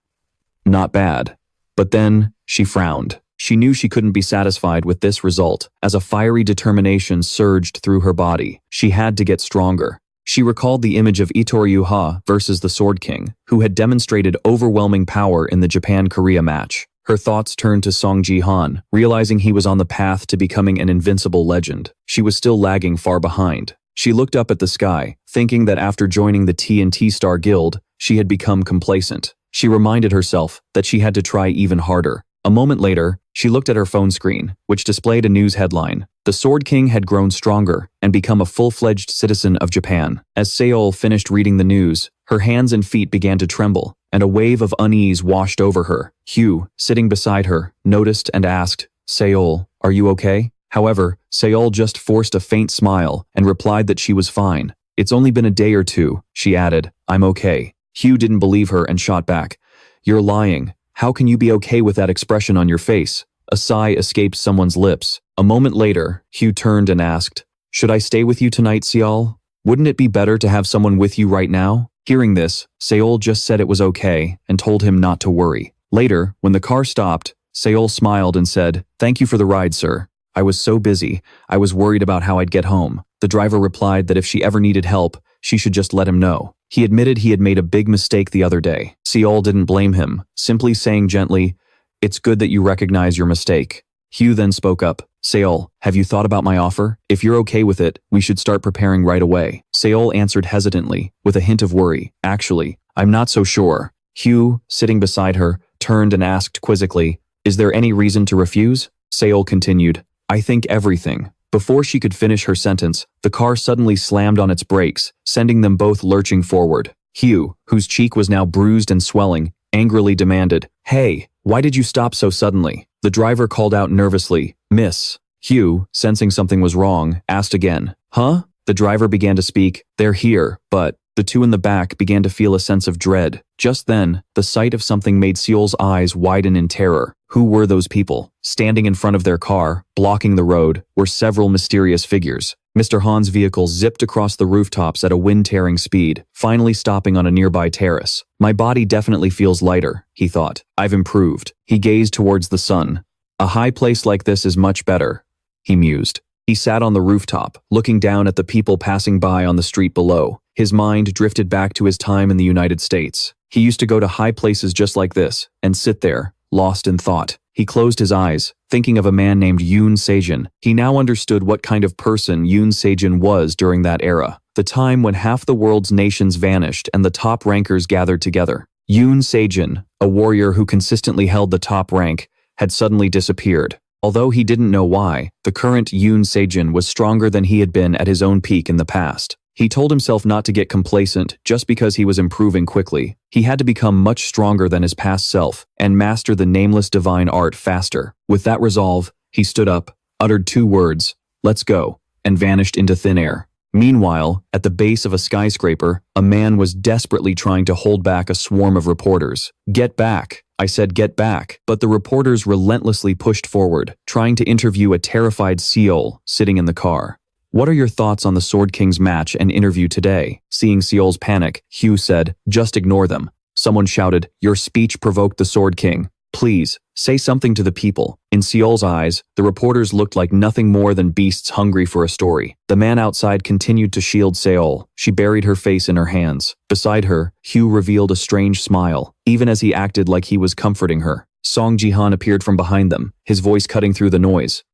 A: Not bad. But then, she frowned. She knew she couldn't be satisfied with this result, as a fiery determination surged through her body. She had to get stronger. She recalled the image of Itoryuha versus the Sword King, who had demonstrated overwhelming power in the Japan-Korea match. Her thoughts turned to Sung Jihan, realizing he was on the path to becoming an invincible legend. She was still lagging far behind. She looked up at the sky, thinking that after joining the TNT Star Guild, she had become complacent. She reminded herself that she had to try even harder. A moment later, she looked at her phone screen, which displayed a news headline. The Sword King had grown stronger and become a full-fledged citizen of Japan. As Seol finished reading the news, her hands and feet began to tremble, and a wave of unease washed over her. Hugh, sitting beside her, noticed and asked, Seol, are you okay? However, Seol just forced a faint smile and replied that she was fine. It's only been a day or two, she added. I'm okay. Hugh didn't believe her and shot back. You're lying. How can you be okay with that expression on your face? A sigh escaped someone's lips. A moment later, Hugh turned and asked, should I stay with you tonight, Seol? Wouldn't it be better to have someone with you right now? Hearing this, Seol just said it was okay and told him not to worry. Later, when the car stopped, Seol smiled and said, thank you for the ride, sir. I was so busy, I was worried about how I'd get home. The driver replied that if she ever needed help, she should just let him know. He admitted he had made a big mistake the other day. Seol didn't blame him, simply saying gently, It's good that you recognize your mistake. Hugh then spoke up. Seol, have you thought about my offer? If you're okay with it, we should start preparing right away. Seol answered hesitantly, with a hint of worry. Actually, I'm not so sure. Hugh, sitting beside her, turned and asked quizzically, is there any reason to refuse? Seol continued, I think everything. Before she could finish her sentence, the car suddenly slammed on its brakes, sending them both lurching forward. Hugh, whose cheek was now bruised and swelling, angrily demanded, Hey, why did you stop so suddenly? The driver called out nervously, Miss. Hugh, sensing something was wrong, asked again, Huh? The driver began to speak, They're here, but the two in the back began to feel a sense of dread. Just then, the sight of something made Seol's eyes widen in terror. Who were those people? Standing in front of their car, blocking the road, were several mysterious figures. Mr. Han's vehicle zipped across the rooftops at a wind-tearing speed, finally stopping on a nearby terrace. My body definitely feels lighter, he thought. I've improved. He gazed towards the sun. A high place like this is much better, he mused. He sat on the rooftop, looking down at the people passing by on the street below. His mind drifted back to his time in the United States. He used to go to high places just like this, and sit there, lost in thought. He closed his eyes, thinking of a man named Yoon Sejin. He now understood what kind of person Yoon Sejin was during that era, the time when half the world's nations vanished and the top rankers gathered together. Yoon Sejin, a warrior who consistently held the top rank, had suddenly disappeared. Although he didn't know why, the current Yoon Sejin was stronger than he had been at his own peak in the past. He told himself not to get complacent just because he was improving quickly. He had to become much stronger than his past self and master the Nameless Divine Art faster. With that resolve, he stood up, uttered 2 words, "Let's go," and vanished into thin air. Meanwhile, at the base of a skyscraper, a man was desperately trying to hold back a swarm of reporters. "Get back," I said, "get back." But the reporters relentlessly pushed forward, trying to interview a terrified Seol sitting in the car. "What are your thoughts on the Sword King's match and interview today?" Seeing Seol's panic, Hugh said, "Just ignore them." Someone shouted, "Your speech provoked the Sword King. Please, say something to the people." In Seol's eyes, the reporters looked like nothing more than beasts hungry for a story. The man outside continued to shield Seol. She buried her face in her hands. Beside her, Hugh revealed a strange smile, even as he acted like he was comforting her. Sung Jihan appeared from behind them, his voice cutting through the noise.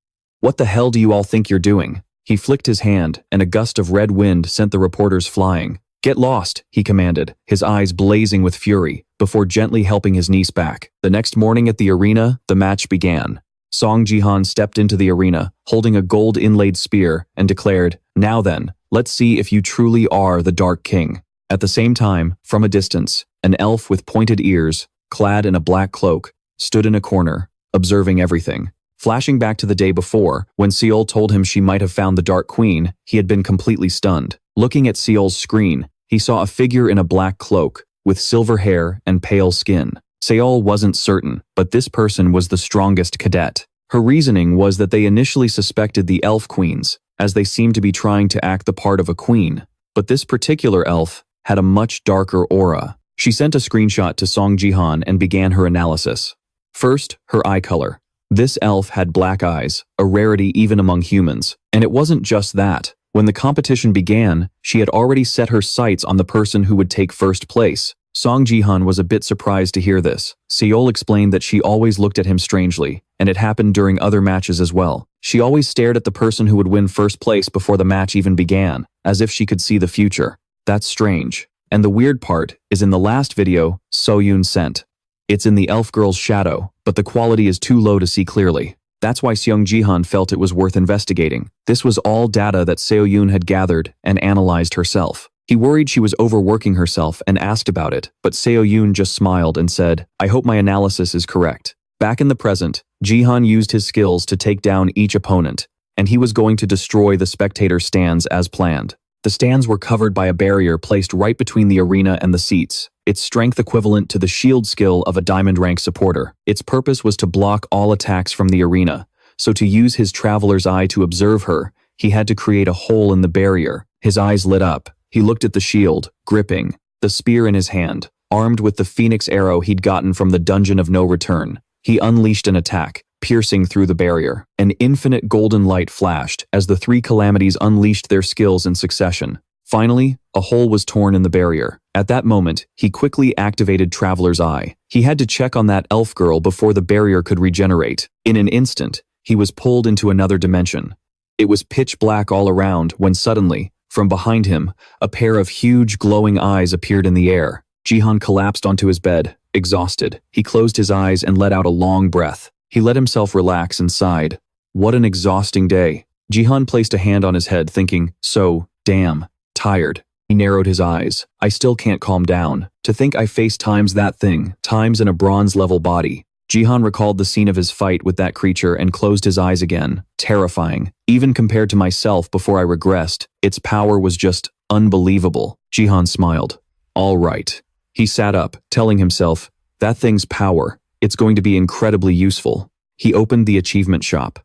A: "What the hell do you all think you're doing?" He flicked his hand, and a gust of red wind sent the reporters flying. "Get lost," he commanded, his eyes blazing with fury, before gently helping his niece back. The next morning at the arena, the match began. Sung Jihan stepped into the arena, holding a gold-inlaid spear, and declared, "Now then, let's see if you truly are the Dark King." At the same time, from a distance, an elf with pointed ears, clad in a black cloak, stood in a corner, observing everything. Flashing back to the day before, when Seol told him she might have found the Dark Queen, he had been completely stunned. Looking at Seol's screen, he saw a figure in a black cloak, with silver hair and pale skin. Seol wasn't certain, but this person was the strongest cadet. Her reasoning was that they initially suspected the elf queens, as they seemed to be trying to act the part of a queen. But this particular elf had a much darker aura. She sent a screenshot to Sung Jihan and began her analysis. First, her eye color. This elf had black eyes, a rarity even among humans. And it wasn't just that. When the competition began, she had already set her sights on the person who would take first place. Sung Jihan was a bit surprised to hear this. Seol explained that she always looked at him strangely, and it happened during other matches as well. She always stared at the person who would win first place before the match even began, as if she could see the future. That's strange. And the weird part is in the last video Soyun sent. It's in the elf girl's shadow, but the quality is too low to see clearly. That's why Sung Jihan felt it was worth investigating. This was all data that Seoyun had gathered and analyzed herself. He worried she was overworking herself and asked about it, but Seoyun just smiled and said, "I hope my analysis is correct." Back in the present, Jihan used his skills to take down each opponent, and he was going to destroy the spectator stands as planned. The stands were covered by a barrier placed right between the arena and the seats, its strength equivalent to the shield skill of a diamond rank supporter. Its purpose was to block all attacks from the arena, so to use his traveler's eye to observe her, he had to create a hole in the barrier. His eyes lit up. He looked at the shield, gripping, the spear in his hand, armed with the phoenix arrow he'd gotten from the Dungeon of No Return. He unleashed an attack, piercing through the barrier. An infinite golden light flashed as the 3 calamities unleashed their skills in succession. Finally, a hole was torn in the barrier. At that moment, he quickly activated Traveler's Eye. He had to check on that elf girl before the barrier could regenerate. In an instant, he was pulled into another dimension. It was pitch black all around when suddenly, from behind him, a pair of huge glowing eyes appeared in the air. Jihan collapsed onto his bed, exhausted. He closed his eyes and let out a long breath. He let himself relax and sighed. What an exhausting day. Jihan placed a hand on his head, thinking, so, damn, tired. He narrowed his eyes. I still can't calm down. To think I faced times that thing, times in a bronze-level body. Jihan recalled the scene of his fight with that creature and closed his eyes again. Terrifying. Even compared to myself before I regressed, its power was just unbelievable. Jihan smiled. All right. He sat up, telling himself, that thing's power, it's going to be incredibly useful. He opened the achievement shop.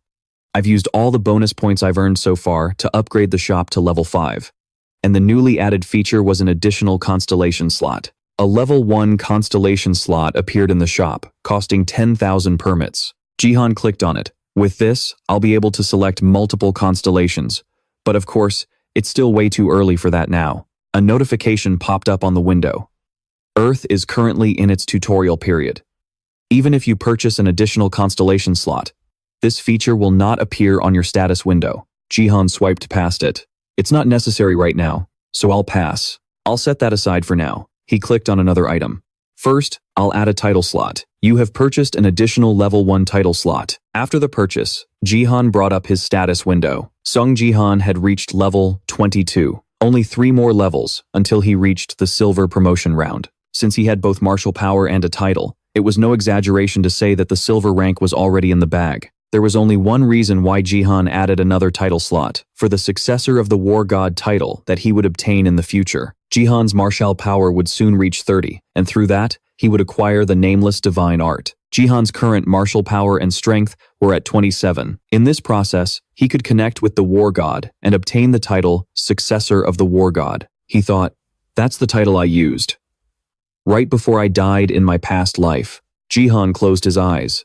A: I've used all the bonus points I've earned so far to upgrade the shop to level 5. And the newly added feature was an additional Constellation slot. A level 1 Constellation slot appeared in the shop, costing 10,000 permits. Jihan clicked on it. With this, I'll be able to select multiple constellations. But of course, it's still way too early for that now. A notification popped up on the window. Earth is currently in its tutorial period. Even if you purchase an additional constellation slot, this feature will not appear on your status window. Jihan swiped past it. It's not necessary right now, so I'll pass. I'll set that aside for now. He clicked on another item. First, I'll add a title slot. You have purchased an additional level 1 title slot. After the purchase, Jihan brought up his status window. Sung Jihan had reached level 22. Only 3 more levels until he reached the silver promotion round. Since he had both martial power and a title, it was no exaggeration to say that the silver rank was already in the bag. There was only one reason why Jihan added another title slot, for the successor of the War God title that he would obtain in the future. Jihan's martial power would soon reach 30, and through that, he would acquire the Nameless Divine Art. Jihan's current martial power and strength were at 27. In this process, he could connect with the War God and obtain the title Successor of the War God. He thought, that's the title I used. Right before I died in my past life, Jihan closed his eyes.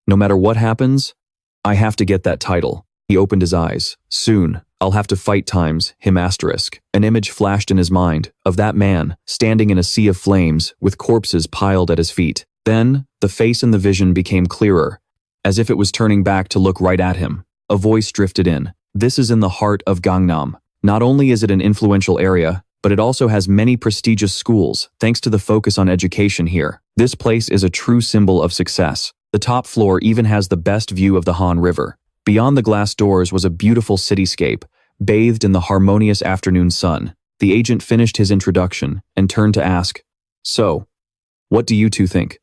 A: No matter what happens, I have to get that title. He opened his eyes. Soon, I'll have to fight times, him asterisk. An image flashed in his mind of that man standing in a sea of flames with corpses piled at his feet. Then, the face in the vision became clearer, as if it was turning back to look right at him. A voice drifted in. This is in the heart of Gangnam. Not only is it an influential area, but it also has many prestigious schools, thanks to the focus on education here. This place is a true symbol of success. The top floor even has the best view of the Han River. Beyond the glass doors was a beautiful cityscape, bathed in the harmonious afternoon sun. The agent finished his introduction and turned to ask, so, what do you two think?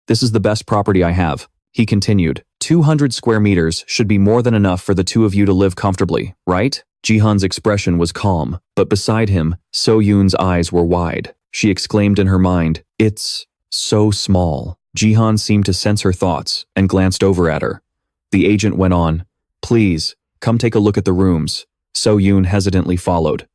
A: This is the best property I have. He continued, 200 square meters should be more than enough for the two of you to live comfortably, right? Jihan's expression was calm, but beside him, So Yoon's eyes were wide. She exclaimed in her mind, it's so small. Jihan seemed to sense her thoughts and glanced over at her. The agent went on, please, come take a look at the rooms. So Yoon hesitantly followed.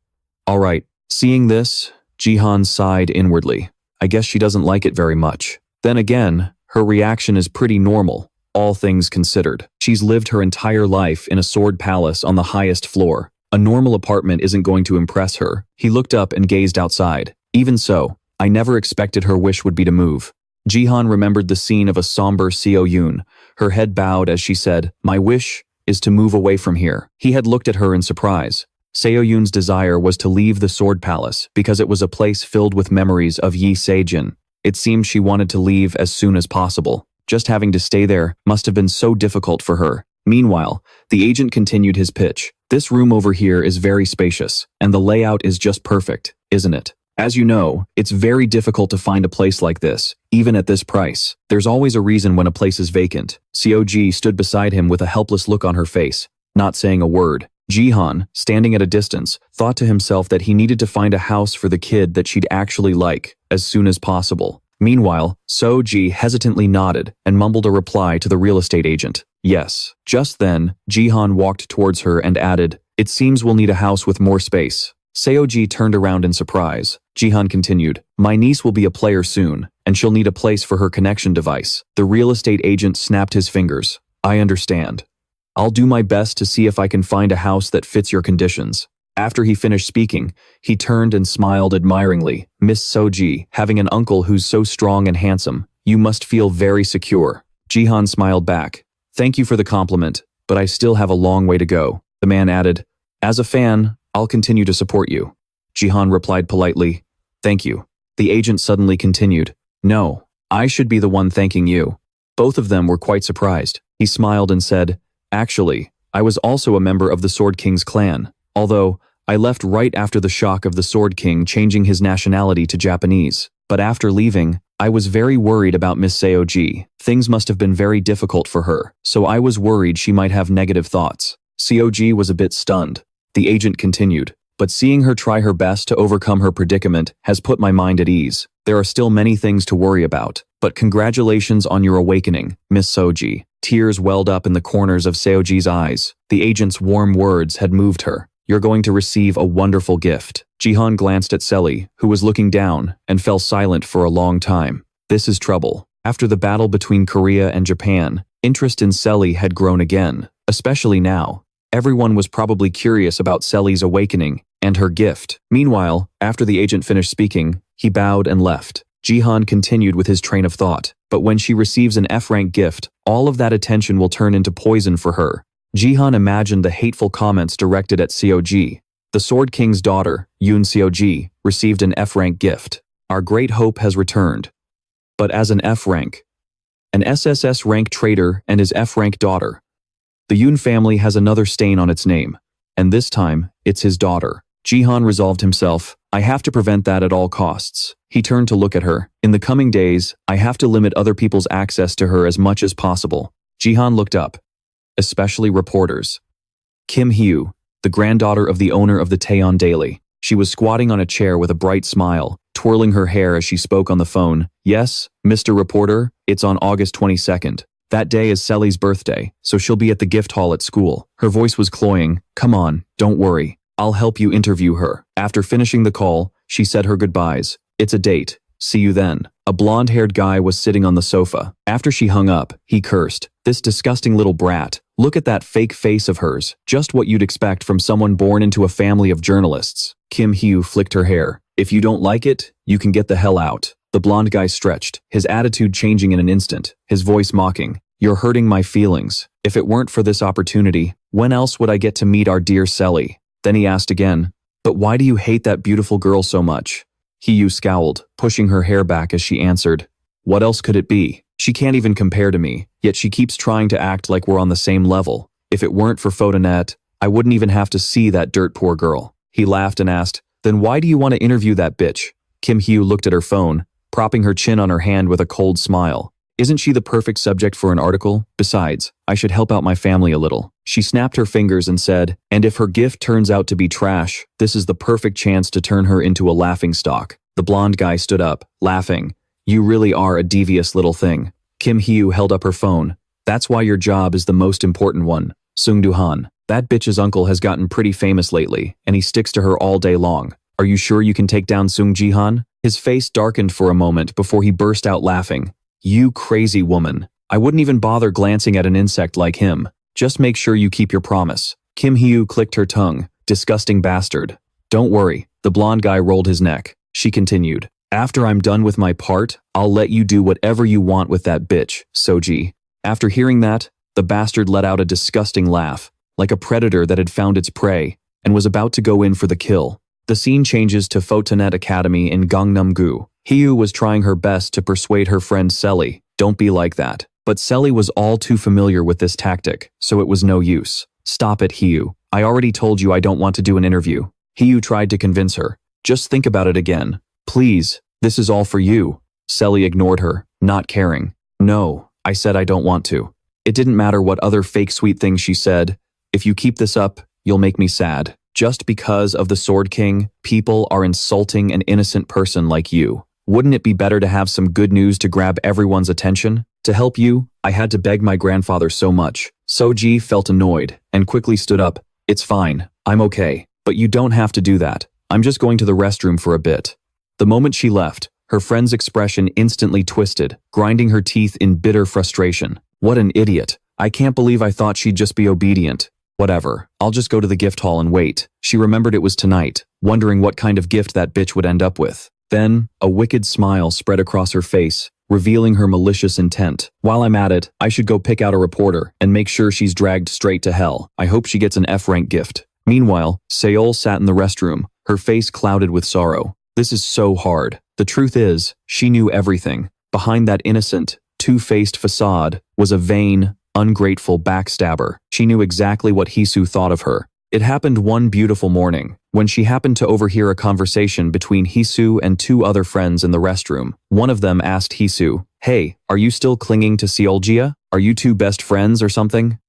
A: All right. Seeing this, Jihan sighed inwardly. I guess she doesn't like it very much. Then again, her reaction is pretty normal, all things considered. She's lived her entire life in a sword palace on the highest floor. A normal apartment isn't going to impress her. He looked up and gazed outside. Even so, I never expected her wish would be to move. Jihan remembered the scene of a somber Seo Yoon. Her head bowed as she said, my wish is to move away from here. He had looked at her in surprise. Seo Yoon's desire was to leave the Sword Palace because it was a place filled with memories of Yi Sejin. It seemed she wanted to leave as soon as possible. Just having to stay there must have been so difficult for her. Meanwhile, the agent continued his pitch. This room over here is very spacious, and the layout is just perfect, isn't it? As you know, it's very difficult to find a place like this, even at this price. There's always a reason when a place is vacant. Seoji stood beside him with a helpless look on her face, not saying a word. Jihan, standing at a distance, thought to himself that he needed to find a house for the kid that she'd actually like, as soon as possible. Meanwhile, Soji hesitantly nodded and mumbled a reply to the real estate agent. Yes. Just then, Jihan walked towards her and added, it seems we'll need a house with more space. Seoji turned around in surprise. Jihan continued, my niece will be a player soon, and she'll need a place for her connection device. The real estate agent snapped his fingers. I understand. I'll do my best to see if I can find a house that fits your conditions. After he finished speaking, he turned and smiled admiringly. Miss Soji, having an uncle who's so strong and handsome, you must feel very secure. Jihan smiled back. Thank you for the compliment, but I still have a long way to go. The man added, as a fan, I'll continue to support you. Jihan replied politely, thank you. The agent suddenly continued, no, I should be the one thanking you. Both of them were quite surprised. He smiled and said, actually, I was also a member of the Sword King's clan, although I left right after the shock of the Sword King changing his nationality to Japanese. But after leaving, I was very worried about Miss Seoji. Things must have been very difficult for her, so I was worried she might have negative thoughts. Seoji was a bit stunned. The agent continued, but seeing her try her best to overcome her predicament has put my mind at ease. There are still many things to worry about, but congratulations on your awakening, Miss Soji. Tears welled up in the corners of Seoji's eyes. The agent's warm words had moved her. You're going to receive a wonderful gift. Jihan glanced at Selly, who was looking down, and fell silent for a long time. This is trouble. After the battle between Korea and Japan, interest in Selly had grown again, especially now. Everyone was probably curious about Selly's awakening and her gift. Meanwhile, after the agent finished speaking, he bowed and left. Jihan continued with his train of thought, but when she receives an F-rank gift, all of that attention will turn into poison for her. Jihan imagined the hateful comments directed at Seoji. The Sword King's daughter, Yoon Seoji, received an F-rank gift. Our great hope has returned. But as an F-rank, an SSS-Rank traitor and his F-rank daughter. The Yoon family has another stain on its name, and this time, it's his daughter. Jihan resolved himself, I have to prevent that at all costs. He turned to look at her. In the coming days, I have to limit other people's access to her as much as possible. Jihan looked up, especially reporters. Kim Hyu, the granddaughter of the owner of the Taeyeon Daily. She was squatting on a chair with a bright smile, twirling her hair as she spoke on the phone. Yes, Mr. Reporter, it's on August 22nd. That day is Selly's birthday, so she'll be at the gift hall at school. Her voice was cloying. Come on, don't worry. I'll help you interview her. After finishing the call, she said her goodbyes. It's a date. See you then. A blonde-haired guy was sitting on the sofa. After she hung up, he cursed. This disgusting little brat. Look at that fake face of hers. Just what you'd expect from someone born into a family of journalists. Kim Hyu flicked her hair. If you don't like it, you can get the hell out. The blonde guy stretched, his attitude changing in an instant, his voice mocking. You're hurting my feelings. If it weren't for this opportunity, when else would I get to meet our dear Selly? Then he asked again, but why do you hate that beautiful girl so much? Hyu scowled, pushing her hair back as she answered, what else could it be? She can't even compare to me, yet she keeps trying to act like we're on the same level. If it weren't for Photonet, I wouldn't even have to see that dirt poor girl. He laughed and asked, then why do you want to interview that bitch? Kim Hyu looked at her phone, propping her chin on her hand with a cold smile. Isn't she the perfect subject for an article? Besides, I should help out my family a little. She snapped her fingers and said, and if her gift turns out to be trash, this is the perfect chance to turn her into a laughingstock. The blonde guy stood up, laughing. You really are a devious little thing. Kim Hyu held up her phone. That's why your job is the most important one. Sung Jihan. That bitch's uncle has gotten pretty famous lately, and he sticks to her all day long. Are you sure you can take down Sung Jihan? His face darkened for a moment before he burst out laughing. You crazy woman. I wouldn't even bother glancing at an insect like him. Just make sure you keep your promise. Kim Hyu clicked her tongue. Disgusting bastard. Don't worry. The blonde guy rolled his neck. She continued. After I'm done with my part, I'll let you do whatever you want with that bitch, Soji. After hearing that, the bastard let out a disgusting laugh, like a predator that had found its prey, and was about to go in for the kill. The scene changes to Photonet Academy in Gangnam-gu. Hyu was trying her best to persuade her friend Selly, don't be like that. But Selly was all too familiar with this tactic, so it was no use. Stop it, Hyu. I already told you I don't want to do an interview. Hyu tried to convince her. Just think about it again. Please, this is all for you. Selly ignored her, not caring. No, I said I don't want to. It didn't matter what other fake sweet things she said. If you keep this up, you'll make me sad. Just because of the Sword King, people are insulting an innocent person like you. Wouldn't it be better to have some good news to grab everyone's attention? To help you, I had to beg my grandfather so much. Soji felt annoyed and quickly stood up. It's fine, I'm okay, but you don't have to do that. I'm just going to the restroom for a bit. The moment she left, her friend's expression instantly twisted, grinding her teeth in bitter frustration. What an idiot. I can't believe I thought she'd just be obedient. Whatever, I'll just go to the gift hall and wait. She remembered it was tonight, wondering what kind of gift that bitch would end up with. Then, a wicked smile spread across her face, revealing her malicious intent. While I'm at it, I should go pick out a reporter and make sure she's dragged straight to hell. I hope she gets an F-rank gift. Meanwhile, Seol sat in the restroom, her face clouded with sorrow. This is so hard. The truth is, she knew everything. Behind that innocent, two-faced facade was a vain, ungrateful backstabber. She knew exactly what Hisu thought of her. It happened one beautiful morning, when she happened to overhear a conversation between Hisu and two other friends in the restroom. One of them asked Hisu, "Hey, are you still clinging to Seoljia? Are you two best friends or something?"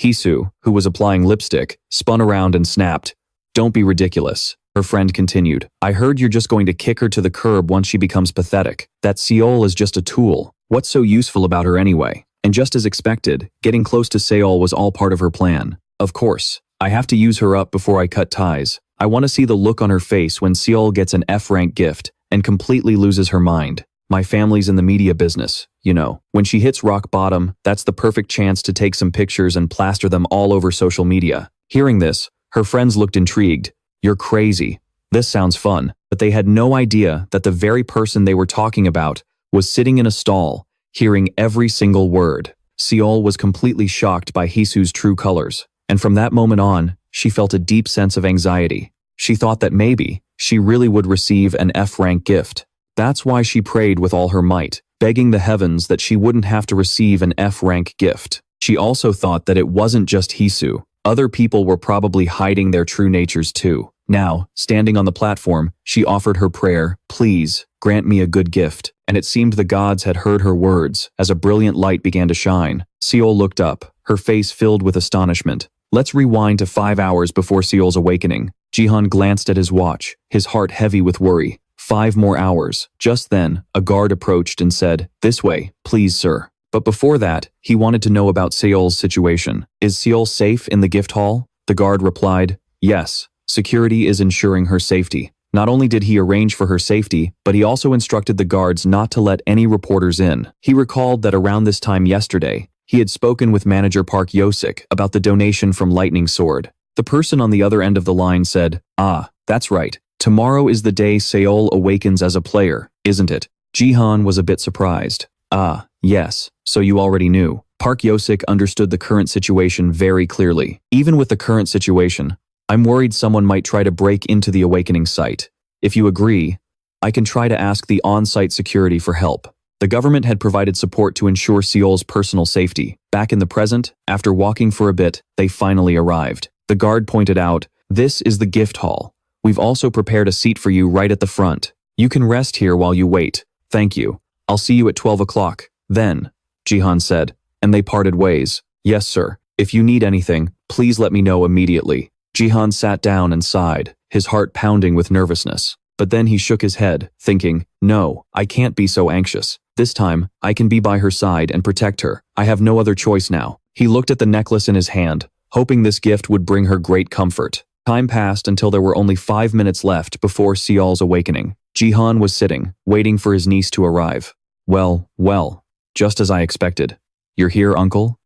A: Hisu, who was applying lipstick, spun around and snapped, "Don't be ridiculous." Her friend continued, "I heard you're just going to kick her to the curb once she becomes pathetic. That Seol is just a tool. What's so useful about her anyway?" And just as expected, getting close to Seol was all part of her plan. Of course, I have to use her up before I cut ties. I want to see the look on her face when Seol gets an F-rank gift and completely loses her mind. My family's in the media business, you know. When she hits rock bottom, that's the perfect chance to take some pictures and plaster them all over social media. Hearing this, her friends looked intrigued. "You're crazy. This sounds fun." But they had no idea that the very person they were talking about was sitting in a stall, hearing every single word. Seol was completely shocked by Hisu's true colors, and from that moment on, she felt a deep sense of anxiety. She thought that maybe she really would receive an F-rank gift. That's why she prayed with all her might, begging the heavens that she wouldn't have to receive an F-rank gift. She also thought that it wasn't just Hisu. Other people were probably hiding their true natures too. Now, standing on the platform, she offered her prayer, "Please, grant me a good gift." And it seemed the gods had heard her words as a brilliant light began to shine. Seol looked up, her face filled with astonishment. Let's rewind to 5 hours before Seol's awakening. Jihan glanced at his watch, his heart heavy with worry. 5 more hours. Just then, a guard approached and said, "This way, please, sir." But before that, he wanted to know about Seol's situation. "Is Seol safe in the gift hall?" The guard replied, "Yes. Security is ensuring her safety." Not only did he arrange for her safety, but he also instructed the guards not to let any reporters in. He recalled that around this time yesterday, he had spoken with manager Park Yosik about the donation from Lightning Sword. The person on the other end of the line said, "Ah, that's right. Tomorrow is the day Seol awakens as a player, isn't it?" Jihan was a bit surprised. "Ah, yes, so you already knew." Park Yosik understood the current situation very clearly. "Even with the current situation, I'm worried someone might try to break into the awakening site. If you agree, I can try to ask the on-site security for help." The government had provided support to ensure Seol's personal safety. Back in the present, after walking for a bit, they finally arrived. The guard pointed out, "This is the gift hall. We've also prepared a seat for you right at the front. You can rest here while you wait. Thank you. I'll see you at 12 o'clock. Then," Jihan said, and they parted ways. "Yes, sir. If you need anything, please let me know immediately." Jihan sat down and sighed, his heart pounding with nervousness. But then he shook his head, thinking, "No, I can't be so anxious. This time, I can be by her side and protect her. I have no other choice now." He looked at the necklace in his hand, hoping this gift would bring her great comfort. Time passed until there were only 5 minutes left before Seol's awakening. Jihan was sitting, waiting for his niece to arrive. Well, just as I expected. "You're here, uncle?"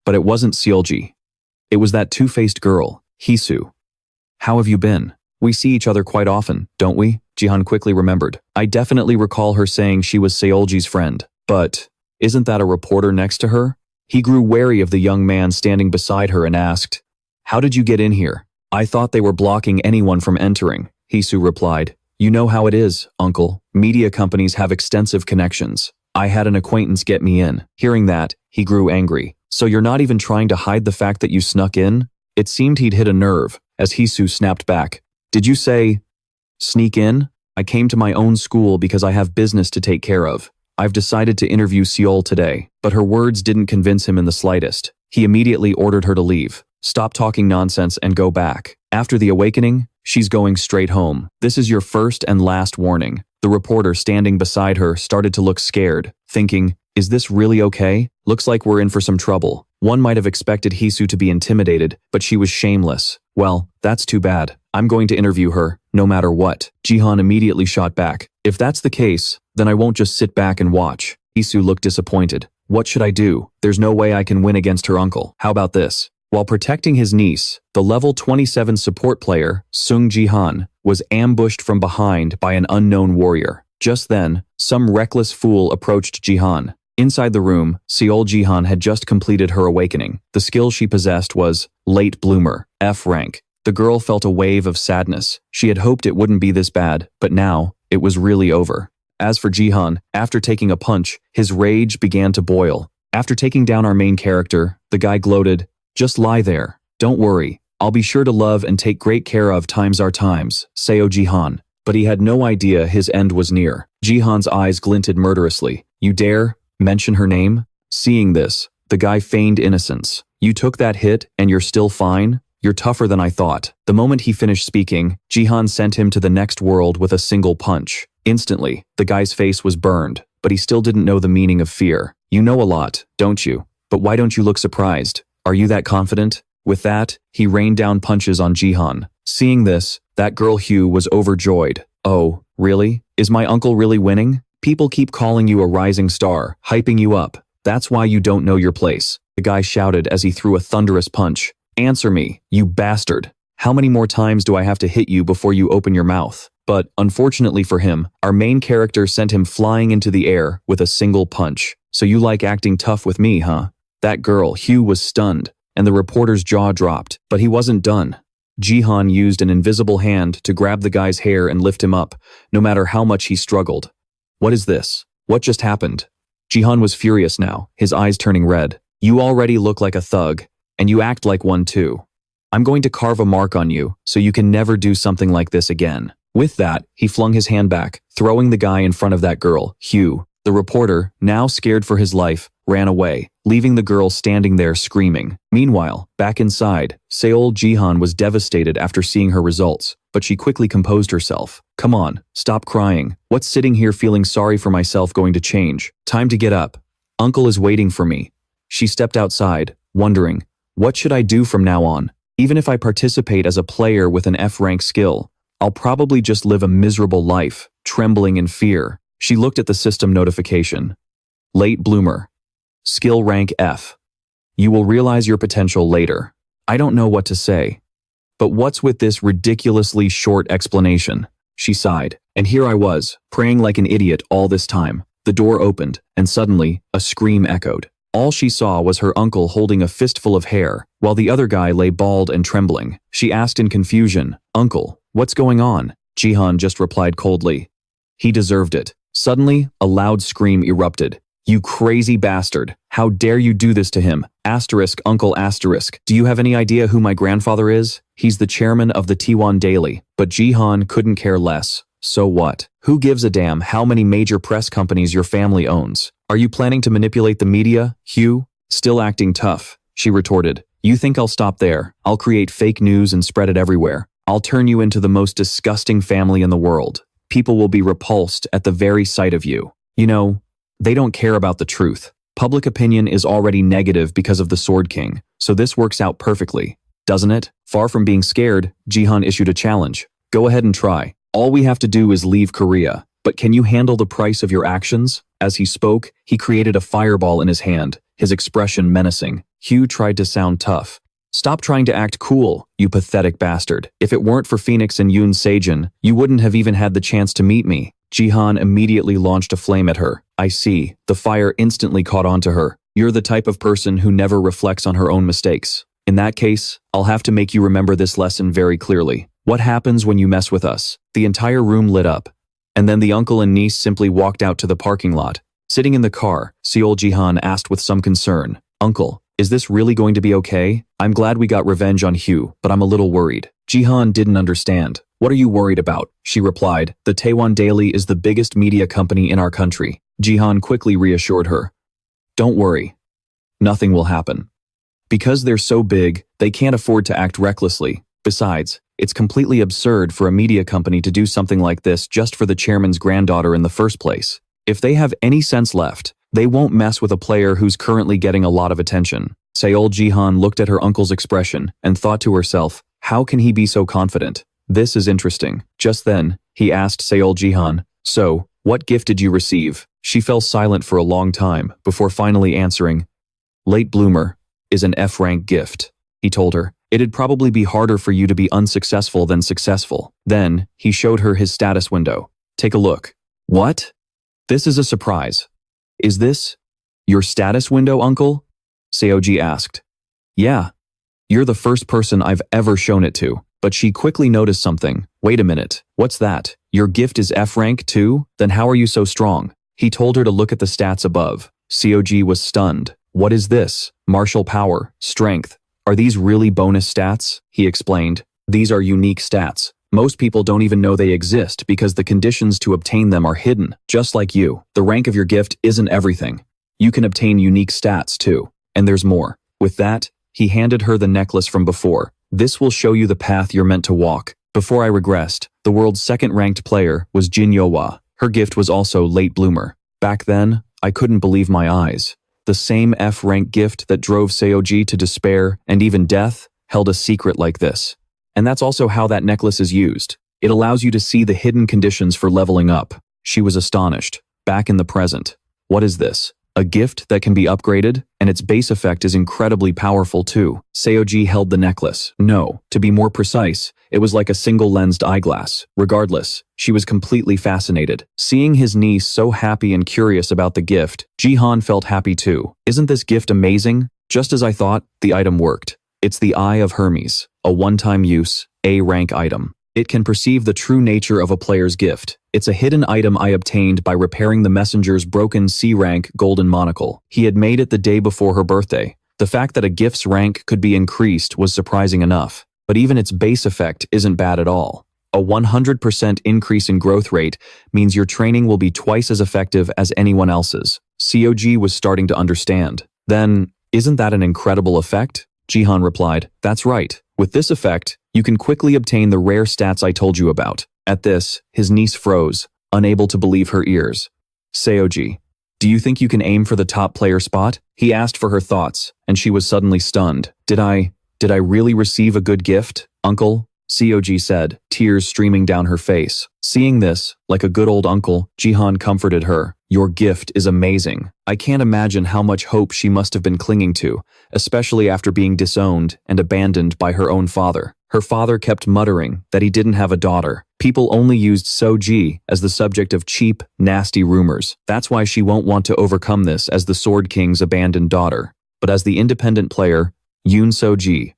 A: But it wasn't Seolji. It was that two-faced girl, Hisu. "How have you been? We see each other quite often, don't we?" Jihan quickly remembered. "I definitely recall her saying she was Seolji's friend. But isn't that a reporter next to her?" He grew wary of the young man standing beside her and asked, "How did you get in here?" "I thought they were blocking anyone from entering," Hisu replied. "You know how it is, uncle. Media companies have extensive connections. I had an acquaintance get me in." Hearing that, he grew angry. "So you're not even trying to hide the fact that you snuck in?" It seemed he'd hit a nerve, as Hisu snapped back. "Did you say, sneak in? I came to my own school because I have business to take care of. I've decided to interview Seol today." But her words didn't convince him in the slightest. He immediately ordered her to leave. "Stop talking nonsense and go back. After the awakening, she's going straight home. This is your first and last warning." The reporter standing beside her started to look scared, thinking, "Is this really okay? Looks like we're in for some trouble." One might have expected Hisu to be intimidated, but she was shameless. "Well, that's too bad. I'm going to interview her, no matter what." Jihan immediately shot back. "If that's the case, then I won't just sit back and watch." Hisu looked disappointed. "What should I do? There's no way I can win against her uncle. How about this? While protecting his niece, the level 27 support player, Sung Jihan, was ambushed from behind by an unknown warrior. Just then, some reckless fool approached Jihan. Inside the room, Seol Jihan had just completed her awakening. The skill she possessed was Late Bloomer, F rank. The girl felt a wave of sadness. She had hoped it wouldn't be this bad, but now, it was really over. As for Jihan, after taking a punch, his rage began to boil. After taking down our main character, the guy gloated, "Just lie there. Don't worry. I'll be sure to love and take great care of times our times, Seo Jihan." But he had no idea his end was near. Jihan's eyes glinted murderously. "You dare mention her name?" Seeing this, the guy feigned innocence. "You took that hit and you're still fine? You're tougher than I thought." The moment he finished speaking, Jihan sent him to the next world with a single punch. Instantly, the guy's face was burned, but he still didn't know the meaning of fear. "You know a lot, don't you? But why don't you look surprised? Are you that confident?" With that, he rained down punches on Jihan. Seeing this, that girl Hugh was overjoyed. "Oh, really? Is my uncle really winning? People keep calling you a rising star, hyping you up. That's why you don't know your place," the guy shouted as he threw a thunderous punch. "Answer me, you bastard. How many more times do I have to hit you before you open your mouth?" But, unfortunately for him, our main character sent him flying into the air with a single punch. "So you like acting tough with me, huh?" That girl, Hugh, was stunned, and the reporter's jaw dropped. But he wasn't done. Jihan used an invisible hand to grab the guy's hair and lift him up, no matter how much he struggled. "What is this? What just happened?" Jihan was furious now, his eyes turning red. "You already look like a thug, and you act like one too. I'm going to carve a mark on you, so you can never do something like this again." With that, he flung his hand back, throwing the guy in front of that girl, Hugh. The reporter, now scared for his life, ran away, leaving the girl standing there screaming. Meanwhile, back inside, Seol Jihan was devastated after seeing her results, but she quickly composed herself. "Come on, stop crying. What's sitting here feeling sorry for myself going to change? Time to get up. Uncle is waiting for me." She stepped outside, wondering, what should I do from now on? Even if I participate as a player with an F-rank skill, I'll probably just live a miserable life, trembling in fear. She looked at the system notification. Late Bloomer. Skill rank F. You will realize your potential later. I don't know what to say. But what's with this ridiculously short explanation? She sighed. And here I was, praying like an idiot all this time. The door opened, and suddenly, a scream echoed. All she saw was her uncle holding a fistful of hair, while the other guy lay bald and trembling. She asked in confusion, "Uncle, what's going on?" Jihan just replied coldly, "He deserved it." Suddenly, a loud scream erupted. "You crazy bastard! How dare you do this to him? Asterisk, uncle asterisk. Do you have any idea who my grandfather is? He's the chairman of the T1 Daily." But Jihan couldn't care less. So what? Who gives a damn how many major press companies your family owns? Are you planning to manipulate the media, Hugh? Still acting tough, she retorted. "You think I'll stop there? I'll create fake news and spread it everywhere. I'll turn you into the most disgusting family in the world. People will be repulsed at the very sight of you. You know, they don't care about the truth. Public opinion is already negative because of the Sword King, so this works out perfectly, doesn't it?" Far from being scared, Jihan issued a challenge. "Go ahead and try. All we have to do is leave Korea. But can you handle the price of your actions?" As he spoke, he created a fireball in his hand, his expression menacing. Hugh tried to sound tough. "Stop trying to act cool, you pathetic bastard. If it weren't for Phoenix and Yoon Sejin, you wouldn't have even had the chance to meet me." Jihan immediately launched a flame at her. "I see." The fire instantly caught on to her. "You're the type of person who never reflects on her own mistakes. In that case, I'll have to make you remember this lesson very clearly. What happens when you mess with us?" The entire room lit up. And then the uncle and niece simply walked out to the parking lot. Sitting in the car, Seol Jihan asked with some concern, "Uncle, is this really going to be okay? I'm glad we got revenge on Hugh, but I'm a little worried." Jihan didn't understand. "What are you worried about?" she replied. "The Taewon Daily is the biggest media company in our country." Jihan quickly reassured her. "Don't worry. Nothing will happen. Because they're so big, they can't afford to act recklessly. Besides, it's completely absurd for a media company to do something like this just for the chairman's granddaughter in the first place. If they have any sense left, they won't mess with a player who's currently getting a lot of attention." Seol Jihan looked at her uncle's expression and thought to herself, how can he be so confident? This is interesting. Just then, he asked Seol Jihan, "So, what gift did you receive?" She fell silent for a long time before finally answering, "Late Bloomer is an F-rank gift." he told her. It'd probably be harder for you to be unsuccessful than successful. Then, he showed her his status window. Take a look. What? This is a surprise. Is this your status window, uncle? Seoji asked. Yeah. You're the first person I've ever shown it to. But she quickly noticed something. Wait a minute. What's that? Your gift is F rank too? Then how are you so strong? He told her to look at the stats above. Seoji was stunned. What is this? Martial power, strength. Are these really bonus stats? He explained. These are unique stats. Most people don't even know they exist because the conditions to obtain them are hidden. Just like you, the rank of your gift isn't everything. You can obtain unique stats too. And there's more. With that, he handed her the necklace from before. This will show you the path you're meant to walk. Before I regressed, the world's second-ranked player was Jin Yohwa. Her gift was also late bloomer. Back then, I couldn't believe my eyes. The same F-rank gift that drove Seoji to despair and even death held a secret like this. And that's also how that necklace is used. It allows you to see the hidden conditions for leveling up. She was astonished. Back in the present. What is this? A gift that can be upgraded, and its base effect is incredibly powerful too. Seoji held the necklace. No, to be more precise, it was like a single-lensed eyeglass. Regardless, she was completely fascinated. Seeing his niece so happy and curious about the gift, Jihan felt happy too. Isn't this gift amazing? Just as I thought, the item worked. It's the Eye of Hermes, a one-time use, A-rank item. It can perceive the true nature of a player's gift. It's a hidden item I obtained by repairing the messenger's broken C-rank golden monocle. He had made it the day before her birthday. The fact that a gift's rank could be increased was surprising enough, but even its base effect isn't bad at all. A 100% increase in growth rate means your training will be twice as effective as anyone else's. COG was starting to understand. Then, isn't that an incredible effect? Jihan replied, that's right. With this effect, you can quickly obtain the rare stats I told you about. At this, his niece froze, unable to believe her ears. Seoji, do you think you can aim for the top player spot? He asked for her thoughts, and she was suddenly stunned. Did I really receive a good gift, uncle? Seoji said, tears streaming down her face. Seeing this, like a good old uncle, Jihan comforted her. Your gift is amazing. I can't imagine how much hope she must have been clinging to, especially after being disowned and abandoned by her own father. Her father kept muttering that he didn't have a daughter. People only used Seoji as the subject of cheap, nasty rumors. That's why she won't want to overcome this as the Sword King's abandoned daughter. But as the independent player, Yoon Seoji,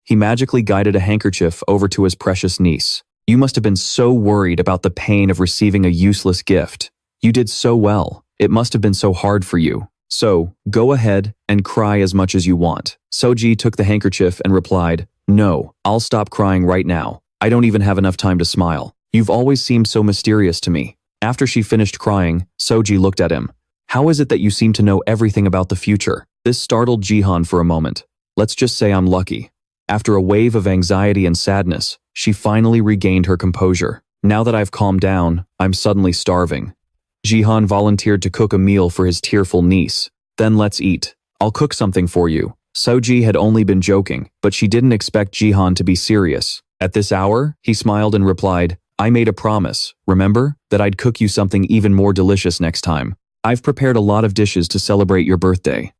A: he magically guided a handkerchief over to his precious niece. You must have been so worried about the pain of receiving a useless gift. You did so well. It must have been so hard for you. So, go ahead and cry as much as you want. Seoji took the handkerchief and replied, no, I'll stop crying right now. I don't even have enough time to smile. You've always seemed so mysterious to me. After she finished crying, Seoji looked at him. How is it that you seem to know everything about the future? This startled Jihan for a moment. Let's just say I'm lucky. After a wave of anxiety and sadness, she finally regained her composure. Now that I've calmed down, I'm suddenly starving. Jihan volunteered to cook a meal for his tearful niece. Then let's eat. I'll cook something for you. Seoji had only been joking, but she didn't expect Jihan to be serious. At this hour, he smiled and replied, I made a promise, remember, that I'd cook you something even more delicious next time. I've prepared a lot of dishes to celebrate your birthday.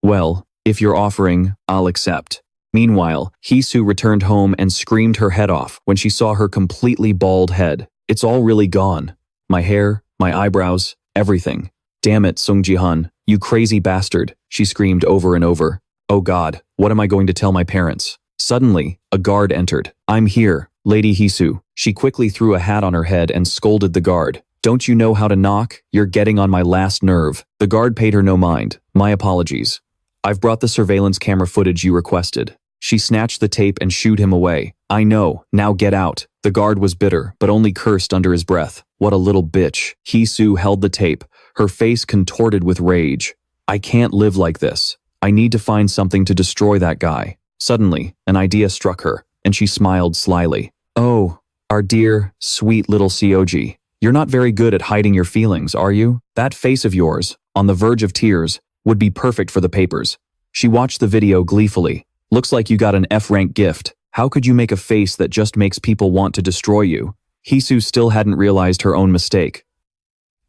A: Well, if you're offering, I'll accept. Meanwhile, Hisu returned home and screamed her head off when she saw her completely bald head. It's all really gone. My hair, my eyebrows, everything. Damn it, Sung Jihan, you crazy bastard, she screamed over and over. Oh God, what am I going to tell my parents? Suddenly, a guard entered. I'm here, Lady Hisu. She quickly threw a hat on her head and scolded the guard. Don't you know how to knock? You're getting on my last nerve. The guard paid her no mind. My apologies. I've brought the surveillance camera footage you requested. She snatched the tape and shooed him away. I know, now get out. The guard was bitter, but only cursed under his breath. What a little bitch. Hisu held the tape, her face contorted with rage. I can't live like this. I need to find something to destroy that guy. Suddenly, an idea struck her, and she smiled slyly. Oh, our dear, sweet little Seoji. You're not very good at hiding your feelings, are you? That face of yours, on the verge of tears, would be perfect for the papers. She watched the video gleefully. Looks like you got an F-rank gift. How could you make a face that just makes people want to destroy you? Hisu still hadn't realized her own mistake.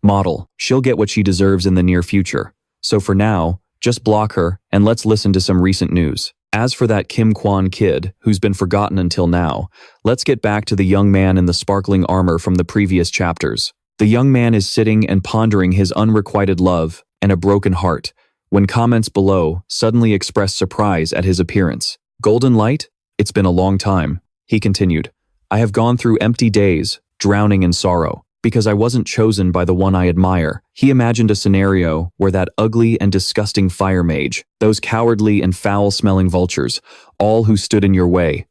A: Model, she'll get what she deserves in the near future. So for now, just block her and let's listen to some recent news. As for that Kim Kwan kid, who's been forgotten until now, let's get back to the young man in the sparkling armor from the previous chapters. The young man is sitting and pondering his unrequited love and a broken heart, when comments below suddenly express surprise at his appearance. Golden light? It's been a long time, he continued. I have gone through empty days, drowning in sorrow, because I wasn't chosen by the one I admire. He imagined a scenario where that ugly and disgusting fire mage, those cowardly and foul-smelling vultures, all who stood in your way,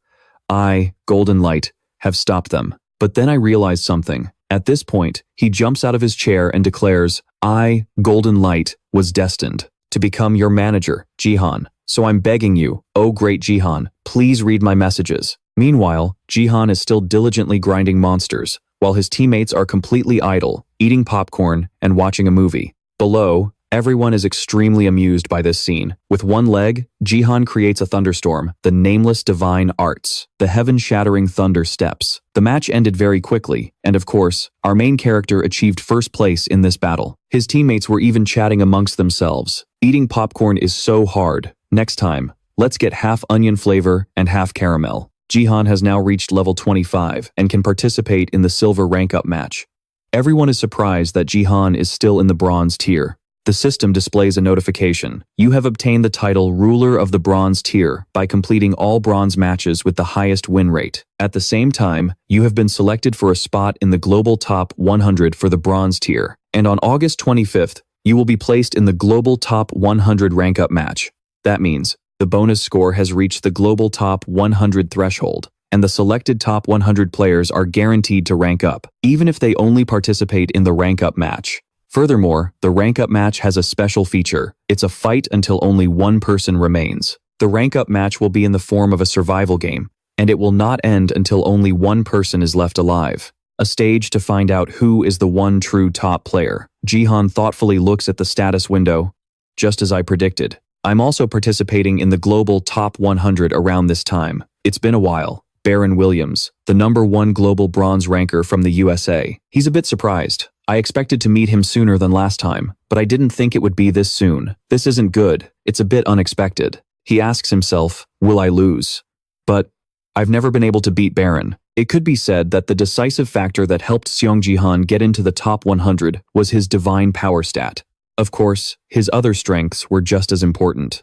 A: I, Golden Light, have stopped them. But then I realized something. At this point, he jumps out of his chair and declares, I, Golden Light, was destined to become your manager, Jihan. So I'm begging you, oh great Jihan, please read my messages. Meanwhile, Jihan is still diligently grinding monsters, while his teammates are completely idle, eating popcorn and watching a movie. Below, everyone is extremely amused by this scene. With one leg, Jihan creates a thunderstorm, the Nameless Divine Arts, the heaven-shattering thunder steps. The match ended very quickly, and of course, our main character achieved first place in this battle. His teammates were even chatting amongst themselves. Eating popcorn is so hard. Next time, let's get half onion flavor and half caramel. Jihan has now reached level 25 and can participate in the silver rank-up match. Everyone is surprised that Jihan is still in the bronze tier. The system displays a notification. You have obtained the title Ruler of the Bronze Tier by completing all bronze matches with the highest win rate. At the same time, you have been selected for a spot in the global top 100 for the bronze tier. And on August 25th, you will be placed in the global top 100 rank-up match. That means the bonus score has reached the global top 100 threshold, and the selected top 100 players are guaranteed to rank up, even if they only participate in the rank-up match. Furthermore, the rank-up match has a special feature. It's a fight until only one person remains. The rank-up match will be in the form of a survival game, and it will not end until only one person is left alive. A stage to find out who is the one true top player. Jihan thoughtfully looks at the status window. Just as I predicted. I'm also participating in the global top 100 around this time. It's been a while. Baron Williams, the #1 global bronze ranker from the USA. He's a bit surprised. I expected to meet him sooner than last time, but I didn't think it would be this soon. This isn't good. It's a bit unexpected. He asks himself, will I lose? But I've never been able to beat Baron. It could be said that the decisive factor that helped Sung Jihan get into the top 100 was his divine power stat. Of course, his other strengths were just as important.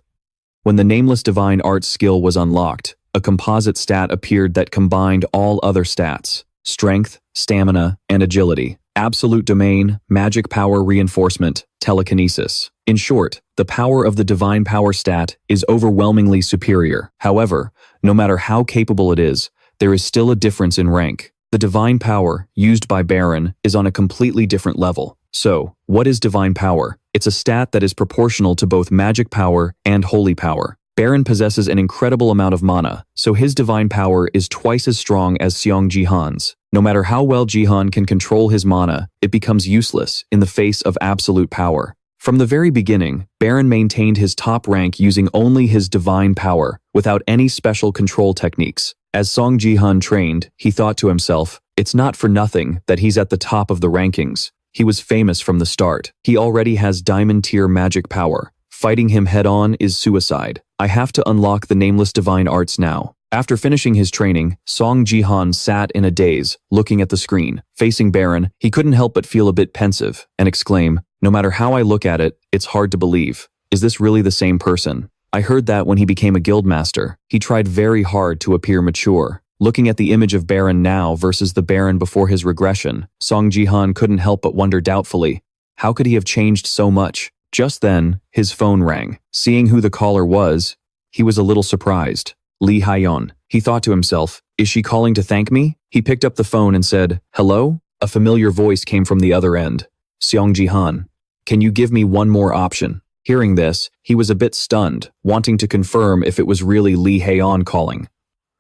A: When the Nameless Divine Art skill was unlocked, a composite stat appeared that combined all other stats: strength, stamina, and agility, absolute domain, magic power reinforcement, telekinesis. In short, the power of the divine power stat is overwhelmingly superior. However, no matter how capable it is, there is still a difference in rank. The divine power, used by Baron, is on a completely different level. So, what is divine power? It's a stat that is proportional to both magic power and holy power. Baron possesses an incredible amount of mana, so his divine power is twice as strong as Sung Jihan's. No matter how well Jihan can control his mana, it becomes useless in the face of absolute power. From the very beginning, Baron maintained his top rank using only his divine power, without any special control techniques. As Sung Jihan trained, he thought to himself, it's not for nothing that he's at the top of the rankings. He was famous from the start. He already has diamond tier magic power. Fighting him head-on is suicide. I have to unlock the Nameless Divine Arts now. After finishing his training, Sung Jihan sat in a daze, looking at the screen. Facing Baron, he couldn't help but feel a bit pensive, and exclaim, no matter how I look at it, it's hard to believe. Is this really the same person? I heard that when he became a guildmaster, he tried very hard to appear mature. Looking at the image of Baron now versus the Baron before his regression, Sung Jihan couldn't help but wonder doubtfully, how could he have changed so much? Just then, his phone rang. Seeing who the caller was, he was a little surprised. Lee Hyeon. He thought to himself, is she calling to thank me? He picked up the phone and said, hello? A familiar voice came from the other end. Sung Jihan. Can you give me one more option? Hearing this, he was a bit stunned, wanting to confirm if it was really Lee Hyeon calling.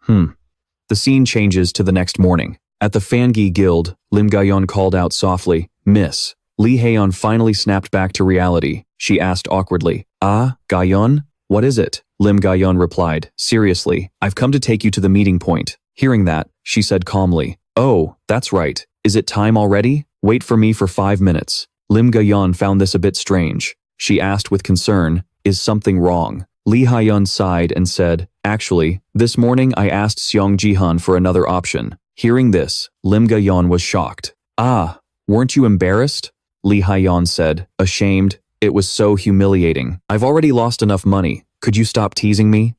A: The scene changes to the next morning. At the Fangi Guild, Lim Gayon called out softly, Miss. Lee Hyeon finally snapped back to reality. She asked awkwardly, Ah, Gayon? What is it? Lim Gayon replied, seriously, I've come to take you to the meeting point. Hearing that, she said calmly, oh, that's right. Is it time already? Wait for me for 5 minutes. Lim Gayon found this a bit strange. She asked with concern, is something wrong? Lee Haiyun sighed and said, "Actually, this morning I asked Sung Jihan for another option." Hearing this, Lim Ga-yeon was shocked. "Ah, weren't you embarrassed?" Lee Haiyun said, ashamed. "It was so humiliating. I've already lost enough money. Could you stop teasing me?"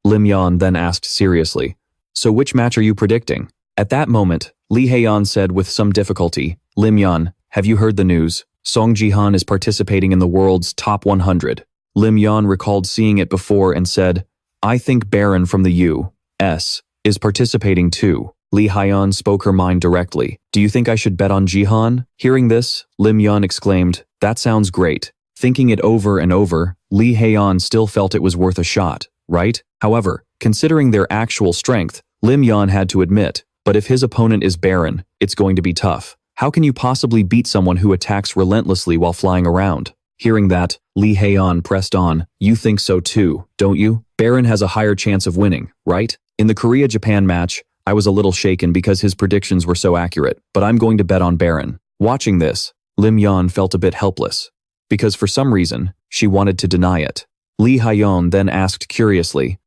A: Lim Yeon then asked seriously, "So which match are you predicting?" At that moment, Lee Haiyun said with some difficulty, "Lim Yeon, have you heard the news? Sung Jihan is participating in the world's top 100. Lim Yeon recalled seeing it before and said, "I think Baron from the U.S. is participating too." Lee Haiyun spoke her mind directly. "Do you think I should bet on Jihan?" Hearing this, Lim Yeon exclaimed, "That sounds great." Thinking it over and over, Lee Haiyun still felt it was worth a shot, right? However, considering their actual strength, Lim Yeon had to admit, but if his opponent is Baron, it's going to be tough. How can you possibly beat someone who attacks relentlessly while flying around? Hearing that, Lee Haiyun pressed on, "You think so too, don't you? Baron has a higher chance of winning, right? In the Korea-Japan match, I was a little shaken because his predictions were so accurate, but I'm going to bet on Baron." Watching this, Lim Yeon felt a bit helpless, because for some reason, she wanted to deny it. Lee Haiyun then asked curiously,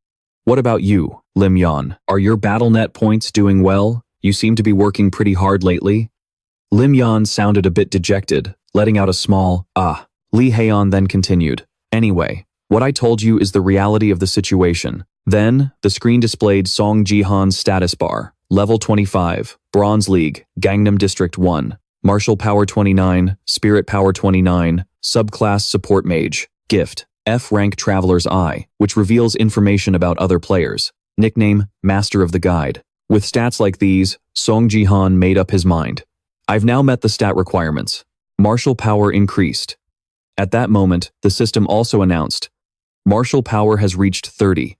A: "What about you, Lim Yeon? Are your BattleNet points doing well? You seem to be working pretty hard lately." Lim Yeon sounded a bit dejected, letting out a small, "ah." Lee Haiyun then continued, "Anyway, what I told you is the reality of the situation." Then, the screen displayed Sung Jihan's status bar, level 25, Bronze League, Gangnam District 1, Martial Power 29, Spirit Power 29, Subclass Support Mage, Gift, F rank Traveler's Eye, which reveals information about other players. Nickname, Master of the Guide. With stats like these, Sung Jihan made up his mind. "I've now met the stat requirements. Martial Power increased." At that moment, the system also announced, "Martial Power has reached 30.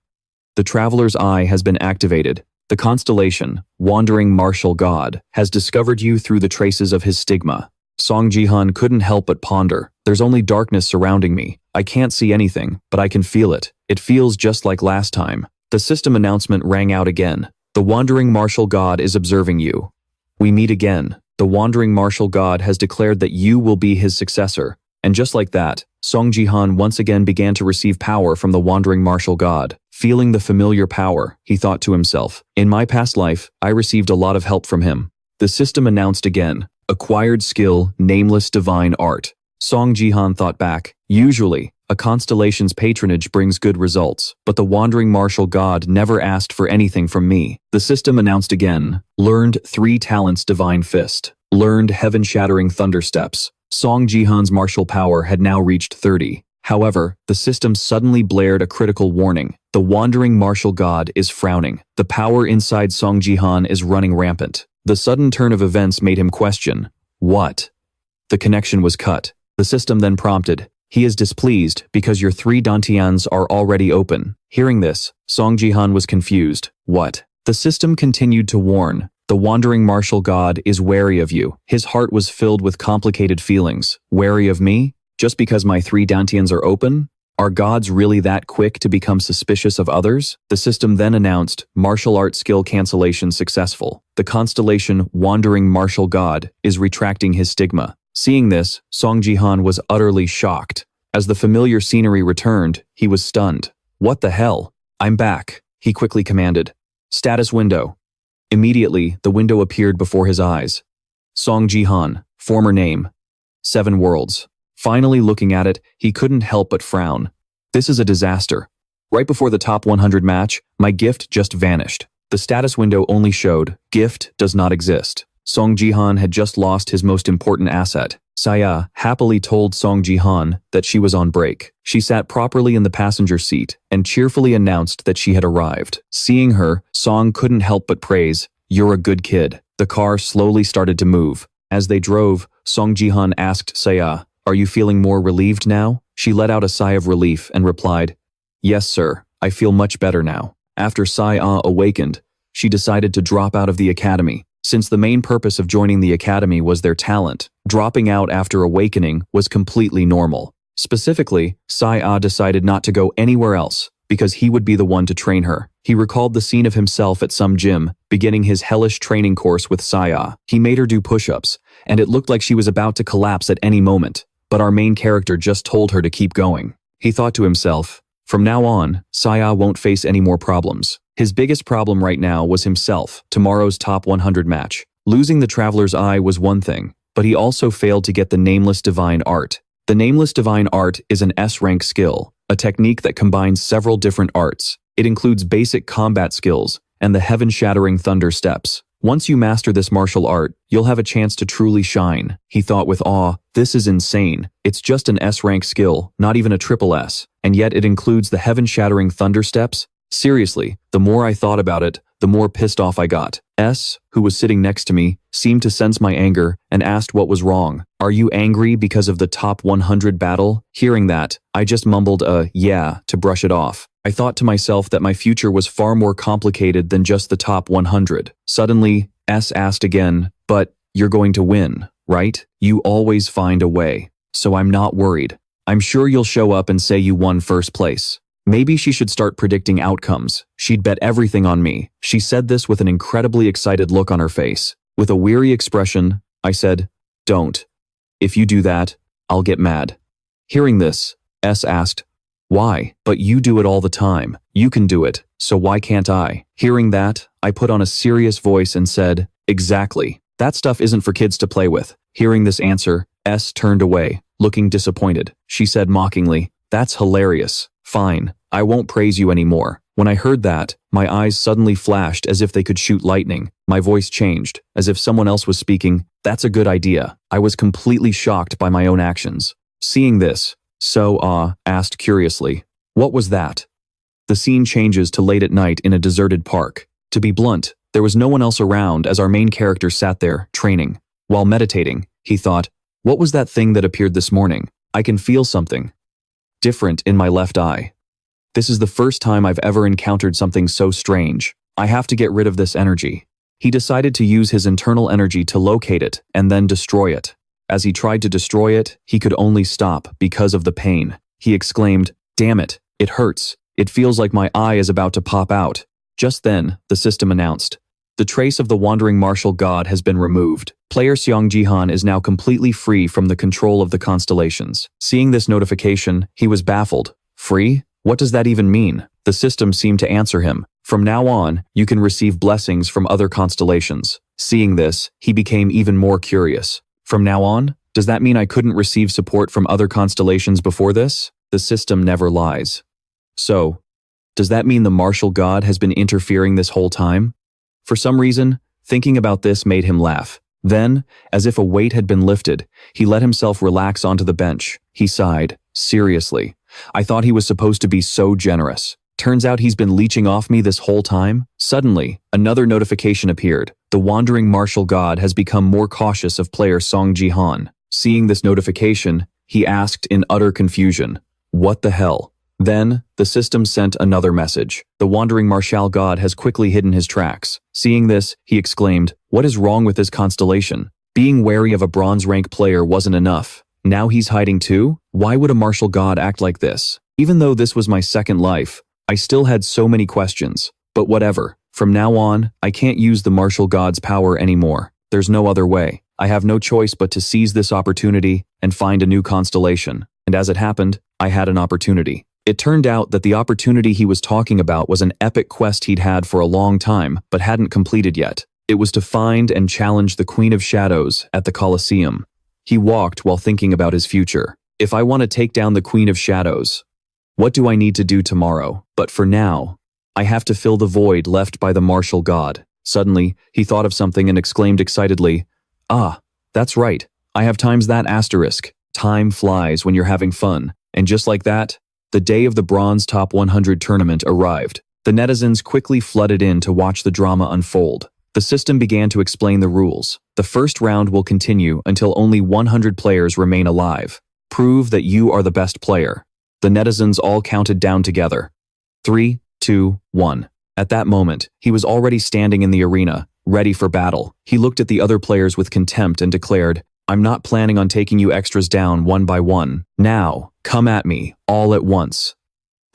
A: The Traveler's Eye has been activated. The Constellation, Wandering Martial God, has discovered you through the traces of his stigma." Sung Jihan couldn't help but ponder, "There's only darkness surrounding me. I can't see anything, but I can feel it. It feels just like last time." The system announcement rang out again. "The Wandering Martial God is observing you. We meet again. The Wandering Martial God has declared that you will be his successor." And just like that, Sung Jihan once again began to receive power from the Wandering Martial God. Feeling the familiar power, he thought to himself, "In my past life, I received a lot of help from him." The system announced again, "Acquired skill, Nameless Divine Art." Sung Jihan thought back, "Usually, a constellation's patronage brings good results, but the Wandering Martial God never asked for anything from me." The system announced again, "Learned 3 talents Divine Fist. Learned Heaven-Shattering Thundersteps." Sung Jihan's martial power had now reached 30. However, the system suddenly blared a critical warning. The Wandering Martial God is frowning. The power inside Sung Jihan is running rampant. The sudden turn of events made him question, "What?" The connection was cut. The system then prompted, "He is displeased because your 3 dantians are already open." Hearing this, Sung Jihan was confused. "What?" The system continued to warn, "The Wandering Martial God is wary of you." His heart was filled with complicated feelings. Wary of me? Just because my 3 dantians are open? Are gods really that quick to become suspicious of others? The system then announced, "Martial art skill cancellation successful. The constellation Wandering Martial God is retracting his stigma." Seeing this, Sung Jihan was utterly shocked. As the familiar scenery returned, he was stunned. "What the hell? I'm back," he quickly commanded. "Status window." Immediately, the window appeared before his eyes. Sung Jihan, former name, 7 worlds. Finally looking at it, he couldn't help but frown. This is a disaster. Right before the top 100 match, my gift just vanished. The status window only showed, "Gift does not exist." Sung Jihan had just lost his most important asset. Saya happily told Sung Jihan that she was on break. She sat properly in the passenger seat and cheerfully announced that she had arrived. Seeing her, Song couldn't help but praise, "You're a good kid." The car slowly started to move. As they drove, Sung Jihan asked Saya, "Are you feeling more relieved now?" She let out a sigh of relief and replied, "Yes, sir, I feel much better now." After Saya awakened, she decided to drop out of the academy. Since the main purpose of joining the academy was their talent, dropping out after awakening was completely normal. Specifically, Saya decided not to go anywhere else because he would be the one to train her. He recalled the scene of himself at some gym, beginning his hellish training course with Saya. He made her do push-ups, and it looked like she was about to collapse at any moment, but our main character just told her to keep going. He thought to himself, From now on, Saya won't face any more problems. His biggest problem right now was himself, tomorrow's top 100 match. Losing the Traveler's Eye was one thing, but he also failed to get the Nameless Divine Art. The Nameless Divine Art is an S-rank skill, a technique that combines several different arts. It includes basic combat skills and the heaven-shattering thunder steps. Once you master this martial art, you'll have a chance to truly shine. He thought with awe, this is insane. It's just an S-rank skill, not even a triple S, and yet it includes the heaven-shattering thunder steps? Seriously, the more I thought about it, the more pissed off I got. S, who was sitting next to me, seemed to sense my anger and asked what was wrong. Are you angry because of the top 100 battle? Hearing that, I just mumbled a yeah to brush it off. I thought to myself that my future was far more complicated than just the top 100. Suddenly, S asked again, but you're going to win, right? You always find a way. So I'm not worried. I'm sure you'll show up and say you won first place. Maybe she should start predicting outcomes. She'd bet everything on me. She said this with an incredibly excited look on her face. With a weary expression, I said, don't. If you do that, I'll get mad. Hearing this, S asked, why? But you do it all the time. You can do it, so why can't I? Hearing that, I put on a serious voice and said, exactly. That stuff isn't for kids to play with. Hearing this answer, S turned away, looking disappointed. She said mockingly, that's hilarious. Fine, I won't praise you anymore. When I heard that, my eyes suddenly flashed as if they could shoot lightning. My voice changed, as if someone else was speaking. That's a good idea. I was completely shocked by my own actions. Seeing this, asked curiously, what was that? The scene changes to late at night in a deserted park. To be blunt, there was no one else around as our main character sat there, training. While meditating, he thought, what was that thing that appeared this morning? I can feel something different in my left eye. This is the first time I've ever encountered something so strange. I have to get rid of this energy. He decided to use his internal energy to locate it and then destroy it. As he tried to destroy it, he could only stop because of the pain. He exclaimed, damn it, it hurts. It feels like my eye is about to pop out. Just then, the system announced, the trace of the wandering martial god has been removed. Player Sung Jihan is now completely free from the control of the constellations. Seeing this notification, he was baffled. Free? What does that even mean? The system seemed to answer him. From now on, you can receive blessings from other constellations. Seeing this, he became even more curious. From now on, does that mean I couldn't receive support from other constellations before this? The system never lies. So, does that mean the martial god has been interfering this whole time? For some reason, thinking about this made him laugh. Then, as if a weight had been lifted, he let himself relax onto the bench. He sighed. Seriously, I thought he was supposed to be so generous. Turns out he's been leeching off me this whole time? Suddenly, another notification appeared. The wandering martial god has become more cautious of player Sung Jihan. Seeing this notification, he asked in utter confusion, what the hell? Then, the system sent another message. The wandering martial god has quickly hidden his tracks. Seeing this, he exclaimed, what is wrong with this constellation? Being wary of a bronze rank player wasn't enough. Now he's hiding too? Why would a martial god act like this? Even though this was my second life, I still had so many questions. But whatever. From now on, I can't use the martial god's power anymore. There's no other way. I have no choice but to seize this opportunity and find a new constellation. And as it happened, I had an opportunity. It turned out that the opportunity he was talking about was an epic quest he'd had for a long time, but hadn't completed yet. It was to find and challenge the Queen of Shadows at the Colosseum. He walked while thinking about his future. If I want to take down the Queen of Shadows, what do I need to do tomorrow? But for now, I have to fill the void left by the martial god. Suddenly, he thought of something and exclaimed excitedly, ah, that's right. I have times that asterisk. Time flies when you're having fun. And just like that, the day of the Bronze Top 100 tournament arrived. The netizens quickly flooded in to watch the drama unfold. The system began to explain the rules. The first round will continue until only 100 players remain alive. Prove that you are the best player. The netizens all counted down together. 3, 2, 1. At that moment, he was already standing in the arena, ready for battle. He looked at the other players with contempt and declared, I'm not planning on taking you extras down one by one. Now, come at me, all at once.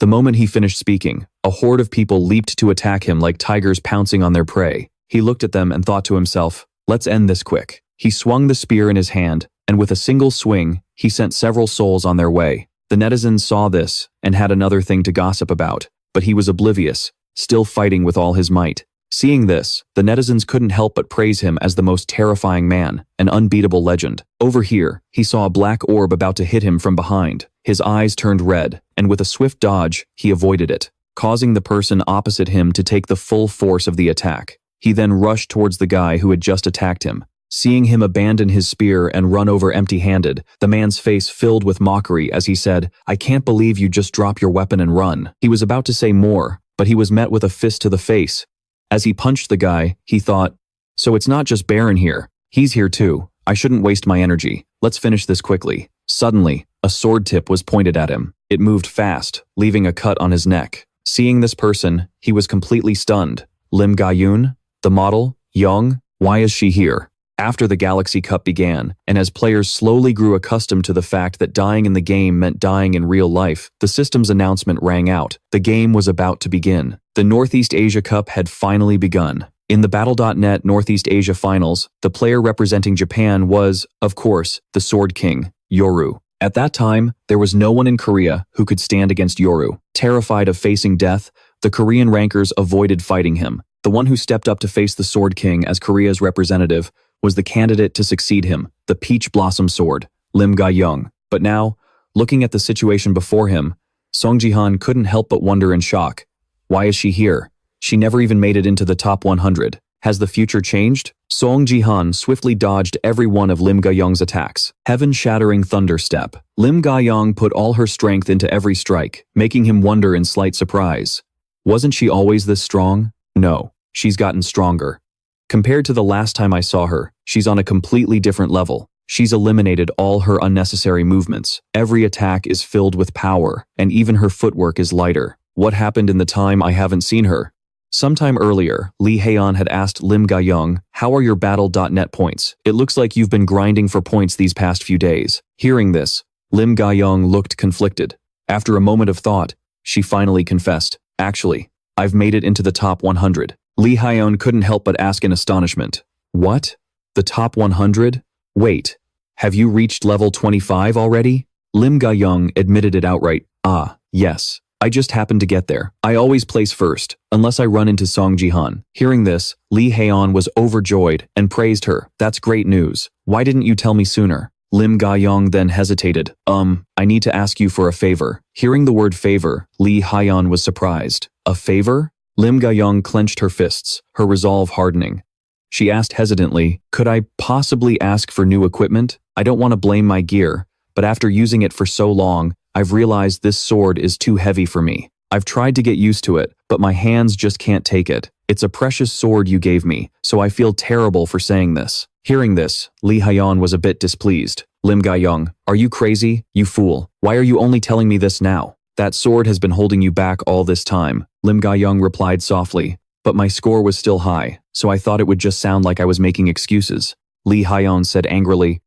A: The moment he finished speaking, a horde of people leaped to attack him like tigers pouncing on their prey. He looked at them and thought to himself, let's end this quick. He swung the spear in his hand, and with a single swing, he sent several souls on their way. The netizens saw this and had another thing to gossip about, but he was oblivious, still fighting with all his might. Seeing this, the netizens couldn't help but praise him as the most terrifying man, an unbeatable legend. Over here, he saw a black orb about to hit him from behind. His eyes turned red, and with a swift dodge, he avoided it, causing the person opposite him to take the full force of the attack. He then rushed towards the guy who had just attacked him. Seeing him abandon his spear and run over empty-handed, the man's face filled with mockery as he said, "I can't believe you just drop your weapon and run." He was about to say more, but he was met with a fist to the face. As he punched the guy, he thought, "So it's not just Baron here. He's here too. I shouldn't waste my energy. Let's finish this quickly." Suddenly, a sword tip was pointed at him. It moved fast, leaving a cut on his neck. Seeing this person, he was completely stunned. Lim Ga-yun? The model? Young? Why is she here? After the Galaxy Cup began, and as players slowly grew accustomed to the fact that dying in the game meant dying in real life, the system's announcement rang out. The game was about to begin. The Northeast Asia Cup had finally begun. In the Battle.net Northeast Asia Finals, the player representing Japan was, of course, the Sword King, Yoru. At that time, there was no one in Korea who could stand against Yoru. Terrified of facing death, the Korean rankers avoided fighting him. The one who stepped up to face the Sword King as Korea's representative was the candidate to succeed him, the Peach Blossom Sword, Lim Ga-young. But now, looking at the situation before him, Sung Jihan couldn't help but wonder in shock. Why is she here? She never even made it into the top 100. Has the future changed? Sung Jihan swiftly dodged every one of Lim Ga-young's attacks. Heaven-shattering thunder step. Lim Ga-young put all her strength into every strike, making him wonder in slight surprise. Wasn't she always this strong? No, she's gotten stronger. Compared to the last time I saw her, she's on a completely different level. She's eliminated all her unnecessary movements. Every attack is filled with power, and even her footwork is lighter. What happened in the time I haven't seen her? Sometime earlier, Lee Haeon had asked Lim Ga-young, "How are your Battle.net points? It looks like you've been grinding for points these past few days." Hearing this, Lim Ga-young looked conflicted. After a moment of thought, she finally confessed, "Actually, I've made it into the top 100. Lee Haeon couldn't help but ask in astonishment, "What? The top 100? Wait, have you reached level 25 already?" Lim Ga-young admitted it outright. "Ah, yes. I just happened to get there. I always place first, unless I run into Sung Jihan." Hearing this, Lee Haeon was overjoyed and praised her. "That's great news. Why didn't you tell me sooner?" Lim Ga-young then hesitated. I need to ask you for a favor." Hearing the word favor, Lee Haeon was surprised. "A favor?" Lim Ga-young clenched her fists, her resolve hardening. She asked hesitantly, "Could I possibly ask for new equipment? I don't want to blame my gear, but after using it for so long, I've realized this sword is too heavy for me. I've tried to get used to it, but my hands just can't take it. It's a precious sword you gave me, so I feel terrible for saying this." Hearing this, Lee Haeon was a bit displeased. "Lim Ga-young, are you crazy? You fool. Why are you only telling me this now? That sword has been holding you back all this time." Lim Ga-young replied softly, "But my score was still high, so I thought it would just sound like I was making excuses." Lee Haeon said angrily,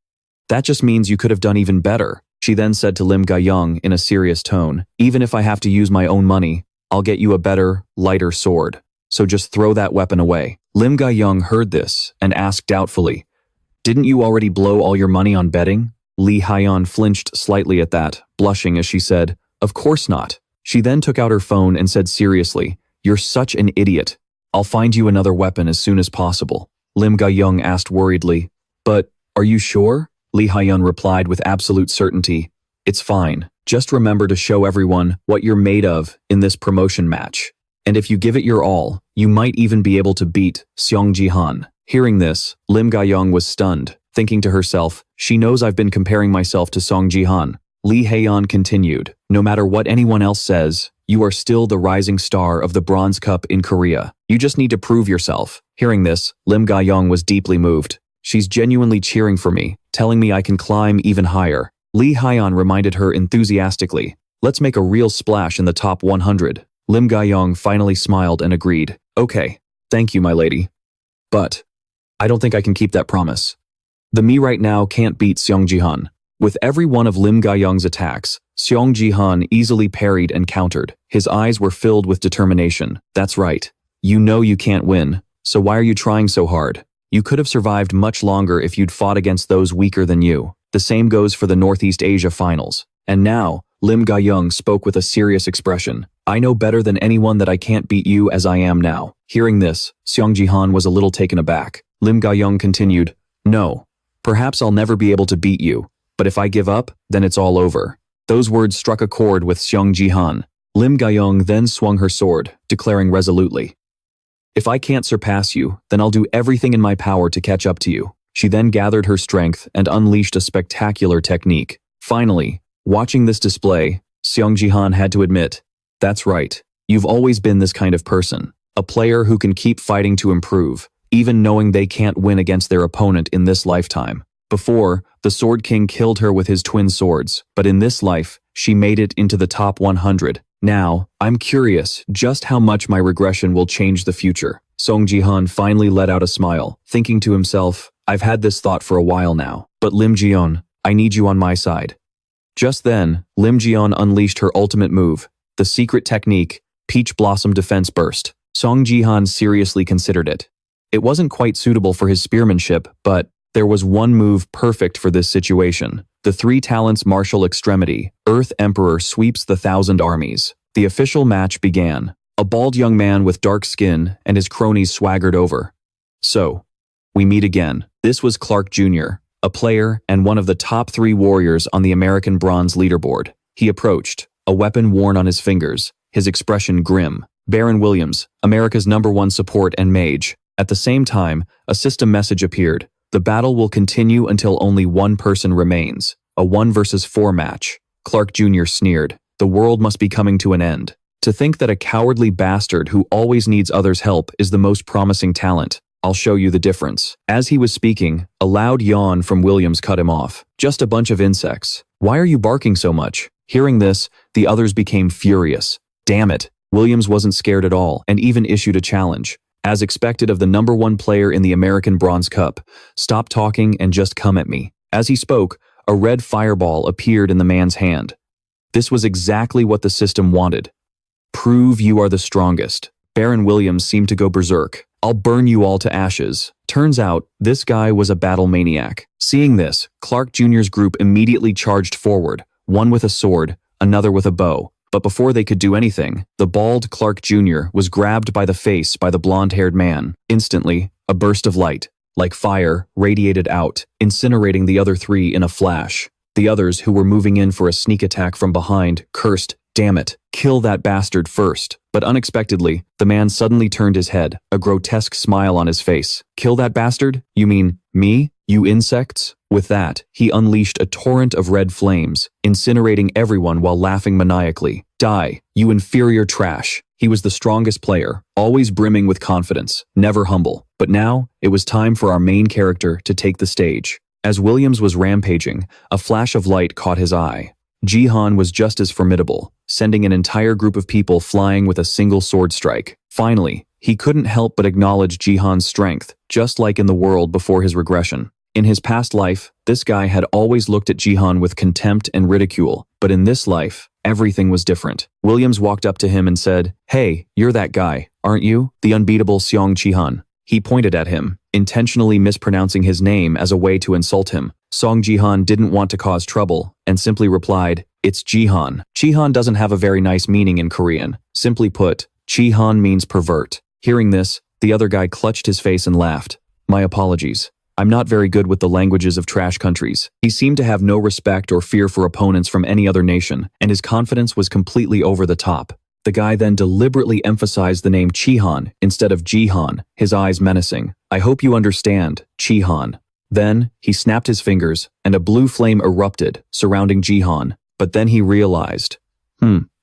A: "That just means you could have done even better." She then said to Lim Ga-young in a serious tone, "Even if I have to use my own money, I'll get you a better, lighter sword. So just throw that weapon away." Lim Ga-young heard this and asked doubtfully, "Didn't you already blow all your money on betting?" Lee Haeon flinched slightly at that, blushing as she said, "Of course not." She then took out her phone and said seriously, "You're such an idiot. I'll find you another weapon as soon as possible." Lim Ga-young asked worriedly, "But, are you sure?" Lee Haeon replied with absolute certainty, "It's fine. Just remember to show everyone what you're made of in this promotion match. And if you give it your all, you might even be able to beat Sung Jihan." Hearing this, Lim Ga-young was stunned, thinking to herself, "She knows I've been comparing myself to Sung Jihan." Lee Haeon continued, "No matter what anyone else says, you are still the rising star of the Bronze Cup in Korea. You just need to prove yourself." Hearing this, Lim Ga-young was deeply moved. "She's genuinely cheering for me, telling me I can climb even higher." Lee Haeon reminded her enthusiastically, "Let's make a real splash in the top 100. Lim Ga-young finally smiled and agreed. "Okay, thank you, my lady. But I don't think I can keep that promise. The me right now can't beat Sung Jihan." With every one of Lim Ga-young's attacks, Sung Jihan easily parried and countered. His eyes were filled with determination. "That's right. You know you can't win, so why are you trying so hard? You could have survived much longer if you'd fought against those weaker than you. The same goes for the Northeast Asia Finals. And now, Lim Ga-young spoke with a serious expression. I know better than anyone that I can't beat you as I am now. Hearing this, Sung Jihan was a little taken aback. Lim Ga-young continued, no, perhaps I'll never be able to beat you, but if I give up, then it's all over. Those words struck a chord with Sung Jihan. Lim Ga-young then swung her sword, declaring resolutely, if I can't surpass you, then I'll do everything in my power to catch up to you. She then gathered her strength and unleashed a spectacular technique. Finally, watching this display, Sung Jihan had to admit, that's right, you've always been this kind of person, a player who can keep fighting to improve, even knowing they can't win against their opponent in this lifetime. Before, the Sword King killed her with his twin swords, but in this life, she made it into the top 100. Now, I'm curious just how much my regression will change the future. Sung Jihan finally let out a smile, thinking to himself, I've had this thought for a while now, but Lim Jion, I need you on my side. Just then, Lim Jion unleashed her ultimate move, the secret technique, Peach Blossom Defense Burst. Sung Jihan seriously considered it. It wasn't quite suitable for his spearmanship, but there was one move perfect for this situation. The 3 talents martial extremity, Earth Emperor sweeps the 1,000 armies. The official match began. A bald young man with dark skin and his cronies swaggered over. So, we meet again. This was Clark Jr., a player and one of the top 3 warriors on the American Bronze leaderboard. He approached, a weapon worn on his fingers, his expression grim. Baron Williams, America's #1 support and mage. At the same time, a system message appeared. The battle will continue until only one person remains. A 1 versus 4 match. Clark Jr. sneered. The world must be coming to an end. To think that a cowardly bastard who always needs others' help is the most promising talent. I'll show you the difference. As he was speaking, a loud yawn from Williams cut him off. Just a bunch of insects. Why are you barking so much? Hearing this, the others became furious. Damn it. Williams wasn't scared at all and even issued a challenge. As expected of the #1 player in the American Bronze Cup, stop talking and just come at me. As he spoke, a red fireball appeared in the man's hand. This was exactly what the system wanted. Prove you are the strongest. Baron Williams seemed to go berserk. I'll burn you all to ashes. Turns out, this guy was a battle maniac. Seeing this, Clark Jr.'s group immediately charged forward, one with a sword, another with a bow. But before they could do anything, the bald Clark Jr. was grabbed by the face by the blonde-haired man. Instantly, a burst of light, like fire, radiated out, incinerating the other 3 in a flash. The others, who were moving in for a sneak attack from behind, cursed, damn it, kill that bastard first. But unexpectedly, the man suddenly turned his head, a grotesque smile on his face. Kill that bastard? You mean, me? You insects? With that, he unleashed a torrent of red flames, incinerating everyone while laughing maniacally. Die, you inferior trash. He was the strongest player, always brimming with confidence, never humble. But now, it was time for our main character to take the stage. As Williams was rampaging, a flash of light caught his eye. Jihan was just as formidable, sending an entire group of people flying with a single sword strike. Finally, he couldn't help but acknowledge Jihan's strength, just like in the world before his regression. In his past life, this guy had always looked at Jihan with contempt and ridicule, but in this life, everything was different. Williams walked up to him and said, "Hey, you're that guy, aren't you? The unbeatable Sung Jihan." He pointed at him, intentionally mispronouncing his name as a way to insult him. Sung Jihan didn't want to cause trouble, and simply replied, "It's Jihan." Jihan doesn't have a very nice meaning in Korean. Simply put, Jihan means pervert. Hearing this, the other guy clutched his face and laughed. My apologies. I'm not very good with the languages of trash countries. He seemed to have no respect or fear for opponents from any other nation, and his confidence was completely over the top. The guy then deliberately emphasized the name Jihan instead of Jihan, his eyes menacing. I hope you understand, Jihan. Then, he snapped his fingers, and a blue flame erupted, surrounding Jihan. But then he realized,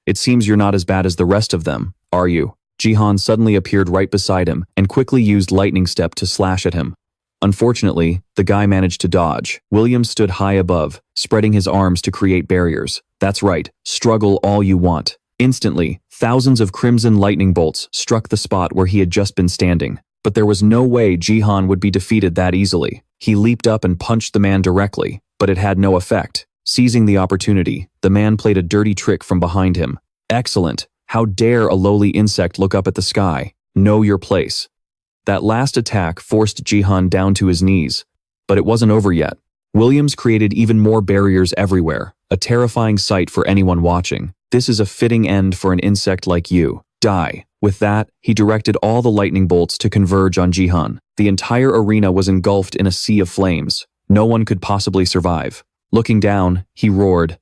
A: it seems you're not as bad as the rest of them, are you? Jihan suddenly appeared right beside him, and quickly used Lightning Step to slash at him. Unfortunately, the guy managed to dodge. Williams stood high above, spreading his arms to create barriers. That's right, struggle all you want. Instantly, thousands of crimson lightning bolts struck the spot where he had just been standing. But there was no way Jihan would be defeated that easily. He leaped up and punched the man directly, but it had no effect. Seizing the opportunity, the man played a dirty trick from behind him. Excellent. How dare a lowly insect look up at the sky? Know your place. That last attack forced Jihan down to his knees. But it wasn't over yet. Williams created even more barriers everywhere, a terrifying sight for anyone watching. This is a fitting end for an insect like you. Die. With that, he directed all the lightning bolts to converge on Jihan. The entire arena was engulfed in a sea of flames. No one could possibly survive. Looking down, he roared,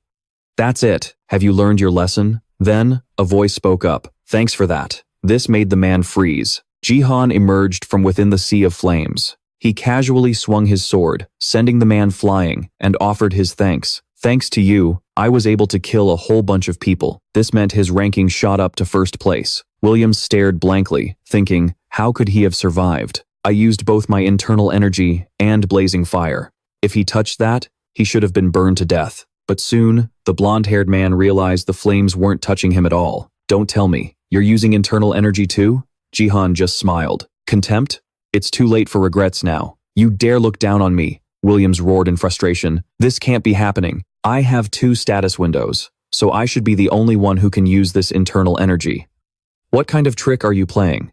A: "That's it. Have you learned your lesson?" Then, a voice spoke up. "Thanks for that." This made the man freeze. Jihan emerged from within the sea of flames. He casually swung his sword, sending the man flying, and offered his thanks. "Thanks to you, I was able to kill a whole bunch of people." This meant his ranking shot up to first place. Williams stared blankly, thinking, how could he have survived? I used both my internal energy and blazing fire. If he touched that, he should have been burned to death. But soon, the blonde-haired man realized the flames weren't touching him at all. "Don't tell me, you're using internal energy too?" Jihan just smiled. "Contempt? It's too late for regrets now. You dare look down on me," Williams roared in frustration. "This can't be happening. I have 2 status windows, so I should be the only one who can use this internal energy." "What kind of trick are you playing?"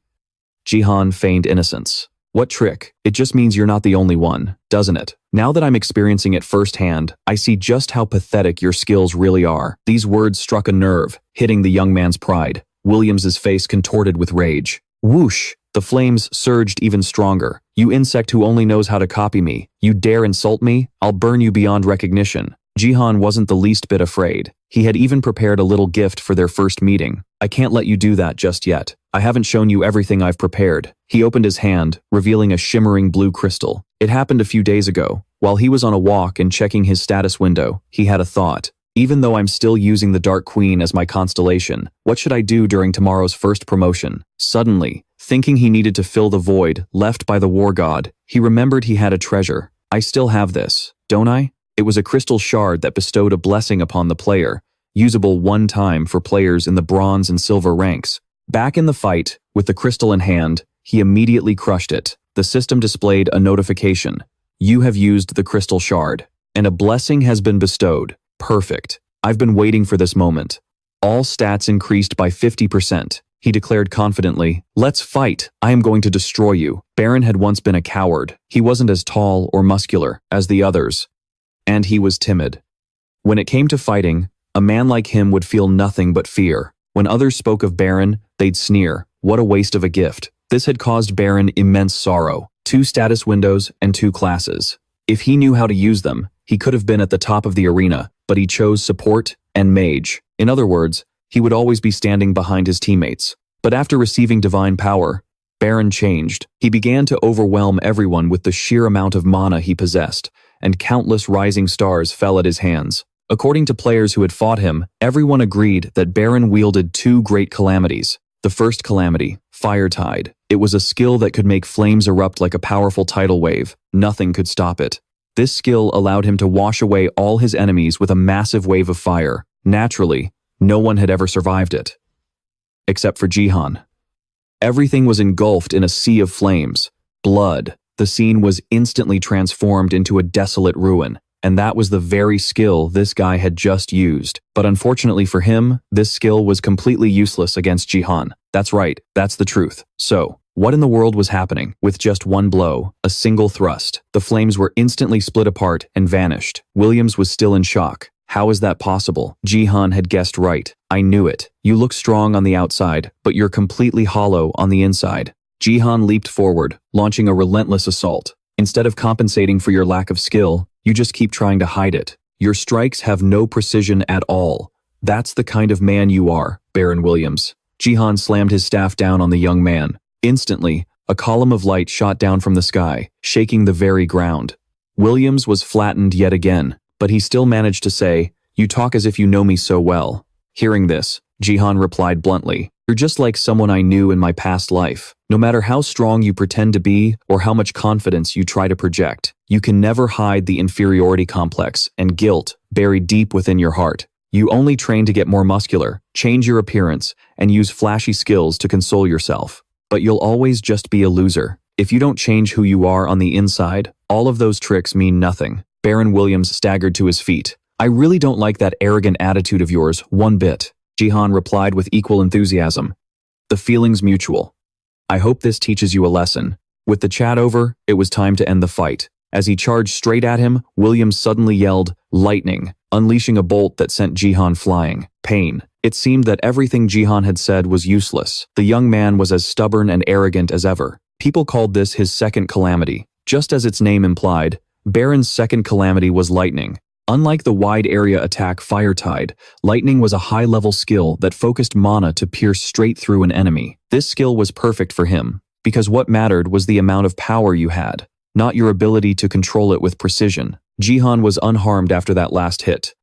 A: Jihan feigned innocence. "What trick? It just means you're not the only one, doesn't it? Now that I'm experiencing it firsthand, I see just how pathetic your skills really are." These words struck a nerve, hitting the young man's pride. Williams's face contorted with rage. Whoosh! The flames surged even stronger. "You insect who only knows how to copy me. You dare insult me? I'll burn you beyond recognition." Jihan wasn't the least bit afraid. He had even prepared a little gift for their first meeting. "I can't let you do that just yet. I haven't shown you everything I've prepared." He opened his hand, revealing a shimmering blue crystal. It happened a few days ago. While he was on a walk and checking his status window, he had a thought. Even though I'm still using the Dark Queen as my constellation, what should I do during tomorrow's first promotion? Suddenly, thinking he needed to fill the void left by the war god, he remembered he had a treasure. "I still have this, don't I?" It was a crystal shard that bestowed a blessing upon the player, usable one time for players in the bronze and silver ranks. Back in the fight, with the crystal in hand, he immediately crushed it. The system displayed a notification. "You have used the crystal shard, and a blessing has been bestowed." Perfect. I've been waiting for this moment. All stats increased by 50%. He declared confidently, "Let's fight. I am going to destroy you." Baron had once been a coward. He wasn't as tall or muscular as the others. And he was timid. When it came to fighting, a man like him would feel nothing but fear. When others spoke of Baron, they'd sneer, "What a waste of a gift." This had caused Baron immense sorrow. 2 status windows and 2 classes. If he knew how to use them, he could have been at the top of the arena, but he chose support and mage. In other words, he would always be standing behind his teammates. But after receiving divine power, Baron changed. He began to overwhelm everyone with the sheer amount of mana he possessed, and countless rising stars fell at his hands. According to players who had fought him, everyone agreed that Baron wielded 2 great calamities. The first calamity, Fire Tide. It was a skill that could make flames erupt like a powerful tidal wave. Nothing could stop it. This skill allowed him to wash away all his enemies with a massive wave of fire. Naturally, no one had ever survived it. Except for Jihan. Everything was engulfed in a sea of flames. Blood. The scene was instantly transformed into a desolate ruin. And that was the very skill this guy had just used. But unfortunately for him, this skill was completely useless against Jihan. That's right, that's the truth. So, what in the world was happening? With just one blow, a single thrust, the flames were instantly split apart and vanished. Williams was still in shock. How is that possible? Jihan had guessed right. "I knew it. You look strong on the outside, but you're completely hollow on the inside." Jihan leaped forward, launching a relentless assault. "Instead of compensating for your lack of skill, you just keep trying to hide it. Your strikes have no precision at all. That's the kind of man you are, Baron Williams." Jihan slammed his staff down on the young man. Instantly, a column of light shot down from the sky, shaking the very ground. Williams was flattened yet again, but he still managed to say, "You talk as if you know me so well." Hearing this, Jihan replied bluntly, "You're just like someone I knew in my past life. No matter how strong you pretend to be or how much confidence you try to project, you can never hide the inferiority complex and guilt buried deep within your heart. You only train to get more muscular, change your appearance, and use flashy skills to console yourself. But you'll always just be a loser. If you don't change who you are on the inside, all of those tricks mean nothing." Baron Williams staggered to his feet. "I really don't like that arrogant attitude of yours one bit." Jihan replied with equal enthusiasm. "The feeling's mutual. I hope this teaches you a lesson." With the chat over, it was time to end the fight. As he charged straight at him, Williams suddenly yelled, "Lightning," unleashing a bolt that sent Jihan flying. Pain. It seemed that everything Jihan had said was useless. The young man was as stubborn and arrogant as ever. People called this his second calamity. Just as its name implied, Baron's second calamity was lightning. Unlike the wide-area attack Fire Tide, lightning was a high-level skill that focused mana to pierce straight through an enemy. This skill was perfect for him, because what mattered was the amount of power you had, not your ability to control it with precision. Jihan was unharmed after that last hit.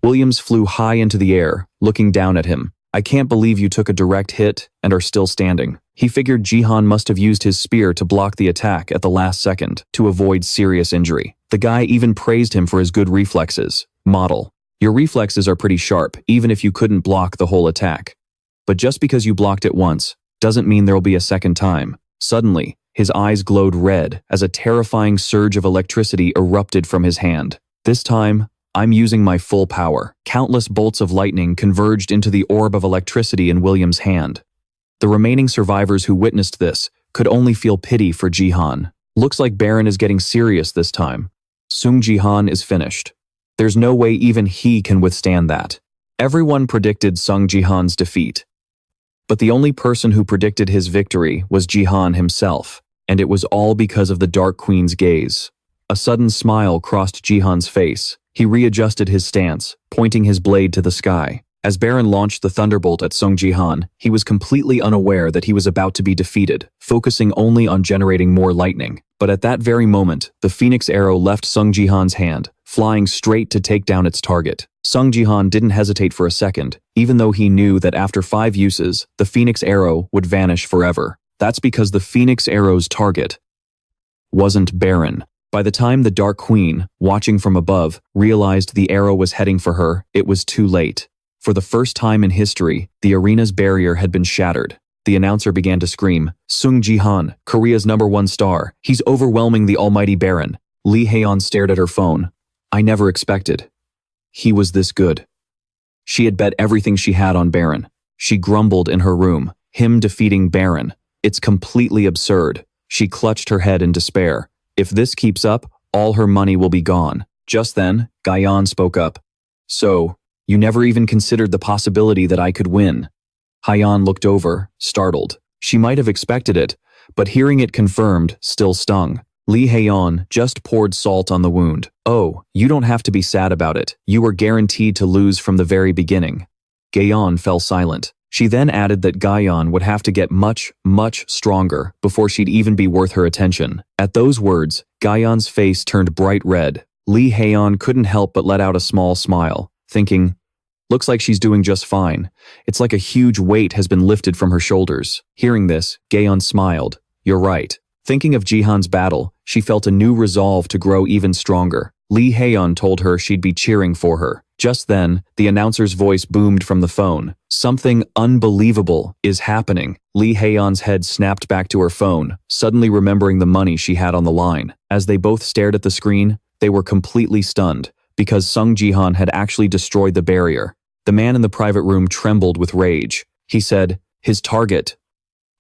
A: Williams flew high into the air, looking down at him. "I can't believe you took a direct hit and are still standing." He figured Jihan must have used his spear to block the attack at the last second to avoid serious injury. The guy even praised him for his good reflexes. Model. Your reflexes are pretty sharp, even if you couldn't block the whole attack. But just because you blocked it once, doesn't mean there'll be a second time. Suddenly, his eyes glowed red as a terrifying surge of electricity erupted from his hand. This time, I'm using my full power. Countless bolts of lightning converged into the orb of electricity in William's hand. The remaining survivors who witnessed this could only feel pity for Jihan. Looks like Baron is getting serious this time. Sung Jihan is finished. There's no way even he can withstand that. Everyone predicted Sung Jihan's defeat. But the only person who predicted his victory was Jihan himself, and it was all because of the Dark Queen's gaze. A sudden smile crossed Jihan's face. He readjusted his stance, pointing his blade to the sky. As Baron launched the thunderbolt at Sung Jihan, he was completely unaware that he was about to be defeated, focusing only on generating more lightning. But at that very moment, the Phoenix arrow left Sung Jihan's hand, flying straight to take down its target. Sung Jihan didn't hesitate for a second, even though he knew that after 5 uses, the Phoenix arrow would vanish forever. That's because the Phoenix arrow's target wasn't Baron. By the time the Dark Queen, watching from above, realized the arrow was heading for her, it was too late. For the first time in history, the arena's barrier had been shattered. The announcer began to scream, "Sung Jihan, Korea's #1 star. He's overwhelming the almighty Baron." Lee Haeyeon stared at her phone. "I never expected he was this good." She had bet everything she had on Baron. She grumbled in her room. Him defeating Baron. It's completely absurd. She clutched her head in despair. If this keeps up, all her money will be gone. Just then, Gayan spoke up. "So, you never even considered the possibility that I could win?" Haeyeon looked over, startled. She might have expected it, but hearing it confirmed still stung. Lee Haeyeon just poured salt on the wound. "Oh, you don't have to be sad about it. You were guaranteed to lose from the very beginning." Gayan fell silent. She then added that Gayan would have to get much, much stronger before she'd even be worth her attention. At those words, Gayan's face turned bright red. Lee Haeyeon couldn't help but let out a small smile, thinking, "Looks like she's doing just fine. It's like a huge weight has been lifted from her shoulders." Hearing this, Gayan smiled. "You're right." Thinking of Jihan's battle, she felt a new resolve to grow even stronger. Lee Haeyeon told her she'd be cheering for her. Just then, the announcer's voice boomed from the phone. "Something unbelievable is happening." Lee Haeyeon's head snapped back to her phone, suddenly remembering the money she had on the line. As they both stared at the screen, they were completely stunned, because Sung Jihan had actually destroyed the barrier. The man in the private room trembled with rage. He said, "His target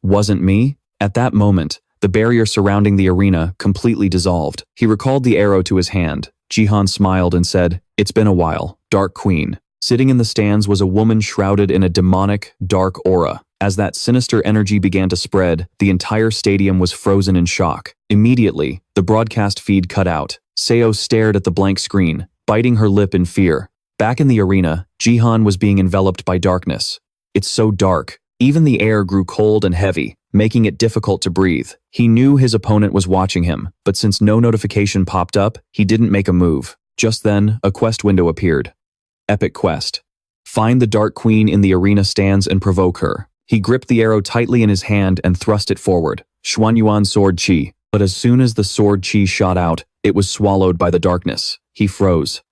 A: wasn't me?" At that moment, the barrier surrounding the arena completely dissolved. He recalled the arrow to his hand. Jihan smiled and said, "It's been a while, Dark Queen." Sitting in the stands was a woman shrouded in a demonic, dark aura. As that sinister energy began to spread, the entire stadium was frozen in shock. Immediately, the broadcast feed cut out. Seo stared at the blank screen, biting her lip in fear. Back in the arena, Jihan was being enveloped by darkness. "It's so dark." Even the air grew cold and heavy, making it difficult to breathe. He knew his opponent was watching him, but since no notification popped up, he didn't make a move. Just then, a quest window appeared. Epic quest. Find the Dark Queen in the arena stands and provoke her. He gripped the arrow tightly in his hand and thrust it forward. Xuanyuan Sword Chi. But as soon as the Sword Chi shot out, it was swallowed by the darkness. He froze.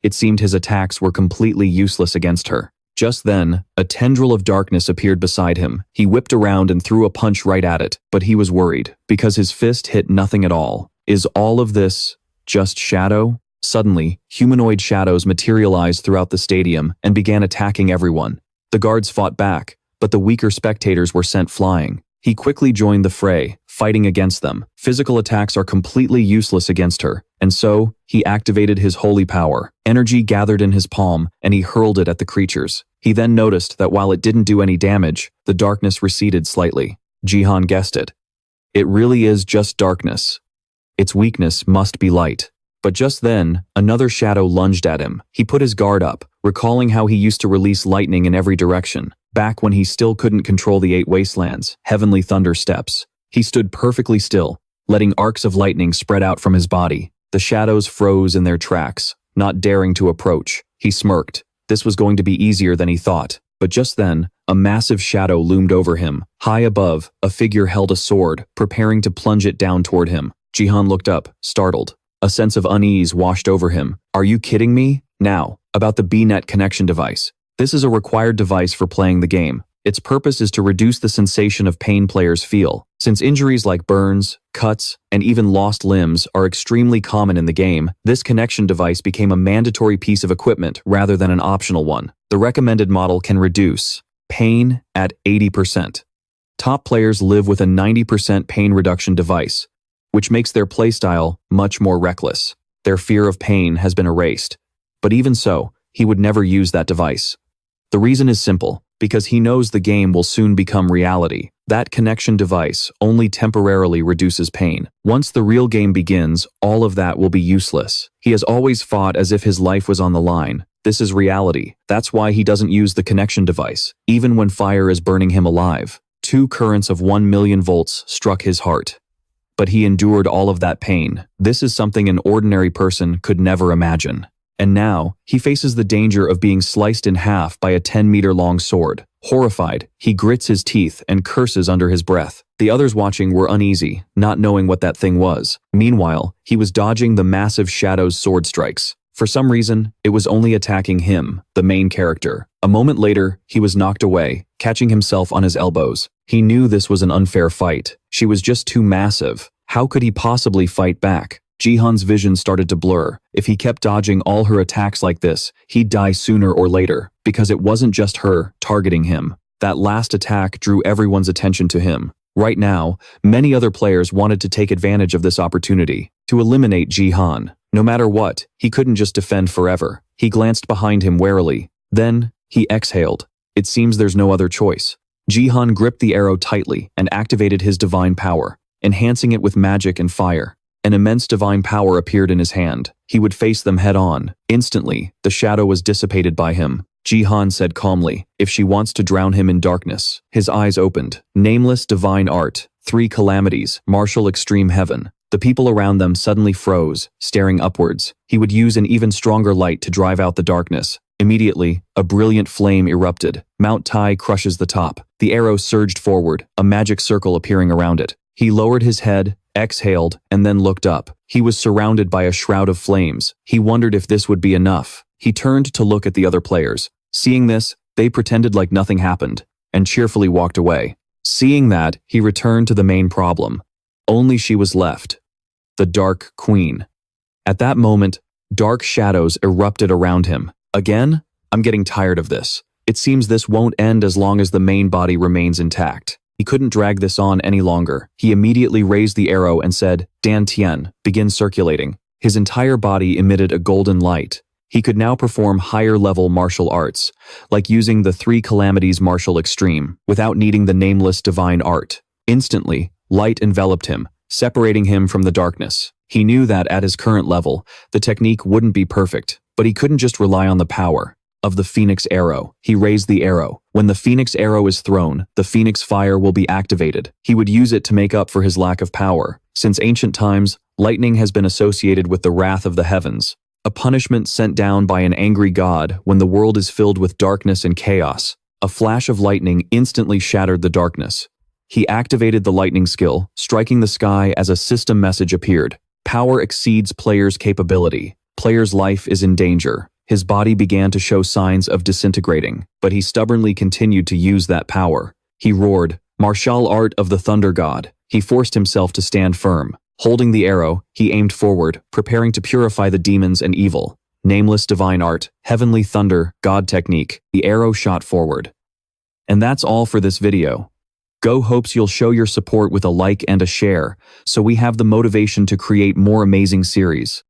A: It seemed his attacks were completely useless against her. Just then, a tendril of darkness appeared beside him. He whipped around and threw a punch right at it, but he was worried, because his fist hit nothing at all. Is all of this just shadow? Suddenly, humanoid shadows materialized throughout the stadium and began attacking everyone. The guards fought back, but the weaker spectators were sent flying. He quickly joined the fray, fighting against them. Physical attacks are completely useless against her, and so, he activated his holy power. Energy gathered in his palm, and he hurled it at the creatures. He then noticed that while it didn't do any damage, the darkness receded slightly. Jihan guessed it. It really is just darkness. Its weakness must be light. But just then, another shadow lunged at him. He put his guard up, recalling how he used to release lightning in every direction, back when he still couldn't control the 8 wastelands, heavenly thunder steps. He stood perfectly still, letting arcs of lightning spread out from his body. The shadows froze in their tracks, not daring to approach. He smirked. This was going to be easier than he thought. But just then, a massive shadow loomed over him. High above, a figure held a sword, preparing to plunge it down toward him. Jihan looked up, startled. A sense of unease washed over him. Are you kidding me? Now, about the B-Net connection device. This is a required device for playing the game. Its purpose is to reduce the sensation of pain players feel. Since injuries like burns, cuts, and even lost limbs are extremely common in the game, this connection device became a mandatory piece of equipment rather than an optional one. The recommended model can reduce pain at 80%. Top players live with a 90% pain reduction device, which makes their playstyle much more reckless. Their fear of pain has been erased. But even so, he would never use that device. The reason is simple, because he knows the game will soon become reality. That connection device only temporarily reduces pain. Once the real game begins, all of that will be useless. He has always fought as if his life was on the line. This is reality. That's why he doesn't use the connection device, even when fire is burning him alive. 2 currents of 1 million volts struck his heart. But he endured all of that pain. This is something an ordinary person could never imagine. And now, he faces the danger of being sliced in half by a 10-meter-long sword. Horrified, he grits his teeth and curses under his breath. The others watching were uneasy, not knowing what that thing was. Meanwhile, he was dodging the massive shadow's sword strikes. For some reason, it was only attacking him, the main character. A moment later, he was knocked away, catching himself on his elbows. He knew this was an unfair fight. She was just too massive. How could he possibly fight back? Jihan's vision started to blur. If he kept dodging all her attacks like this, he'd die sooner or later, because it wasn't just her targeting him. That last attack drew everyone's attention to him. Right now, many other players wanted to take advantage of this opportunity to eliminate Jihan. No matter what, he couldn't just defend forever. He glanced behind him warily. Then, he exhaled. It seems there's no other choice. Jihan gripped the arrow tightly and activated his divine power, enhancing it with magic and fire. An immense divine power appeared in his hand. He would face them head-on. Instantly, the shadow was dissipated by him. Jihan said calmly, if she wants to drown him in darkness. His eyes opened. Nameless Divine Art. 3 calamities. Martial extreme heaven. The people around them suddenly froze, staring upwards. He would use an even stronger light to drive out the darkness. Immediately, a brilliant flame erupted. Mount Tai crushes the top. The arrow surged forward, a magic circle appearing around it. He lowered his head, exhaled, and then looked up. He was surrounded by a shroud of flames. He wondered if this would be enough. He turned to look at the other players. Seeing this, they pretended like nothing happened, and cheerfully walked away. Seeing that, he returned to the main problem. Only she was left. The Dark Queen. At that moment, dark shadows erupted around him. Again? I'm getting tired of this. It seems this won't end as long as the main body remains intact. He couldn't drag this on any longer. He immediately raised the arrow and said, Dan Tian, begin circulating. His entire body emitted a golden light. He could now perform higher-level martial arts, like using the 3 calamities martial extreme, without needing the Nameless Divine Art. Instantly, light enveloped him, separating him from the darkness. He knew that at his current level, the technique wouldn't be perfect, but he couldn't just rely on the power of the Phoenix Arrow. He raised the arrow. When the Phoenix Arrow is thrown, the Phoenix Fire will be activated. He would use it to make up for his lack of power. Since ancient times, lightning has been associated with the wrath of the heavens, a punishment sent down by an angry god when the world is filled with darkness and chaos. A flash of lightning instantly shattered the darkness. He activated the lightning skill, striking the sky as a system message appeared. Power exceeds player's capability. Player's life is in danger. His body began to show signs of disintegrating, but he stubbornly continued to use that power. He roared, Martial art of the Thunder God. He forced himself to stand firm. Holding the arrow, he aimed forward, preparing to purify the demons and evil. Nameless Divine Art, Heavenly Thunder, God Technique. The arrow shot forward. And that's all for this video. Go hopes you'll show your support with a like and a share, so we have the motivation to create more amazing series.